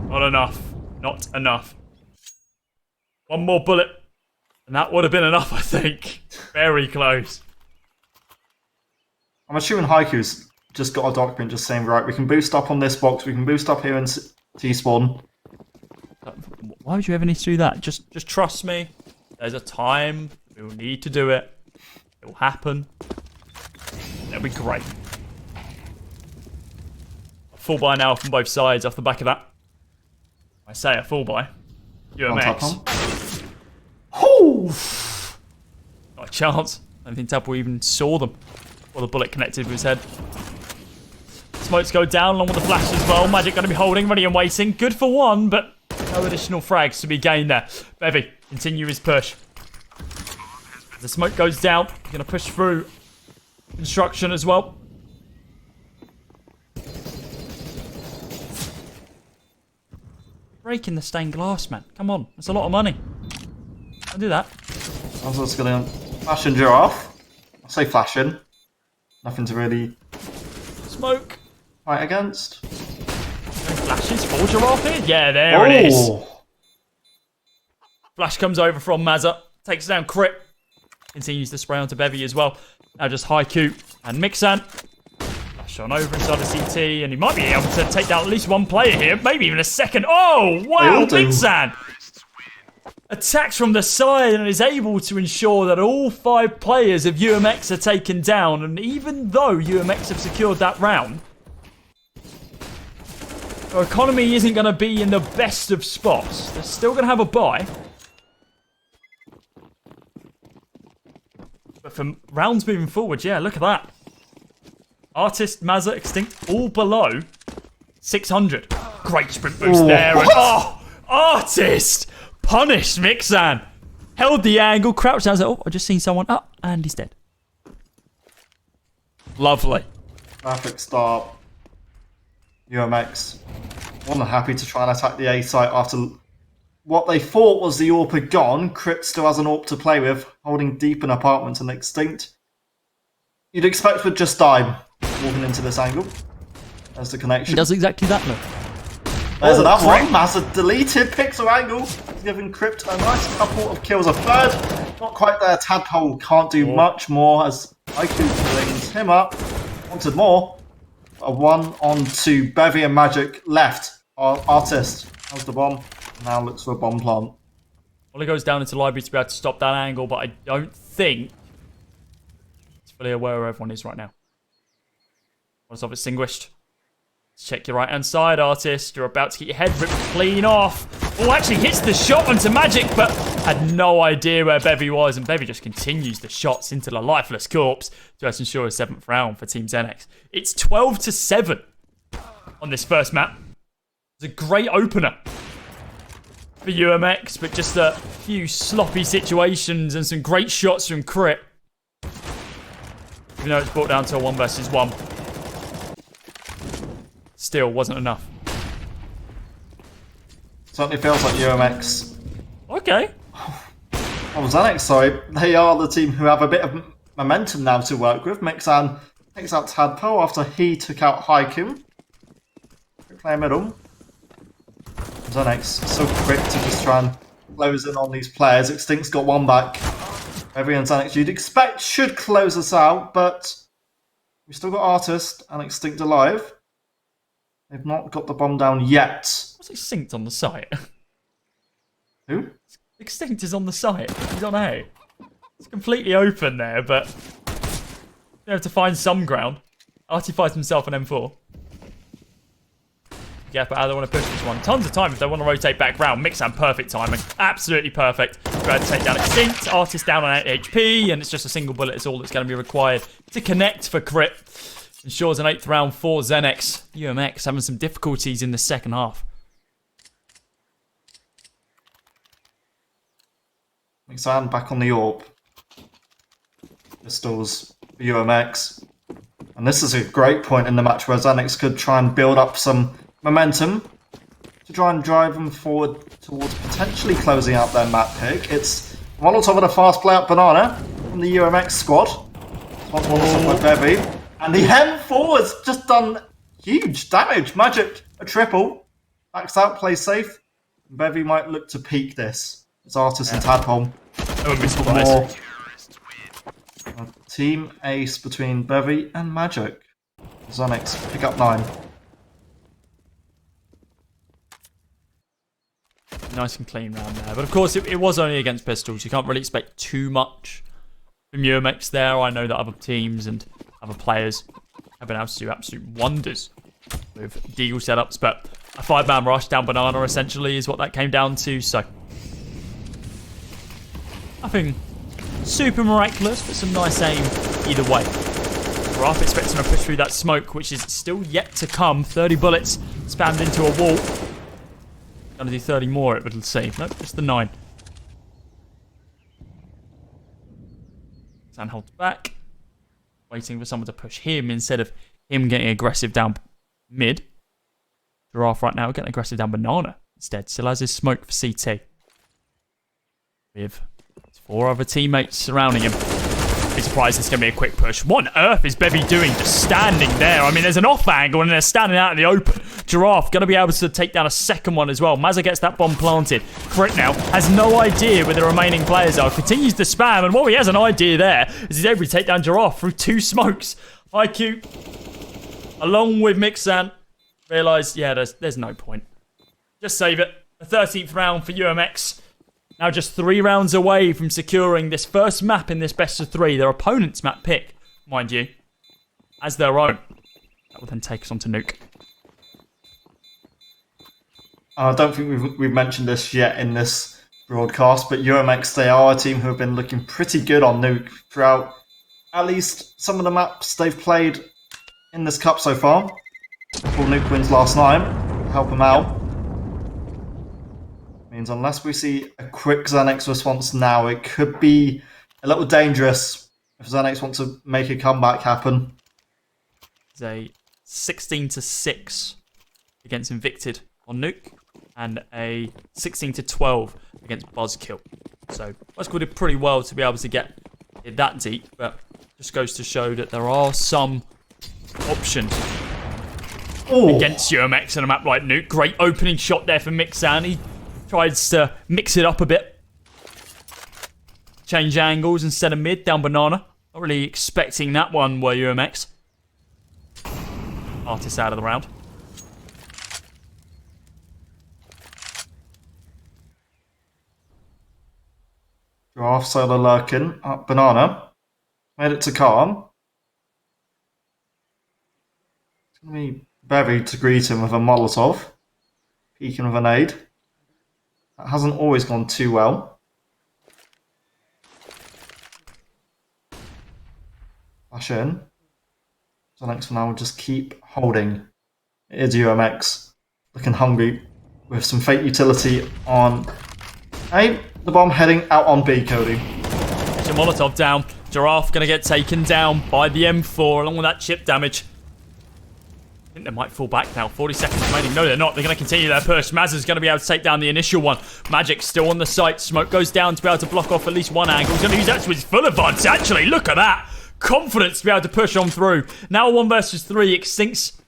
Not enough. Not enough. One more bullet. And that would have been enough, I think. Very close. I'm assuming Haiku's just got a document just saying, right, we can boost up on this box, we can boost up here in T-spawn. Why would you ever need to do that? Just trust me. There's a time. We will need to do it. It will happen. It'll be great. A full buy now from both sides off the back of that. I say a full buy. UMX. Not a chance. I don't think Tapple even saw them. Or the bullet connected with his head. Smokes go down along with the flash as well. Magic going to be holding, ready and waiting. Good for one, but no additional frags to be gained there. Bevy, continue his push. As the smoke goes down, he's going to push through construction as well. Breaking the stained glass, man. Come on, that's a lot of money. I'll do that. I was just going to flash and Giraffe. I'll say flashing. Nothing to really Smoke. fight against. No flashes for Giraffe here? Yeah, there it is. Flash comes over from Mazza. Takes down Crit. Continues to spray onto Bevy as well. Now just Haiku and Mixan. Flash on over inside the CT, and he might be able to take down at least one player here. Maybe even a second. Oh, wow, Mixan! Attacks from the side and is able to ensure that all 5 players of UMX are taken down. And even though UMX have secured that round, their economy isn't going to be in the best of spots. They're still going to have a buy. But for rounds moving forward, yeah, look at that. Artist, Mazza, Extinct, all below 600. Great sprint boost there. And, Artist! Punished Mixan. Held the angle, crouched down. Oh, I just seen someone up, and he's dead. Lovely. Perfect start. UMX. More than happy to try and attack the A site after what they thought was the AWP had gone. Crit still has an AWP to play with, holding deep in apartment and Extinct. You'd expect would just die walking into this angle. There's the connection. He does exactly that, look. There's another one. Massive deleted pixel angle. He's giving Crypt a nice couple of kills. A third. Not quite there. Tadpole can't do much more as Haiku brings him up. Wanted more. A 1-on-2. Bevy and Magic left. Artist has the bomb. Now looks for a bomb plant. Well, he goes down into library to be able to stop that angle, but I don't think he's fully aware where everyone is right now. Once off extinguished. Let's check your right-hand side, Artist. You're about to get your head ripped clean off. Oh, actually hits the shot onto Magic, but had no idea where Bevy was. And Bevy just continues the shots into the lifeless corpse to ensure a 7th round for Team Xenex. It's 12-7 on this first map. It's a great opener for UMX, but just a few sloppy situations and some great shots from Crit. Even though it's brought down to a 1 versus 1. Still wasn't enough. Certainly feels like UMX. Okay. Oh, Xenex, sorry. They are the team who have a bit of momentum now to work with. Mixan takes out Tadpole after he took out Haikyuu. Quick play middle. Xenex so quick to just try and close in on these players. Extinct's got one back. Bevy and Xenex you'd expect should close us out, but we've still got Artist and Extinct alive. They've not got the bomb down yet. What's Extinct on the site? Who? Extinct is on the site. He's on A. It's completely open there, but you have to find some ground. Artie finds himself an M4. Yeah, but how they want to push this one. Tons of time if they want to rotate back round. Mixan, perfect timing. Absolutely perfect. Go to take down Extinct. Artist down on 8 HP, and it's just a single bullet. It's all that's going to be required to connect for Crit. Ensures an 8th round for Xenex. UMX having some difficulties in the second half. Mixan back on the AWP. Pistols for UMX. And this is a great point in the match where Xenex could try and build up some momentum to try and drive them forward towards potentially closing out their map pick. It's one on top of the fast play up Banana from the UMX squad. One on top by Bevy. And the M4 has just done huge damage. Magic, a triple. Backs out, plays safe. Bevy might look to peak this. It's Artist and Tadpole. More. A team ace between Bevy and Magic. Xenex pick up 9. Nice and clean round there. But of course, it was only against pistols. You can't really expect too much from UMX there. I know that other teams and other players have been able to do absolute wonders with Deagle setups, but a 5-man rush down Banana essentially is what that came down to. So nothing super miraculous, but some nice aim either way. Giraffe expecting to push through that smoke, which is still yet to come. 30 bullets spammed into a wall. Gonna do 30 more, it would seem. Nope, just the 9. San holds back. Waiting for someone to push him instead of him getting aggressive down mid. Giraffe right now getting aggressive down Banana instead. Still has his smoke for CT. With 4 other teammates surrounding him. Be surprised it's going to be a quick push. What on earth is Bevy doing just standing there? I mean, there's an off angle and they're standing out in the open. Giraffe going to be able to take down a second one as well. Mazza gets that bomb planted. Crit now has no idea where the remaining players are. Continues to spam, and while he has an idea there, is he's able to take down Giraffe through 2 smokes. IQ, along with Mixan, realised, yeah, there's no point. Just save it. A 13th round for UMX. Now just 3 rounds away from securing this first map in this best of 3. Their opponent's map pick, mind you, as their own. That will then take us on to Nuke. I don't think we've mentioned this yet in this broadcast, but UMX, they are a team who have been looking pretty good on Nuke throughout at least some of the maps they've played in this cup so far. Before Nuke wins last night, help them out. Means unless we see a quick Xenex response now, it could be a little dangerous if Xenex want to make a comeback happen. It's a 16-6 against Invicted on Nuke, and a 16-12 against Buzzkill. So Buzzkill did pretty well to be able to get it that deep, but just goes to show that there are some options against UMX on a map like Nuke. Great opening shot there for Mixan. He tries to mix it up a bit. Change angles instead of mid, down Banana. Not really expecting that one, were UMX. Artist out of the round. Giraffe solo lurking up Banana. Made it to Calm. Me buried to greet him with a Molotov. Peeking with a nade. That hasn't always gone too well. Flash in. So next for now, we'll just keep holding. It is UMX. Looking hungry with some fake utility on A. The bomb heading out on B, Cody. There's your Molotov down. Giraffe going to get taken down by the M4 along with that chip damage. I think they might fall back now. 40 seconds remaining. No, they're not. They're going to continue their push. Mazza's going to be able to take down the initial one. Magic still on the site. Smoke goes down to be able to block off at least one angle. He's going to use that to his full advantage, actually. Look at that. Confidence to be able to push on through. Now 1 versus 3. Extinct's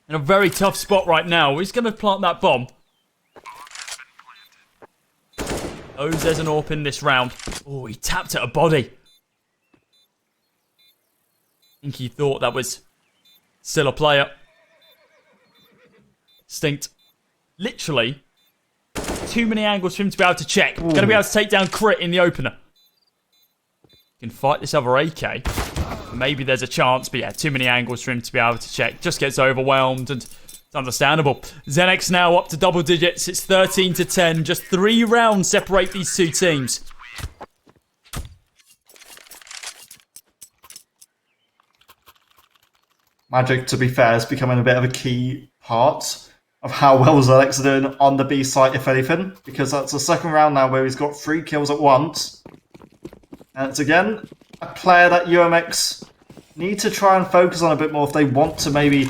in a very tough spot right now. He's going to plant that bomb. Oh, there's an AWP in this round. Oh, he tapped at a body. I think he thought that was still a player. Stinked. Literally, too many angles for him to be able to check. Going to be able to take down Crit in the opener. Can fight this other AK. Maybe there's a chance, but yeah, too many angles for him to be able to check. Just gets overwhelmed, and it's understandable. Xenex now up to double digits. It's 13-10. Just 3 rounds separate these two teams. Magic, to be fair, is becoming a bit of a key part of how well Xenex are doing on the B site, if anything, because that's the second round now where he's got 3 kills at once. And it's again a player that UMX need to try and focus on a bit more if they want to maybe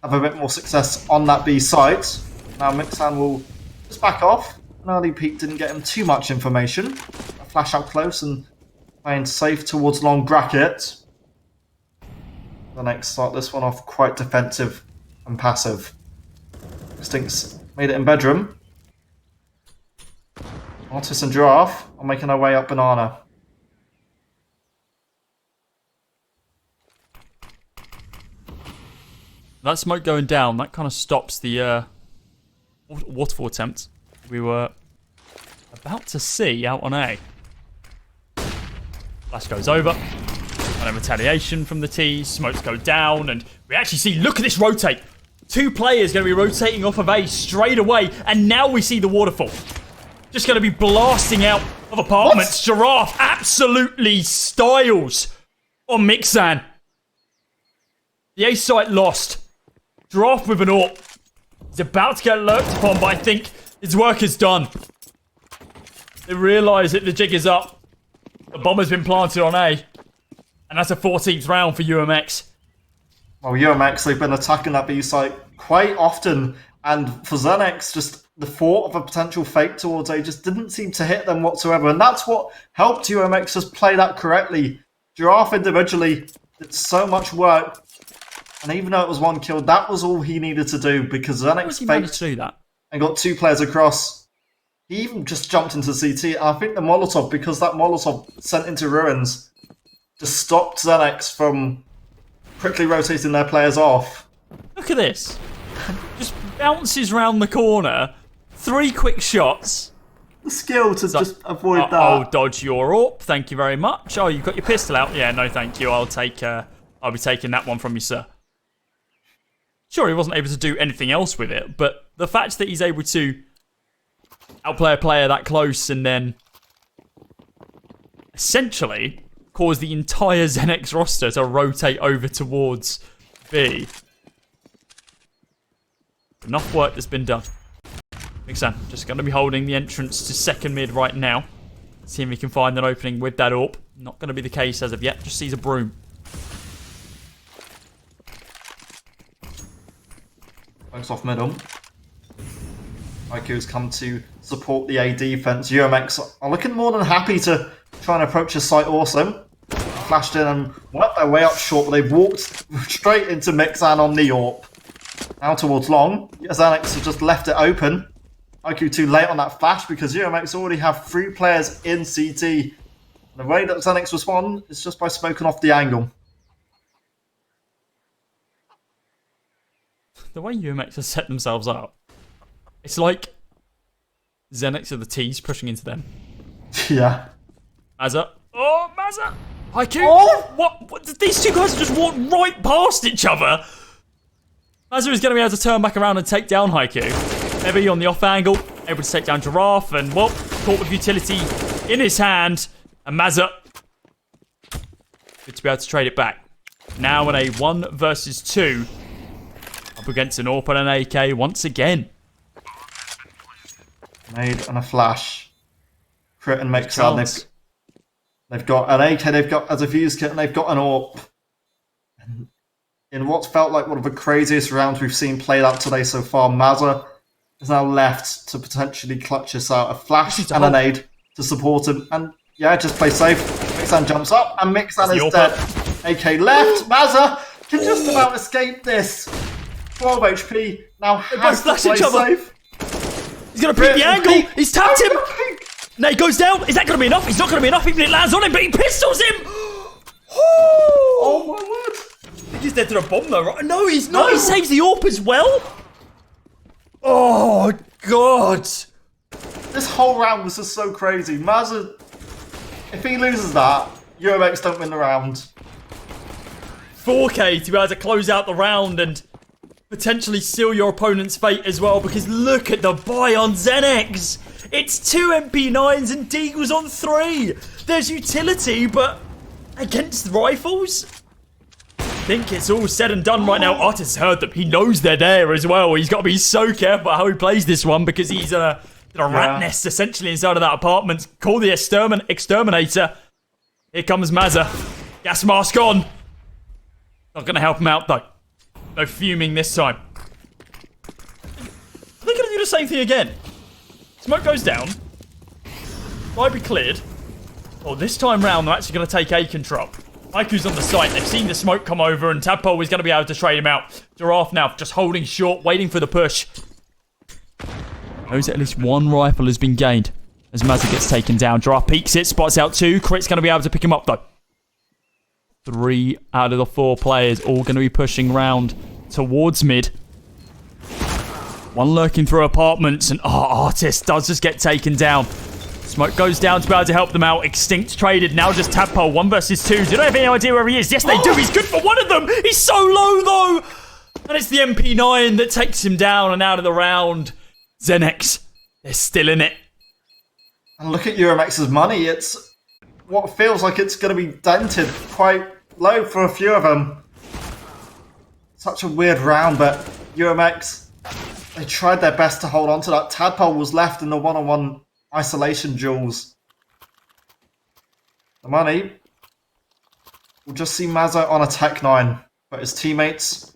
have a bit more success on that B site. Now Mixan will just back off. An early peek didn't get him too much information. A flash out close and playing safe towards long bracket. The next start this one off quite defensive and passive. Extinct's made it in bedroom. Artis and Giraffe are making their way up banana. That smoke going down, that kind of stops the waterfall attempt we were about to see out on A. Flash goes over. And a retaliation from the T. Smokes go down, and we actually see, look at this rotate. 2 players going to be rotating off of A straight away, and now we see the waterfall. Just going to be blasting out of apartments. What? Giraffe absolutely styles on Mixan. The A site lost. Giraffe with an AWP. He's about to get lurked upon, but I think his work is done. They realise that the jig is up. The bomb has been planted on A. And that's a 14th round for UMX. Well, UMX, they've been attacking that B site quite often. And for Xenex, just the thought of a potential fake towards A just didn't seem to hit them whatsoever. And that's what helped UMX just play that correctly. Giraffe individually did so much work. And even though it was 1 kill, that was all he needed to do because Xenex faked to do that and got 2 players across. He even just jumped into CT. And I think the Molotov, because that Molotov sent into ruins, just stopped Xenex from quickly rotating their players off. Look at this. Just bounces round the corner. 3 quick shots. The skill to just avoid that. I'll dodge your AWP. Thank you very much. Oh, you've got your pistol out. Yeah, no thank you. I'll be taking that one from you, sir. Sure, he wasn't able to do anything else with it, but the fact that he's able to outplay a player that close and then essentially cause the entire Xenex roster to rotate over towards B. Enough work that's been done. Mixan just going to be holding the entrance to second mid right now. See if he can find an opening with that AWP. Not going to be the case as of yet. Just sees a broom. Focus off middle. IQ's come to support the A defense. UMX are looking more than happy to try and approach the site also. Flashed in and worked their way up short, but they've walked straight into Mixan on the AWP. Now towards long. Xenex have just left it open. IQ too late on that flash because UMX already have 3 players in CT. The way that Xenex respond is just by smoking off the angle. The way UMX has set themselves up, it's like Xenex are the T's pushing into them. Yeah. Mazza. Oh, Mazza! IQ! Oh! What? These 2 guys just walked right past each other! Mazza is going to be able to turn back around and take down Haiku. Heavy on the off angle, able to take down Giraffe, and, well, caught with utility in his hand. And Mazza, good to be able to trade it back. Now in a 1 versus 2, up against an AWP and an AK once again. Made and a flash. Crit and makes out. They've got an AK, they've got as a fuse kit, and they've got an AWP. And in what's felt like one of the craziest rounds we've seen played out today so far, Mazza is now left to potentially clutch us out. A flash and a nade to support him. And yeah, just play safe. Mixan jumps up, and Mixan is dead. AK left. Mazza can just about escape this. 12 HP. Now has to play safe. He's going to beat the angle. He's tapped him. Nade goes down. Is that going to be enough? It's not going to be enough even if it lands on him, but he pistols him. Oh my word. He's dead to the bomb though, right? No, he's not. No. He saves the AWP as well. Oh, God. This whole round was just so crazy. Mazza, if he loses that, Euromax don't win the round. 4K to be able to close out the round and potentially seal your opponent's fate as well, because look at the buy on Xenex. It's 2 MP9s and Deagles on 3. There's utility, but against rifles? I think it's all said and done right now. Artis heard them. He knows they're there as well. He's got to be so careful how he plays this one, because he's in a rat nest essentially inside of that apartment. Call the exterminator. Here comes Mazza. Gas mask on. Not going to help him out though. No fuming this time. Are they going to do the same thing again? Smoke goes down. Might be cleared. Oh, this time round they're actually going to take A control. Haiku's on the site. They've seen the smoke come over, and Tadpole is going to be able to trade him out. Giraffe now just holding short, waiting for the push. Knows that at least one rifle has been gained as Mazza gets taken down. Giraffe peeks it, spots out 2. Crit's going to be able to pick him up though. 3 out of the 4 players all going to be pushing round towards mid. One lurking through apartments, and Artist does just get taken down. Smoke goes down to be able to help them out. Extinct traded, now just Tadpole, 1 versus 2. Do they have any idea where he is? Yes, they do. He's good for one of them. He's so low, though. And it's the MP9 that takes him down and out of the round. Xenex, they're still in it. And look at Euromax's money. It's what feels like it's going to be dented quite low for a few of them. Such a weird round, but Euromax, they tried their best to hold on to that. Tadpole was left in the one-on-one isolation duels. The money. We'll just see Mazza on a Tech 9, but his teammates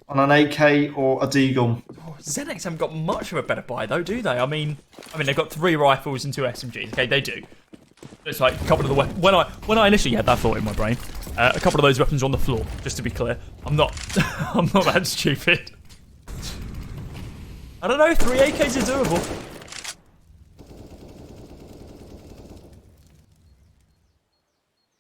on an AK or a Deagle. Oh, Xenex haven't got much of a better buy though, do they? I mean, they've got 3 rifles and 2 SMGs. Okay, they do. It's like a couple of the weapons. When I initially had that thought in my brain, a couple of those weapons are on the floor. Just to be clear, I'm not that stupid. I don't know. 3 AKs are doable.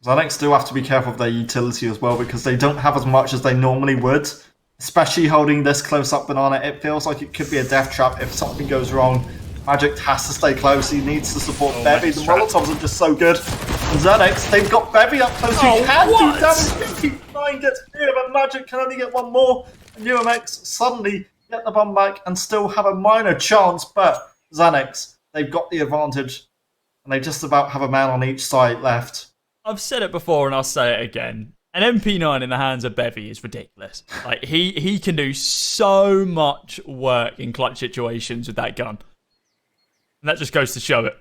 Xenex do have to be careful of their utility as well, because they don't have as much as they normally would. Especially holding this close up Banana, it feels like it could be a death trap if something goes wrong. Magic has to stay close, he needs to support Bevy. The Molotovs are just so good. And Xenex, they've got Bevy up close, he can do damage. 9 gets clear, but Magic can only get 1 more. And UMX suddenly get the bomb back and still have a minor chance, but Xenex, they've got the advantage. And they just about have a man on each side left. I've said it before and I'll say it again. An MP9 in the hands of Bevy is ridiculous. Like he can do so much work in clutch situations with that gun. And that just goes to show it.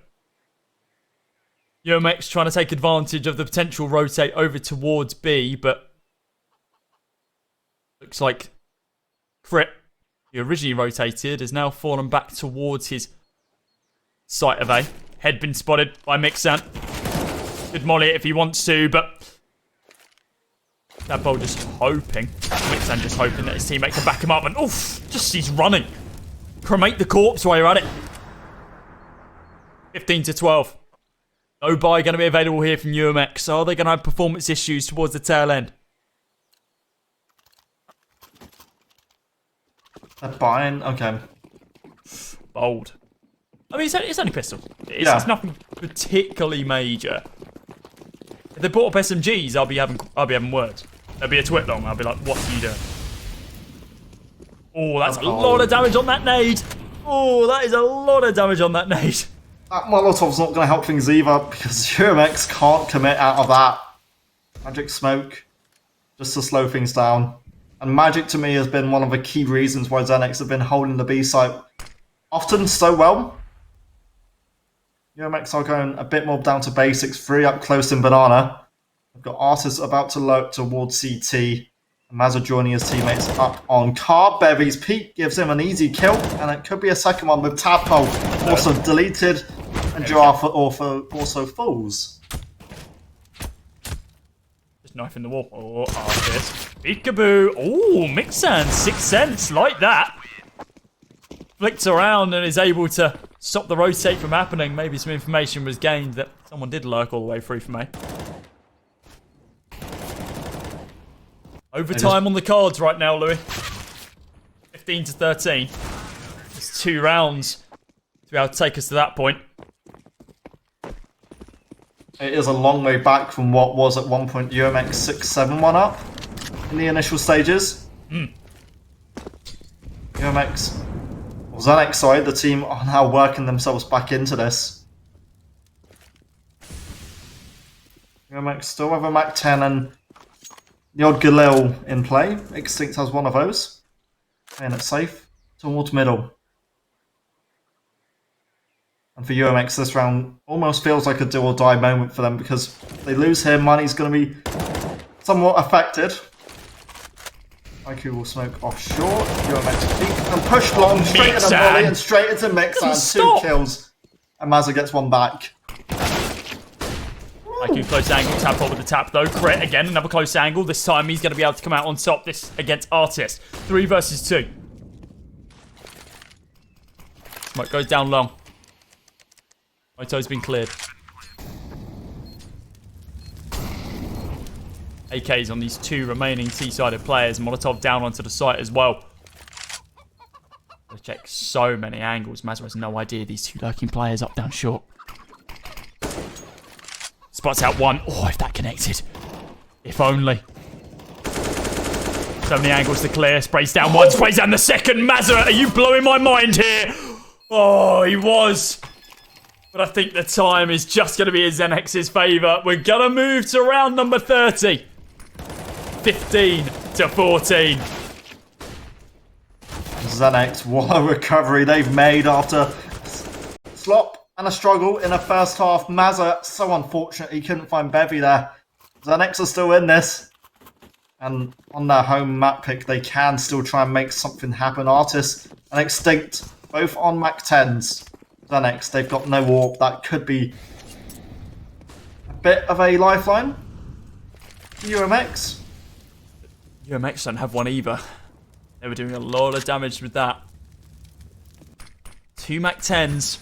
UMX trying to take advantage of the potential rotate over towards B, but looks like Crit, who originally rotated, has now fallen back towards his site of A. Head been spotted by Mixan. Could molly it if he wants to, but Tadpole just hoping. Mixan just hoping that his teammate can back him up, and oof, just he's running. Cremate the corpse while you're at it. 15-12. No buy going to be available here from UMX. Are they going to have performance issues towards the tail end? They're buying? Okay. Bold. I mean, it's only pistol. It's nothing particularly major. If they bought up SMGs, I'll be having words. There'll be a twit long. I'll be like, what are you doing? Oh, that's a lot of damage on that nade. Oh, that is a lot of damage on that nade. That Molotov's not going to help things either because UMX can't commit out of that. Magic smoke, just to slow things down. And Magic to me has been one of the key reasons why Xenex have been holding the B site often so well. UMX are going a bit more down to basics, 3 up close in Banana. We've got Artis about to lurk towards CT. And Mazza joining his teammates up on Car. Bevy's peak gives him an easy kill, and it could be a second one with Tadpole also deleted, and Giraffe also falls. Just knife in the wall. Oh, Artis. Peekaboo. Oh, Mixan, 6 cents, like that. Flicks around and is able to stop the rotate from happening. Maybe some information was gained that someone did lurk all the way through from A. Overtime on the cards right now, Louis. 15 to 13. It's 2 rounds to be able to take us to that point. It is a long way back from what was at one point UMX 6-7-1 up in the initial stages. UMX, or Xenex, sorry, the team are now working themselves back into this. UMX still have a Mac 10 and the odd Galil in play. Extinct has one of those. Playing it safe towards middle. And for UMX, this round almost feels like a do or die moment for them because if they lose here, money's going to be somewhat affected. IQ will smoke offshore. UMX peek and push long straight into volley and straight into Mixan. 2 kills. And Mazza gets one back. IQ close angle, tap up with the tap though. Crit again, another close angle. This time he's going to be able to come out on top. This against Artis. 3 versus 2. Smoke goes down long. Moto's been cleared. AKs on these 2 remaining T-sided players. Molotov down onto the site as well. They check so many angles. Mazza has no idea these 2 lurking players up, down, short. Spots out one. Oh, if that connected. If only. So many angles to clear. Sprays down one, sprays down the second. Mazza, are you blowing my mind here? Oh, he was. But I think the time is just going to be in Xenex's favour. We're going to move to round number 30. 15 to 14. Xenex, what a recovery they've made after slop and a struggle in the first half. Mazza, so unfortunate he couldn't find Bevy there. Xenex are still in this. And on their home map pick, they can still try and make something happen. Artis and Extinct, both on Mac 10s. Xenex, they've got no warp. That could be a bit of a lifeline. UMX. UMX don't have one either. They were doing a lot of damage with that. 2 Mac 10s.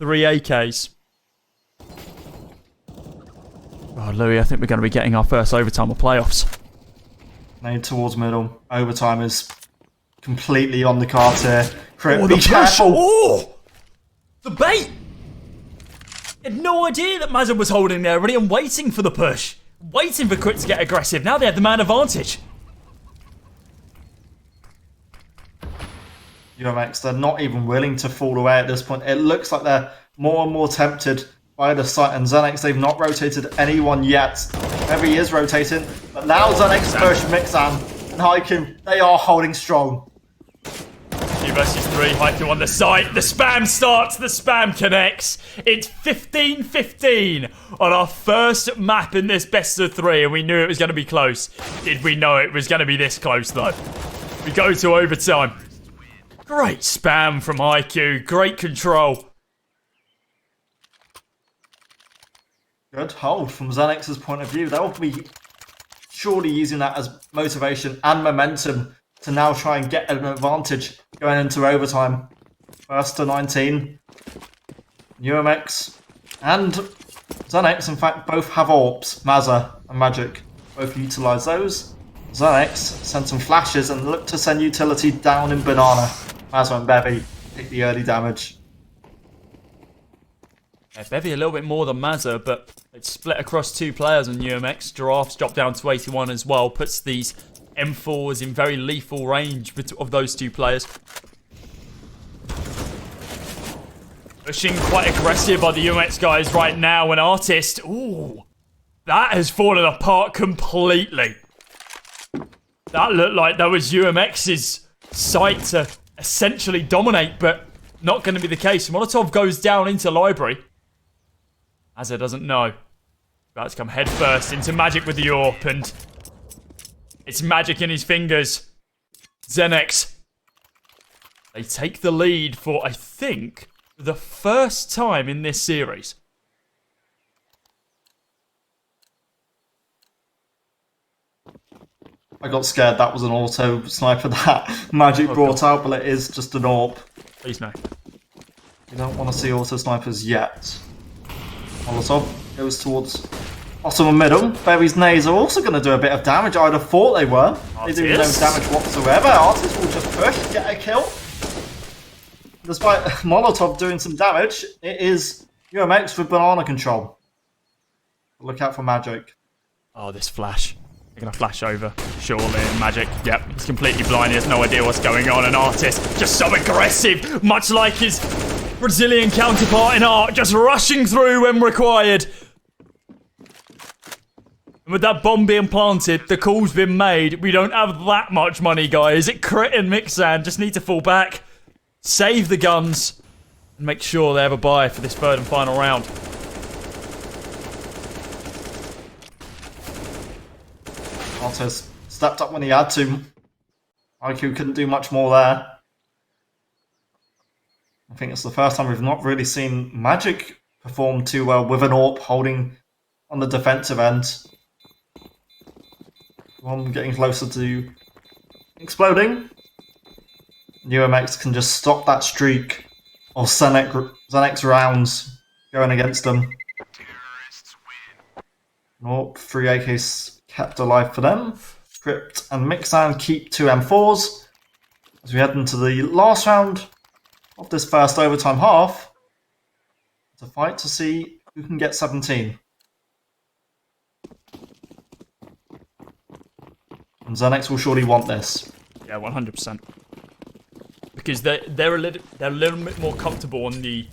3 AKs. Oh, Louis, I think we're going to be getting our first overtime of playoffs. Made towards middle. Overtime is completely on the cards here. Crit, oh, be careful! Oh! The bait! I had no idea that Mazza was holding there already and waiting for the push. Waiting for Crit to get aggressive. Now they have the man advantage. UMX, they're not even willing to fall away at this point. It looks like they're more and more tempted by the site. And Xenex, they've not rotated anyone yet. Maybe he is rotating. But now Xenex push Mixan and Haiku. They are holding strong. 2 versus 3, Haiku on the site. The spam starts, the spam connects. It's 15-15 on our first map in this best of 3, and we knew it was going to be close. Did we know it was going to be this close, though? We go to overtime. Great spam from Haiku. Great control. Good hold from Xenex's point of view. They'll be surely using that as motivation and momentum to now try and get an advantage going into overtime. First to 19. UMX and Xenex, in fact, both have AWPs. Mazza and Magic both utilise those. Xenex sent some flashes and looked to send utility down in Banana. Mazza and Bevy take the early damage. Yeah, Bevy a little bit more than Mazza, but it's split across 2 players on UMX. Giraffe's dropped down to 81 as well. Puts these M4s in very lethal range of those two players. Pushing quite aggressive by the UMX guys right now. An Artist, ooh, that has fallen apart completely. That looked like that was UMX's sight to essentially dominate, but not going to be the case. Molotov goes down into library. Azza doesn't know. About to come head first into Magic with the AWP, and it's magic in his fingers. Xenex. They take the lead for, I think, the first time in this series. I got scared that was an auto sniper that Magic brought out, but it is just an AWP. Please no. You don't want to see auto snipers yet. Molotov goes towards bottom and middle. Berry's nades are also going to do a bit of damage. I'd have thought they were. They do no damage whatsoever. Artist will just push, get a kill. Despite Molotov doing some damage, it is UMX with banana control. Look out for Magic. Oh, this flash. They're going to flash over. Surely, Magic. Yep, he's completely blind. He has no idea what's going on. An Artist just so aggressive, much like his Brazilian counterpart in Art, just rushing through when required. And with that bomb being planted, the call's been made. We don't have that much money, guys. Crit and Mixan just need to fall back, save the guns, and make sure they have a buy for this third and final round. Artist stepped up when he had to. IQ couldn't do much more there. I think it's the first time we've not really seen Magic perform too well with an AWP holding on the defensive end. One getting closer to exploding. UMX can just stop that streak of Xenex rounds going against them. AWP, 3 AKs kept alive for them. Crypt and Mixan keep 2 M4s. As we head into the last round of this first overtime half, it's a fight to see who can get 17. And Xenex will surely want this. Yeah, 100%. Because they're a little bit more comfortable on the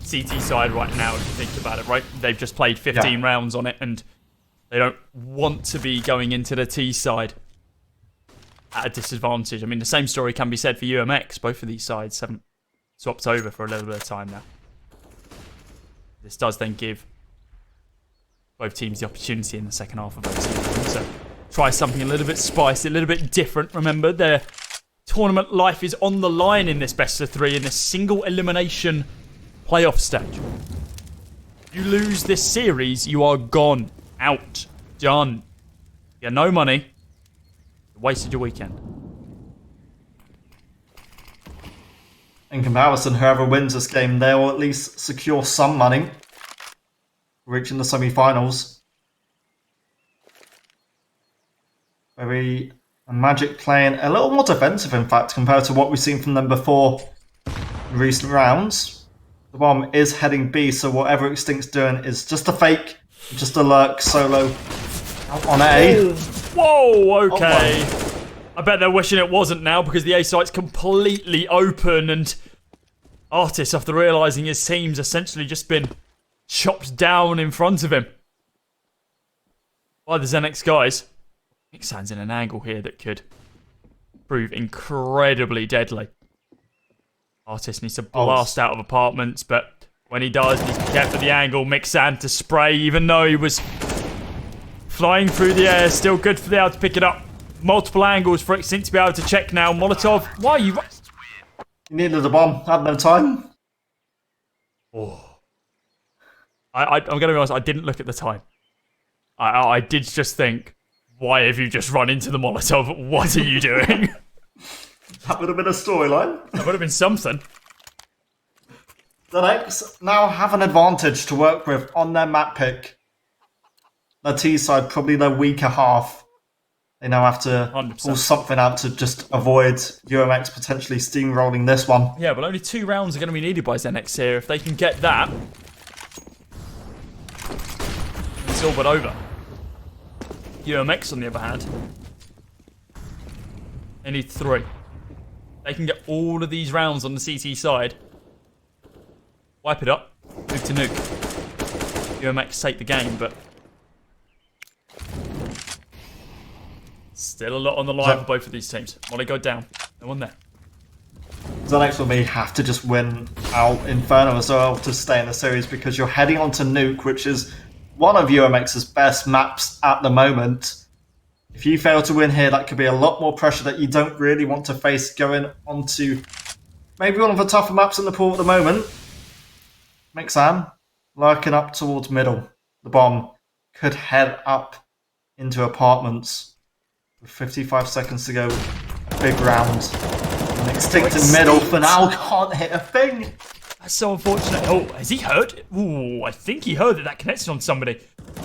CT side right now, if you think about it, right? They've just played 15 rounds on it, and they don't want to be going into the T side at a disadvantage. I mean, the same story can be said for UMX. Both of these sides haven't swapped over for a little bit of time now. This does then give both teams the opportunity in the second half of the season. So try something a little bit spicy, a little bit different. Remember, their tournament life is on the line in this best of 3 in this single elimination playoff stage. If you lose this series, you are gone. Out. Done. You have no money. You wasted your weekend. In comparison, whoever wins this game, they will at least secure some money, reaching the semi-finals. Very Magic playing a little more defensive, in fact, compared to what we've seen from them before in recent rounds. The bomb is heading B, so whatever Extinct's doing is just a fake, just a lurk solo out on A. Whoa, okay. I bet they're wishing it wasn't now, because the A site's completely open, and Artist, after realising his team's essentially just been chopped down in front of him by the Xenex guys. Mixan's in an angle here that could prove incredibly deadly. Artist needs to blast out of apartments, but when he does, he needs to be careful of the angle. Mixan to spray, even though he was flying through the air. Still good for the able to pick it up. Multiple angles for Extinct to be able to check now. Molotov, why are you... He needed the bomb, had no time. Oh. I'm going to be honest, I didn't look at the time. I did just think, why have you just run into the Molotov? What are you doing? That would have been a storyline. That would have been something. The X now have an advantage to work with on their map pick. The T side, probably their weaker half. They now have to 100%. pull something out to just avoid UMX potentially steamrolling this one. Yeah, but only 2 rounds are going to be needed by Xenex here. If they can get that, it's all but over. UMX, on the other hand, They need 3. They can get all of these rounds on the CT side. Wipe it up. Move to nuke. UMX take the game, but still a lot on the line for both of these teams. Molly go down. No one there. Xenex for me have to just win out Inferno as well to stay in the series, because you're heading on to Nuke, which is one of UMX's best maps at the moment. If you fail to win here, that could be a lot more pressure that you don't really want to face going onto maybe one of the tougher maps in the pool at the moment. Mixan lurking up towards middle. The bomb could head up into apartments. With 55 seconds to go, big round. An extinct in middle for now, can't hit a thing. That's so unfortunate. Oh, has he heard? Ooh, I think he heard that connected on somebody.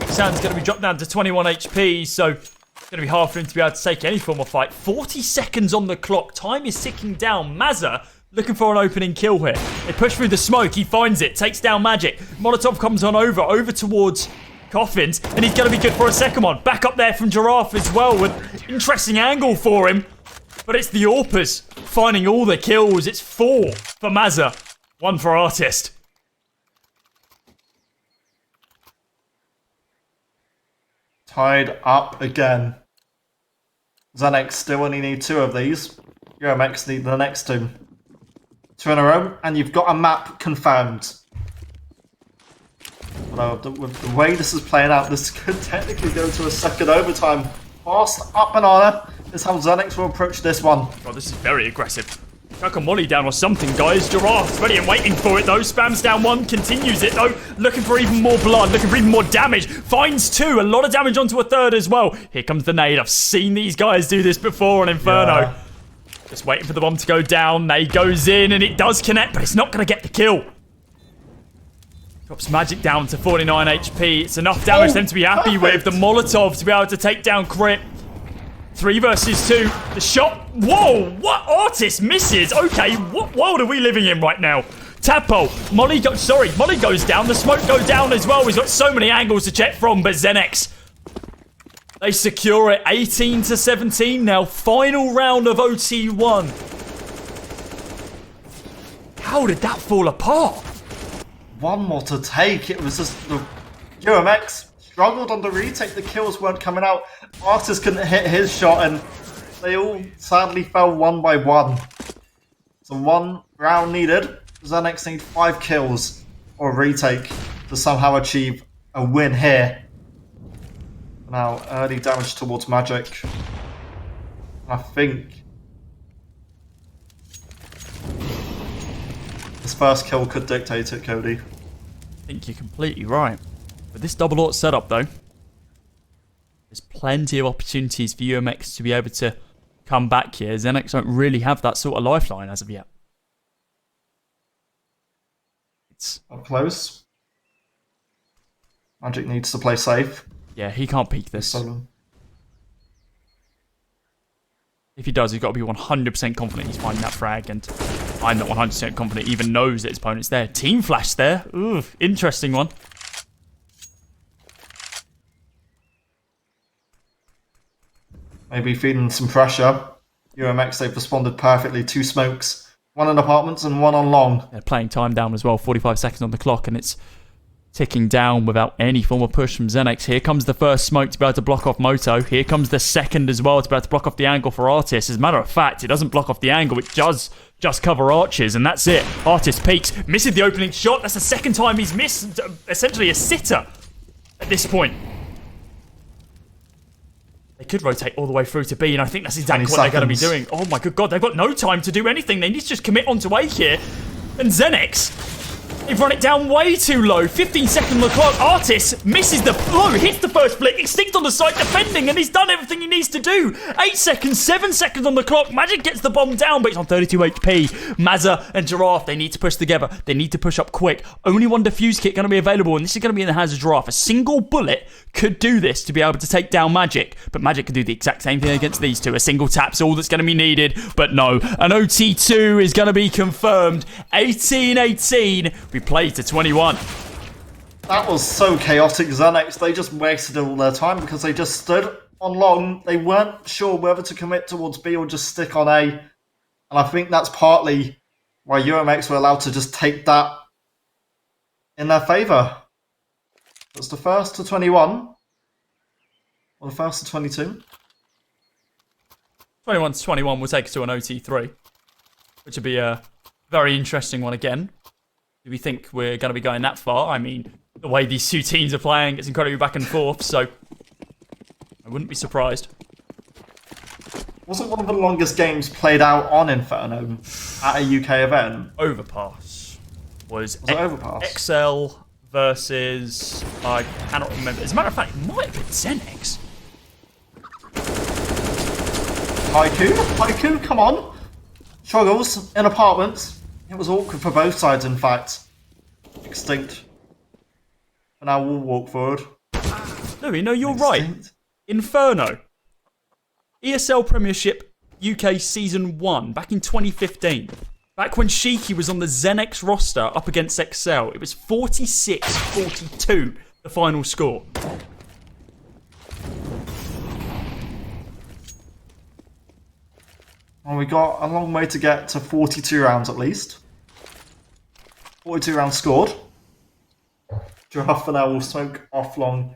Sam's going to be dropped down to 21 HP, so it's going to be hard for him to be able to take any form of fight. 40 seconds on the clock. Time is ticking down. Mazza looking for an opening kill here. They push through the smoke. He finds it. Takes down Magic. Molotov comes on over towards Coffins, and he's going to be good for a second one. Back up there from Giraffe as well with interesting angle for him. But it's the Orpers finding all the kills. It's 4 for Mazza. 1 for Artist. Tied up again. Xenex still only need 2 of these. UMX need the next 2. 2 in a row, and you've got a map confirmed. Although, with the way this is playing out, this could technically go to a second overtime. Fast up and on. This is how Xenex will approach this one. Oh, this is very aggressive. Chuck a molly down or something, guys. Giraffe's ready and waiting for it, though. Spams down 1, continues it, though. Looking for even more blood, looking for even more damage. Finds 2, a lot of damage onto a 3rd as well. Here comes the nade. I've seen these guys do this before on Inferno. Yeah. Just waiting for the bomb to go down. Nade goes in, and it does connect, but it's not going to get the kill. Drops Magic down to 49 HP. It's enough damage for them to be happy with. The Molotov to be able to take down Crit. 3 versus 2. The shot. Whoa, what? Artist misses. Okay, what world are we living in right now? Tadpole. Molly goes down. The smoke goes down as well. He's got so many angles to check from, but Xenex, they secure it. 18 to 17 now. Final round of OT1. How did that fall apart? One more to take. It was just the UMX struggled on the retake. The kills weren't coming out. Artist couldn't hit his shot, and they all sadly fell 1 by 1. So 1 round needed. Xenex need 5 kills or a retake to somehow achieve a win here. Now, early damage towards Magic. I think this first kill could dictate it, Cody. I think you're completely right. With this double ult setup, though, there's plenty of opportunities for UMX to be able to come back here. Xenex don't really have that sort of lifeline as of yet. It's Up close. Magic needs to play safe. Yeah, he can't peek this. So, If he does, he's got to be 100% confident he's finding that frag, and I'm not 100% confident he even knows that his opponent's there. Team flash there. Ooh, interesting one. maybe feeling some pressure. UMX, they've responded perfectly. 2 smokes, 1 in apartments and 1 on long. They're playing time down as well. 45 seconds on the clock, and it's ticking down without any form of push from Xenex. Here comes the first smoke to be able to block off Moto. Here comes the second as well to be able to block off the angle for Artist. As a matter of fact, it doesn't block off the angle. It does just cover Arches, and that's it. Artist peaks, misses the opening shot. That's the second time he's missed essentially a sitter at this point. They could rotate all the way through to B, and I think that's exactly what they're going to be doing. Oh my good God, they've got no time to do anything. They need to just commit onto A here. And Xenex, they've run it down way too low. 15 seconds on the clock. Artist misses the blow, hits the first flick, extinct on the side defending, and he's done everything he needs to do. 8 seconds, 7 seconds on the clock. Magic gets the bomb down, but he's on 32 HP. Mazza and Giraffe, they need to push together. They need to push up quick. Only one defuse kit going to be available, and this is going to be in the hands of Giraffe. A single bullet could do this to be able to take down Magic, but Magic can do the exact same thing against these two. A single tap's all that's going to be needed, but no. An OT2 is going to be confirmed. 18-18. We play to 21. That was so chaotic, Xenex. They just wasted all their time because they just stood on long. They weren't sure whether to commit towards B or just stick on A. And I think that's partly why UMX were allowed to just take that in their favour. That's the first to 21. Or the first to 22. 21 to 21 will take us to an OT3, which would be a very interesting one again. Do we think we're going to be going that far? I mean, the way these two teams are playing, it's incredibly back and forth, so I wouldn't be surprised. Wasn't one of the longest games played out on Inferno at a UK event? Overpass was it Overpass? XL versus, I cannot remember. As a matter of fact, it might have been Zenex. Haiku, come on. Struggles in apartments. It was awkward for both sides, in fact. Extinct. But now we'll walk forward. Louis, no, you're right. Inferno. ESL Premiership UK Season 1 back in 2015. Back when Shiki was on the Zenex roster up against XL. It was 46-42, the final score. Well, we got a long way to get to 42 rounds at least. 42 rounds scored. Giraffe for now will smoke off long.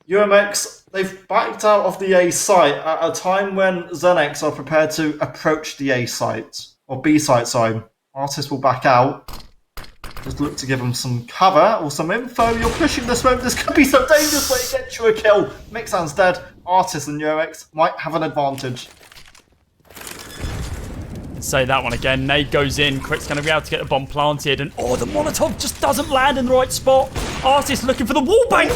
UMX, they've backed out of the A site at a time when Zenex are prepared to approach the A site. Or B site, sorry. Artist will back out. Just look to give them some cover or some info. You're pushing the smoke. This could be so dangerous when it gets you a kill. Mixan's dead. Artist and UMX might have an advantage. Say that one again. Nade goes in. Crit's going to be able to get the bomb planted. And oh, the Molotov just doesn't land in the right spot. Artist looking for the wall bang.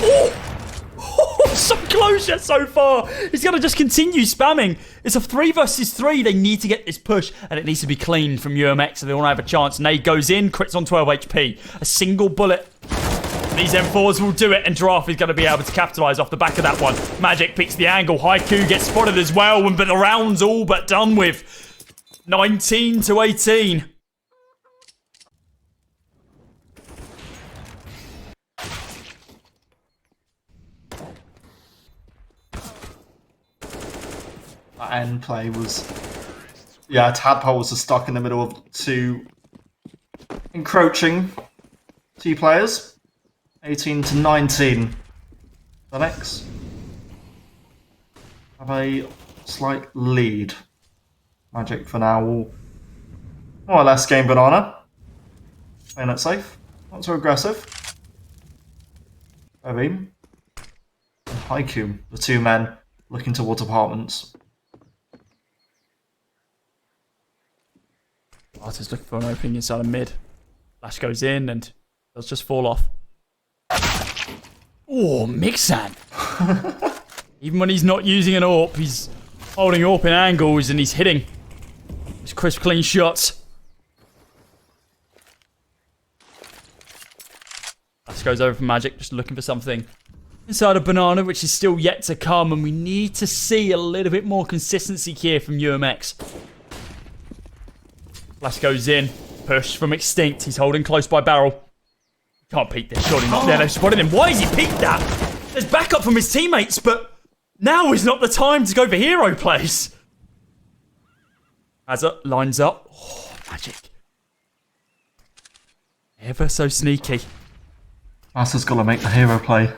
Oh, so close yet so far. He's going to just continue spamming. It's a 3 versus 3. They need to get this push. And it needs to be cleaned from UMX so they want to have a chance. Nade goes in. Crit's on 12 HP. A single bullet. These M4s will do it, and Giraffe is going to be able to capitalise off the back of that one. Magic picks the angle. Haiku gets spotted as well, but the round's all but done with. 19 to 18. That end play was... Yeah, Tadpole was just stuck in the middle of two encroaching two players. 18 to 19. The next have a slight lead. Magic for now will more or less game banana. Playing it safe. Not too aggressive. Beam. And Haiku, the two men looking towards apartments. Artist looking for an opening inside of mid. Flash goes in and does just fall off. Oh, Mixan. Even when he's not using an AWP, he's holding AWP in angles and he's hitting. Just crisp, clean shots. Flash goes over for Magic, just looking for something inside of Banana, which is still yet to come, and we need to see a little bit more consistency here from UMX. Flash goes in. Push from Extinct. He's holding close by barrel. Can't peek this. Surely not there. They've spotted him. Why has he peeked that? There's backup from his teammates, but now is not the time to go for hero plays. Hazard lines up. Oh, Magic. Ever so sneaky. Master's got to make the hero play.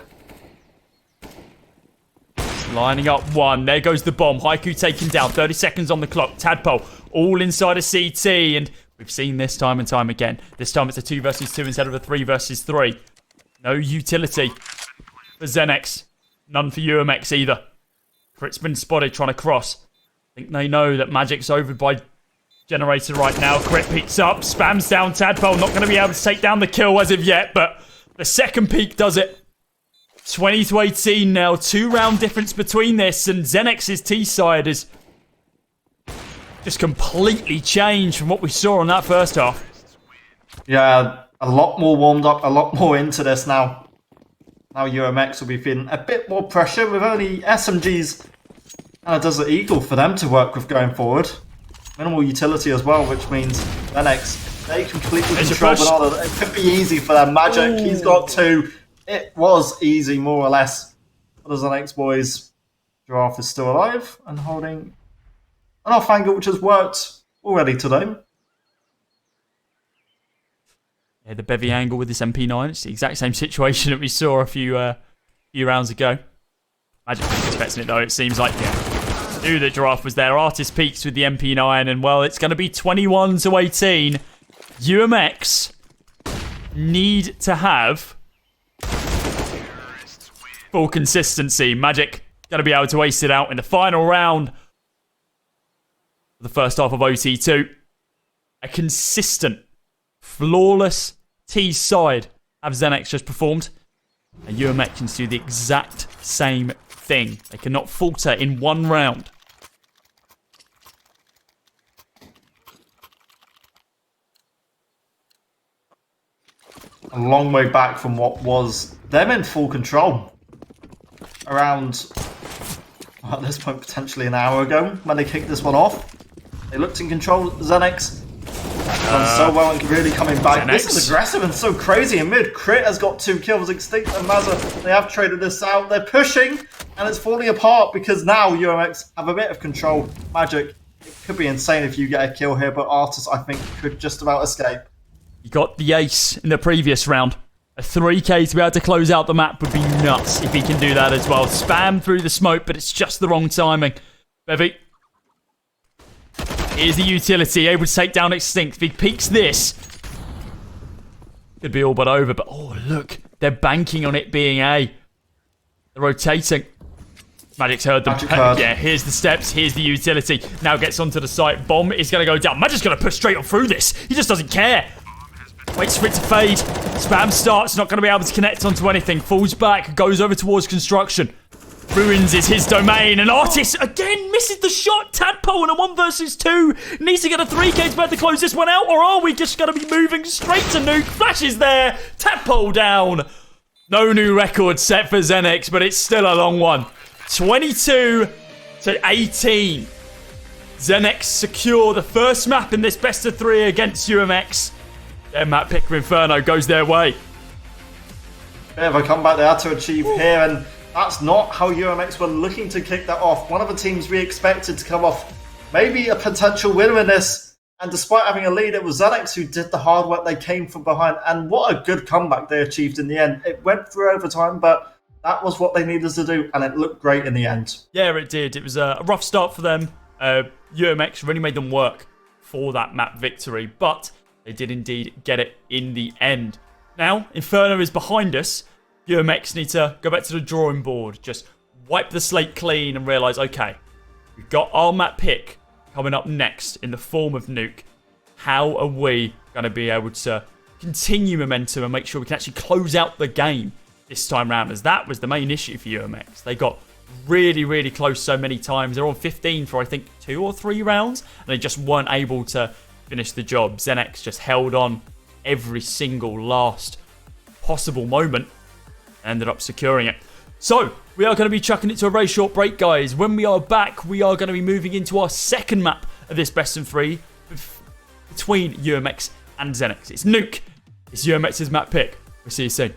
Lining up one. There goes the bomb. Haiku taken down. 30 seconds on the clock. Tadpole all inside a CT. And we've seen this time and time again. This time it's a 2 versus 2 instead of a 3 versus 3. No utility for Zenex. None for UMX either. Crit's been spotted trying to cross. I think they know that Magic's over by Generator right now. Crit peeks up. Spams down Tadpole. Not going to be able to take down the kill as of yet. But the second peek does it. 20 to 18 now. 2 round difference between this, and Zenex's T side is just completely changed from what we saw on that first half. Yeah, a lot more warmed up, a lot more into this now. Now UMX will be feeling a bit more pressure with only SMGs and a Desert Eagle for them to work with going forward. Minimal utility as well, which means Zenex, they completely control Banana. It could be easy for them. Magic, he's got 2. It was easy, more or less. for the Zenex boys. Giraffe is still alive and holding an off angle, which has worked already today. Yeah, the bevy angle with this MP9. It's the exact same situation that we saw a few rounds ago. Magic was expecting it though. It seems like knew that Giraffe was there. Artist peaks with the MP9, and well, it's going to be 21-18. UMX need to have full consistency. Magic going to be able to waste it out in the final round of the first half of OT2. A consistent, flawless T side have Zenex just performed. And UMX can do the exact same thing. They cannot falter in one round. A long way back from what was them in full control. Around, at this point, potentially an hour ago, when they kicked this one off. They looked in control. Zenex done so well and really coming back. Zenex. This is aggressive and so crazy. In mid, Crit has got 2 kills. Extinct and Mazza, they have traded this out. They're pushing, and it's falling apart because now UMX have a bit of control. Magic, it could be insane if you get a kill here, but Artis, I think, could just about escape. You got the ace in the previous round. A 3k to be able to close out the map would be nuts if he can do that as well. Spam through the smoke, but it's just the wrong timing. Bevy. Here's the utility, able to take down Extinct. If he peeks this, could be all but over. But oh, look, they're banking on it being A. They're rotating. Magic's heard them. Yeah, here's the steps, here's the utility. Now gets onto the site. Bomb is going to go down. Magic's going to push straight on through this. He just doesn't care. Waits for it to fade. Spam starts, not going to be able to connect onto anything. Falls back, goes over towards construction. Ruins is his domain, and Artis again misses the shot. Tadpole in a 1 versus 2. Needs to get a 3k to be able to close this one out, or are we just going to be moving straight to nuke? Flash is there. Tadpole down. No new record set for Zenex, but it's still a long one. 22-18. Zenex secure the first map in this best of 3 against UMX. Their map pick of Inferno goes their way. Bit of a comeback they had to achieve here, and that's not how UMX were looking to kick that off. One of the teams we expected to come off maybe a potential winner in this, and despite having a lead, it was Zenex who did the hard work. They came from behind, and what a good comeback they achieved in the end. It went through overtime, but that was what they needed to do, and it looked great in the end. Yeah, it did. It was a rough start for them. UMX really made them work for that map victory, but they did indeed get it in the end. Now, Inferno is behind us. UMX need to go back to the drawing board, just wipe the slate clean and realise, okay, we've got our map pick coming up next in the form of Nuke. How are we going to be able to continue momentum and make sure we can actually close out the game this time round? As that was the main issue for UMX. They got really, really close so many times. They're on 15 for, I think, 2 or 3 rounds, and they just weren't able to finish the job. Zenex just held on every single last possible moment and ended up securing it. So, we are going to be chucking it to a very short break, guys. When we are back, we are going to be moving into our second map of this best of 3 between UMX and Zenex. It's Nuke. It's UMX's map pick. We'll see you soon.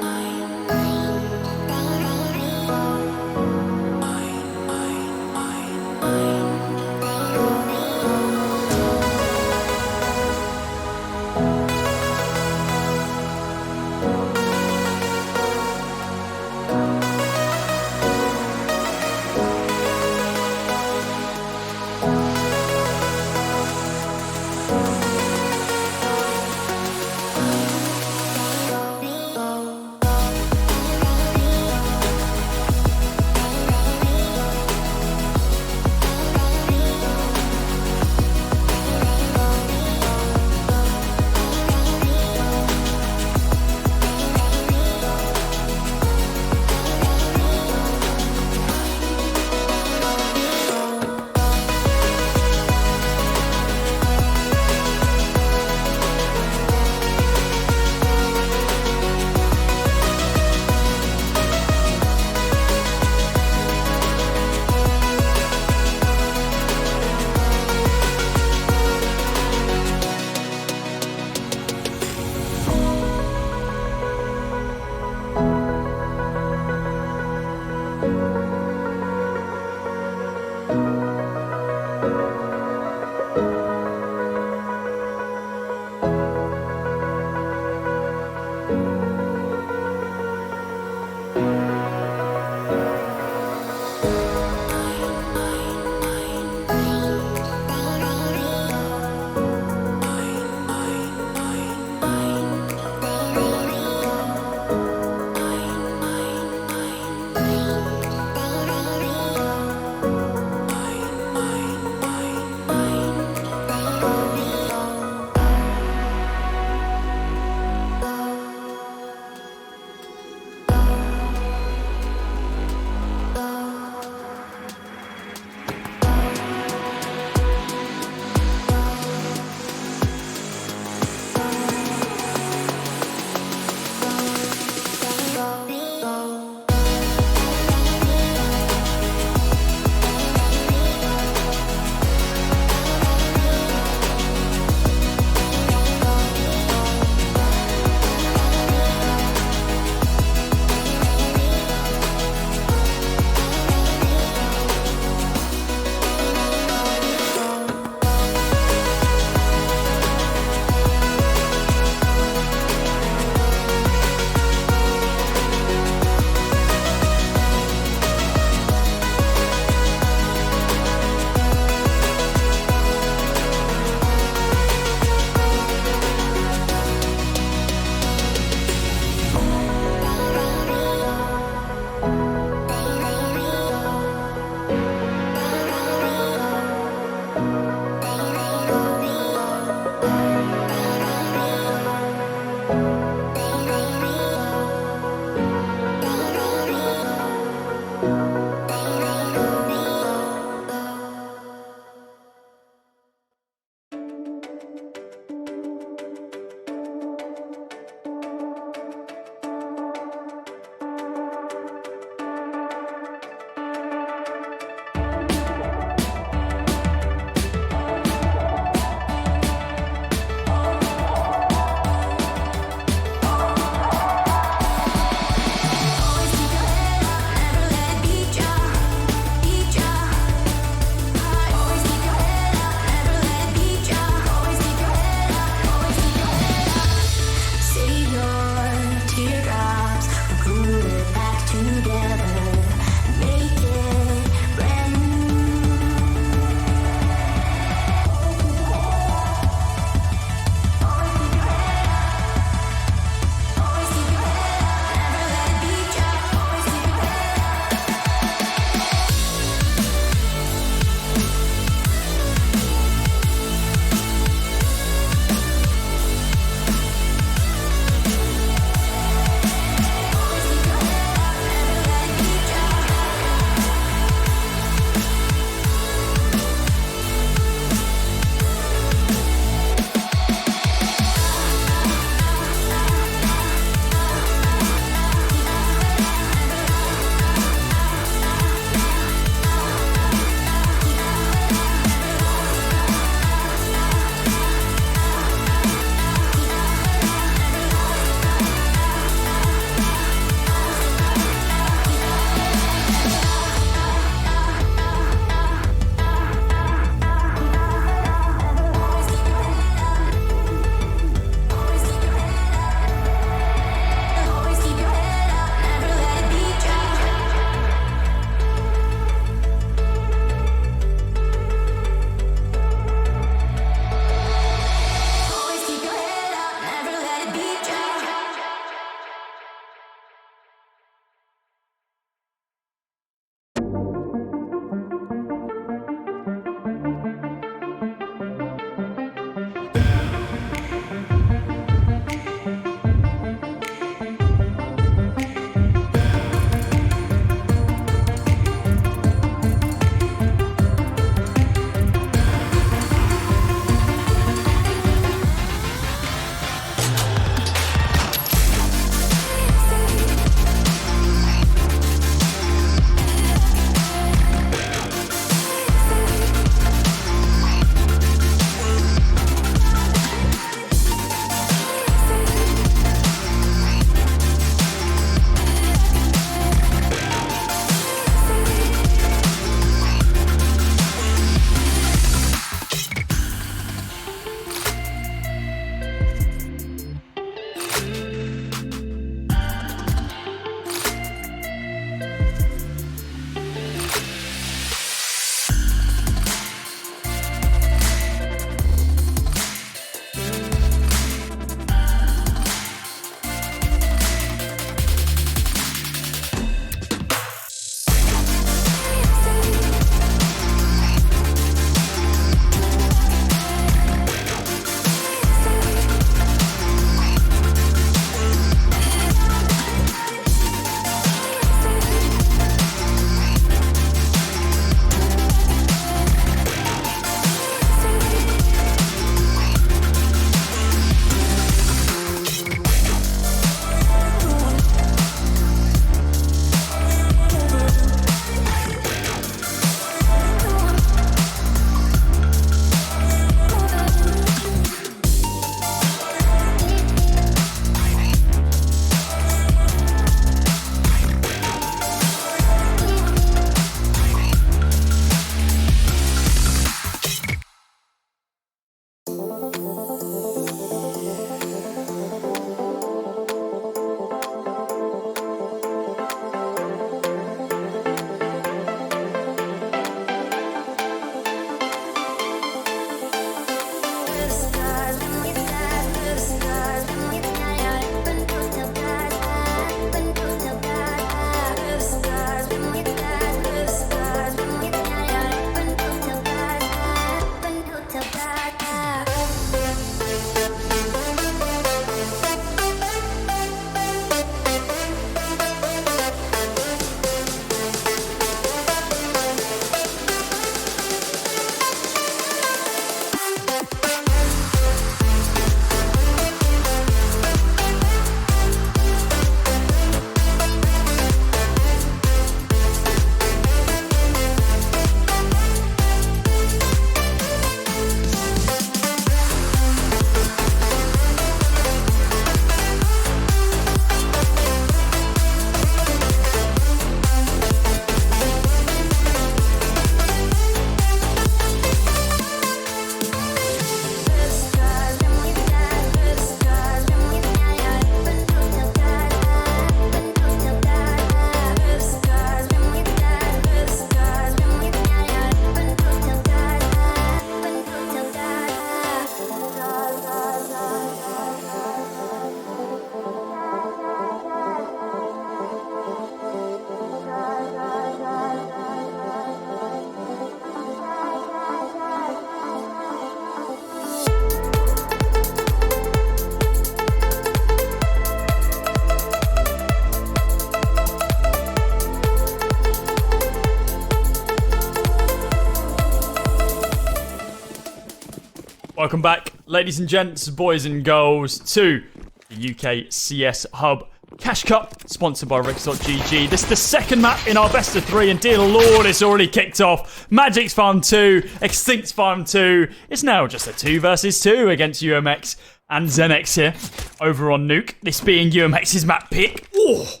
Welcome back, ladies and gents, boys and girls, to the UKCS Hub Cash Cup, sponsored by Rigs.gg. This is the second map in our best of three, and dear lord, it's already kicked off. Magic's Farm 2, Extinct's Farm 2. It's now just a 2 versus 2 against UMX and Zenex here, over on Nuke. This being UMX's map pick. Oh,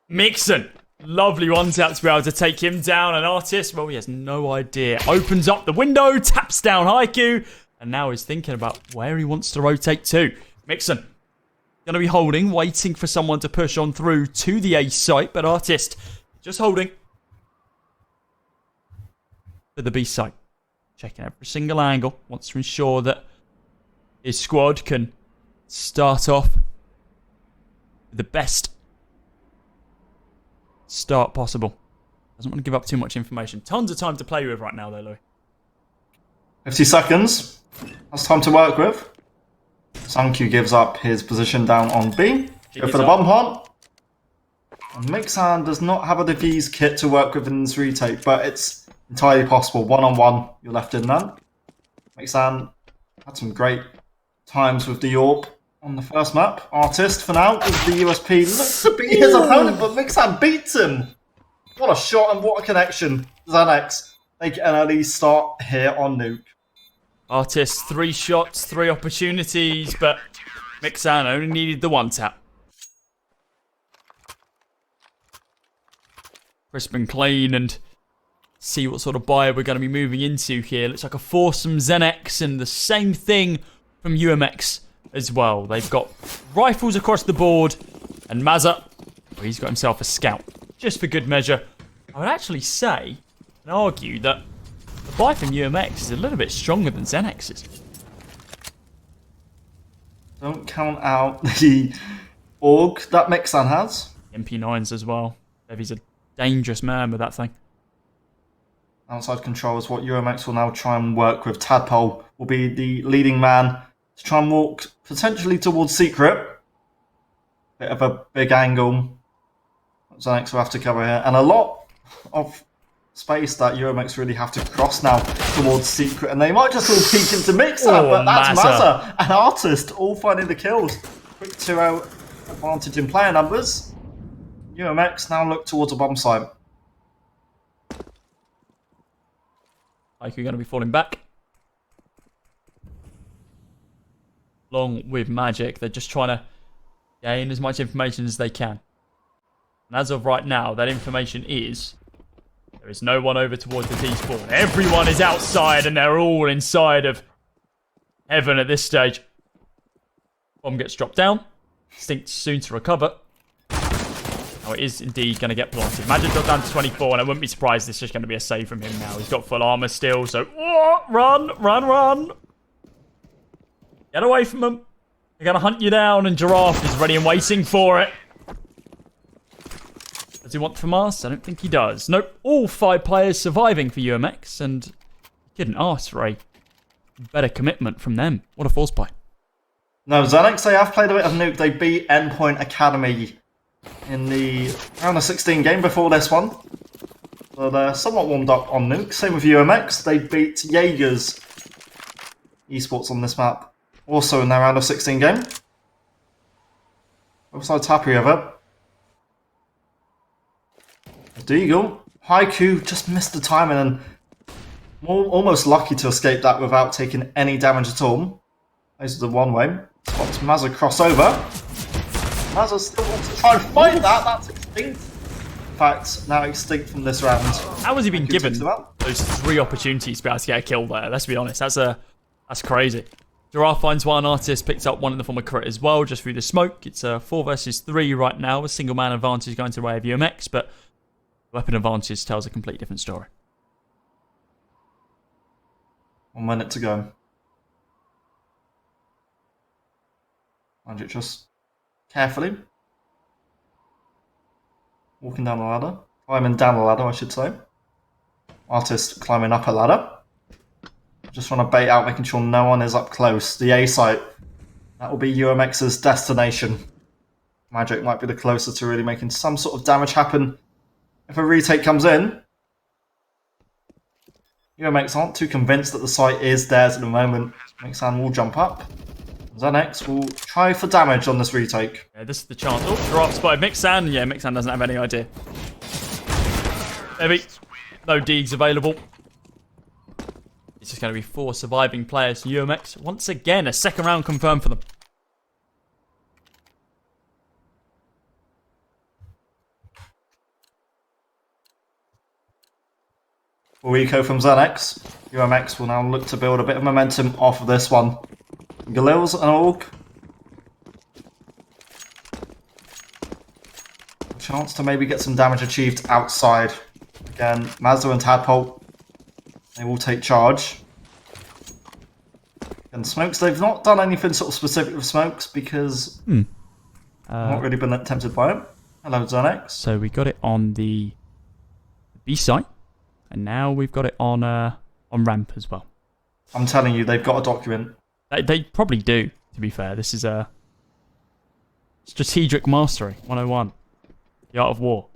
Mixon. Lovely one tap to be able to take him down. An artist, well, he has no idea. Opens up the window, taps down Haiku, and now he's thinking about where he wants to rotate to. Mixon going to be holding, waiting for someone to push on through to the A site, but Artist just holding for the B site. Checking every single angle, wants to ensure that his squad can start off with the best start possible. Doesn't want to give up too much information. Tons of time to play with right now though, Louis. 50 seconds. That's time to work with. Sankyu gives up his position down on B. Go for the bomb plant. And Mixan does not have a defuse kit to work with in this retake, but it's entirely possible. One-on-one, you're left in then. Mixan had some great times with the AWP on the first map. Artist, for now, with the USP. Looks to beat his opponent, but Mixan beats him. What a shot and what a connection. Zenex, they get an early start here on Nuke. Artist, 3 shots, 3 opportunities, but Mixan only needed the 1 tap. Crisp and clean, and see what sort of buy we're going to be moving into here. Looks like a foursome Zenex, and the same thing from UMX as well. They've got rifles across the board, and Mazza, well, he's got himself a scout. Just for good measure, I would actually say and argue that the buy from UMX is a little bit stronger than Zenex's. Don't count out the AUG that Mixan has. MP9s as well. He's a dangerous man with that thing. Outside control is what UMX will now try and work with. Tadpole will be the leading man to try and walk potentially towards Secret. Bit of a big angle. Zenex will have to cover here. And a lot of space that UMX really have to cross now towards Secret. And they might just all peek into Mixan, but that's Mazza and Artist all finding the kills. Quick 2-0 advantage in player numbers. UMX now look towards a bomb site. Like you're going to be falling back. Along with Magic, they're just trying to gain as much information as they can. And as of right now, that information is there is no one over towards the despawn. Everyone is outside and they're all inside of heaven at this stage. Bomb gets dropped down. Extinct soon to recover. Oh, it is indeed going to get planted. Magic got down to 24, and I wouldn't be surprised this is just going to be a save from him now. He's got full armor still, so run. Get away from them. They're going to hunt you down, and Giraffe is ready and waiting for it. Does he want from us? I don't think he does. Nope. All 5 players surviving for UMX, and you couldn't ask for a better commitment from them. What a force play. No, Xanax, they have played a bit of Nuke. They beat Endpoint Academy in the round of 16 game before this one. So they're somewhat warmed up on Nuke. Same with UMX. They beat Jaeger's esports on this map. Also in their round of 16 game. Both sides happy with it. Deagle. Haiku just missed the timing and almost lucky to escape that without taking any damage at all. This is the one way. Spots Mazza crossover. Mazza still wants to try and fight that. That's extinct. In fact, now extinct from this round. How has he been given those 3 opportunities to be able to get a kill there? Let's be honest. That's crazy. Giraffe finds one. Artist picks up one in the form of crit as well, just through the smoke. It's a 4 versus 3 right now. A single man advantage going to the way of UMX, but weapon advantage tells a completely different story. 1 minute to go. Magic just carefully walking down the ladder. Climbing down the ladder, I should say. Artist climbing up a ladder. Just trying to bait out, making sure no one is up close. The A site. That will be UMX's destination. Magic might be the closer to really making some sort of damage happen. If a retake comes in, UMX aren't too convinced that the site is theirs at the moment. Mixan will jump up. Xanax will try for damage on this retake. Yeah, this is the chance. Oh, drop spotted Mixan. Yeah, Mixan doesn't have any idea. Maybe. No Deegs available. It's just going to be 4 surviving players. UMX, once again, a second round confirmed for them. Eco from Xanax. UMX will now look to build a bit of momentum off of this one. Galil's and Org. Chance to maybe get some damage achieved outside. Again, Mazda and Tadpole, they will take charge. And Smokes, they've not done anything sort of specific with Smokes because not really been tempted by it. Hello, Xanax. So we got it on the B site, and now we've got it on ramp as well. I'm telling you, they've got a document. They probably do, to be fair. This is a strategic mastery 101. The art of war.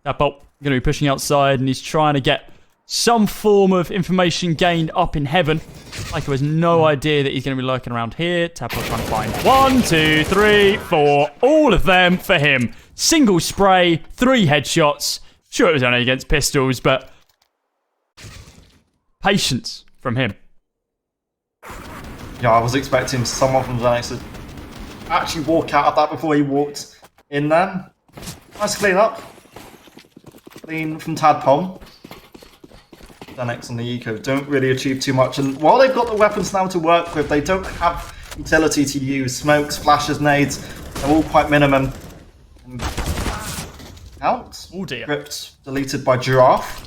Tadpole going to be pushing outside, and he's trying to get some form of information gained up in heaven. Ico has no idea that he's going to be lurking around here. Tadpole trying to find 1, 2, 3, 4. All of them for him. Single spray, 3 headshots. Sure, it was only against pistols, but patience from him. Yeah, I was expecting someone from Xanax to actually walk out of that before he walked in there. Nice clean up. Clean from Tadpole. Xanax and the Eco don't really achieve too much, and while they've got the weapons now to work with, they don't have utility to use. Smokes, flashes, nades, they're all quite minimum. Out. Oh dear. Script deleted by Giraffe.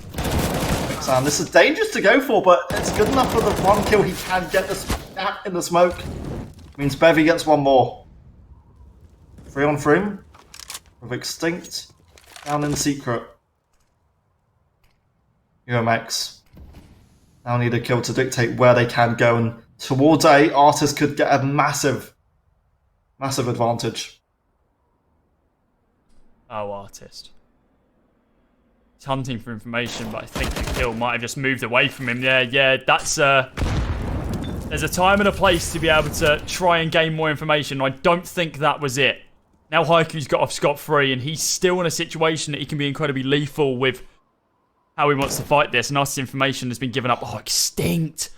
Mixan, this is dangerous to go for, but it's good enough for the 1 kill he can get this in the smoke. Means Bevy gets 1 more. 3 on 3 with Extinct down in secret. UMX now need a kill to dictate where they can go, and towards A, Artist could get a massive advantage. Oh, Artist. He's hunting for information, but I think the kill might have just moved away from him. Yeah, that's there's a time and a place to be able to try and gain more information. I don't think that was it. Now Haiku's got off scot-free, and he's still in a situation that he can be incredibly lethal with how he wants to fight this. And Artist's information has been given up. Oh, Extinct.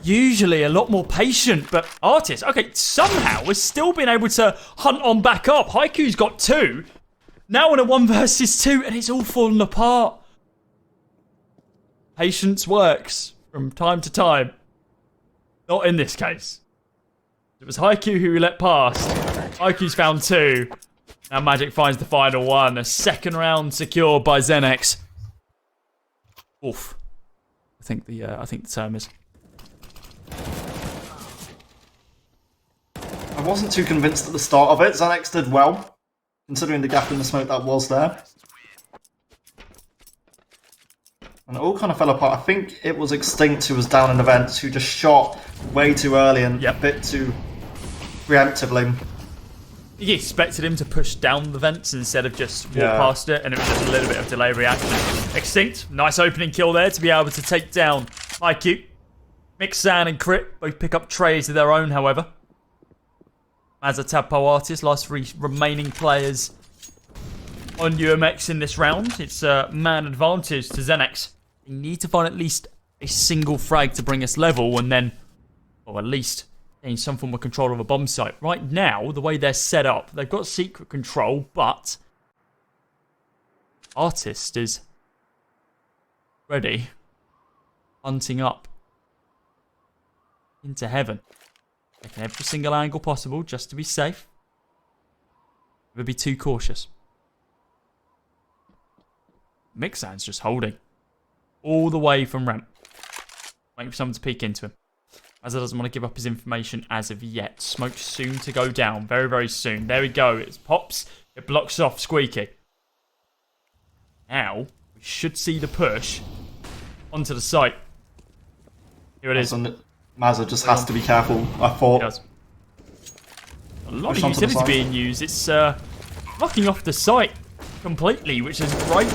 Usually a lot more patient, but Artist, okay, somehow has still been able to hunt on back up. Haiku's got 2. Now on a 1 versus 2, and it's all fallen apart. Patience works from time to time. Not in this case. It was Haiku who we let past. Haiku's found 2. Now Magic finds the final 1. A second round secured by Xenex. Oof. I think the term is. I wasn't too convinced at the start of it. Xanax did well, considering the gap in the smoke that was there. And it all kind of fell apart. I think it was Extinct who was down in events who just shot way too early and a bit too preemptively. You expected him to push down the vents instead of just walk past it, and it was just a little bit of delay reaction. Extinct, nice opening kill there to be able to take down IQ. Mixan and Crit both pick up trays of their own, however. As a Tadpole Artist, last 3 remaining players on UMX in this round. It's a man advantage to Xenex. They need to find at least a single frag to bring us level, and then, or at least gain some form of control of a bomb site. Right now, the way they're set up, they've got secret control, but Artist is ready, hunting up into heaven. Taking every single angle possible just to be safe. Never be too cautious. Mixan's just holding all the way from ramp, waiting for someone to peek into him. As he doesn't want to give up his information as of yet. Smoke soon to go down. Very, very soon. There we go. It pops. It blocks off Squeaky. Now, we should see the push onto the site. Here it is. Mazza just has to be careful, I thought. He does. A lot of utility being used. It's blocking off the site completely, which is great.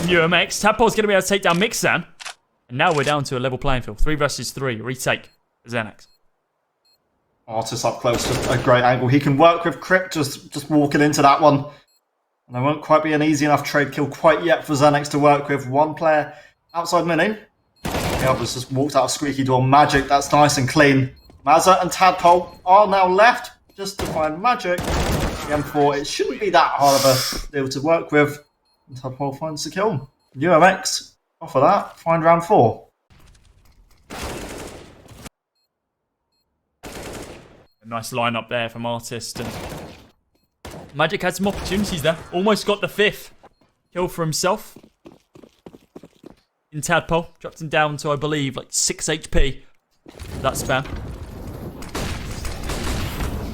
UMX. Tadpole's going to be able to take down Mixan. And now we're down to a level playing field. 3 versus 3. Retake for Xenex. Artist up close, just a great angle. He can work with Crypt, just walking into that one. And there won't quite be an easy enough trade kill quite yet for Xenex to work with. One player outside mini. The others just walked out of Squeaky Door. Magic, that's nice and clean. Mazza and Tadpole are now left just to find Magic. The M4, it shouldn't be that hard of a deal to work with. And Tadpole finds the kill. UMX. Off of that, find round 4. A nice lineup there from Artist. And Magic had some opportunities there. Almost got the 5th kill for himself. In Tadpole. Dropped him down to, I believe, like 6 HP. That spam.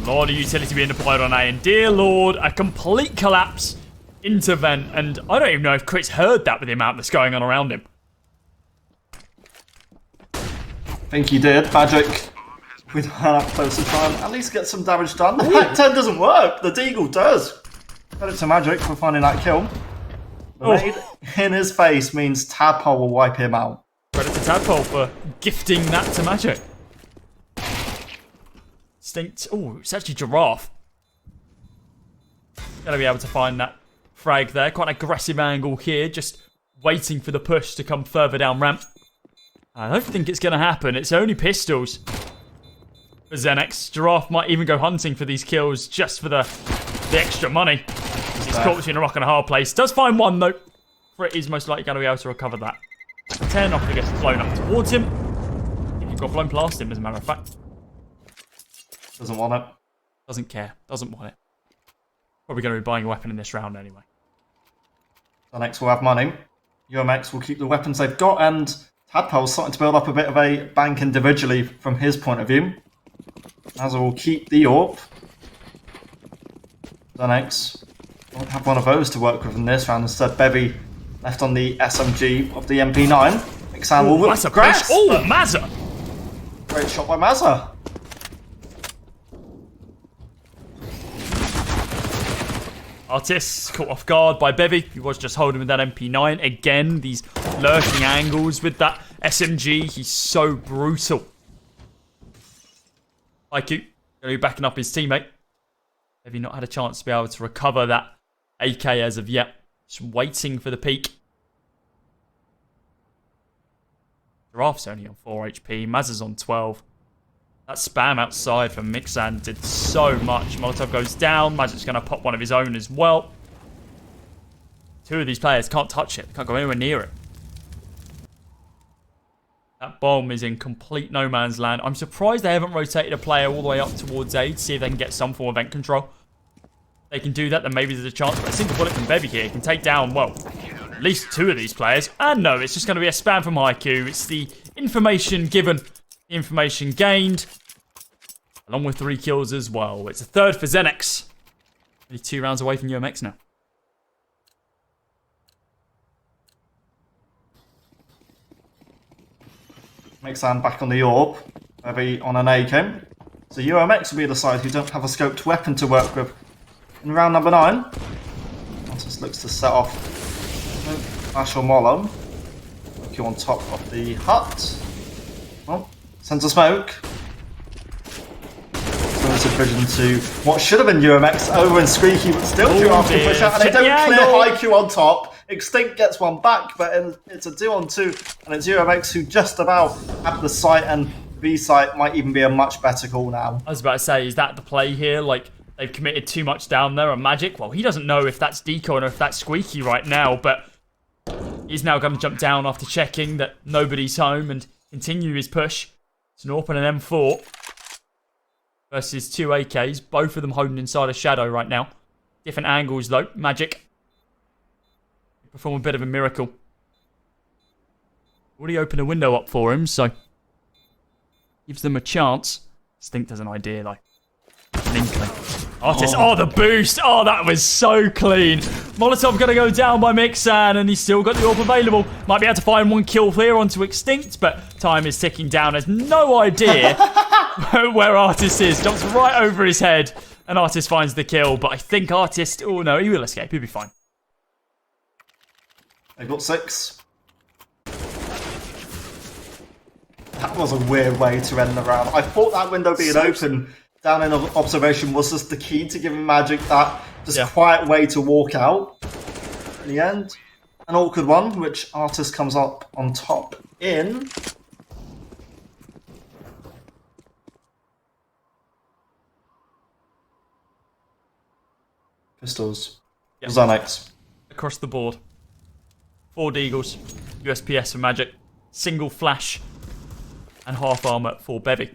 A lot of utility being deployed on A. And dear lord, a complete collapse into vent, and I don't even know if Crit's heard that with the amount that's going on around him. I think he did. Magic with her up close to try and at least get some damage done. The Hack 10 doesn't work. The Deagle does. Credit to Magic for finding that kill. The nade in his face means Tadpole will wipe him out. Credit to Tadpole for gifting that to Magic. Instinct. Oh, it's actually Giraffe. Gonna be able to find that frag there. Quite an aggressive angle here. Just waiting for the push to come further down ramp. I don't think it's going to happen. It's only pistols for Xenex. Giraffe might even go hunting for these kills just for the extra money. He's caught between a rock and a hard place. Does find one though. Crit is most likely going to be able to recover that. 10 off gets blown up towards him. He got blown past him as a matter of fact. Doesn't want it. Doesn't care. Doesn't want it. Probably going to be buying a weapon in this round anyway. Xenex will have money. UMX will keep the weapons they've got, and Tadpole's starting to build up a bit of a bank individually from his point of view. Mazza will keep the AWP. Xenex won't have one of those to work with in this round. Instead, Bevy left on the SMG of the MP9. Mixan will that's a push. Oh, Mazza! Great shot by Mazza. Artist caught off guard by Bevy. He was just holding with that MP9. Again, these lurking angles with that SMG. He's so brutal. IQ going to be backing up his teammate. Bevy not had a chance to be able to recover that AK as of yet. Just waiting for the peak. Giraffe's only on 4 HP. Mazza's on 12. That spam outside from Mixan did so much. Molotov goes down. Magic's going to pop one of his own as well. 2 of these players can't touch it. They can't go anywhere near it. That bomb is in complete no man's land. I'm surprised they haven't rotated a player all the way up towards A to see if they can get some form of vent control. If they can do that, then maybe there's a chance. But a single bullet from Bevy here can take down, well, at least 2 of these players. And no, it's just going to be a spam from IQ. It's the information given. Information gained, along with 3 kills as well. It's a 3rd for Xenex. Only 2 rounds away from UMX now. Mixan back on the orb. Maybe on an AK. So UMX will be the side who don't have a scoped weapon to work with. In round number 9, Artis looks to set off Ash or Mollum. You on top of the hut. Well, sends a smoke. Throws a vision to what should have been UMX over and Squeaky, but still too after push out, and they don't clear Haiku on top. Extinct gets one back, but it's a 2-on-2, and it's UMX who just about have the site, and B site might even be a much better call now. I was about to say, is that the play here? Like, they've committed too much down there on Magic? Well, he doesn't know if that's Deacon or if that's Squeaky right now, but he's now going to jump down after checking that nobody's home and continue his push. It's an AWP and an M4 versus 2 AKs, both of them holding inside a shadow right now. Different angles though. Magic perform a bit of a miracle. Already opened a window up for him, so gives them a chance. Stink has an idea, like an inkling. Artis, oh, the boost! Oh, that was so clean. Molotov going to go down by Mixan, and he's still got the AWP available. Might be able to find one kill here onto Extinct, but time is ticking down. Has no idea where Artis is. Jumps right over his head, and Artis finds the kill. But I think Artis, oh no, he will escape. He'll be fine. They got 6. That was a weird way to end the round. I thought that window being open down in observation was just the key to giving Magic that just quiet way to walk out. In the end, an awkward one, which Artis comes up on top in. Pistols. Yep. Xanax. Across the board. 4 Deagles. USPS for Magic. Single flash. And half armor for Bevy.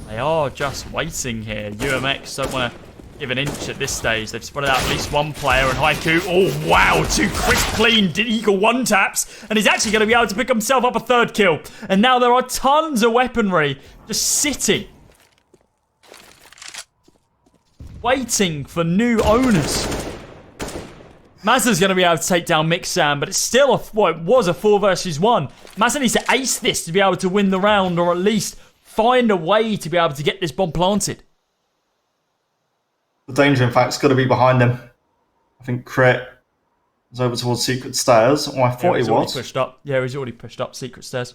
They are just waiting here. UMX don't want to give an inch at this stage. They've spotted out at least one player, and Haiku, oh wow, 2 crisp clean Eagle 1-taps, and he's actually going to be able to pick himself up a 3rd kill. And now there are tons of weaponry just sitting, waiting for new owners. Mazza's going to be able to take down Mixan, but it's still it was a 4 versus 1. Mazza needs to ace this to be able to win the round, or at least find a way to be able to get this bomb planted. The danger, in fact, is going to be behind him. I think Crit is over towards Secret Stairs, or I thought he was. Pushed up. Yeah, he's already pushed up Secret Stairs.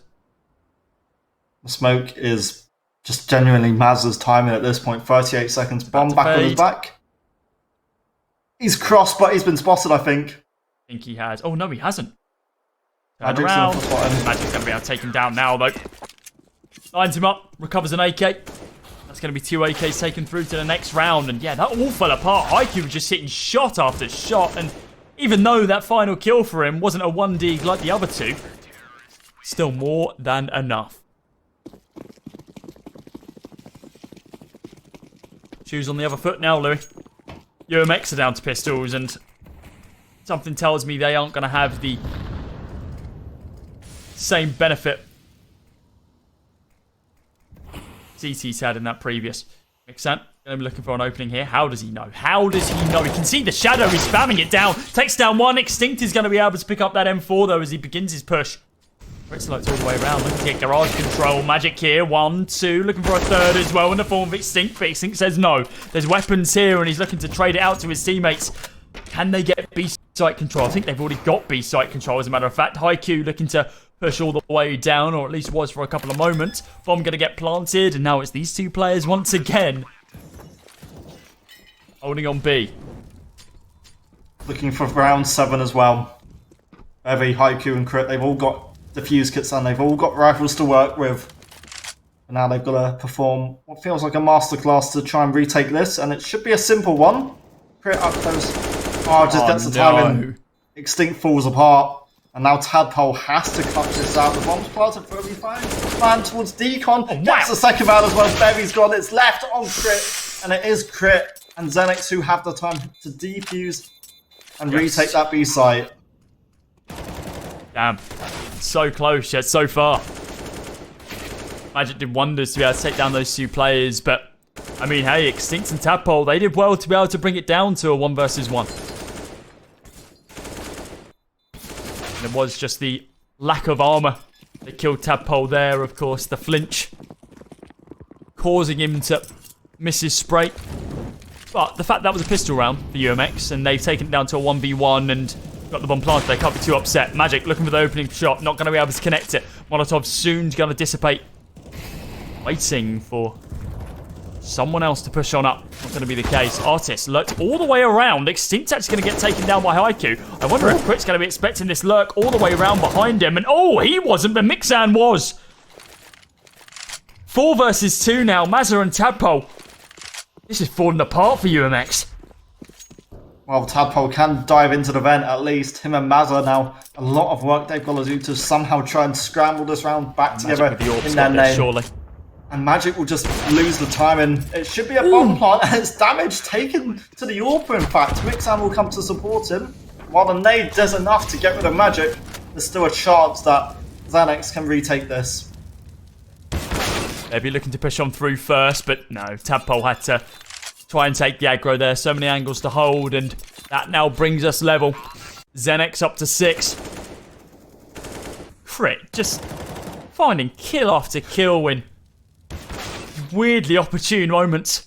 The smoke is just genuinely Mazza's timing at this point. 38 seconds. Bomb back on his back. He's crossed, but he's been spotted, I think. I think he has. Oh, no, he hasn't. Turn Magic's around. Magic's going to be able to take him down now, though. Lines him up. Recovers an AK. That's going to be 2 AKs taken through to the next round. And yeah, that all fell apart. IQ was just hitting shot after shot. And even though that final kill for him wasn't a 1D like the other 2, still more than enough. Shoes on the other foot now, Louis. UMX are down to pistols, and something tells me they aren't going to have the same benefit CT's had in that previous. Mixan going to be looking for an opening here. How does he know? How does he know? He can see the shadow. He's spamming it down. Takes down 1. Extinct is going to be able to pick up that M4, though, as he begins his push. It's all the way around. Looking to get garage control. Magic here. 1, 2. Looking for a 3rd as well in the form of Extinct. But Extinct says no. There's weapons here, and he's looking to trade it out to his teammates. Can they get B-site control? I think they've already got B-site control, as a matter of fact. Haiku looking to push all the way down, or at least was for a couple of moments. Bomb going to get planted, and now it's these 2 players once again holding on B. Looking for round 7 as well. Bevy, Haiku, and Crit, they've all got defuse kits and they've all got rifles to work with. And now they've got to perform what feels like a masterclass to try and retake this, and it should be a simple one. Crit up close. Oh, just gets the time in. Extinct falls apart. And now Tadpole has to cut this out. The bomb's planted for every plan towards Decon. Gets the second round as well. Bevy's gone. It's left on Crit. And it is Crit and Xenix who have the time to defuse and retake that B site. Damn. So close yet so far. Magic did wonders to be able to take down those 2 players. But, I mean, hey, Extinct and Tadpole, they did well to be able to bring it down to a 1 versus 1. It was just the lack of armor that killed Tadpole there, of course. The flinch causing him to miss his spray. But the fact that was a pistol round for UMX, and they've taken it down to a 1v1 and got the bomb planted, they can't be too upset. Magic looking for the opening shot, not going to be able to connect it. Molotov soon going to dissipate. Waiting for someone else to push on up. Not going to be the case. Artist lurked all the way around. Extinct actually going to get taken down by Haiku. I wonder if Crit's going to be expecting this lurk all the way around behind him. And oh, he wasn't, but Mixan was. 4 versus 2 now. Mazza and Tadpole. This is falling apart for UMX. Well, Tadpole can dive into the vent at least. Him and Mazza now, a lot of work they've got to do to somehow try and scramble this round back together in their name. Surely. And Magic will just lose the time, and it should be a bomb plant, and it's damage taken to the AWPer, in fact. Mixan will come to support him. While the nade does enough to get rid of Magic, there's still a chance that Xanax can retake this. Maybe looking to push on through first, but no. Tadpole had to try and take the aggro there. So many angles to hold, and that now brings us level. Xenex up to 6. Crit just finding kill after kill in weirdly opportune moments.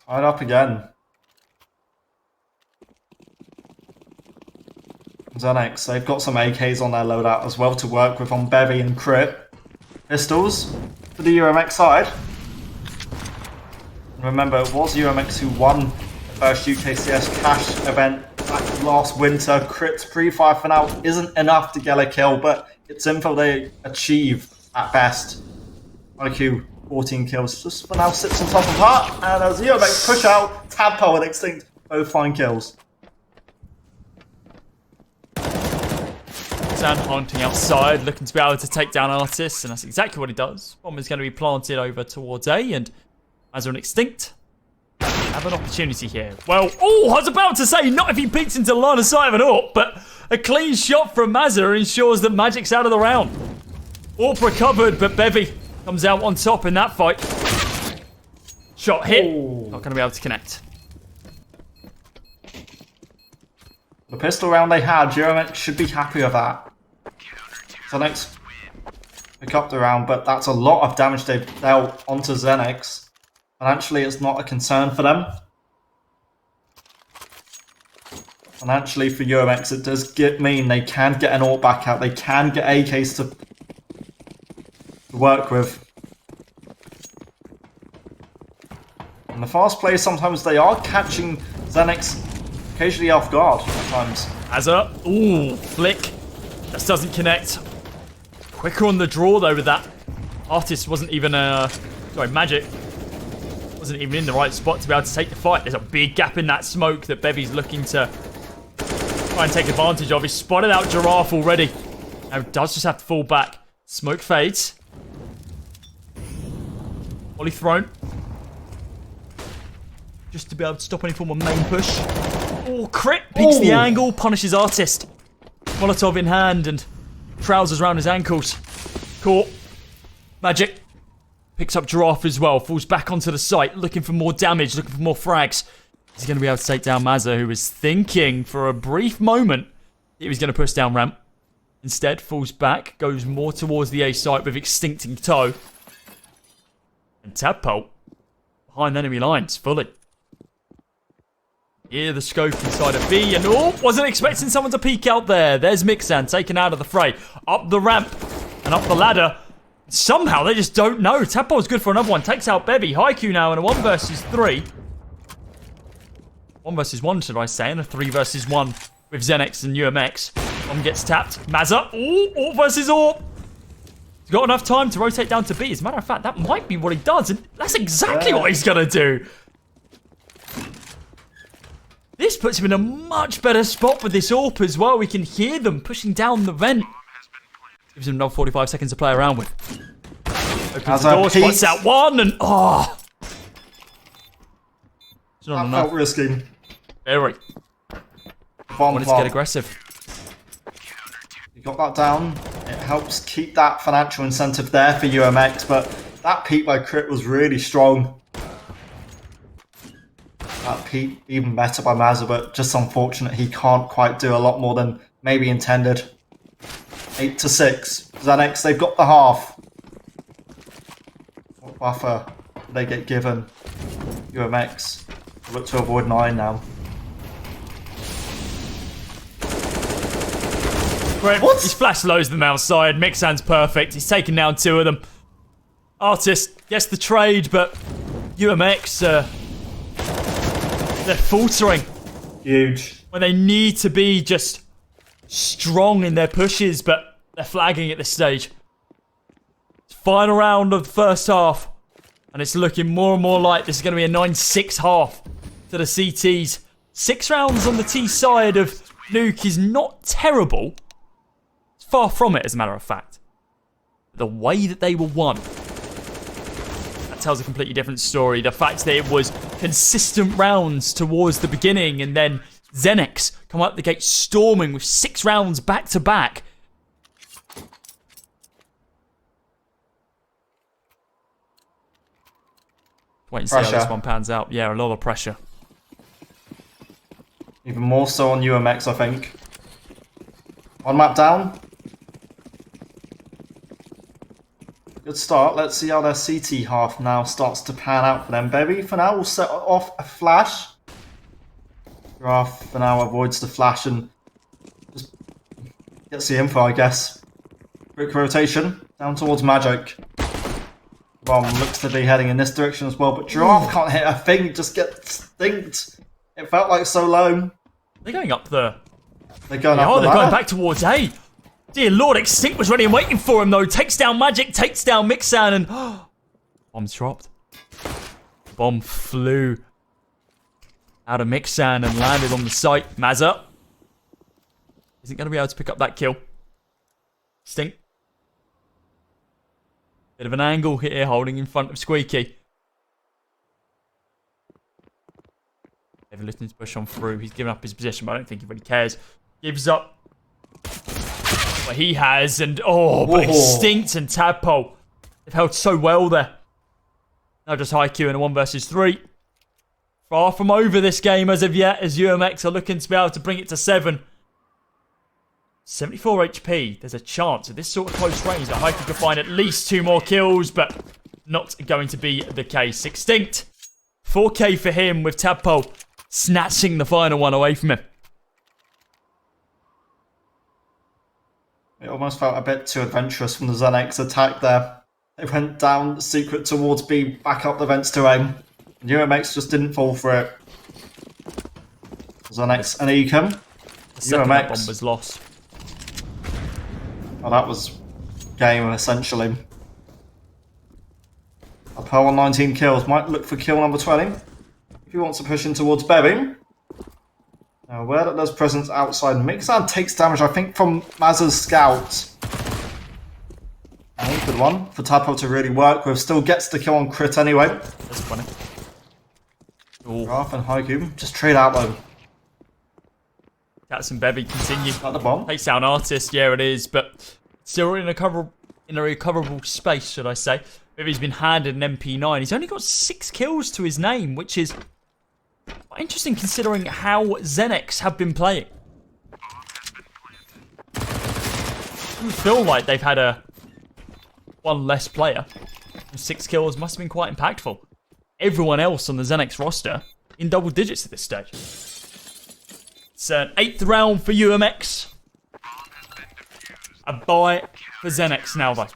Tied up again. Xanax, they've got some AKs on their loadout as well to work with on Bevy and Crit. Pistols for the UMX side. Remember, it was UMX who won the first UKCS cash event back last winter. Crit's pre-fire for now isn't enough to get a kill, but it's info they achieve at best. IQ 14 kills just for now sits on top of that, and as UMX push out, Tadpole and Extinct both find kills. Xan hunting outside, looking to be able to take down Artists, and that's exactly what he does. Bomb is going to be planted over towards A, and as an Extinct, have an opportunity here. Well, oh, I was about to say, not if he peeks into the line of sight of an AWP, but a clean shot from Mazza ensures that Magic's out of the round. AWP recovered, but Bevy comes out on top in that fight. Shot hit, not going to be able to connect. The pistol round they had, UMX should be happy with that. So next, pick up the round, but that's a lot of damage they've dealt onto Xenex. Financially, it's not a concern for them. Financially, for UMX, it does mean they can get an AWP back out. They can get AKs to work with. In the fast play, sometimes they are catching Xenex occasionally off guard at times. Azza, ooh, flick. Just doesn't connect. Quicker on the draw though with that. Artist wasn't even, Magic wasn't even in the right spot to be able to take the fight. There's a big gap in that smoke that Bevy's looking to try and take advantage of. He's spotted out Giraffe already. Now does just have to fall back. Smoke fades. Volley thrown. Just to be able to stop any form of main push. Oh, Crit peeks the angle, punishes Artist. Molotov in hand and trousers around his ankles. Caught. Magic picks up Giraffe as well. Falls back onto the site, looking for more damage, looking for more frags. He's going to be able to take down Mazza, who was thinking for a brief moment he was going to push down ramp. Instead, falls back, goes more towards the A site with Extinct in tow. And Tadpole behind enemy lines, fully. Hear the scope inside of B, and oh, wasn't expecting someone to peek out there. There's Mixan taken out of the fray. Up the ramp and up the ladder. Somehow they just don't know. Tadpole's good for another one. Takes out Bevy. Haiku now in a 1 versus 3. 1 versus 1, should I say, and a 3 versus 1 with Xenex and UMX. One gets tapped. Mazza. Oh, AWP versus AWP. He's got enough time to rotate down to B. As a matter of fact, that might be what he does. And that's exactly what he's going to do. This puts him in a much better spot with this AWP as well. We can hear them pushing down the vent. Gives him another 45 seconds to play around with. Opens the door, spots out one, and oh! It's not that enough. felt risky. Very. Wanted to get aggressive. You got that down. It helps keep that financial incentive there for UMX, but that peek by Crit was really strong. That even better by Mazza, but just unfortunate he can't quite do a lot more than maybe intended. 8-6. Xanax, they've got the half. What buffer do they get given? UMX look to avoid 9 now. What? He's flash lows them outside. Mixan's perfect. He's taken down 2 of them. Artist gets the trade, but UMX, they're faltering. Huge. When they need to be just strong in their pushes, but they're flagging at this stage. It's final round of the first half, and it's looking more and more like this is going to be a 9-6 half to the CTs. 6 rounds on the T side of Nuke is not terrible. It's far from it, as a matter of fact. The way that they were won, that tells a completely different story. The fact that it was consistent rounds towards the beginning, and then Xenex come out the gate storming with 6 rounds back to back. Wait and see how this one pans out. Yeah, a lot of pressure. Even more so on UMX, I think. 1 map down. Good start. Let's see how their CT half now starts to pan out for them. Baby, for now, we'll set off a flash. Giraffe for now avoids the flash and just gets the info, I guess. Quick rotation down towards Magic. Bomb looks to be heading in this direction as well, but Giraffe can't hit a thing, just gets stinked. It felt like so low. They're going up the... They're going up the they're ladder. going back towards A. Dear Lord, Extinct was ready and waiting for him though. Takes down Magic, takes down Mixan, and... Bomb's dropped. Bomb flew out of Mixan and landed on the site. Mazza isn't going to be able to pick up that kill. Extinct. Bit of an angle here, holding in front of Squeaky. They've listened to push on through. He's given up his position, but I don't think he really cares. Gives up what he has, and but Extinct and Tadpole, they've held so well there. Now just Haikyuu in a 1 versus 3. Far from over this game as of yet, as UMX are looking to be able to bring it to 7. 74 HP. There's a chance at this sort of close range that Haikyuu could find at least 2 more kills, but not going to be the case. Extinct. 4K for him, with Tadpole snatching the final one away from him. It almost felt a bit too adventurous from the Xenex attack there. They went down secret towards B, back up the vents to A. And UMX just didn't fall for it. Xenex and Ecom. The second UMX. bomb was lost. Well, that was game, essentially. A Pearl on 19 kills. Might look for kill number 20. If he wants to push in towards Bevy. Now, aware that there's presence outside. Mixan takes damage, I think, from Mazza's scout. Oh, good one for Tadpole to really work with. Still gets the kill on crit anyway. That's funny. Graf and Haikyuu just trade out though. Cats and Bevy continue. At the bomb. Takes down Artist, yeah it is, but still in a recoverable space, should I say. Bevy's been handed an MP9. He's only got 6 kills to his name, which is quite interesting considering how Xenex have been playing. I feel like they've had one less player. 6 kills must have been quite impactful. Everyone else on the Xenex roster in double digits at this stage. It's an 8th round for UMX. A bye for Xenex now though.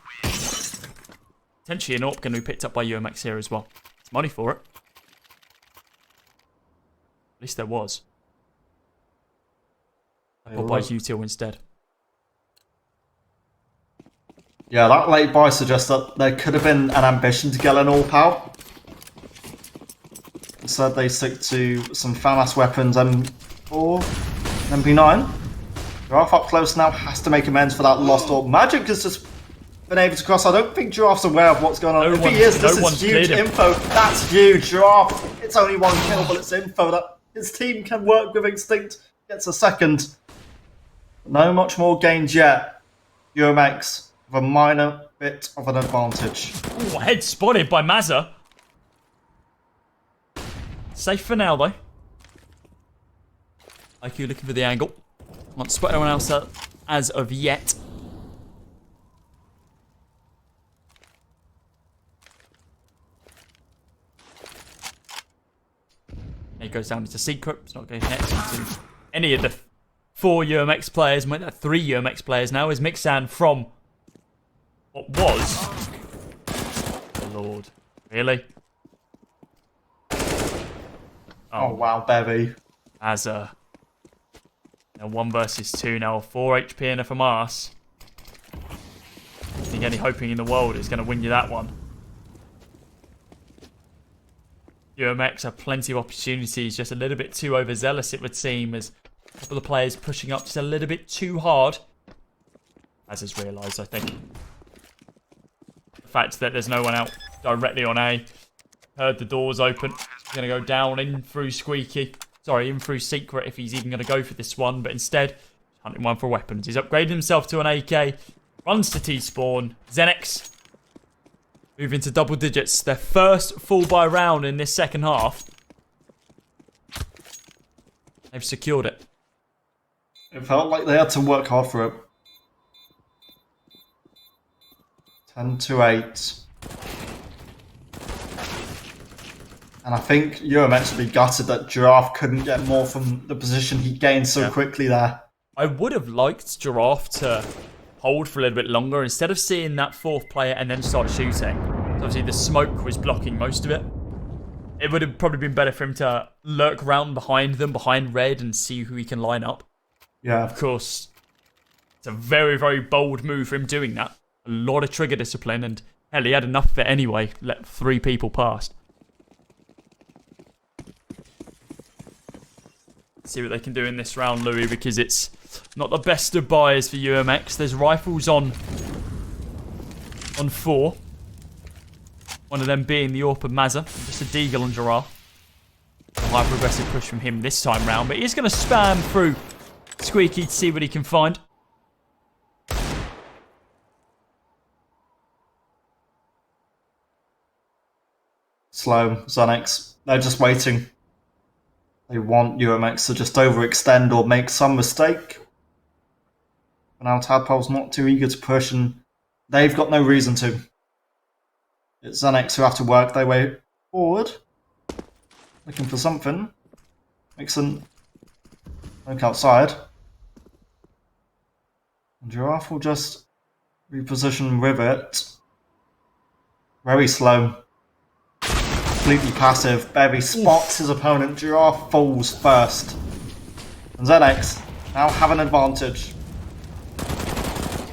Potentially an AWP going to be picked up by UMX here as well. It's money for it. At least there was. Or buys util instead. Yeah, that late buy suggests that there could have been an ambition to get an AWP out. Instead they stick to some fan-ass weapons, M4, MP9. Giraffe up close now, has to make amends for that lost AWP. Magic has just been able to cross. I don't think Giraffe's aware of what's going on. If he is, this is huge info. That's huge. Giraffe, it's only 1 kill, but it's info that his team can work with. Extinct gets a second. No much more gains yet. UMX with a minor bit of an advantage. Ooh, head spotted by Mazza. Safe for now though. IQ looking for the angle. Not spot anyone else as of yet. He goes down into secret. It's not going to connect into any of the 4 UMX players. 3 UMX players now is Mixan from what was. Oh Lord, really? Oh wow, Bevy. As a 1 versus 2 now, 4 HP and a FAMAS. I think any hoping in the world is going to win you that one. UMX have plenty of opportunities, just a little bit too overzealous it would seem, as a couple of the players pushing up just a little bit too hard. As is realised, I think. The fact that there's no one out directly on A. Heard the doors open. He's going to go down in through Squeaky. Sorry, in through Secret if he's even going to go for this one. But instead, hunting one for weapons. He's upgraded himself to an AK. Runs to T-spawn. Xenex moving to double digits. Their first full buy round in this second half. They've secured it. It felt like they had to work hard for it. 10-8. And I think you were meant to be gutted that Giraffe couldn't get more from the position he gained so quickly there. I would have liked Giraffe to hold for a little bit longer instead of seeing that 4th player and then start shooting. So obviously the smoke was blocking most of it. It would have probably been better for him to lurk around behind them, behind Red, and see who he can line up. Yeah. Of course, it's a very, very bold move for him doing that. A lot of trigger discipline, and hell, he had enough of it anyway. Let 3 people past. See what they can do in this round, Louis, because it's not the best of buys for UMX. There's rifles on 4. One of them being the AWP of Mazza. Just a Deagle on Giraffe. A high progressive push from him this time round. But he's going to spam through Squeaky to see what he can find. Slow, Xenex. They're just waiting. They want UMX to just overextend or make some mistake. But now Tadpole's not too eager to push, and they've got no reason to. It's Xenex who have to work their way forward. Looking for something. Mixon. Look outside. And Giraffe will just reposition with it. Very slow. Completely passive. Bevy spots his opponent. Giraffe falls first. And Xenex now have an advantage.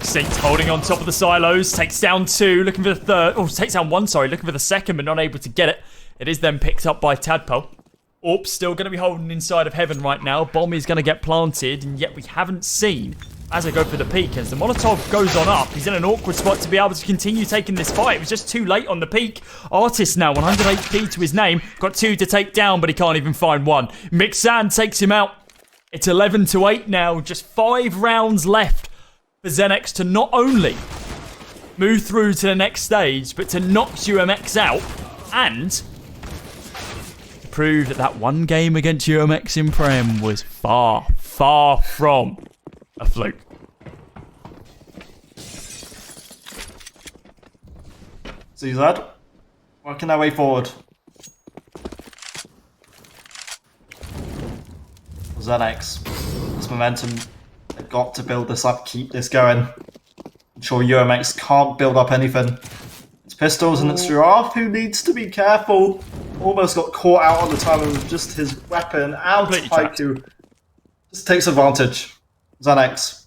Saints holding on top of the silos. Takes down 2, looking for the 3rd. Oh, takes down 1, sorry. Looking for the 2nd, but not able to get it. It is then picked up by Tadpole. AWP's still going to be holding inside of heaven right now. Bomb is going to get planted, and yet we haven't seen as I go for the peak. As the Molotov goes on up, he's in an awkward spot to be able to continue taking this fight. It was just too late on the peak. Artist now, 100 HP to his name. Got 2 to take down, but he can't even find 1. Mixan takes him out. It's 11-8 now. Just 5 rounds left for Xenex to not only move through to the next stage, but to knock UMX out and to prove that that one game against UMX in Prem was far, far from a fluke. CZ working their way forward. Xenex, this momentum, they've got to build this up, keep this going. I'm sure UMX can't build up anything. It's Pistols and it's Giraffe who needs to be careful. Almost got caught out on the timing with just his weapon. Out Haiku just takes advantage. Xenex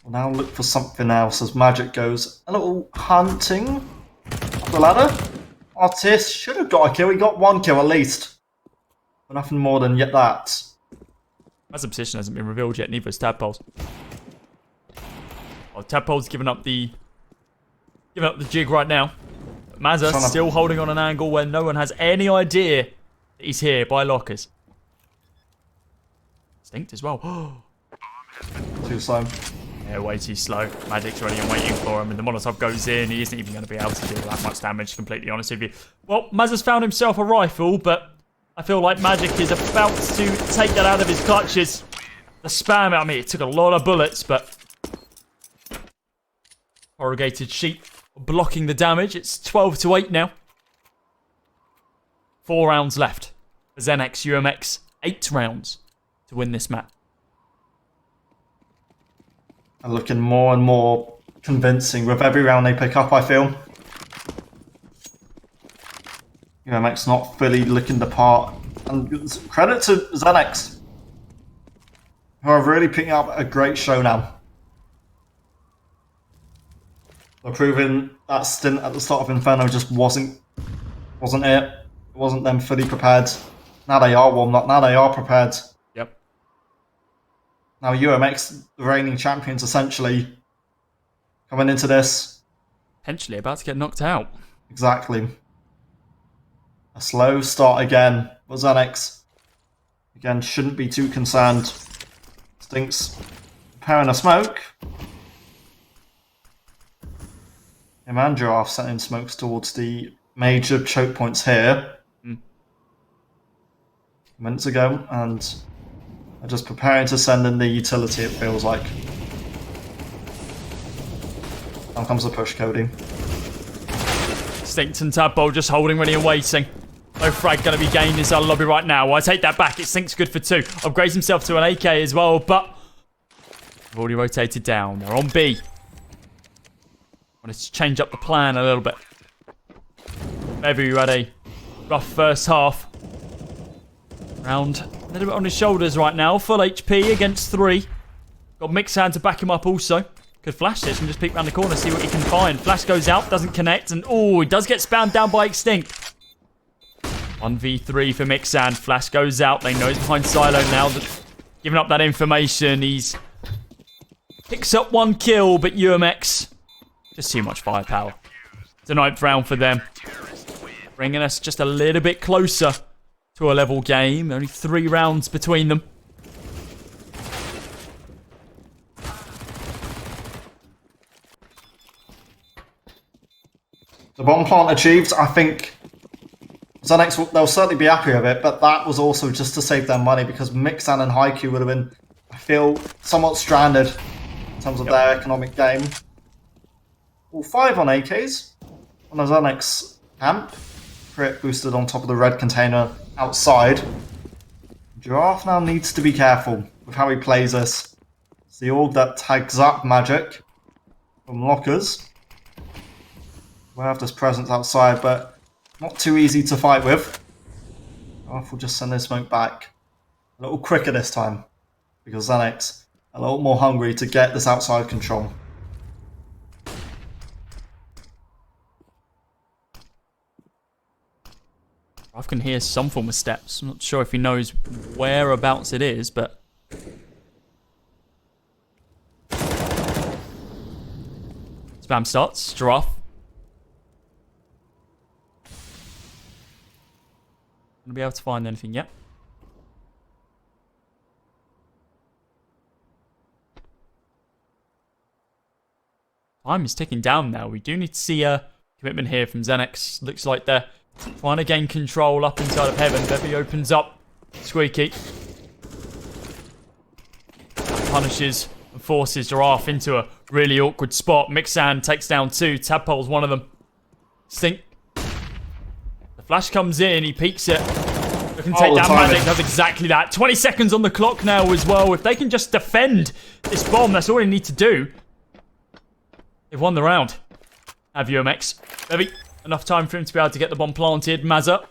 will now look for something else as Magic goes a little hunting up the ladder. Artist should have got a kill. He got 1 kill at least. But nothing more than yet that. As the position hasn't been revealed yet, neither has Tadpole's. Well, Tadpole's given up the jig right now. But Mazza still holding on an angle where no one has any idea that he's here by lockers. Stinked as well. Too slow. Yeah, way too slow. Magic's already waiting for him, and the Molotov goes in. He isn't even going to be able to do that much damage, completely honest with you. Well, Mazza's found himself a rifle, but I feel like Magic is about to take that out of his clutches. The spam, I mean, it took a lot of bullets, but corrugated sheet blocking the damage. It's 12-8 now. 4 rounds left for Xenex UMX. 8 rounds to win this map. And looking more and more convincing with every round they pick up, I feel. UMX not fully looking the part. And credit to Xenex, who are really picking up a great show now. They're proving that stint at the start of Inferno just wasn't it. It wasn't them fully prepared. Now they are warmed up. Now they are prepared. Yep. Now UMX, the reigning champions, essentially coming into this. Potentially about to get knocked out. Exactly. A slow start again. But Xenex, again, shouldn't be too concerned. Stinks preparing a smoke. Him and Giraffe sending smokes towards the major choke points here. Minutes ago, and are just preparing to send in the utility, it feels like. Now comes the push, Cody. Stinks and Tadpole just holding, ready and waiting. No frag going to be gained inside the lobby right now. Well, I take that back. It Stinks good for 2. Upgrades himself to an AK as well, but they've already rotated down. They're on B. Wanted to change up the plan a little bit. Maybe we had a rough first half. Round a little bit on his shoulders right now. Full HP against 3. Got Mixan to back him up also. Could flash this and just peek around the corner, see what he can find. Flash goes out, doesn't connect, and oh, he does get spammed down by Extinct. 1v3 for Mixan. Flash goes out. They know he's behind Silo now. Giving up that information. He's picks up 1 kill, but UMX, just too much firepower. It's a 9th round for them. Bringing us just a little bit closer to a level game. Only 3 rounds between them. The bomb plant achieved. I think Xenex, they'll certainly be happy with it, but that was also just to save their money because Mixan and Haiku would have been, I feel, somewhat stranded in terms of their economic game. All 5 on AKs on the Xenex camp. Crit boosted on top of the red container outside. Giraffe now needs to be careful with how he plays this. It's the org that tags up Magic from lockers. We'll have this presence outside, but not too easy to fight with. Giraffe will just send his smoke back a little quicker this time because Xenex a little more hungry to get this outside control. I can hear some form of steps. I'm not sure if he knows whereabouts it is, but spam starts. Giraffe. Gonna be able to find anything yet. Time is ticking down now. We do need to see a commitment here from Xenex. Looks like they're trying to gain control up inside of Heaven. Bevy opens up. Squeaky punishes and forces Giraffe into a really awkward spot. Mixan takes down 2. Tadpole's one of them. Stink. The flash comes in. He peeks it. Looking to take down Magic. Does exactly that. 20 seconds on the clock now as well. If they can just defend this bomb, that's all they need to do. They've won the round. Have UMX. Bevy. Enough time for him to be able to get the bomb planted. Mazza,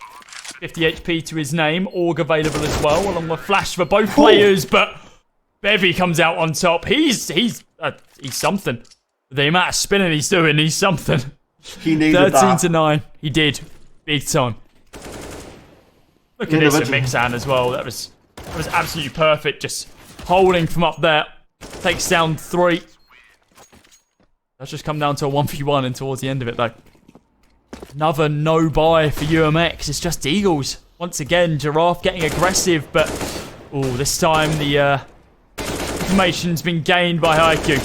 50 HP to his name. Org available as well, along with flash for both players. But Bevy comes out on top. He's something. The amount of spinning he's doing, he's something. He needed 13-9. He did. Big time. Look at this with Mixan as well. That was absolutely perfect. Just holding from up there. Takes down 3. That's just come down to a 1v1 and towards the end of it though. Another no buy for UMX. It's just Eagles. Once again, Giraffe getting aggressive, but this time the information's been gained by Haiku.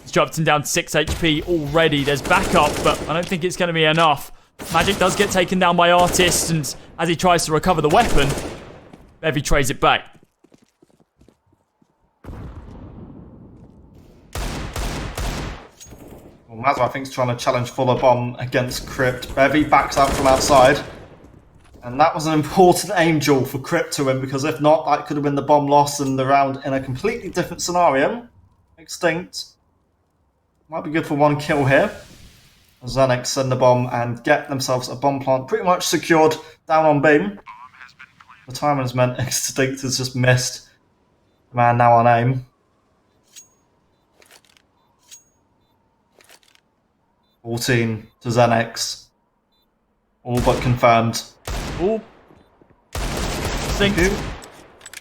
He's dropped him down to 6 HP already. There's backup, but I don't think it's going to be enough. Magic does get taken down by Artist, and as he tries to recover the weapon, Bevy trades it back. Well, Mazza, I think, is trying to challenge Fuller Bomb against Crypt. Bevy backs out from outside. And that was an important aim duel for Crypt to win, because if not, that could have been the bomb loss and the round in a completely different scenario. Extinct. Might be good for one kill here. Xanax send the bomb and get themselves a bomb plant pretty much secured down on beam. The timer has meant Extinct has just missed. The man now on aim. 14 to Xanax. All but confirmed. Oh. Think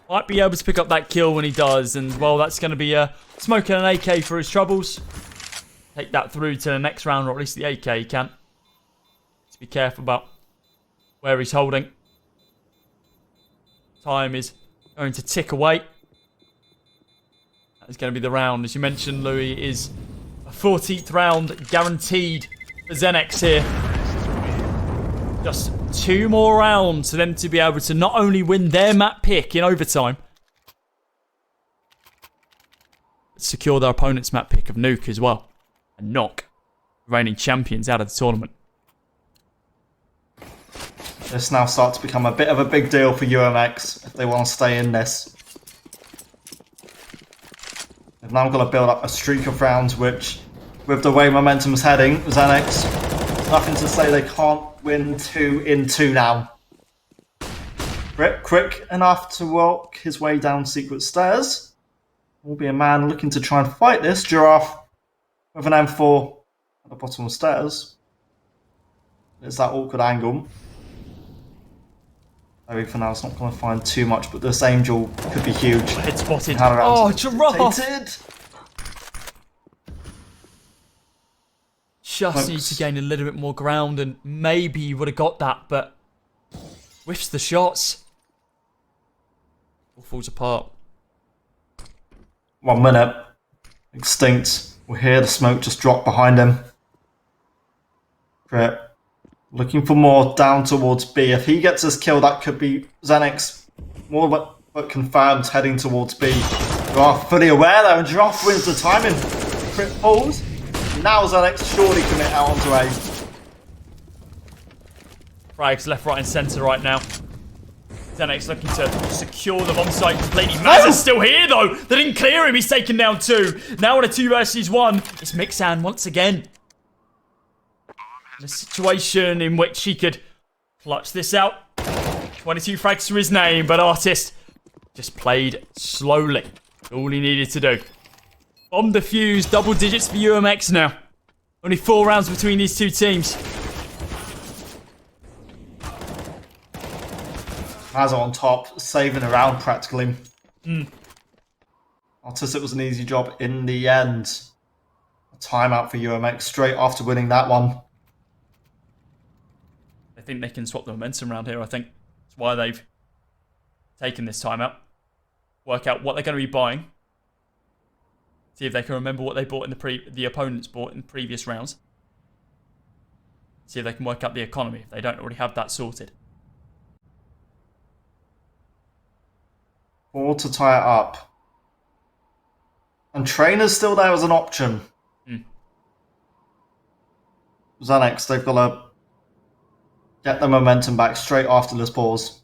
might be able to pick up that kill when he does, and well, that's going to be smoking an AK for his troubles. Take that through to the next round, or at least the AK he can. Just be careful about where he's holding. Time is going to tick away. That is going to be the round. As you mentioned, Louis, is a 14th round guaranteed for Xenex here. Just 2 more rounds for them to be able to not only win their map pick in overtime, but secure their opponent's map pick of Nuke as well, and knock reigning champions out of the tournament. This now starts to become a bit of a big deal for UMX if they want to stay in this. They've now got to build up a streak of rounds, which, with the way momentum's heading, Xanax, nothing to say they can't win 2 in 2 now. Rip quick enough to walk his way down secret stairs. Will be a man looking to try and fight this. Giraffe with an M4 at the bottom of the stairs. There's that awkward angle. Maybe for now it's not going to find too much, but this Angel could be huge. Hit spotted. Oh, Giraffe! Just needs to gain a little bit more ground, and maybe he would have got that, but whiffs the shots. All falls apart. 1 minute. Extinct. We'll hear the smoke just drop behind him. Crit. Looking for more down towards B. If he gets his kill, that could be Xanax more but confirmed heading towards B. Giraffe fully aware though, and Giraffe wins the timing. Crit pulls. Now Xanax surely commit out onto A. Frags left, right, and centre right now. Xanax looking to secure the bomb site completely. Mazza's still here though. They didn't clear him. He's taken down 2. Now on a 2 versus 1. It's Mixan once again. In a situation in which he could clutch this out. 22 frags to his name, but Artist just played slowly. All he needed to do. Bomb defused, double digits for UMX now. Only 4 rounds between these 2 teams. Mazza on top, saving a round practically. Artist, it was an easy job in the end. A timeout for UMX straight after winning that one. I think they can swap the momentum around here, I think. That's why they've taken this timeout. Work out what they're going to be buying. See if they can remember what they bought in the opponents bought in previous rounds. See if they can work out the economy if they don't already have that sorted. 4 to tie it up. And Trainer's still there as an option. Xanax, they've got to get the momentum back straight after this pause.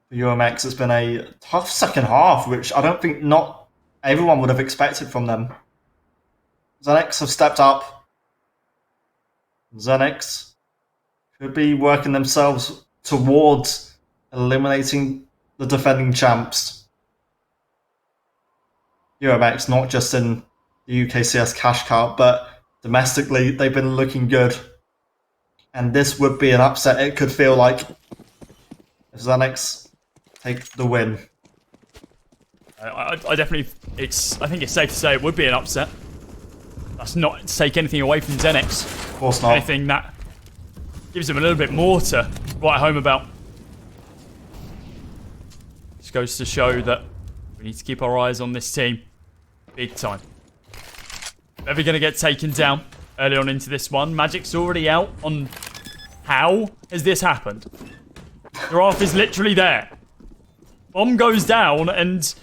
For UMX, it's been a tough second half, which I don't think not everyone would have expected from them. Xanax have stepped up. Xanax could be working themselves towards eliminating the defending champs. UMX, not just in the UKCS cash card, but domestically, they've been looking good. And this would be an upset, it could feel like, if Xanax take the win. I definitely, I think it's safe to say it would be an upset. That's not to take anything away from Xenex. Of course not. Anything that gives them a little bit more to write home about. Just goes to show that we need to keep our eyes on this team big time. Ever going to get taken down early on into this one. Magic's already out on... How has this happened? Giraffe is literally there. Bomb goes down, and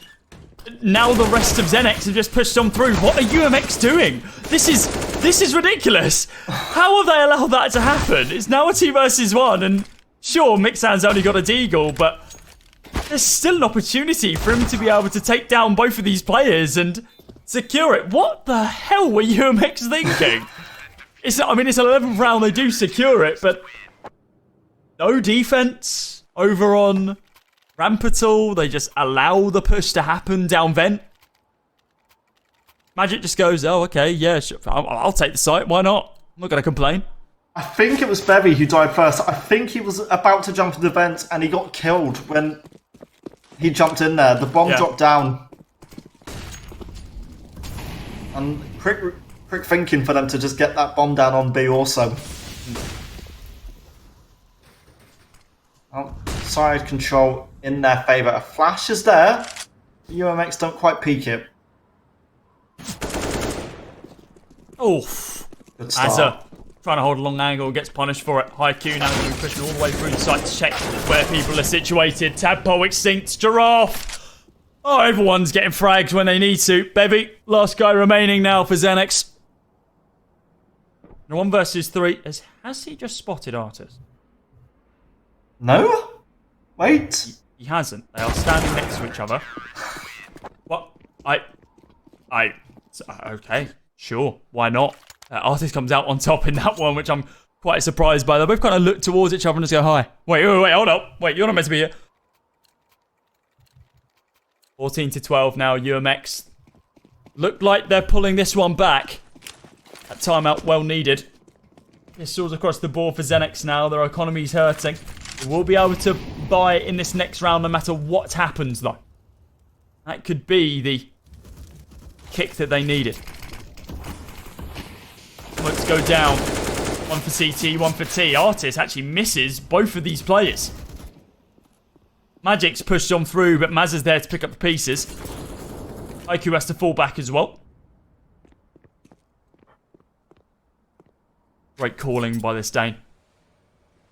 now the rest of Xenex have just pushed on through. What are UMX doing? This is ridiculous. How have they allowed that to happen? It's now a 2 versus 1, and sure, Mixan's only got a deagle, but there's still an opportunity for him to be able to take down both of these players and secure it. What the hell were UMX thinking? It's 11th round, they do secure it, but no defense over on ramp at all. They just allow the push to happen down vent. Magic just goes, oh, okay, yeah, sure. I'll take the site. Why not? I'm not going to complain. I think it was Bevy who died first. I think he was about to jump in the vent and he got killed when he jumped in there. The bomb dropped down. And quick thinking for them to just get that bomb down on B also. Outside control in their favour. A flash is there. UMX don't quite peek it. Oof. Good start. Azza trying to hold a long angle, gets punished for it. High Q now going to be pushing all the way through the site to check where people are situated. Tadpole extinct. Giraffe. Oh, everyone's getting fragged when they need to. Bevy, last guy remaining now for Xenex. 1 versus 3. Has he just spotted Artis? No? Wait. He hasn't. They are standing next to each other. What? Okay, sure. Why not? Artis comes out on top in that one, which I'm quite surprised by. They both kind of look towards each other and just go, hi. Wait, hold up. Wait, you're not meant to be here. 14-12 now, UMX. Look like they're pulling this one back. That timeout well needed. Pistols across the board for Xenex now. Their economy's hurting. They will be able to buy in this next round no matter what happens, though. That could be the kick that they needed. Let's go down. 1 for CT, 1 for T. Artis actually misses both of these players. Magic's pushed on through, but Maz is there to pick up the pieces. IQ has to fall back as well. Great calling by this Dane.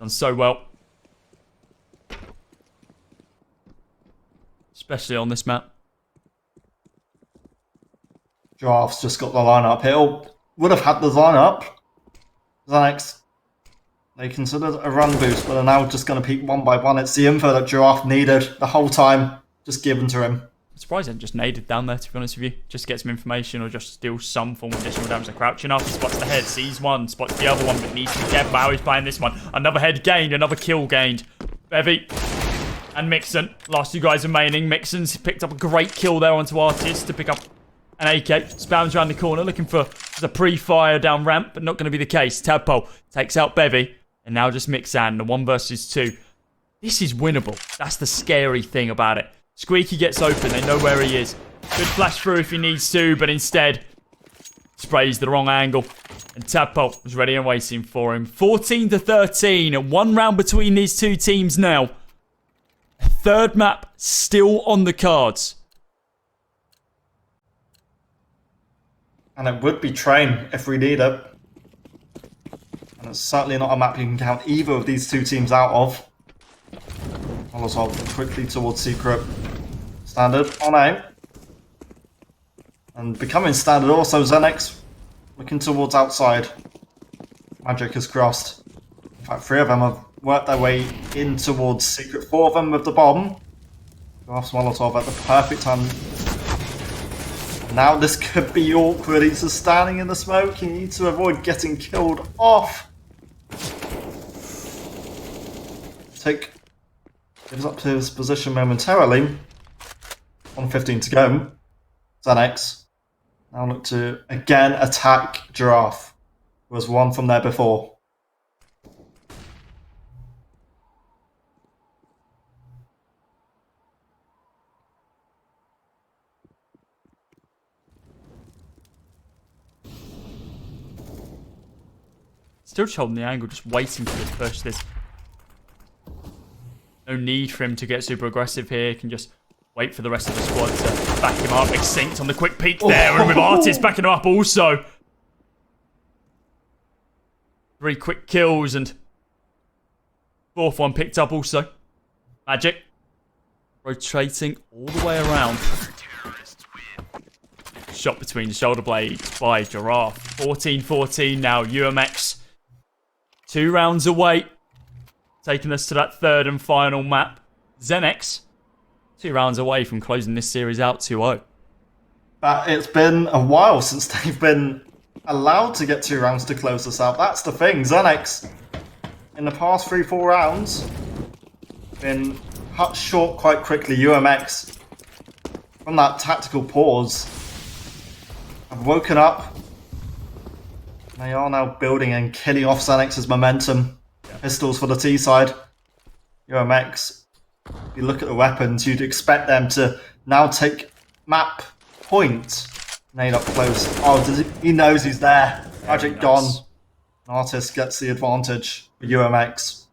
Done so well. Especially on this map. Giraffe's just got the lineup. Would have had the lineup. Xenex, they considered a run boost, but are now just going to peek one by one. It's the info that Giraffe needed the whole time, just given to him. I'm surprised they just naded down there, to be honest with you. Just get some information or just steal some form of additional damage. They're crouching up, he spots the head, sees one, spots the other one, but needs to be careful how he's playing this one. Another head gained, another kill gained. Bevy and Mixon, last 2 guys remaining. Mixon's picked up a great kill there onto Artis to pick up an AK. Spams around the corner, looking for the pre-fire down ramp, but not going to be the case. Tadpole takes out Bevy, and now just Mixan, the 1 versus 2. This is winnable. That's the scary thing about it. Squeaky gets open, they know where he is. Could flash through if he needs to, but instead sprays the wrong angle. And Tadpole was ready and waiting for him. 14-13, 1 round between these 2 teams now. A 3rd map still on the cards. And it would be Train if we need it. And it's certainly not a map you can count either of these 2 teams out of. Molotov quickly towards Secret. Standard on A. And becoming standard also Xenex. Looking towards outside. Magic has crossed. In fact, 3 of them have worked their way in towards Secret. 4 of them with the bomb. Graphs Molotov at the perfect time. Now this could be awkward. He's just standing in the smoke. He needs to avoid getting killed off. Gives up to his position momentarily. 1:15 to go. Xenex now look to again attack Giraffe, who was 1 from there before. Still just holding the angle, just waiting for this push. There's no need for him to get super aggressive here. He can just wait for the rest of the squad to back him up. Extinct on the quick peek there, and with Artis backing him up also. 3 quick kills and 4th one picked up also. Magic. Rotating all the way around. Shot between the shoulder blades by Giraffe. 14-14 now. UMX 2 rounds away. Taking us to that 3rd and final map. Zenex 2 rounds away from closing this series out 2-0. But it's been a while since they've been allowed to get 2 rounds to close this out. That's the thing. Zenex, in the past 3-4 rounds, been cut short quite quickly. UMX, from that tactical pause, have woken up. They are now building and killing off Zenex's momentum. Pistols for the T side. UMX, if you look at the weapons, you'd expect them to now take map point. Nade up close. Oh, he knows he's there. Magic gone. Artist gets the advantage for UMX.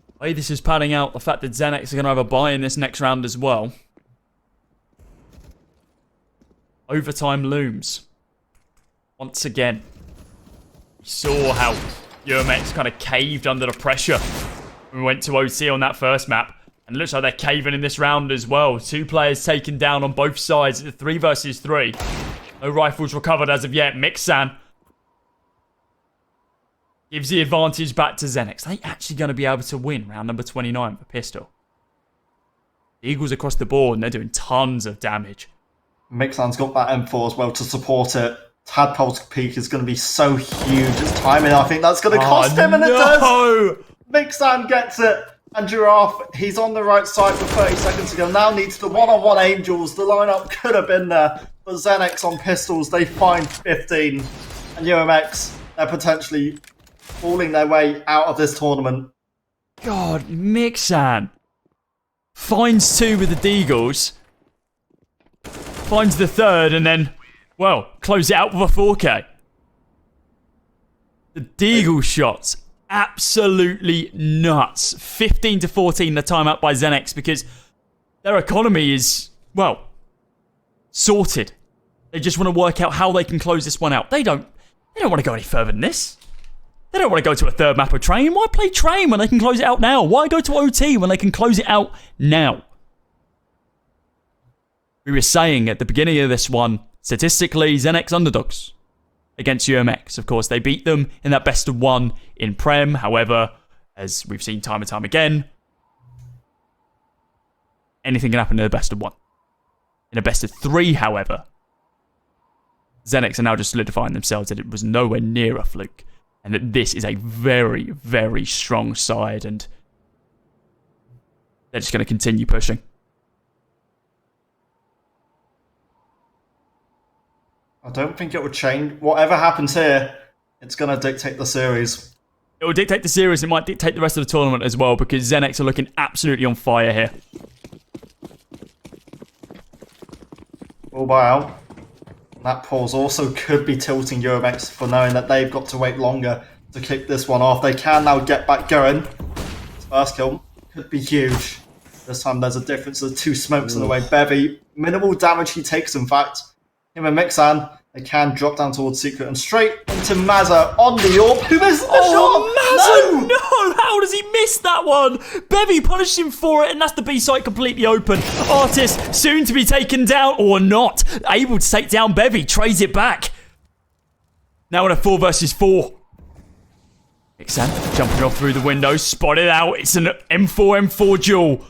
The way this is panning out, the fact that Zenex are going to have a bye in this next round as well. Overtime looms. Once again. We saw how UMX kind of caved under the pressure when we went to OT on that first map. And it looks like they're caving in this round as well. 2 players taken down on both sides. It's 3 versus 3. No rifles recovered as of yet. Mixan gives the advantage back to Zenex. Are they actually going to be able to win round number 29 for pistol? The Eagles across the board, and they're doing tons of damage. Mixan's got that M4 as well to support it. Tadpole's peak is going to be so huge. It's timing. I think that's going to cost him, and it does. Mixan gets it. And Giraffe, he's on the right side for 30 seconds to go. Now needs the one-on-one Angels. The lineup could have been there. But Zenex on pistols, they find 15. And UMX, they're potentially falling their way out of this tournament. God, Mixan finds 2 with the Deagles. Finds the 3rd and then, well, close it out with a 4K. The Deagle shots, absolutely nuts. 15-14 the timeout by Zenex because their economy is, well, sorted. They just want to work out how they can close this one out. They don't want to go any further than this. They don't want to go to a 3rd map of Train. Why play Train when they can close it out now? Why go to OT when they can close it out now? We were saying at the beginning of this one, statistically, Zenex underdogs against UMX. Of course, they beat them in that best of 1 in Prem. However, as we've seen time and time again, anything can happen in a best of 1. In a best of 3, however, Zenex are now just solidifying themselves that it was nowhere near a fluke. And that this is a very, very strong side. And they're just going to continue pushing. I don't think it would change. Whatever happens here, it's going to dictate the series. It will dictate the series. It might dictate the rest of the tournament as well because Zenex are looking absolutely on fire here. All by out. That pause also could be tilting UMX for knowing that they've got to wait longer to kick this one off. They can now get back going. His first kill could be huge. This time there's a difference. There's 2 smokes in the way. Bevy, minimal damage he takes, in fact. Him and Mixan, they can drop down towards Secret and straight into Mazza on the AWP. Who missed the shot? Mazza, no! How does he miss that one? Bevy punished him for it, and that's the B site completely open. Artist soon to be taken down, or not. Able to take down Bevy, trades it back. Now in a 4 versus 4. Mixan jumping off through the window, spotted out. It's an M4 duel.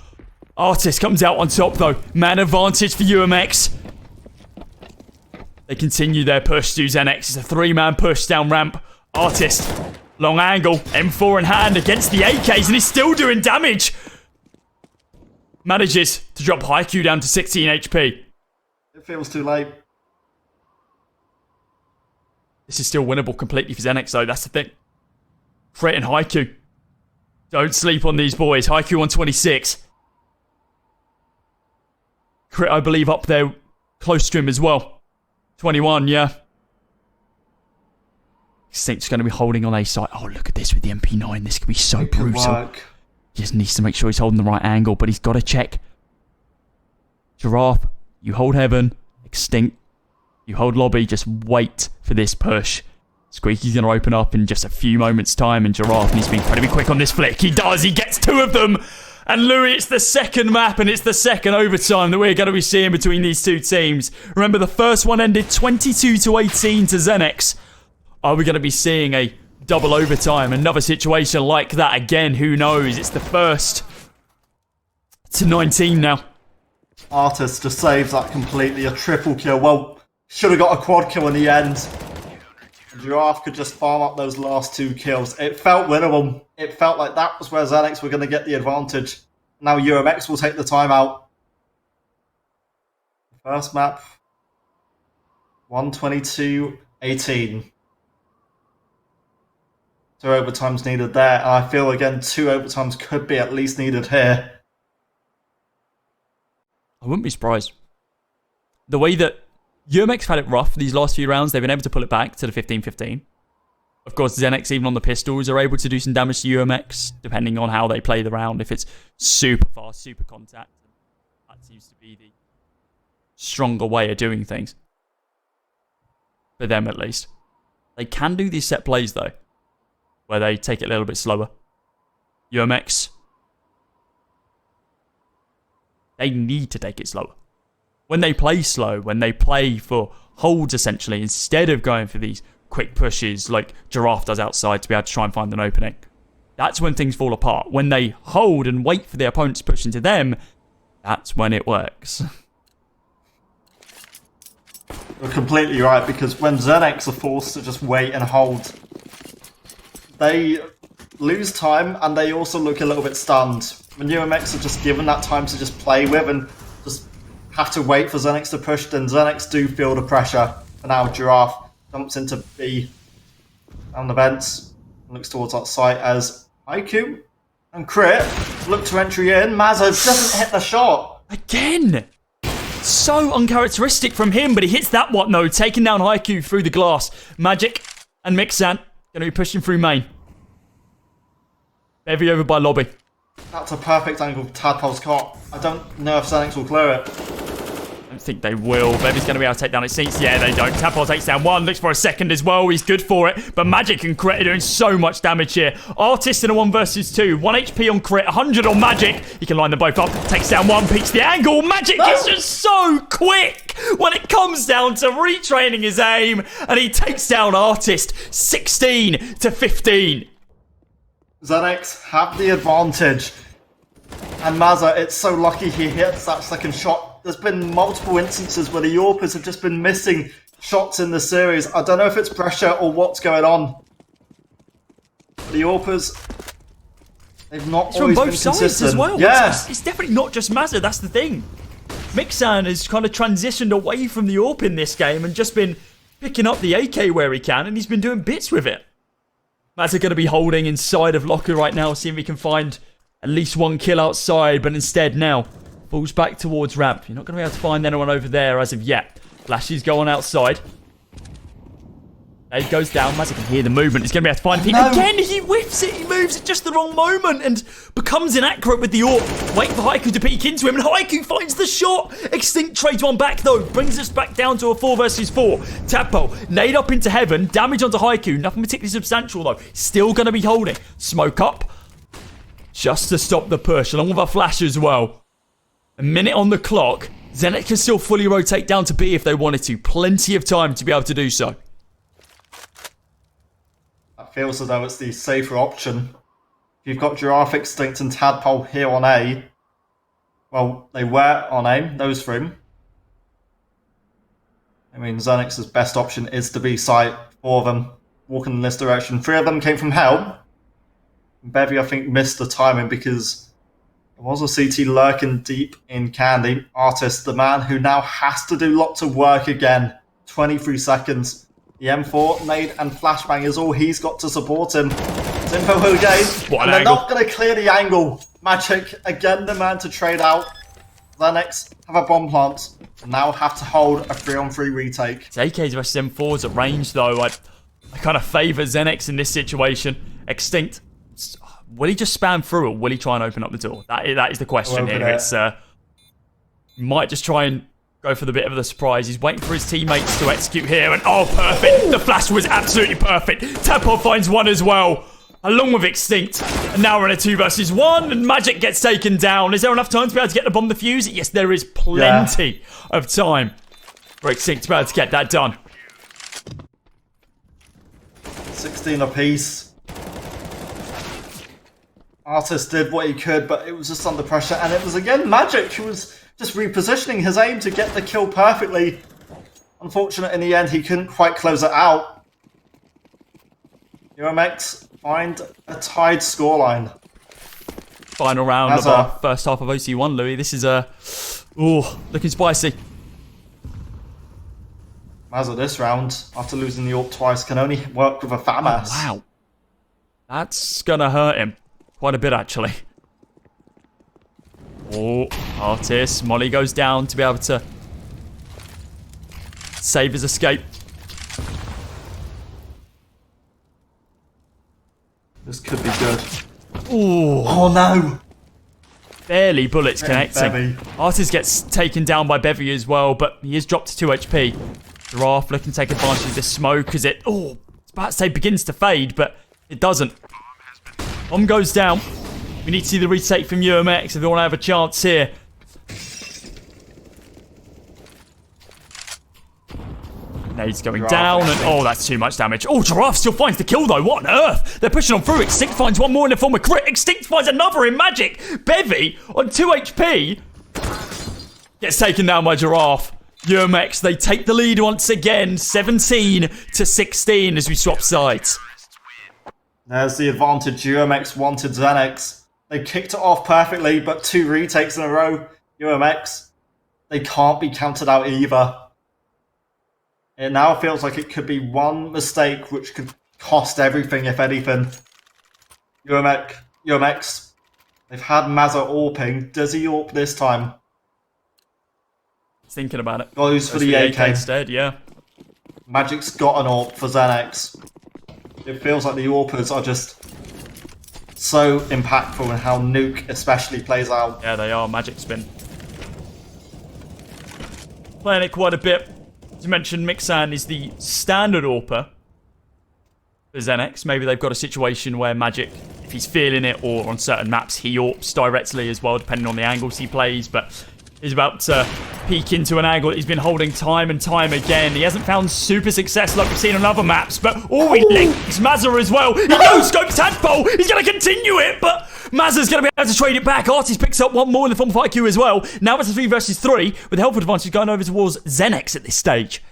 Artist comes out on top though. Man advantage for UMX. They continue their push to Zenex. It's a 3-man push down ramp. Artist, long angle, M4 in hand against the AKs, and he's still doing damage. Manages to drop Haiku down to 16 HP. It feels too late. This is still winnable completely for Zenex though, that's the thing. Crit and Haiku. Don't sleep on these boys. Haiku on 26. Crit, I believe, up there close to him as well. 21, yeah. Extinct's going to be holding on A side. Oh, look at this with the MP9. This could be so brutal. He just needs to make sure he's holding the right angle, but he's got to check. Giraffe, you hold Heaven. Extinct, you hold Lobby. Just wait for this push. Squeaky's going to open up in just a few moments' time, and Giraffe needs to be incredibly quick on this flick. He does. He gets 2 of them. And Louis, it's the second map, and it's the second overtime that we're going to be seeing between these two teams. Remember, the first one ended 22-18 to Xenex. Are we going to be seeing a double overtime? Another situation like that again? Who knows? It's the first to 19 now. Artist just saves that completely. A triple kill. Well, should have got a quad kill in the end. Giraffe could just farm up those last 2 kills. It felt winnable. It felt like that was where Xenex were going to get the advantage. Now UMX will take the timeout. First map, 122-18. 2 overtimes needed there. And I feel, again, 2 overtimes could be at least needed here. I wouldn't be surprised. The way that UMX had it rough these last few rounds, they've been able to pull it back to the 15-15. Of course, Xenex, even on the pistols, are able to do some damage to UMX, depending on how they play the round. If it's super fast, super contact, that seems to be the stronger way of doing things. For them, at least. They can do these set plays, though, where they take it a little bit slower. UMX, they need to take it slower. When they play slow, when they play for holds, essentially, instead of going for these quick pushes like Giraffe does outside to be able to try and find an opening, that's when things fall apart. When they hold and wait for the opponent to push into them, that's when it works. You're completely right, because when Xenex are forced to just wait and hold, they lose time and they also look a little bit stunned. When UMX are just given that time to just play with and just have to wait for Xenex to push, then Xenex do feel the pressure. For now, Giraffe jumps into B down the vents, looks towards that site as Haiku and Crit look to entry in. Mazza doesn't hit the shot. Again! So uncharacteristic from him, but he hits that one though, taking down Haiku through the glass. Magic and Mixan going to be pushing through main. Bevy over by lobby. That's a perfect angle for Tadpole's caught. I don't know if Xenex will clear it. I don't think they will. Bevy's going to be able to take down his seats. Yeah, they don't. Tadpole takes down 1, looks for a second as well. He's good for it. But Magic and Crit are doing so much damage here. Artist in a 1 versus 2. 1 HP on Crit, 100 on Magic. He can line them both up. Takes down 1, peeks the angle. Magic is just so quick when it comes down to retraining his aim. And he takes down Artist 16-15. Xenex have the advantage. And Mazza, it's so lucky he hits that second shot. There's been multiple instances where the Yorpers have just been missing shots in the series. I don't know if it's pressure or what's going on. The Yorpers, they've not It's always from been both sides consistent. as well. Yeah. It's definitely not just Mazza, that's the thing. Mixan has kind of transitioned away from the AWP in this game and just been picking up the AK where he can, and he's been doing bits with it. Mazza going to be holding inside of Locker right now, seeing if he can find at least 1 kill outside, but instead now falls back towards ramp. You're not going to be able to find anyone over there as of yet. Flashes go on outside. There he goes down. Mazza can hear the movement. He's going to be able to find people. Again, he whiffs it. He moves at just the wrong moment and becomes inaccurate with the AWP. Wait for Haiku to peek into him, and Haiku finds the shot. Extinct trades 1 back, though. Brings us back down to a 4 versus 4. Tadpole, nade up into heaven. Damage onto Haiku. Nothing particularly substantial, though. Still going to be holding. Smoke up. Just to stop the push, along with a flash as well. A minute on the clock. Xenex can still fully rotate down to B if they wanted to. Plenty of time to be able to do so. That feels as though it's the safer option. If you've got Giraffe, Extinct and Tadpole here on A, well, they were on A, those three. I mean, Xenex's best option is the B site. 4 of them walking in this direction. 3 of them came from hell. Bevy, I think, missed the timing because there was a CT lurking deep in Candy. Artist, the man who now has to do lots of work again. 23 seconds. The M4, nade, and flashbang is all he's got to support him. Zinfo will gain. And they're not going to clear the angle. Magic, again, the man to trade out. Xenex have a bomb plant and now have to hold a 3-on-3 retake. It's AKs versus M4s at range, though. I kind of favour Xenex in this situation. Extinct. Will he just spam through, or will he try and open up the door? That is the question here. It's might just try and go for the bit of the surprise. He's waiting for his teammates to execute here. And oh, perfect. The flash was absolutely perfect. Tadpole finds one as well, along with Extinct. And now we're in a 2 versus 1. And Magic gets taken down. Is there enough time to be able to get the bomb defuse? Yes, there is plenty of time for Extinct to be able to get that done. 16 apiece. Artist did what he could, but it was just under pressure. And it was again Magic who was just repositioning his aim to get the kill perfectly. Unfortunate in the end, he couldn't quite close it out. UMX find a tied scoreline. Final round of our first half of OC1, Louis. This is looking spicy. Mazza this round, after losing the AWP twice, can only work with a FAMAS. Oh, wow. That's gonna hurt him. Quite a bit, actually. Oh, Artist. Molly goes down to be able to save his escape. This could be good. Ooh. Oh no! Barely bullets connecting. Bevy. Artist gets taken down by Bevy as well, but he is dropped to 2 HP. Giraffe looking to take advantage of the smoke as it, it's about to say begins to fade, but it doesn't. Bomb goes down. We need to see the retake from UMX if they want to have a chance here. Nade's going down, and that's too much damage. Oh, Giraffe still finds the kill though. What on earth? They're pushing on through. Extinct finds one more in the form of crit. Extinct finds another in Magic. Bevy on 2 HP gets taken down by Giraffe. UMX, they take the lead once again, 17 to 16 as we swap sides. There's the advantage. UMX wanted Xenex. They kicked it off perfectly, but 2 retakes in a row. UMX, they can't be counted out either. It now feels like it could be one mistake which could cost everything, if anything. UMX, they've had Mazza AWPing. Does he AWP this time? Thinking about it. Goes for the AK instead, yeah. Magic's got an AWP for Xenex. It feels like the AWPers are just so impactful in how Nuke especially plays out. Yeah, they are. Magic spin. Playing it quite a bit. As you mentioned, Mixan is the standard AWPer for Xenex. Maybe they've got a situation where Magic, if he's feeling it, or on certain maps, he AWPs directly as well, depending on the angles he plays, but he's about to peek into an angle that he's been holding time and time again. He hasn't found super success like we've seen on other maps, but he links Mazza as well. He no-scopes Tadpole. He's going to continue it, but Mazza's going to be able to trade it back. Artist picks up one more in the form of IQ as well. Now it's a 3 versus 3 with the help advantage going over towards Xenex at this stage.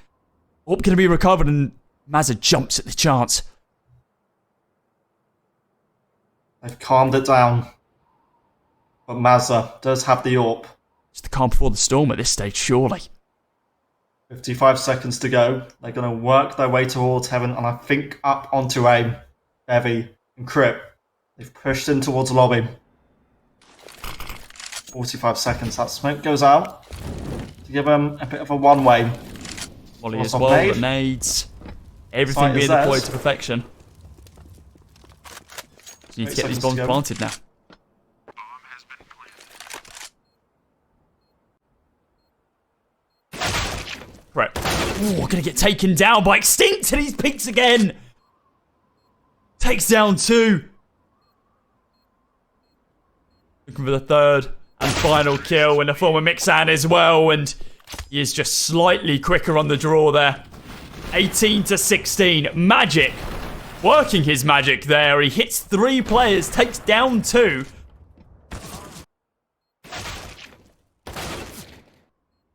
AWP going to be recovered, and Mazza jumps at the chance. They've calmed it down, but Mazza does have the AWP. It's the calm before the storm at this stage, surely. 55 seconds to go. They're going to work their way towards heaven, and I think up onto aim. Bevy and Crip. They've pushed in towards lobby. 45 seconds. That smoke goes out to give them a bit of a one-way. Molly as well, grenades. Everything being deployed to perfection. So you need to get these bombs planted now. Right. We're going to get taken down by Extinct, and he's peaks again. Takes down 2. Looking for the 3rd and final kill in the form of Mixan as well, and he is just slightly quicker on the draw there. 18 to 16. Magic working his magic there. He hits 3 players, takes down 2.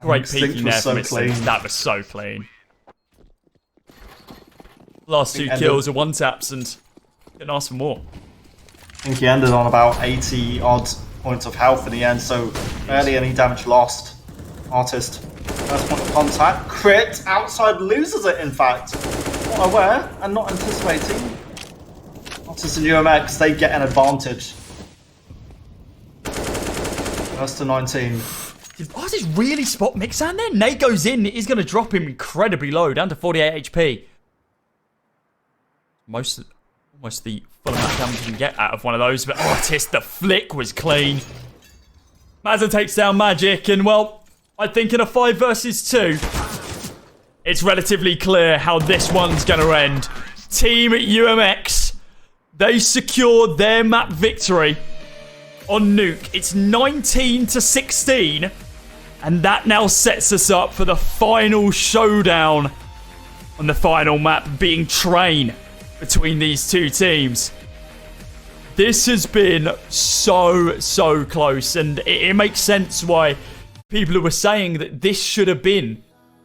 Great peeking there from Extinct. That was so clean. Last 2 kills are 1-taps, and couldn't ask for more. I think he ended on about 80 odd points of health in the end, so barely any damage lost. Artist, first point of contact. Crit, outside loses it in fact. Not aware and not anticipating. Artist and UMX, they get an advantage. First to 19. Did Artist really spot Mixan then? Nate goes in, he's going to drop him incredibly low, down to 48 HP. Almost the full amount of damage you can get out of one of those, but Artist, the flick was clean. Mazza takes down Magic, and well, I think in a 5 versus 2, it's relatively clear how this one's going to end. Team UMX, they secured their map victory on Nuke. It's 19-16, and that now sets us up for the final showdown on the final map, being Train, between these two teams. This has been so close, and it makes sense why people were saying that this should have been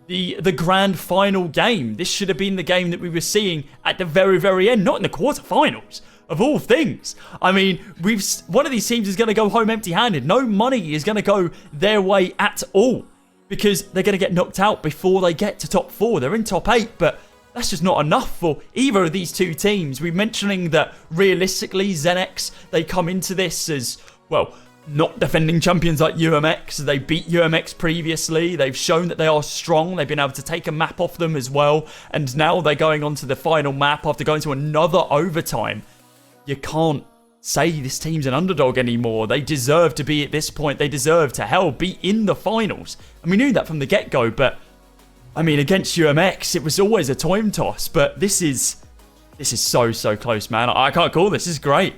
the grand final game. This should have been the game that we were seeing at the very end, not in the quarterfinals, of all things. I mean, one of these teams is going to go home empty-handed. No money is going to go their way at all, because they're going to get knocked out before they get to top 4. They're in top 8, but that's just not enough for either of these two teams. We're mentioning that realistically, Zenex, they come into this as, well, not defending champions like UMX. They beat UMX previously. They've shown that they are strong. They've been able to take a map off them as well. And now they're going on to the final map after going to another overtime. You can't say this team's an underdog anymore. They deserve to be at this point. They deserve to, hell, be in the finals. And we knew that from the get-go, but I mean, against UMX, it was always a time toss. But this is so close, man. I can't call this. This is great.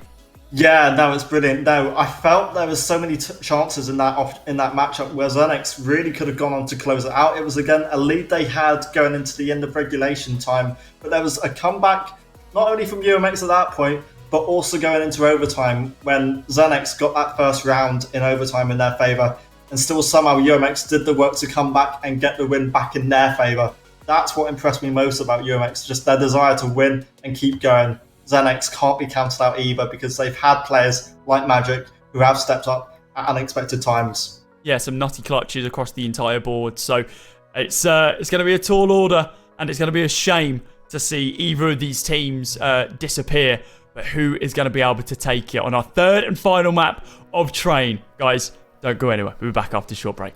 Yeah, no, it's brilliant. No, I felt there was so many chances in that matchup where Zenex really could have gone on to close it out. It was, again, a lead they had going into the end of regulation time, but there was a comeback not only from UMX at that point, but also going into overtime when Zenex got that first round in overtime in their favour, and still somehow UMX did the work to come back and get the win back in their favour. That's what impressed me most about UMX, just their desire to win and keep going. Zenex can't be counted out either, because they've had players like Magic who have stepped up at unexpected times. Yeah, some nutty clutches across the entire board. So it's going to be a tall order, and it's going to be a shame to see either of these teams disappear. But who is going to be able to take it on our third and final map of Train? Guys, don't go anywhere. We'll be back after a short break.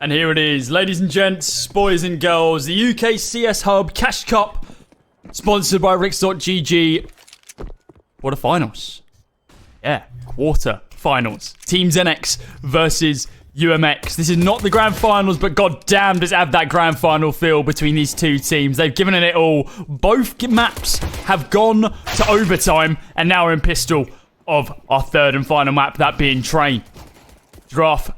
And here it is, ladies and gents, boys and girls, the UKCS Hub Cash Cup, sponsored by Rix.GG. Quarterfinals. Yeah, quarterfinals. Team ZenX versus UMX. This is not the grand finals, but goddamn does it have that grand final feel between these two teams. They've given it all. Both maps have gone to overtime, and now we're in pistol of our third and final map, that being Train. Giraffe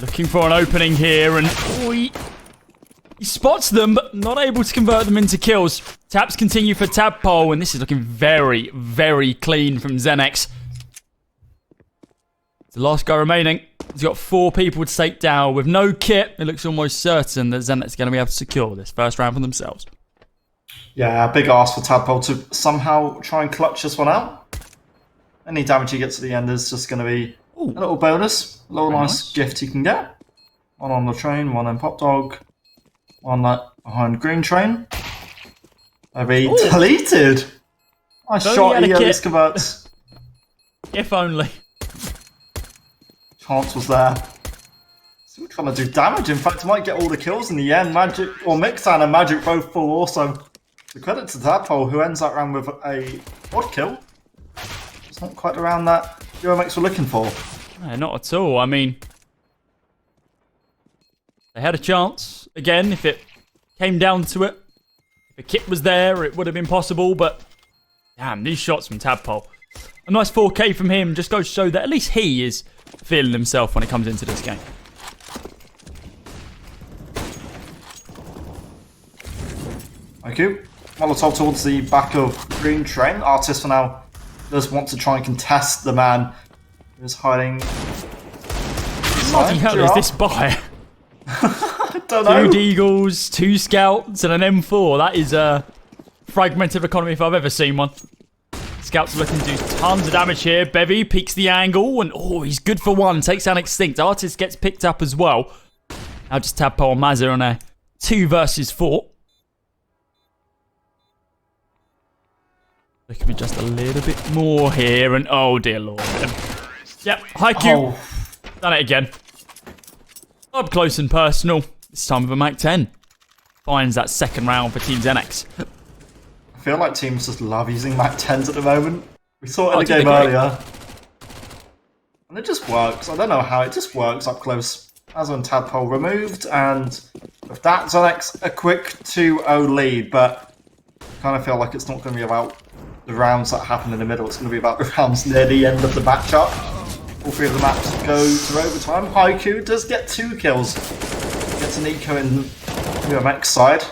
looking for an opening here, and he spots them, but not able to convert them into kills. Taps continue for Tadpole, and this is looking very, very clean from ZenX. It's the last guy remaining. He's got 4 people to take down. With no kit, it looks almost certain that ZenX is going to be able to secure this first round for themselves. Yeah, big ask for Tadpole to somehow try and clutch this one out. Any damage he gets at the end is just going to be a little bonus. A little nice gift he can get. One on the train, one in Pop Dog. One behind Green Train. Maybe deleted. Nice shot, he at least converts. If only. Chance was there. Still trying to do damage. In fact, he might get all the kills in the end. Magic, or Mixan and Magic both full also. So credit to Tadpole, who ends that round with a odd kill. It's not quite the round that UMX were looking for. No, not at all. I mean, they had a chance. Again, if it came down to it, if a kit was there, it would have been possible. But damn, these shots from Tadpole. A nice 4K from him just goes to show that at least he is feeling himself when it comes into this game. Thank you. Molotov towards the back of Green Train. Artist for now does want to try and contest the man who's hiding. Bloody hell is this buy? I don't know. 2 Deagles, 2 Scouts, and an M4. That is a fragmented economy if I've ever seen one. Scouts looking to do tons of damage here. Bevy peeks the angle, and he's good for one. Takes down Extinct. Artist gets picked up as well. Now just Tadpole and Mazza on a 2 versus 4. There could be just a little bit more here, and oh dear lord. Yep, Haiku. Done it again. Up close and personal. This time with a Mac 10. Finds that second round for Team ZenX. I feel like teams just love using Mac 10s at the moment. We saw it in the game earlier. And it just works. I don't know how, it just works up close. As on Tadpole removed, and with that, ZenX a quick 2-0 lead, but I kind of feel like it's not going to be about the rounds that happen in the middle. It's going to be about the rounds near the end of the matchup. All 3 of the maps go to overtime. Haiku does get 2 kills. Gets an eco in UMX side.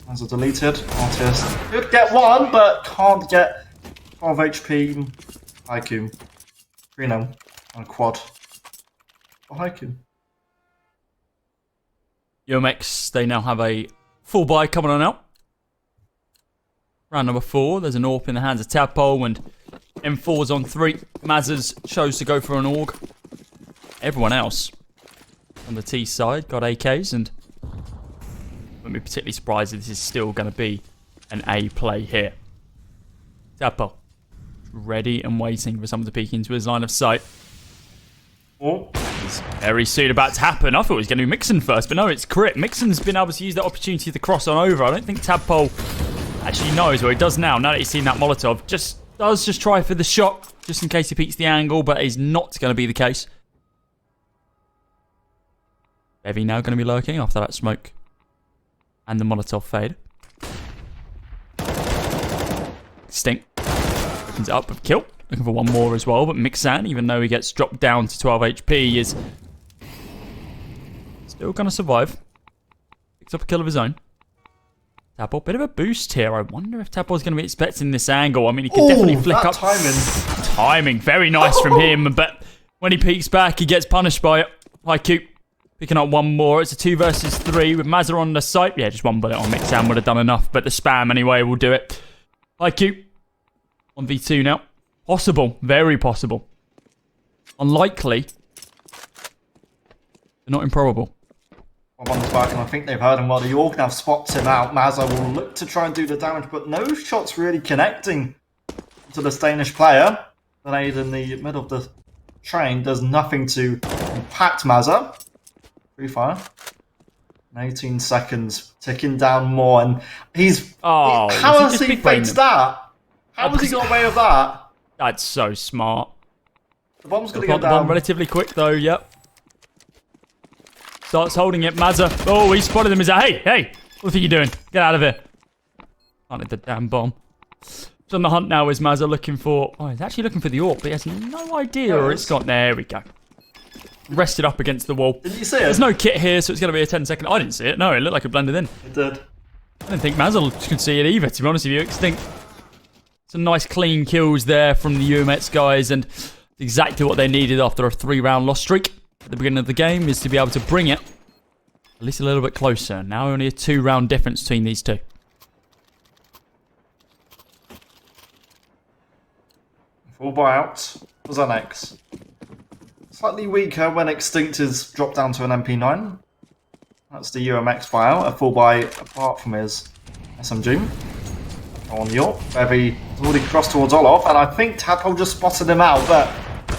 As a deleted. Artist could get 1, but can't get 12 HP. Haiku. 3-0 on quad for Haiku. UMX, they now have a full buy coming on out. Round number 4, there's an AWP in the hands of Tadpole, and M4's on 3. Mazza's chose to go for an AUG. Everyone else on the T side got AKs, and wouldn't be particularly surprised if this is still going to be an A play here. Tadpole ready and waiting for someone to peek into his line of sight. It's very soon about to happen. I thought it was going to be Mixon first, but no, it's Crit. Mixon's been able to use that opportunity to cross on over. I don't think Tadpole actually knows where he does now that he's seen that Molotov. Just try for the shot, just in case he peeks the angle, but it's not going to be the case. Bevy now going to be lurking after that smoke and the Molotov fade. Stink opens it up with kill. Looking for one more as well, but Mixan, even though he gets dropped down to 12 HP, is still going to survive. Picks up a kill of his own. Tadpole, bit of a boost here. I wonder if Tadpole's going to be expecting this angle. I mean, he could definitely flick up. Timing, very nice from him, but when he peeks back, he gets punished by it. Haiku picking up one more. It's a 2 versus 3 with Mazza on the site. Yeah, just one bullet on Mixan would have done enough, but the spam anyway will do it. Haiku on V2 now. Possible, very possible. Unlikely, but not improbable. On his back, and I think they've heard him well. The AUG now spots him out. Mazza will look to try and do the damage, but no shots really connecting to the Danish player. The nade in the middle of the train does nothing to impact Mazza. Free fire. 18 seconds, ticking down more, and he's... Oh, how was has just he big brained faked them? that? How has he got away with that? That's so smart. The bomb's going to Plant go the bomb down. relatively quick though, yep. Starts holding it, Mazza. Oh, he spotted him. He's like, hey, what are you doing? Get out of here. Planted the damn bomb. He's on the hunt now, is Mazza looking for... Oh, he's actually looking for the AWP, but he has no idea where it's gone. There we go. Rested up against the wall. Did you see it? There's no kit here, so it's going to be a 10-second... I didn't see it. No, it looked like it blended in. It did. I didn't think Mazza could see it either, to be honest with you. Extinct. Some nice clean kills there from the UMX guys, and exactly what they needed after a 3-round loss streak at the beginning of the game is to be able to bring it at least a little bit closer. Now only a 2-round difference between these two. Full buyout for Xanax. Slightly weaker when Extinct is dropped down to an MP9. That's the UMX buyout. A full buy apart from his SMG. On York. Bevy has already crossed towards Olof, and I think Tadpole just spotted him out, but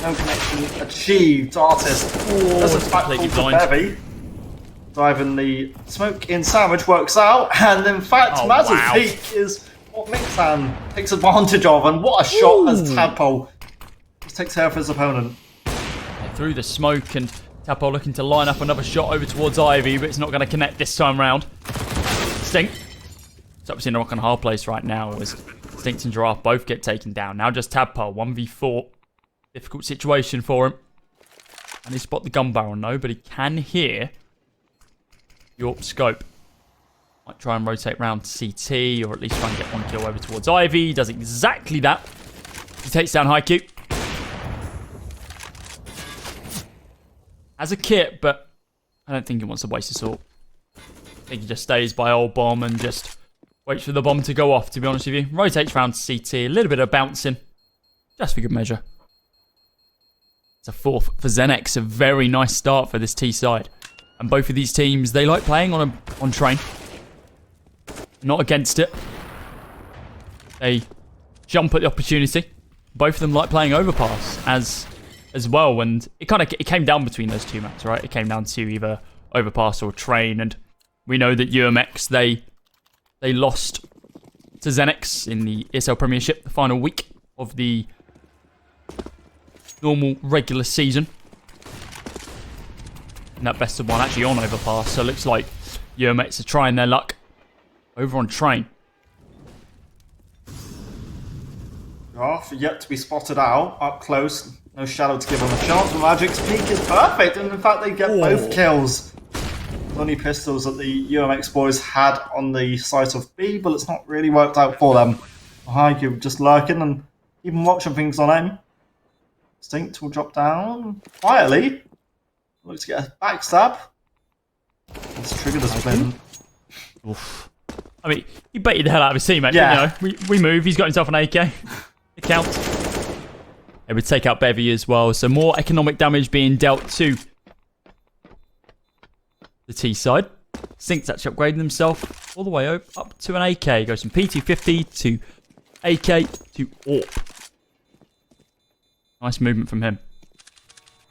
no connection achieved. Artist doesn't back completely full blind. to Bevy. Diving the smoke in sandwich works out, and in fact, Oh, Maz's wow. peak is what Mixan takes advantage of, and what a shot as Tadpole just takes care of his opponent. Through the smoke, and Tapo looking to line up another shot over towards Ivy, but it's not going to connect this time round. Stink. It's obviously in a rock and a hard place right now as Stinks and Giraffe both get taken down. Now just Tadpole, 1v4. Difficult situation for him. And he spot the gun barrel, no, but he can hear Yorp scope. Might try and rotate round to CT, or at least try and get one kill over towards Ivy. He does exactly that. He takes down Haiku. Has a kit, but I don't think he wants to waste his ult. I think he just stays by old bomb and just waits for the bomb to go off, to be honest with you. Rotates round to CT, a little bit of bouncing. Just for good measure. It's a 4th for Xenex, a very nice start for this T side. And both of these teams, they like playing on train. Not against it. They jump at the opportunity. Both of them like playing overpass as well, and it came down between those two maps, right? It came down to either overpass or train, and we know that UMX they lost to Xenex in the ESL Premiership, the final week of the normal regular season. And that best of one actually on overpass, so it looks like UMX are trying their luck over on train. Giraffe yet to be spotted out, up close. No shadow to give him a chance, but Magic's peak is perfect, and in fact they get both kills. Only pistols that the UMX boys had on the site of B, but it's not really worked out for them. Haiku just lurking and even watching things on aim. Instinct will drop down quietly. Looks to get a backstab. It's triggered a spin. Oof. I mean, he baited the hell out of his teammate. Yeah. You know, we move. He's got himself an AK. It counts. It would take out Bevy as well. So more economic damage being dealt to the T side. Stink's actually upgrading himself all the way up to an AK. Goes from P250 to AK to AWP. Nice movement from him.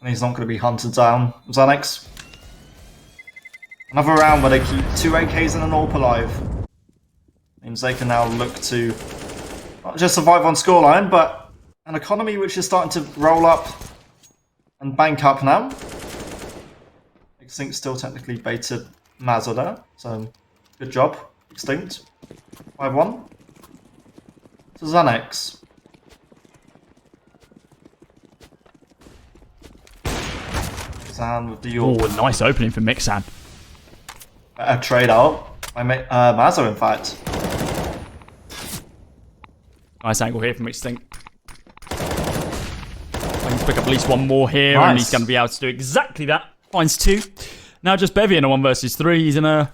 And he's not going to be hunted down. Xanax. Another round where they keep 2 AKs and an AWP alive. Means they can now look to not just survive on scoreline, but an economy which is starting to roll up and bank up now. Extinct still technically baited Mazza there, so good job, Extinct. 5-1 to Xanax. Zan with the Oh, nice opening for Mixan. better trade out by Mazza, in fact. Nice angle here from Extinct. I can pick up at least one more here, and he's going to be able to do exactly that. Finds 2. Now just Bevy in a 1 versus 3. He's in a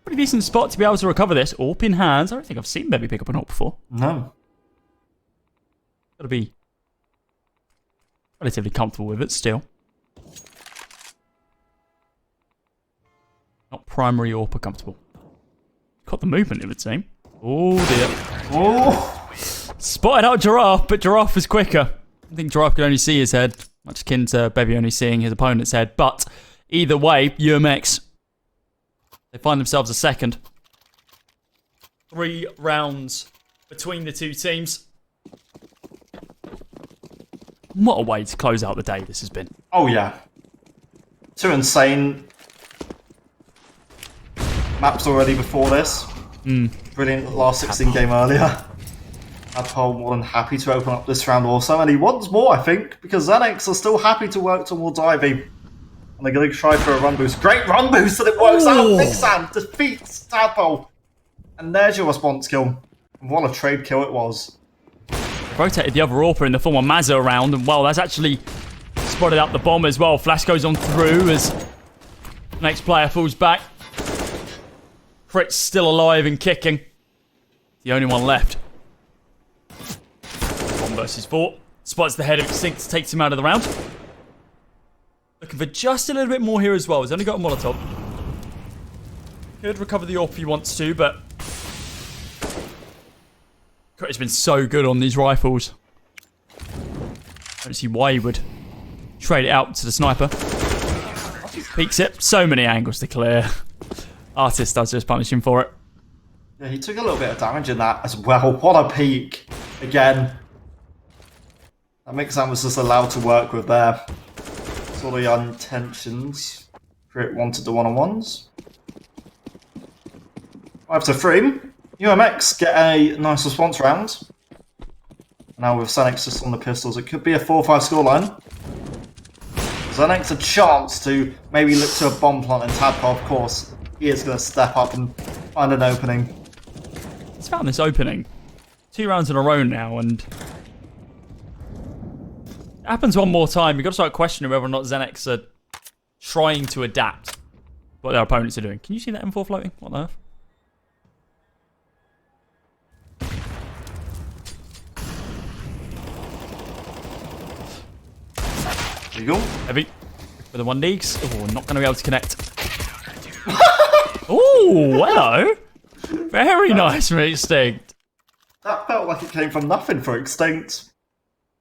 pretty decent spot to be able to recover this. AWP in hands. I don't think I've seen Bevy pick up an AWP before. No. Got to be relatively comfortable with it still. Not primary AWP comfortable. Got the movement, it would seem. Oh dear. Oh! Spotted out Giraffe, but Giraffe was quicker. I think Giraffe could only see his head, much akin to Bevy only seeing his opponent's head, but Either way, UMX, they find themselves a second. 3 rounds between the two teams. What a way to close out the day this has been. Oh, yeah. 2 insane maps already before this. Brilliant last 16 game earlier. Tadpole more than happy to open up this round also, and he wants more, I think, because Xanax are still happy to work towards Ivy. And they're going to try for a run boost. Great run boost, and it works out. Mixan defeats Tadpole. And there's your response kill. And what a trade kill it was. Rotated the other AWPer in the form of Mazza around, and well, that's actually spotted out the bomb as well. Flash goes on through as next player falls back. Crit's still alive and kicking. The only one left. 1 versus 4. Spots the head of Extinct, takes him out of the round. Looking for just a little bit more here as well. He's only got a Molotov. Could recover the AWP if he wants to, but Crit has been so good on these rifles. Don't see why he would trade it out to the sniper. Peeks it. So many angles to clear. Artist does just punish him for it. Yeah, he took a little bit of damage in that as well. What a peak. Again. That Mixan was just allowed to work with there. Sort of the intentions. Crit wanted the one-on-ones. 5-3. UMX get a nice response round. Now with Xanax just on the pistols, it could be a 4-5 scoreline. Xanax a chance to maybe look to a bomb plant in Tadpole, of course. He is going to step up and find an opening. He's found this opening 2 rounds in a row now, and it happens one more time. You've got to start questioning whether or not Xanax are trying to adapt what their opponents are doing. Can you see that M4 floating? What on earth? There you go. Heavy for the 1 leagues. Oh, not going to be able to connect. Oh, hello. Very nice from Extinct. That felt like it came from nothing for Extinct.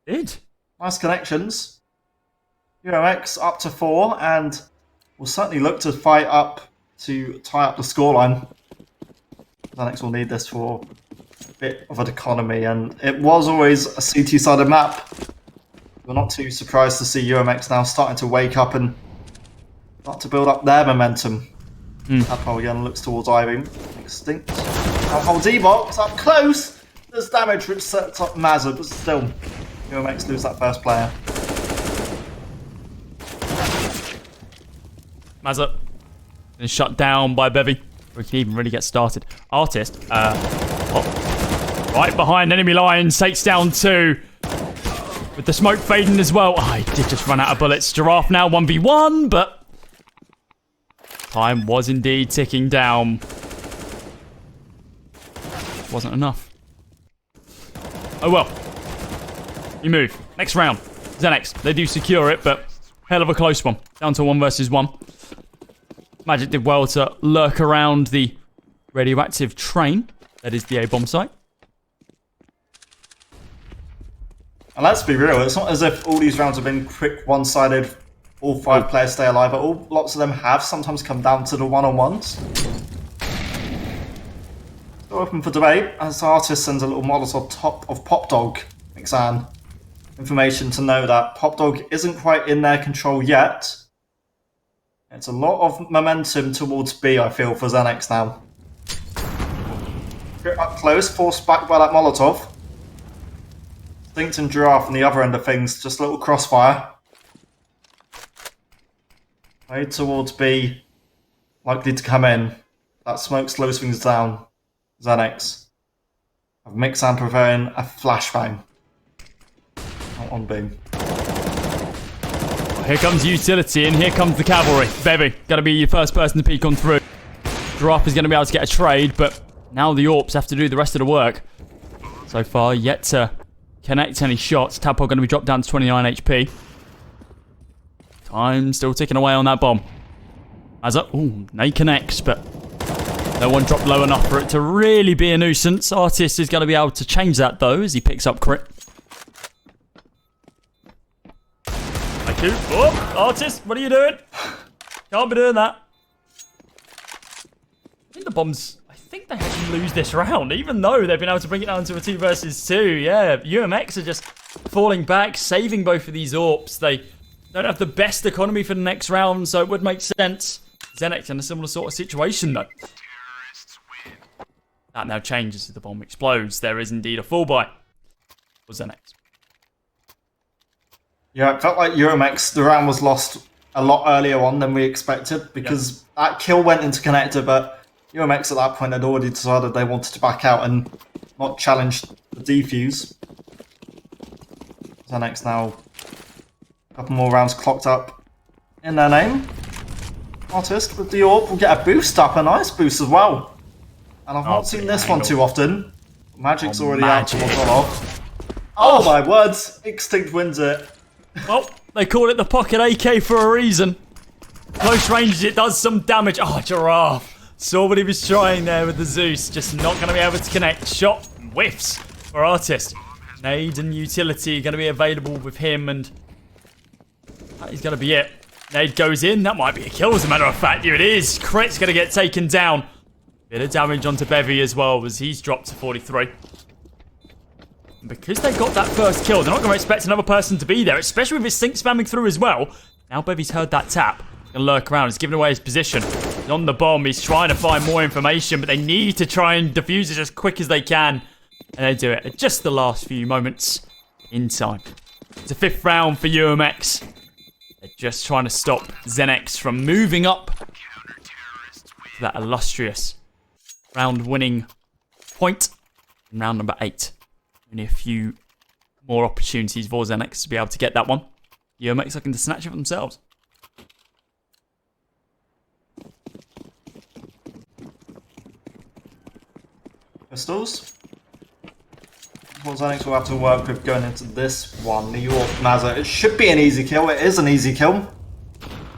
Did. Nice connections. UMX up to 4, and will certainly look to fight up to tie up the scoreline. Xanax will need this for a bit of an economy, and it was always a CT-sided map. We're not too surprised to see UMX now starting to wake up and start to build up their momentum. Tadpole again looks towards Ivy. Extinct. Now holds E-Box up close. There's damage which sets up Mazza, but still, UMX lose that first player. Mazza is shut down by Bevy. We can even really get started. Artist, right behind enemy lines, takes down 2. With the smoke fading as well. Oh, he did just run out of bullets. Giraffe now 1v1, but time was indeed ticking down. Wasn't enough. Oh well. You move. Next round. Xanax. They do secure it, but hell of a close one. Down to 1 versus 1. Magic did well to lurk around the radioactive train. That is the A-bomb site. And let's be real, it's not as if all these rounds have been quick, one-sided, all 5 players stay alive, but lots of them have sometimes come down to the one-on-ones. Still open for debate, as Artist sends a little Molotov top of Pop Dog, Mixan. Information to know that Pop Dog isn't quite in their control yet. It's a lot of momentum towards B, I feel, for Xanax now. Grip up close, forced back by that Molotov. Extinct and Giraffe on the other end of things, just a little crossfire. Played towards B, likely to come in. That smoke slows things down. Xanax. I've Mixan preferring a flashbang. Not on B. Here comes utility and here comes the cavalry. Bevy, gotta be your first person to peek on through. Giraffe is gonna be able to get a trade, but now the AWPs have to do the rest of the work. So far, yet to connect any shots. Tadpole going to be dropped down to 29 HP. Time still ticking away on that bomb. Ooh, nade connects, but no one dropped low enough for it to really be a nuisance. Artist is going to be able to change that though as he picks up Crit. Thank you. Oh, Artist, what are you doing? Can't be doing that. I think the bombs... I think they actually lose this round, even though they've been able to bring it down to a 2 versus 2. Yeah, UMX are just falling back, saving both of these AWPs. They don't have the best economy for the next round, so it would make sense. Xenex in a similar sort of situation, though. That now changes as the bomb explodes. There is indeed a full buy for Xenex. Yeah, it felt like Euromex, the round was lost a lot earlier on than we expected because that kill went into connector, but Euromex at that point had already decided they wanted to back out and not challenge the defuse. Xenex now a couple more rounds clocked up in their name. Artist with the AWP will get a boost up, a nice boost as well. And I've not seen this one too often. Magic's already out towards off. Oh my words! Extinct wins it. Well, they call it the pocket AK for a reason. Close range, it does some damage. Oh, Giraffe. Saw what he was trying there with the Zeus. Just not going to be able to connect. Shot whiffs for Artist. Nade and utility going to be available with him, and that is going to be it. Nade goes in. That might be a kill, as a matter of fact. Here it is. Crit's going to get taken down. Bit of damage onto Bevy as well, as he's dropped to 43. And because they got that first kill, they're not going to expect another person to be there, especially with his sync spamming through as well. Now Bevy's heard that tap. He's going to lurk around. He's giving away his position. He's on the bomb. He's trying to find more information, but they need to try and defuse it as quick as they can. And they do it at just the last few moments in time. It's a 5th round for UMX. They're just trying to stop Xenex from moving up to that illustrious round-winning point in round number 8. Only a few more opportunities for Xenex to be able to get that one. UMX looking to snatch it for themselves. Pistols. What Xenex will have to work with going into this one. New York Mazza. It should be an easy kill. It is an easy kill.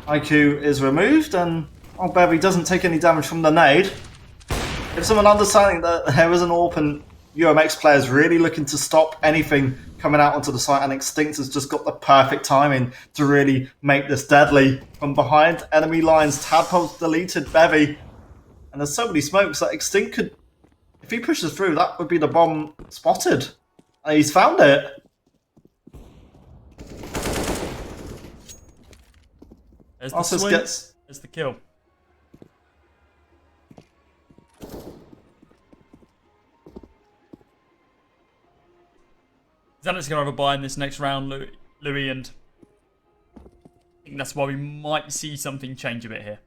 IQ is removed, and Bevy doesn't take any damage from the nade. If someone understanding that there is an AWP and UMX players really looking to stop anything coming out onto the site, and Extinct has just got the perfect timing to really make this deadly. From behind enemy lines, Tadpole's deleted Bevy, and there's so many smokes that Extinct could, if he pushes through, that would be the bomb spotted. And he's found it. There's the swing. There's the kill. Xenex going to have a buy in this next round, Louis, and I think that's why we might see something change a bit here.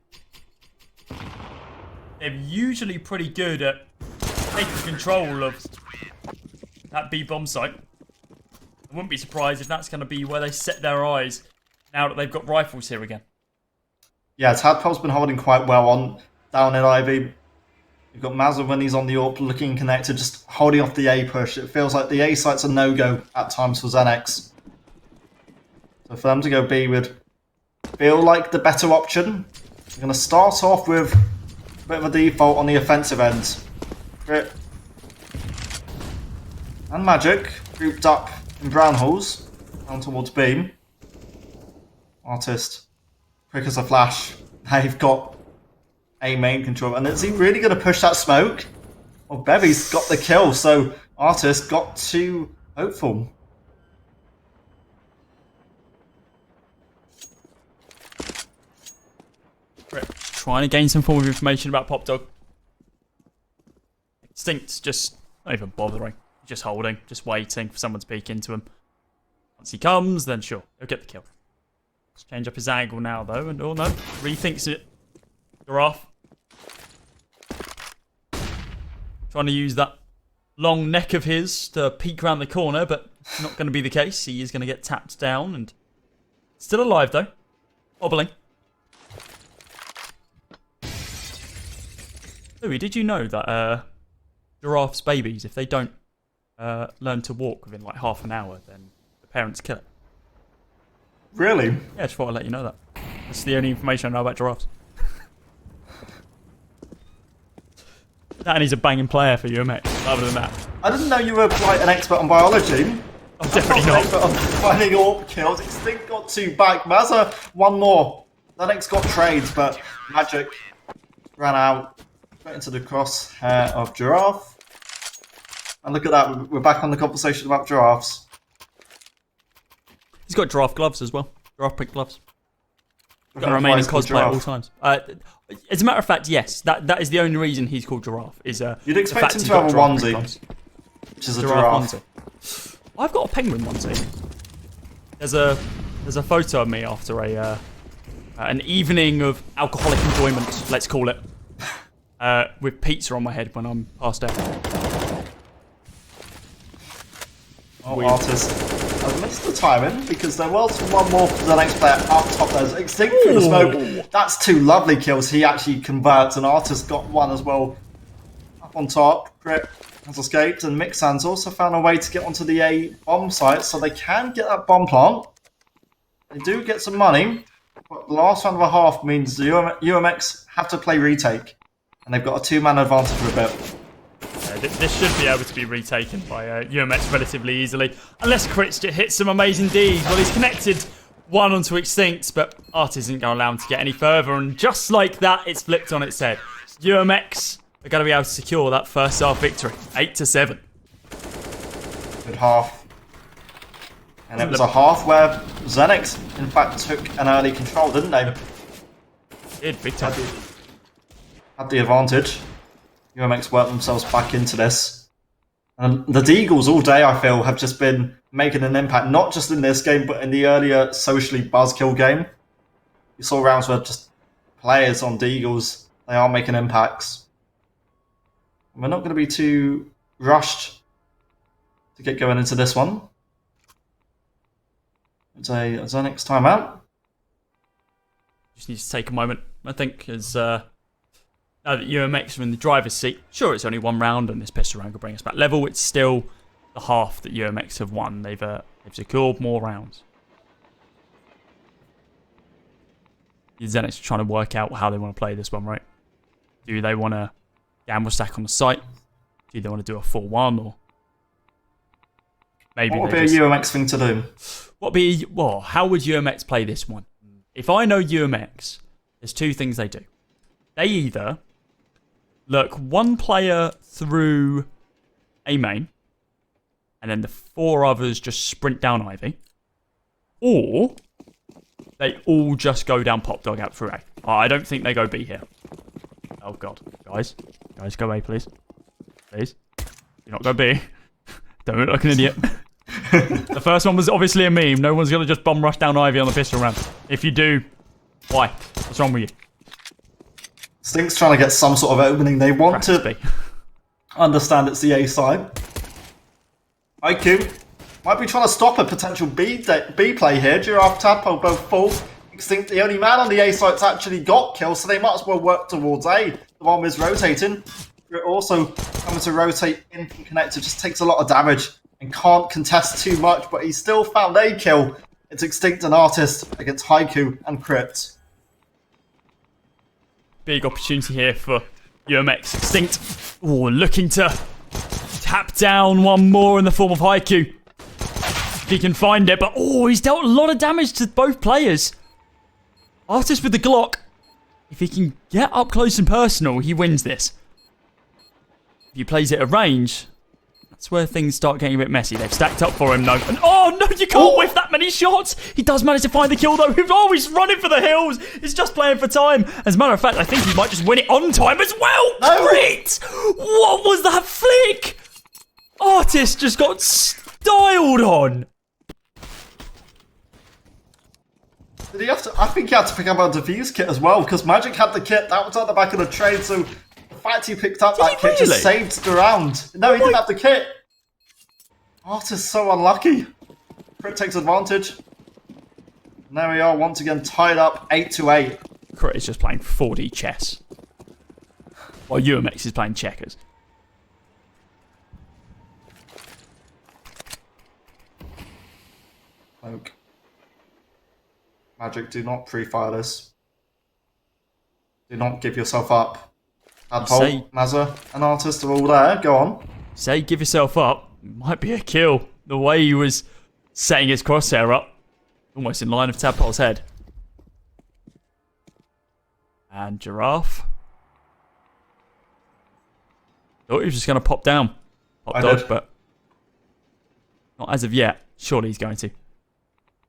They're usually pretty good at taking control of that B bomb site. I wouldn't be surprised if that's going to be where they set their eyes now that they've got rifles here again. Yeah, Tadpole's been holding quite well on down in Ivy. You've got Mazza when he's on the AWP looking connected, just holding off the A push. It feels like the A site's a no-go at times for Xenex. So for them to go B would feel like the better option. We're going to start off with a bit of a default on the offensive end. Crit and Magic grouped up in brown holes down towards beam. Artist, quick as a flash. They've got a main control, and is he really going to push that smoke? Well, Bevy's got the kill, so Artist got too hopeful. Trying to gain some form of information about Pop Dog. Extinct's just not even bothering. Just holding, just waiting for someone to peek into him. Once he comes, then sure, he'll get the kill. Let's change up his angle now, though, and oh no, rethinks it. Giraffe. Trying to use that long neck of his to peek around the corner, but not going to be the case. He is going to get tapped down, and still alive, though. Wobbling. Louis, did you know that giraffes' babies, if they don't learn to walk within like half an hour, then the parents kill it? Really? Yeah, just thought I'd let you know that. That's the only information I know about giraffes. That, and he's a banging player for UMX. Other than that, I didn't know you were quite an expert on biology. I'm definitely not. An expert on finding AWP kills. Extinct got 2 back. Mazza, 1 more. Lennox got trades, but Magic ran out straight into the crosshair of Giraffe. And look at that, we're back on the conversation about giraffes. He's got giraffe gloves as well. Giraffe print gloves. Got to Why remain in is it called cosplay at all Giraffe? times. As a matter of fact, yes. That is the only reason he's called Giraffe. You'd expect him to have a onesie, which is a giraffe. Onesie. I've got a penguin onesie. There's a photo of me after an evening of alcoholic enjoyment, let's call it, with pizza on my head when I'm passed out. Oh, Artist has missed the timing because there was one more for the next player up top. There's Extinct through the smoke. That's two lovely kills. He actually converts, and Artist got one as well. Up on top, Crit has escaped, and Mixan's also found a way to get onto the A bomb site, so they can get that bomb plant. They do get some money, but the last round of a half means the UMX have to play retake, and they've got a two-man advantage for a bit. This should be able to be retaken by UMX relatively easily, unless Crits hits some amazing Ds. Well, he's connected one onto Extinct, but Art isn't going to allow him to get any further, and just like that, it's flipped on its head. UMX are going to be able to secure that first half victory, 8-7. Good half. And it was a half where Xenix, in fact, took an early control, didn't they? Did, big time. Had the advantage. UMX worked themselves back into this. And the Deagles all day, I feel, have just been making an impact, not just in this game, but in the earlier socially buzzkill game. You saw rounds where just players on Deagles, they are making impacts. And we're not going to be too rushed to get going into this one. It's a Xenix timeout. Just needs to take a moment, I think, as now that UMX are in the driver's seat. Sure, it's only one round, and this pistol round could bring us back level. It's still the half that UMX have won. They've secured more rounds. Xenix are trying to work out how they want to play this one, right? Do they want to gamble stack on the site? Do they want to do a 4-1 or maybe? What would be a UMX thing to do? How would UMX play this one? If I know UMX, there's two things they do. They either lurk one player through A main, and then the four others just sprint down Ivy, or they all just go down Pop Dog out through A. I don't think they go B here. Oh god, guys, go A, please. Please, do not go B. Don't look like an idiot. The first one was obviously a meme. No one's gonna just bomb rush down Ivy on the pistol round. If you do, why? What's wrong with you? Stink's trying to get some sort of opening. They want to understand it's the A side. IQ might be trying to stop a potential B play here. Giraffe, Tadpole both full. Extinct, the only man on the A site's actually got kills, so they might as well work towards A. The bomb is rotating. It also coming to rotate in from connector, just takes a lot of damage and can't contest too much, but he's still found a kill. It's Extinct and Artist against Haiku and Crit. Big opportunity here for UMX. Extinct. Oh, looking to tap down one more in the form of Haiku. If he can find it, but he's dealt a lot of damage to both players. Artist with the Glock. If he can get up close and personal, he wins this. If he plays it at range, that's where things start getting a bit messy. They've stacked up for him, though. And no, you can't whiff that many shots. He does manage to find the kill, though. He's running for the hills. He's just playing for time. As a matter of fact, I think he might just win it on time as well. No. Great! What was that flick? Artist just got styled on. Did he have to? I think he had to pick up a defuse kit as well, because Magic had the kit. That was at the back of the trade, so the fact he picked up that kit just saved the round. No, he didn't have the kit. Artist so unlucky. Crit takes advantage. And there we are, once again tied up 8-8. Crit is just playing 4D chess, while UMX is playing checkers. Cloak. Magic, do not pre-fire this. Do not give yourself up. Adpole, Mazza, and Artist are all there. Go on. Say give yourself up. Might be a kill. The way he was setting his crosshair up. Almost in line of Tadpole's head. And Giraffe. Thought he was just going to pop down. Pop dodge, but not as of yet. Surely he's going to.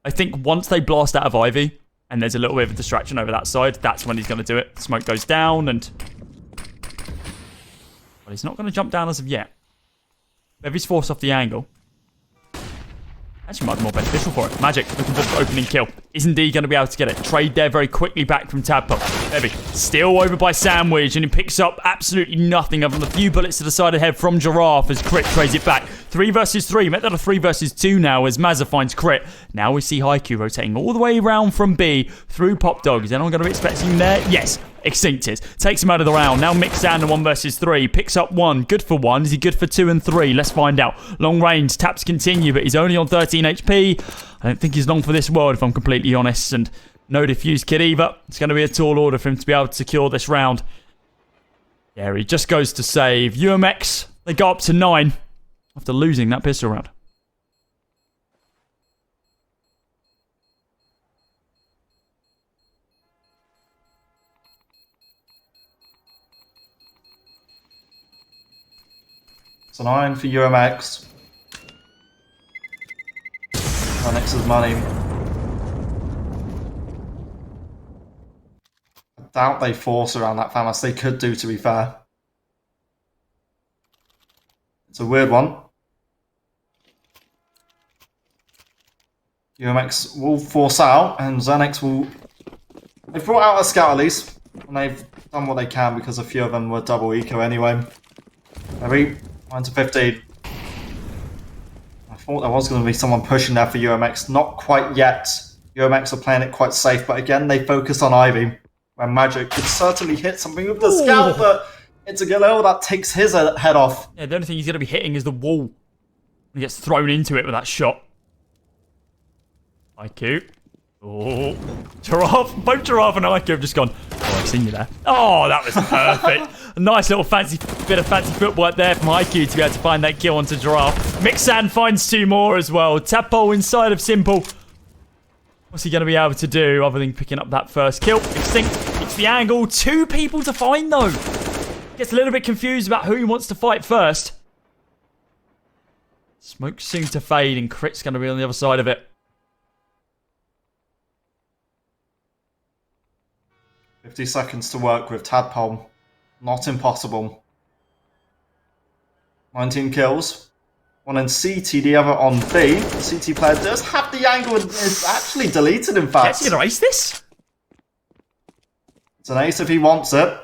I think once they blast out of Ivy, and there's a little bit of a distraction over that side, that's when he's going to do it. Smoke goes down, and... Well, he's not going to jump down as of yet. Bevy's forced off the angle. Actually might be more beneficial for it. Magic looking for the opening kill. Is indeed going to be able to get it. Trade there very quickly back from Tadpole. Bevy still over by Sandwich, and he picks up absolutely nothing other than a few bullets to the side of the head from Giraffe as Crit trades it back. 3 versus 3. Met that a 3 versus 2 now as Mazza finds Crit. Now we see Haiku rotating all the way around from B through Pop Dog. Is anyone going to be expecting him there? Yes. Extincted. Takes him out of the round. Now Mick Sander 1 versus 3. Picks up 1. Good for 1. Is he good for 2 and 3? Let's find out. Long range. Taps continue, but he's only on 13 HP. I don't think he's long for this world, if I'm completely honest. And no defuse kit either. It's going to be a tall order for him to be able to secure this round. Yeah, he just goes to save. UMX, they go up to 9 after losing that pistol round. It's an 9 for UMX. Xenex's money. I doubt they force around that Famas. They could do, to be fair. It's a weird one. UMX will force out, and Xenex will... They've brought out a scout at least, and they've done what they can because a few of them were double eco anyway. Maybe 9 to 15. I thought there was going to be someone pushing there for UMX. Not quite yet. UMX are playing it quite safe, but again, they focus on Ivy, where Magic could certainly hit something with the scout, but it's a Galil that takes his head off. Yeah, the only thing he's going to be hitting is the wall. He gets thrown into it with that shot. IQ. Oh, Giraffe. Both Giraffe and IQ have just gone, oh, I've seen you there. Oh, that was perfect. A nice little bit of fancy footwork there from IQ to be able to find that kill onto Giraffe. Mixan finds 2 more as well. Tadpole inside of Simple. What's he going to be able to do other than picking up that first kill? Extinct. It's the angle. 2 people to find, though. Gets a little bit confused about who he wants to fight first. Smoke soon to fade, and Crit's going to be on the other side of it. 50 seconds to work with Tadpole. Not impossible. 19 kills. 1 in CT, the other on B. The CT player does have the angle and is actually deleted, in fact. Is he going to ace this? It's an ace if he wants it.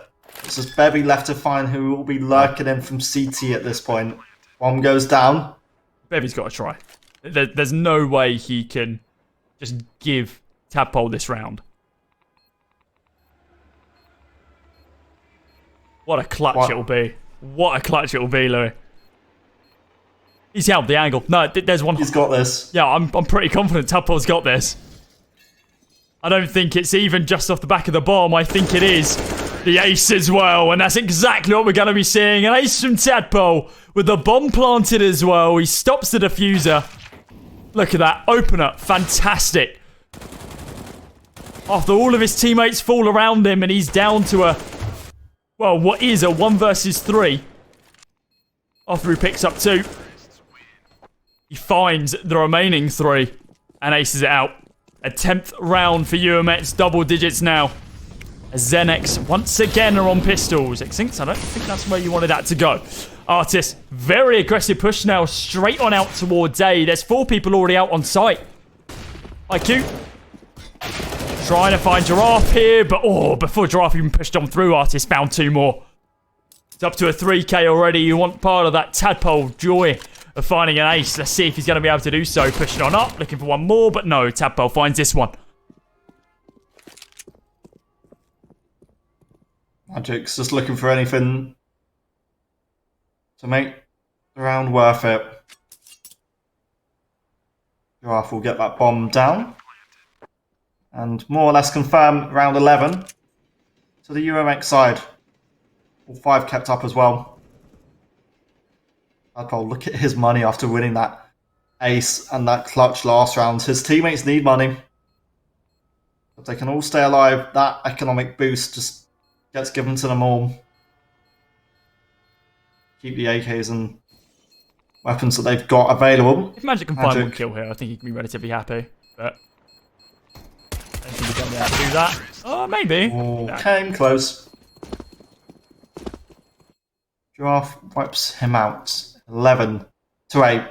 It's just Bevy left to find who will be lurking in from CT at this point. 1 goes down. Bevy's got to try. There's no way he can just give Tadpole this round. What a clutch it'll be. What a clutch it'll be, Louis. He's held the angle. No, there's one. He's got this. Yeah, I'm pretty confident Tadpole's got this. I don't think it's even just off the back of the bomb. I think it is the ace as well. And that's exactly what we're going to be seeing. An ace from Tadpole with the bomb planted as well. He stops the diffuser. Look at that. Opener. Fantastic. After all of his teammates fall around him and he's down to a... Well, what is a 1 versus 3? After he picks up 2. He finds the remaining 3 and aces it out. A 10th round for UMX, double digits now. As Xenex once again are on pistols. Extincts, I don't think that's where you wanted that to go. Artist, very aggressive push now, straight on out towards A. There's 4 people already out on site. IQ. Trying to find Giraffe here, but before Giraffe even pushed on through, Artist found 2 more. It's up to a 3k already. You want part of that Tadpole joy of finding an ace. Let's see if he's going to be able to do so. Pushing on up, looking for 1 more, but no, Tadpole finds this one. Magic's just looking for anything to make the round worth it. Giraffe will get that bomb down. And more or less confirm round 11 to the UMX side. All 5 kept up as well. Tadpole, look at his money after winning that ace and that clutch last round. His teammates need money. If they can all stay alive, that economic boost just gets given to them all. Keep the AKs and weapons that they've got available. If Magic can find one kill here, I think he can be relatively happy. But I don't think he's going to be able to do that. Oh, maybe. Oh, No. came close. Giraffe wipes him out. 11 to 8.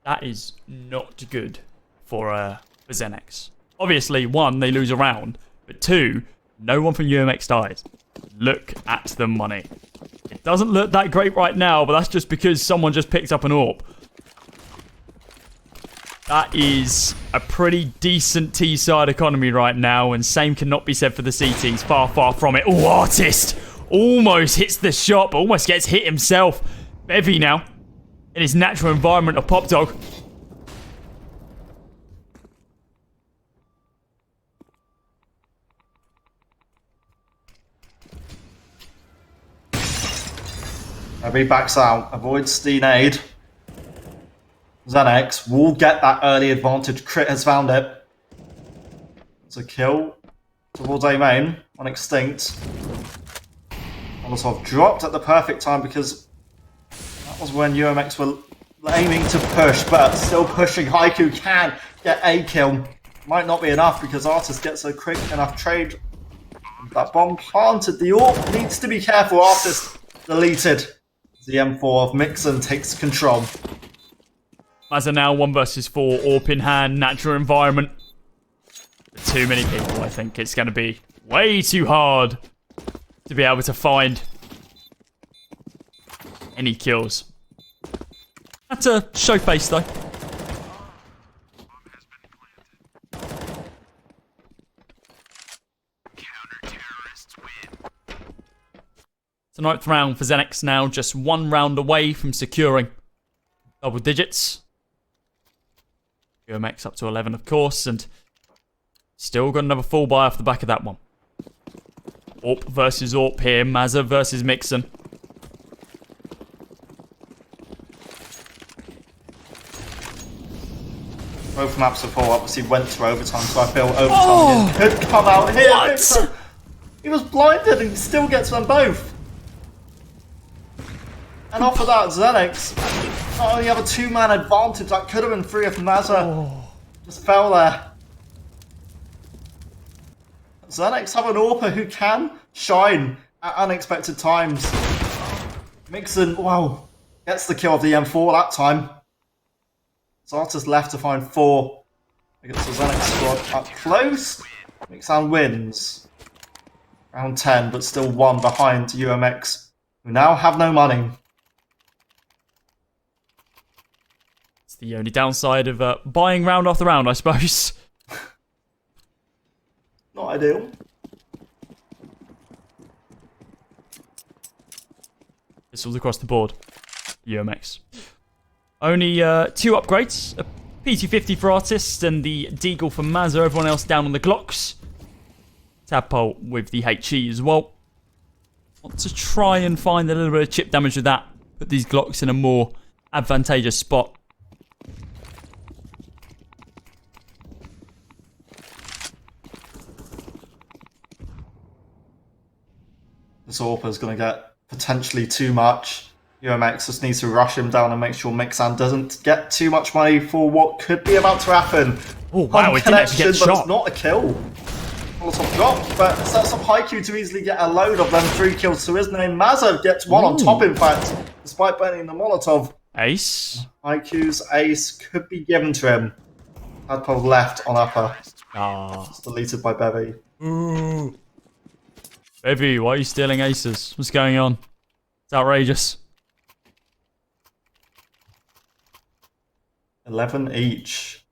That is not good for Xenex. Obviously, 1, they lose a round, but 2, no one from UMX dies. Look at the money. It doesn't look that great right now, but that's just because someone just picked up an AWP. That is a pretty decent T-side economy right now, and same cannot be said for the CTs. Far, far from it. Oh, Artist almost hits the shot, but almost gets hit himself. Bevy now, in his natural environment of Pop Dog. He backs out, avoids the nade. Xenex will get that early advantage. Crit has found it. It's a kill towards A main on Extinct. Molotov dropped at the perfect time because that was when UMX were aiming to push, but still pushing. Haiku can get a kill. Might not be enough because Artist gets a quick enough trade. That bomb planted. The AWP needs to be careful. Artist deleted. The M4 of Mixon takes control. As a now 1 versus 4, AWP in hand, natural environment. For too many people, I think it's going to be way too hard to be able to find any kills. That's a show face though. It's the 9th round for Xenex now, just 1 round away from securing double digits. UMX up to 11, of course, and still got another full buy off the back of that one. AWP versus AWP here, Mazza versus Mixon. Both maps before obviously went to overtime, so I feel overtime could come out here. What? Mixon, he was blinded and he still gets them both. And off of that, Xenex not only have a 2-man advantage, that could have been 3 if Mazza just fell there. Xenex have an AWPer who can shine at unexpected times. Mixon, wow, gets the kill of the M4 that time. Zarta's left to find 4 against the Xenex squad up close. Mixon wins. Round 10, but still 1 behind UMX, who now have no money. It's the only downside of buying round after round, I suppose. Not ideal. Missiles across the board. UMX. Only 2 upgrades. A PT-50 for Artist and the Deagle for Mazza. Everyone else down on the Glocks. Tadpole with the HE as well. Want to try and find a little bit of chip damage with that. Put these Glocks in a more advantageous spot. This AWPer is going to get potentially too much. UMX just needs to rush him down and make sure Mixon doesn't get too much money for what could be about to happen. Oh wow, it didn't actually get but shot. It's not a kill. Molotov dropped, but sets up Haiku to easily get a load of them 3 kills to his name. Mazza gets 1 on top, in fact, despite burning the Molotov. Ace. Haiku's ace could be given to him. Tadpole left on upper. Ah. It's deleted by Bevy. Ooh. Bevy, why are you stealing aces? What's going on? It's outrageous. 11 each.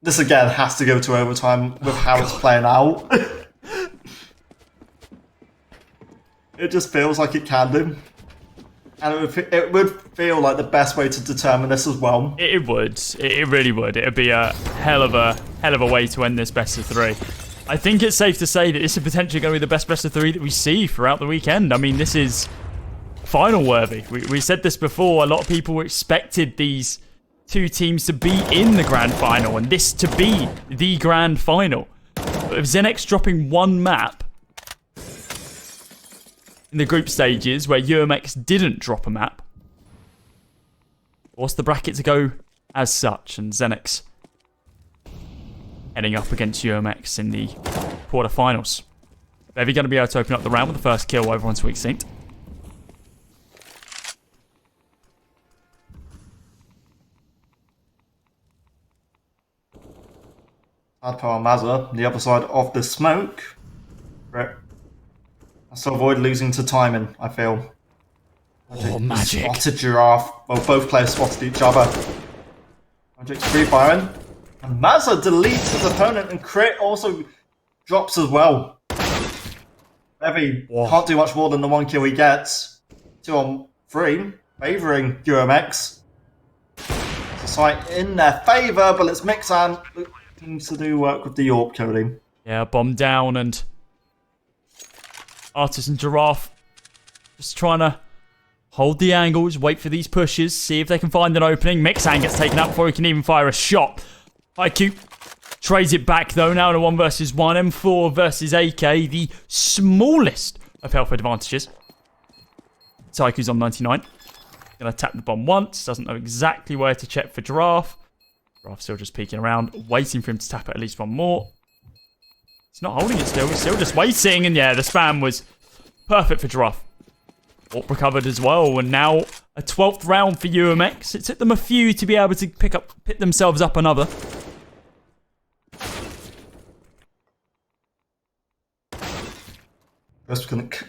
This again has to go to overtime with how it's playing out. It just feels like it can do. And it would feel like the best way to determine this as well. It would. It really would. It would be a hell of a way to end this best of 3. I think it's safe to say that this is potentially going to be the best of 3 that we see throughout the weekend. I mean, this is final worthy. We said this before. A lot of people expected these 2 teams to be in the grand final and this to be the grand final. But with Zenex dropping one map in the group stages where UMX didn't drop a map, what's the bracket to go as such? And Zenex heading up against UMX in the quarterfinals. Bevy going to be able to open up the round with the first kill over onto Weak Synced. Adpo and Mazza, the other side of the smoke. Right. Has to avoid losing to timing, I feel. Oh, Magic. Spotted Giraffe. Well, both players spotted each other. Magic's free firing. And Mazza deletes his opponent, and Crit also drops as well. Bevy can't do much more than the one kill he gets. 2 on 3, favouring UMX. It's a sight in their favour, but it's Mixan looking to do work with the York coding. Yeah, bomb down, and Artis and Giraffe just trying to hold the angles, wait for these pushes, see if they can find an opening. Mixan gets taken out before he can even fire a shot. IQ trades it back though, now in a 1 versus 1. M4 versus AK, the smallest of health advantages. So IQ's on 99. Gonna tap the bomb once, doesn't know exactly where to check for Giraffe. Giraffe's still just peeking around, waiting for him to tap it at least one more. He's not holding it still, he's still just waiting, and yeah, the spam was perfect for Giraffe. Orp recovered as well, and now a 12th round for UMX. It took them a few to be able to pick themselves up another.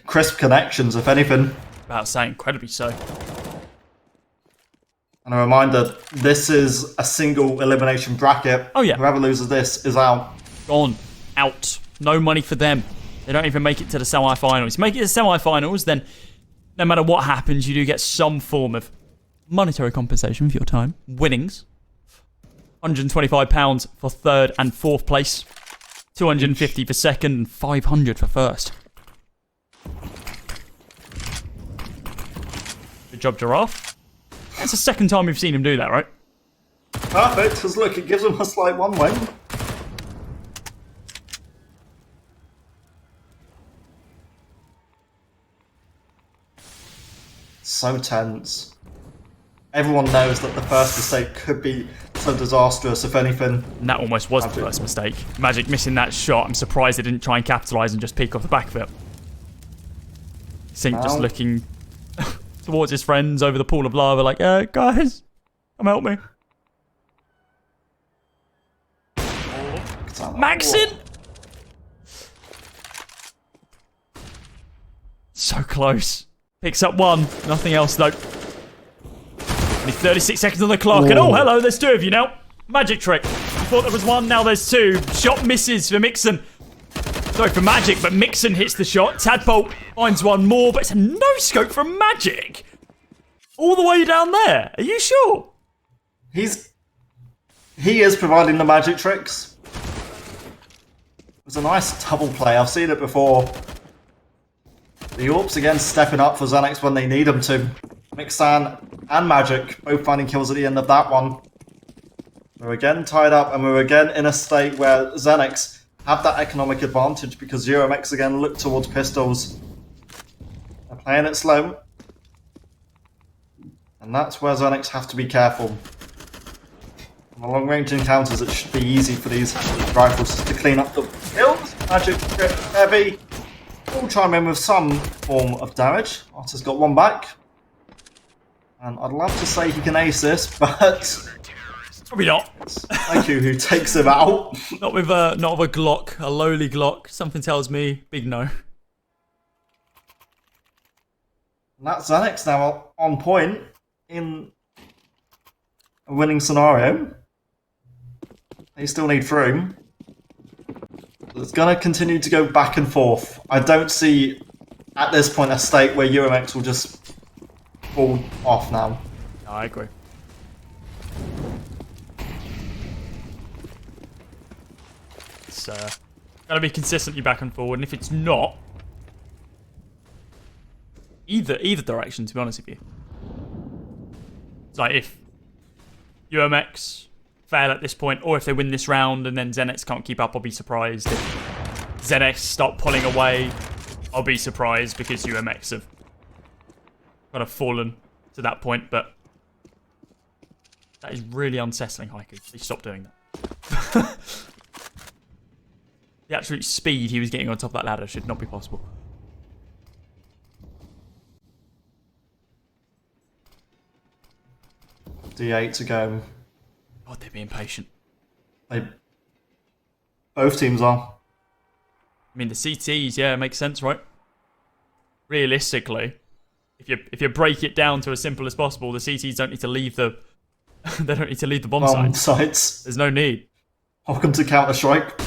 Crisp connections, if anything. About to say, incredibly so. And a reminder, this is a single elimination bracket. Oh yeah. Whoever loses this is out. Gone. Out. No money for them. They don't even make it to the semi-finals. Make it to the semi-finals, then no matter what happens, you do get some form of monetary compensation for your time. Winnings. £125 for 3rd and 4th place. £250 for 2nd and £500 for 1st. Good job, Giraffe. That's the 2nd time we've seen him do that, right? Perfect, because look, it gives him a slight one win. So tense. Everyone knows that the first mistake could be so disastrous, if anything. And that almost was the first mistake. Magic missing that shot. I'm surprised they didn't try and capitalise and just peek off the back of it. Sync just looking towards his friends over the pool of lava like, guys, come help me. Maxin! So close. Picks up 1. Nothing else, though. Only 36 seconds on the clock. And oh, hello, there's 2 of you now. Magic trick. I thought there was 1, now there's 2. Shot misses for Mixon. Sorry for Magic, but Mixon hits the shot. Tadpole finds 1 more, but it's a no-scope from Magic. All the way down there. Are you sure? He is providing the magic tricks. It was a nice double play. I've seen it before. The Orps again stepping up for Zenex when they need them to. Mixan and Magic both finding kills at the end of that one. We're again tied up, and we're again in a state where Zenex have that economic advantage because UMX again look towards pistols. They're playing it slow. And that's where Zenex have to be careful. On the long-range encounters, it should be easy for these rifles to clean up the kills. Magic, Grip, Heavy. All chime in with some form of damage. Artis got 1 back. And I'd love to say he can ace this, but Probably not. IQ who takes him out. Not with a Glock, a lowly Glock. Something tells me big no. And that's Zenex now on point in a winning scenario. They still need room. It's going to continue to go back and forth. I don't see at this point a state where UMX will just fall off now. No, I agree. It's got to be consistently back and forward, and if it's not, either direction, to be honest with you. It's like if UMX fail at this point, or if they win this round and then Zenex can't keep up, I'll be surprised if ZX start pulling away, I'll be surprised because UMX have kind of fallen to that point, but that is really unsettling, Haiku. Please stop doing that. The absolute speed he was getting on top of that ladder should not be possible. D8 to go. God, they're being patient. Both teams are. I mean, the CTs, yeah, it makes sense, right? Realistically, if you break it down to as simple as possible, the CTs don't need to leave the they don't need to leave the bomb sites. There's no need. Welcome to Counter-Strike.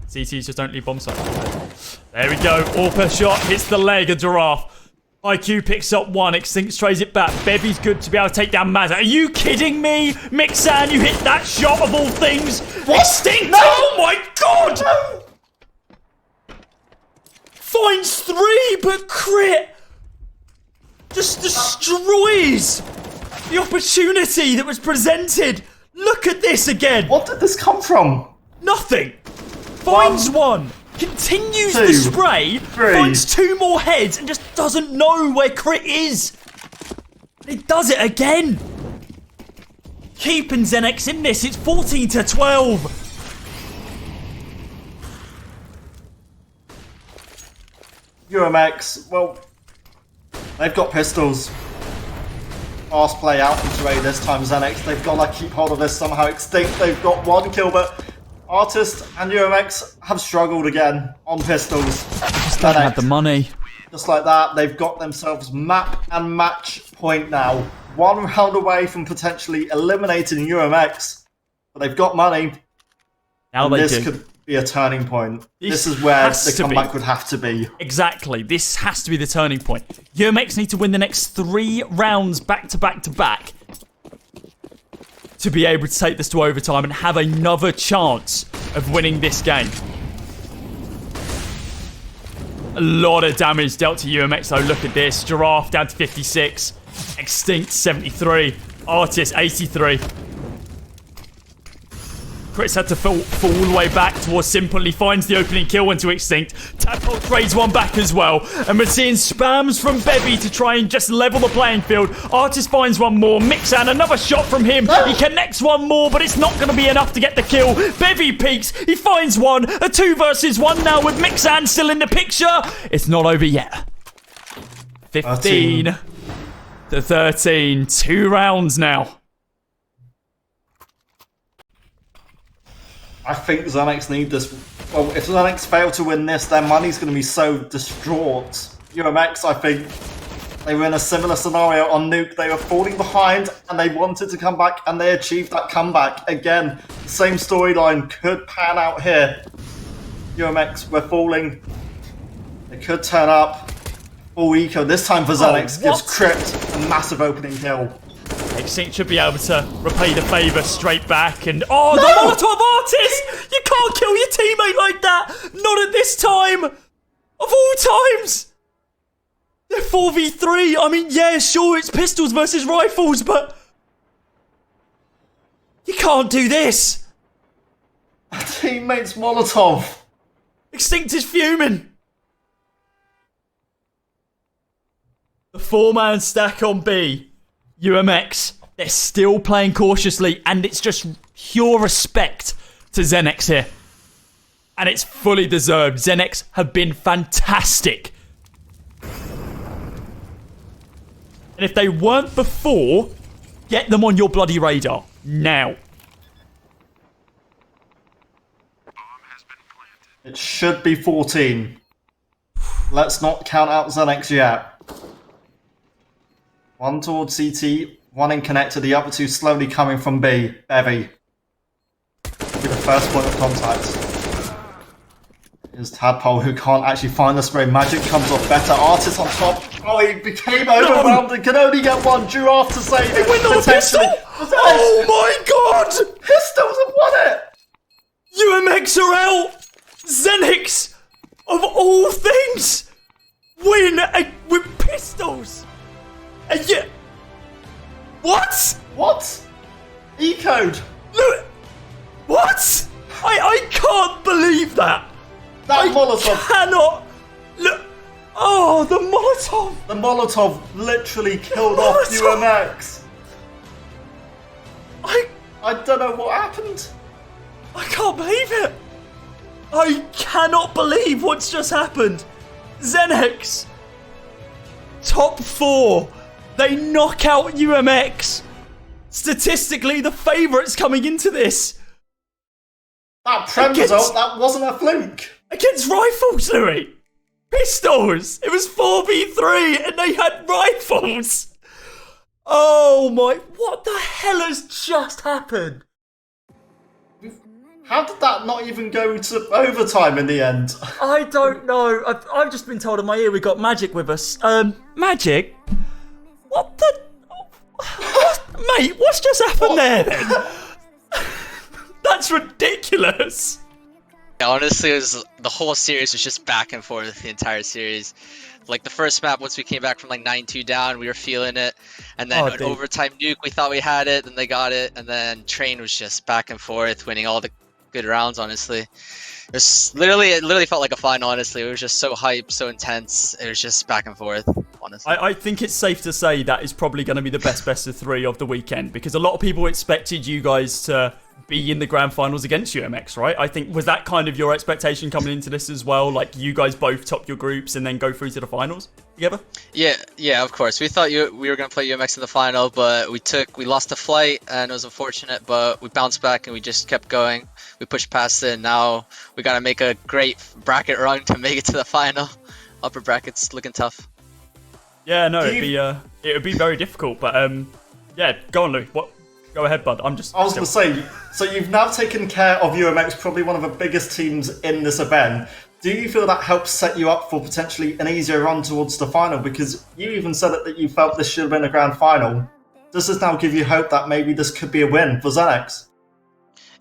CTs just don't leave bomb sites. There we go. Orpa shot hits the leg of Giraffe. IQ picks up one. Extinct trays it back. Bevy's good to be able to take down Mazza. Are you kidding me? Mixan, you hit that shot of all things. What? Extinct! No! Oh my god! No! Finds 3, but crit just destroys the opportunity that was presented. Look at this again. What did this come from? Nothing. Finds one. Continues two, the spray. three. Finds 2 more heads and just doesn't know where crit is. He does it again. Keeping Zenex in this. It's 14-12. UMX, well, they've got pistols. Fast play out into A this time, Zenex. They've got to keep hold of this somehow. Extinct, they've got 1 kill, but Artist and UMX have struggled again on pistols. Just don't have the money. Just like that, they've got themselves map and match point now. 1 round away from potentially eliminating UMX, but they've got money. Now they this do. could be a turning point. This is where the comeback would have to be. Exactly. This has to be the turning point. UMX need to win the next 3 rounds back to back to back to be able to take this to overtime and have another chance of winning this game. A lot of damage dealt to UMX though. Look at this. Giraffe down to 56. Extinct 73. Artist 83. Chris had to fall all the way back towards Simple. He finds the opening kill into Extinct. Tadpole trades one back as well. And we're seeing spams from Bevy to try and just level the playing field. Artist finds one more. Mixan, another shot from him. He connects one more, but it's not going to be enough to get the kill. Bevy peeks. He finds one. A 2 versus 1 now with Mixan still in the picture. It's not over yet. 15 to 13. 2 rounds now. I think Xanax need this. Well, if Xanax fail to win this, their money's going to be so distraught. UMX, I think, they were in a similar scenario on Nuke. They were falling behind, and they wanted to come back, and they achieved that comeback. Again, the same storyline could pan out here. UMX, we're falling. They could turn up. Full eco. This time for Xanax gives Crypt a massive opening kill. Extinct should be able to repay the favour straight back and... Oh, the Molotov Artist! You can't kill your teammate like that! Not at this time! Of all times! They're 4v3. I mean, yeah, sure, it's pistols versus rifles, but... You can't do this! Teammates Molotov. Extinct is fuming. The 4-man stack on B. UMX, they're still playing cautiously, and it's just pure respect to Zenex here. And it's fully deserved. Zenex have been fantastic. And if they weren't before, get them on your bloody radar. Now. It should be 14. Let's not count out Zenex yet. 1 towards CT, 1 in connector, the other 2 slowly coming from B. Bevy. Be the first point of contact. Here's Tadpole, who can't actually find the spray. Magic comes off better. Artist on top. Oh, he became overwhelmed and can only get 1. Giraffe to save it. Win the pistol! Oh my god! Pistols have won it! UMX are out! Zenix, of all things, win with pistols! Yeah. What? What? E-code. Look. What? I can't believe that. That Molotov. Cannot look. Oh, the Molotov. The Molotov literally killed off UMX. I don't know what happened. I can't believe it. I cannot believe what's just happened. Xenex, top 4. They knock out UMX. Statistically, the favourites coming into this. That Prem result, that wasn't a fluke. Against rifles, Louis. Pistols. It was 4v3 and they had rifles. Oh my, what the hell has just happened? How did that not even go to overtime in the end? I don't know. I've just been told in my ear we got Magic with us. Magic? What the... Mate, what's just happened there then? That's ridiculous. Yeah, honestly, the whole series was just back and forth the entire series. Like the first map, once we came back from like 9-2 down, we were feeling it. And then an overtime nuke, we thought we had it, then they got it. And then Train was just back and forth, winning all the good rounds, honestly. It literally felt like a final, honestly. It was just so hype, so intense. It was just back and forth, honestly. I think it's safe to say that is probably going to be the best of 3 of the weekend, because a lot of people expected you guys to be in the grand finals against UMX, right? I think, was that kind of your expectation coming into this as well? Like, you guys both top your groups and then go through to the finals together? Yeah, of course. We thought we were going to play UMX in the final, but we lost the flight, and it was unfortunate, but we bounced back and we just kept going. We pushed past it, and now we got to make a great bracket run to make it to the final. Upper bracket's looking tough. Yeah, no, it would be very difficult, but yeah, go on, Louis. Go ahead, bud. I was going to say, so you've now taken care of UMX, probably one of the biggest teams in this event. Do you feel that helps set you up for potentially an easier run towards the final? Because you even said it that you felt this should have been a grand final. Does this now give you hope that maybe this could be a win for Xenex?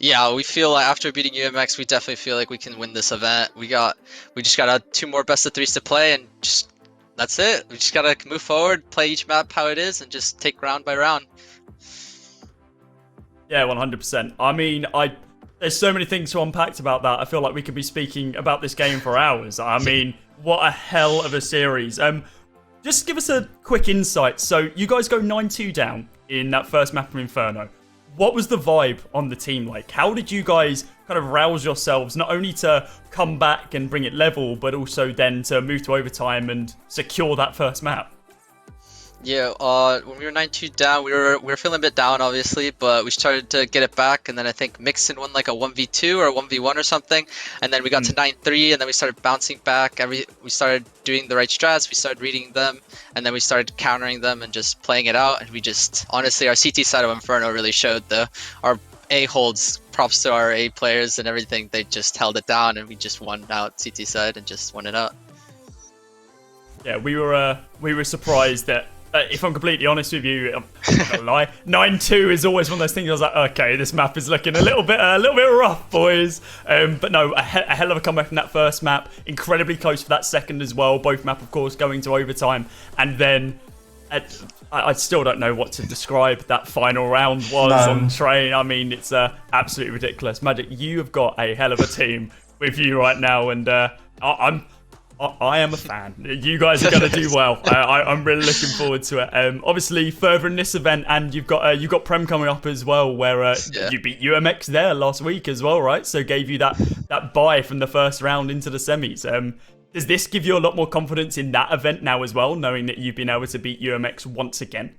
Yeah, we feel like after beating UMX, we definitely feel like we can win this event. We just got 2 more best of 3s to play, and just that's it. We just gotta move forward, play each map how it is, and just take round by round. Yeah, 100%. I mean, there's so many things to unpack about that. I feel like we could be speaking about this game for hours. I mean, what a hell of a series. Just give us a quick insight. So you guys go 9-2 down in that first map of Inferno. What was the vibe on the team like? How did you guys kind of rouse yourselves, not only to come back and bring it level, but also then to move to overtime and secure that first map? Yeah, when we were 9-2 down, we were feeling a bit down, obviously, but we started to get it back, and then I think Mixon won like a 1v2 or a 1v1 or something, and then we got to 9-3, and then we started bouncing back. We started doing the right strats, we started reading them, and then we started countering them and just playing it out, and we just, honestly, our CT side of Inferno really showed our A holds, props to our A players and everything. They just held it down, and we just won out CT side and just won it out. Yeah, we were surprised that, if I'm completely honest with you, I'm not gonna lie, 9-2 is always one of those things I was like, okay, this map is looking a little bit rough, boys. But no, a hell of a comeback from that first map. Incredibly close for that second as well. Both map, of course, going to overtime. And then, I still don't know what to describe that final round was on Train. I mean, it's absolutely ridiculous. Magic, you have got a hell of a team with you right now, and I am a fan. You guys are going to do well. I'm really looking forward to it. Obviously, further in this event, and you've got Prem coming up as well, where you beat UMX there last week as well, right? So gave you that bye from the first round into the semis. Does this give you a lot more confidence in that event now as well, knowing that you've been able to beat UMX once again?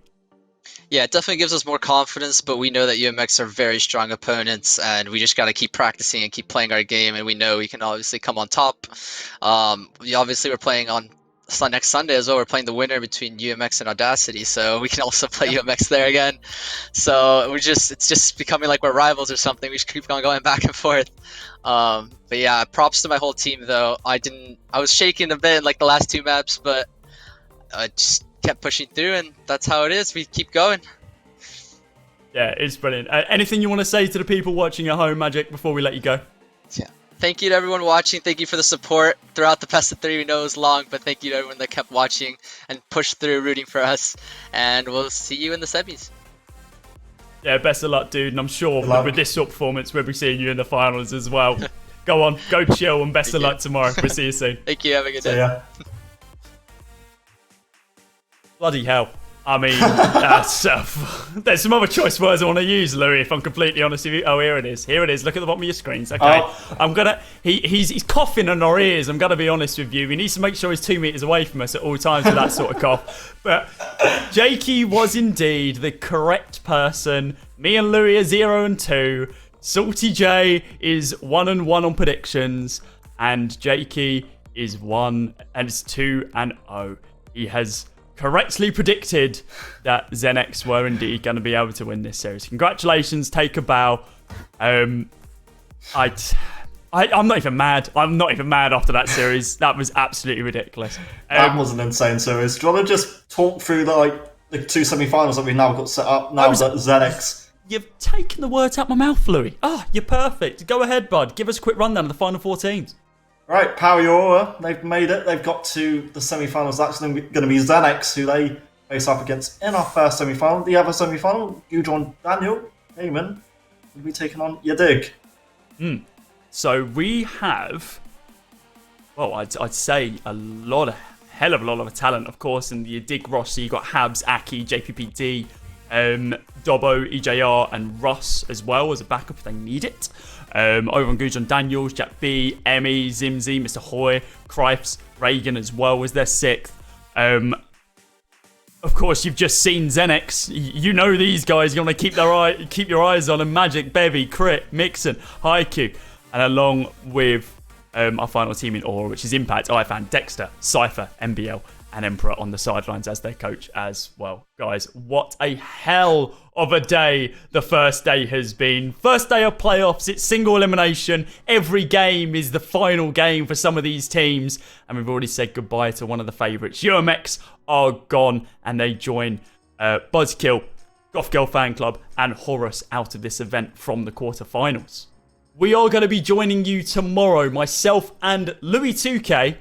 Yeah, it definitely gives us more confidence, but we know that UMX are very strong opponents, and we just got to keep practicing and keep playing our game, and we know we can obviously come on top. We're playing on next Sunday as well. We're playing the winner between UMX and Audacity, so we can also play UMX there again. So it's just becoming like we're rivals or something. We just keep on going back and forth. But yeah, props to my whole team though. I was shaking a bit in like the last 2 maps, but I just kept pushing through, and that's how it is. We keep going. Yeah, it's brilliant. Anything you want to say to the people watching at home, Magic, before we let you go? Yeah. Thank you to everyone watching. Thank you for the support throughout the best of 3. We know it was long, but thank you to everyone that kept watching and pushed through, rooting for us. And we'll see you in the semis. Yeah, best of luck, dude. And I'm sure with this sort of performance, we'll be seeing you in the finals as well. Go on, go chill, and best of luck tomorrow. We'll see you soon. Thank you. Have a good So, day. yeah. Bloody hell. I mean, that's, there's some other choice words I want to use, Louis, if I'm completely honest with you. Oh, here it is. Here it is. Look at the bottom of your screens. Okay. Oh. He's coughing in our ears. I'm going to be honest with you. We need to make sure he's 2 meters away from us at all times with that sort of cough. But Jakey was indeed the correct person. Me and Louis are 0 and 2. Salty J is 1 and 1 on predictions. And Jakey is 1 and is 2 and 0. He has correctly predicted that Zenex were indeed going to be able to win this series. Congratulations, take a bow. I'm not even mad. I'm not even mad after that series. That was absolutely ridiculous. That was an insane series. Do you want to just talk through the two semi-finals that we've now got set up now that Zenex? You've taken the words out my mouth, Louis. You're perfect. Go ahead, bud. Give us a quick rundown of the final 4 teams. Right, Power Aura, they've made it. They've got to the semi-finals. That's going to be Zenex, who they face up against in our first semi-final. The other semi-final, Gujon Daniel Heyman will be taking on Yadig. So we have, well, I'd say hell of a lot of talent, of course, in the Yadig roster. You got Habs, Aki, JPPD, Dobbo, EJR, and Russ as well as a backup if they need it. Over on Gujon Daniels, Jack B, Emmy, Zimzi, Mr. Hoy, Cripes, Reagan as well as their 6th. Of course, you've just seen Zenex. You know these guys. You want to keep your eyes on them. Magic, Bevy, Crit, Mixon, Haiku, and along with our final team in Aura, which is Impact, iFan, Dexter, Cypher, MBL, and Emperor on the sidelines as their coach as well. Guys, what a hell of a day the first day has been. First day of playoffs, it's single elimination. Every game is the final game for some of these teams. And we've already said goodbye to one of the favourites. UMX are gone and they join Buzzkill, Goth Girl Fan Club, and Horus out of this event from the quarterfinals. We are going to be joining you tomorrow, myself and Louis 2K,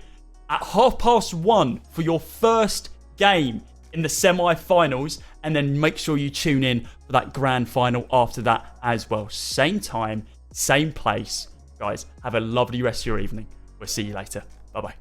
at 1:30 for your first game in the semi-finals, and then make sure you tune in for that grand final after that as well. Same time, same place. Guys, have a lovely rest of your evening. We'll see you later. Bye-bye.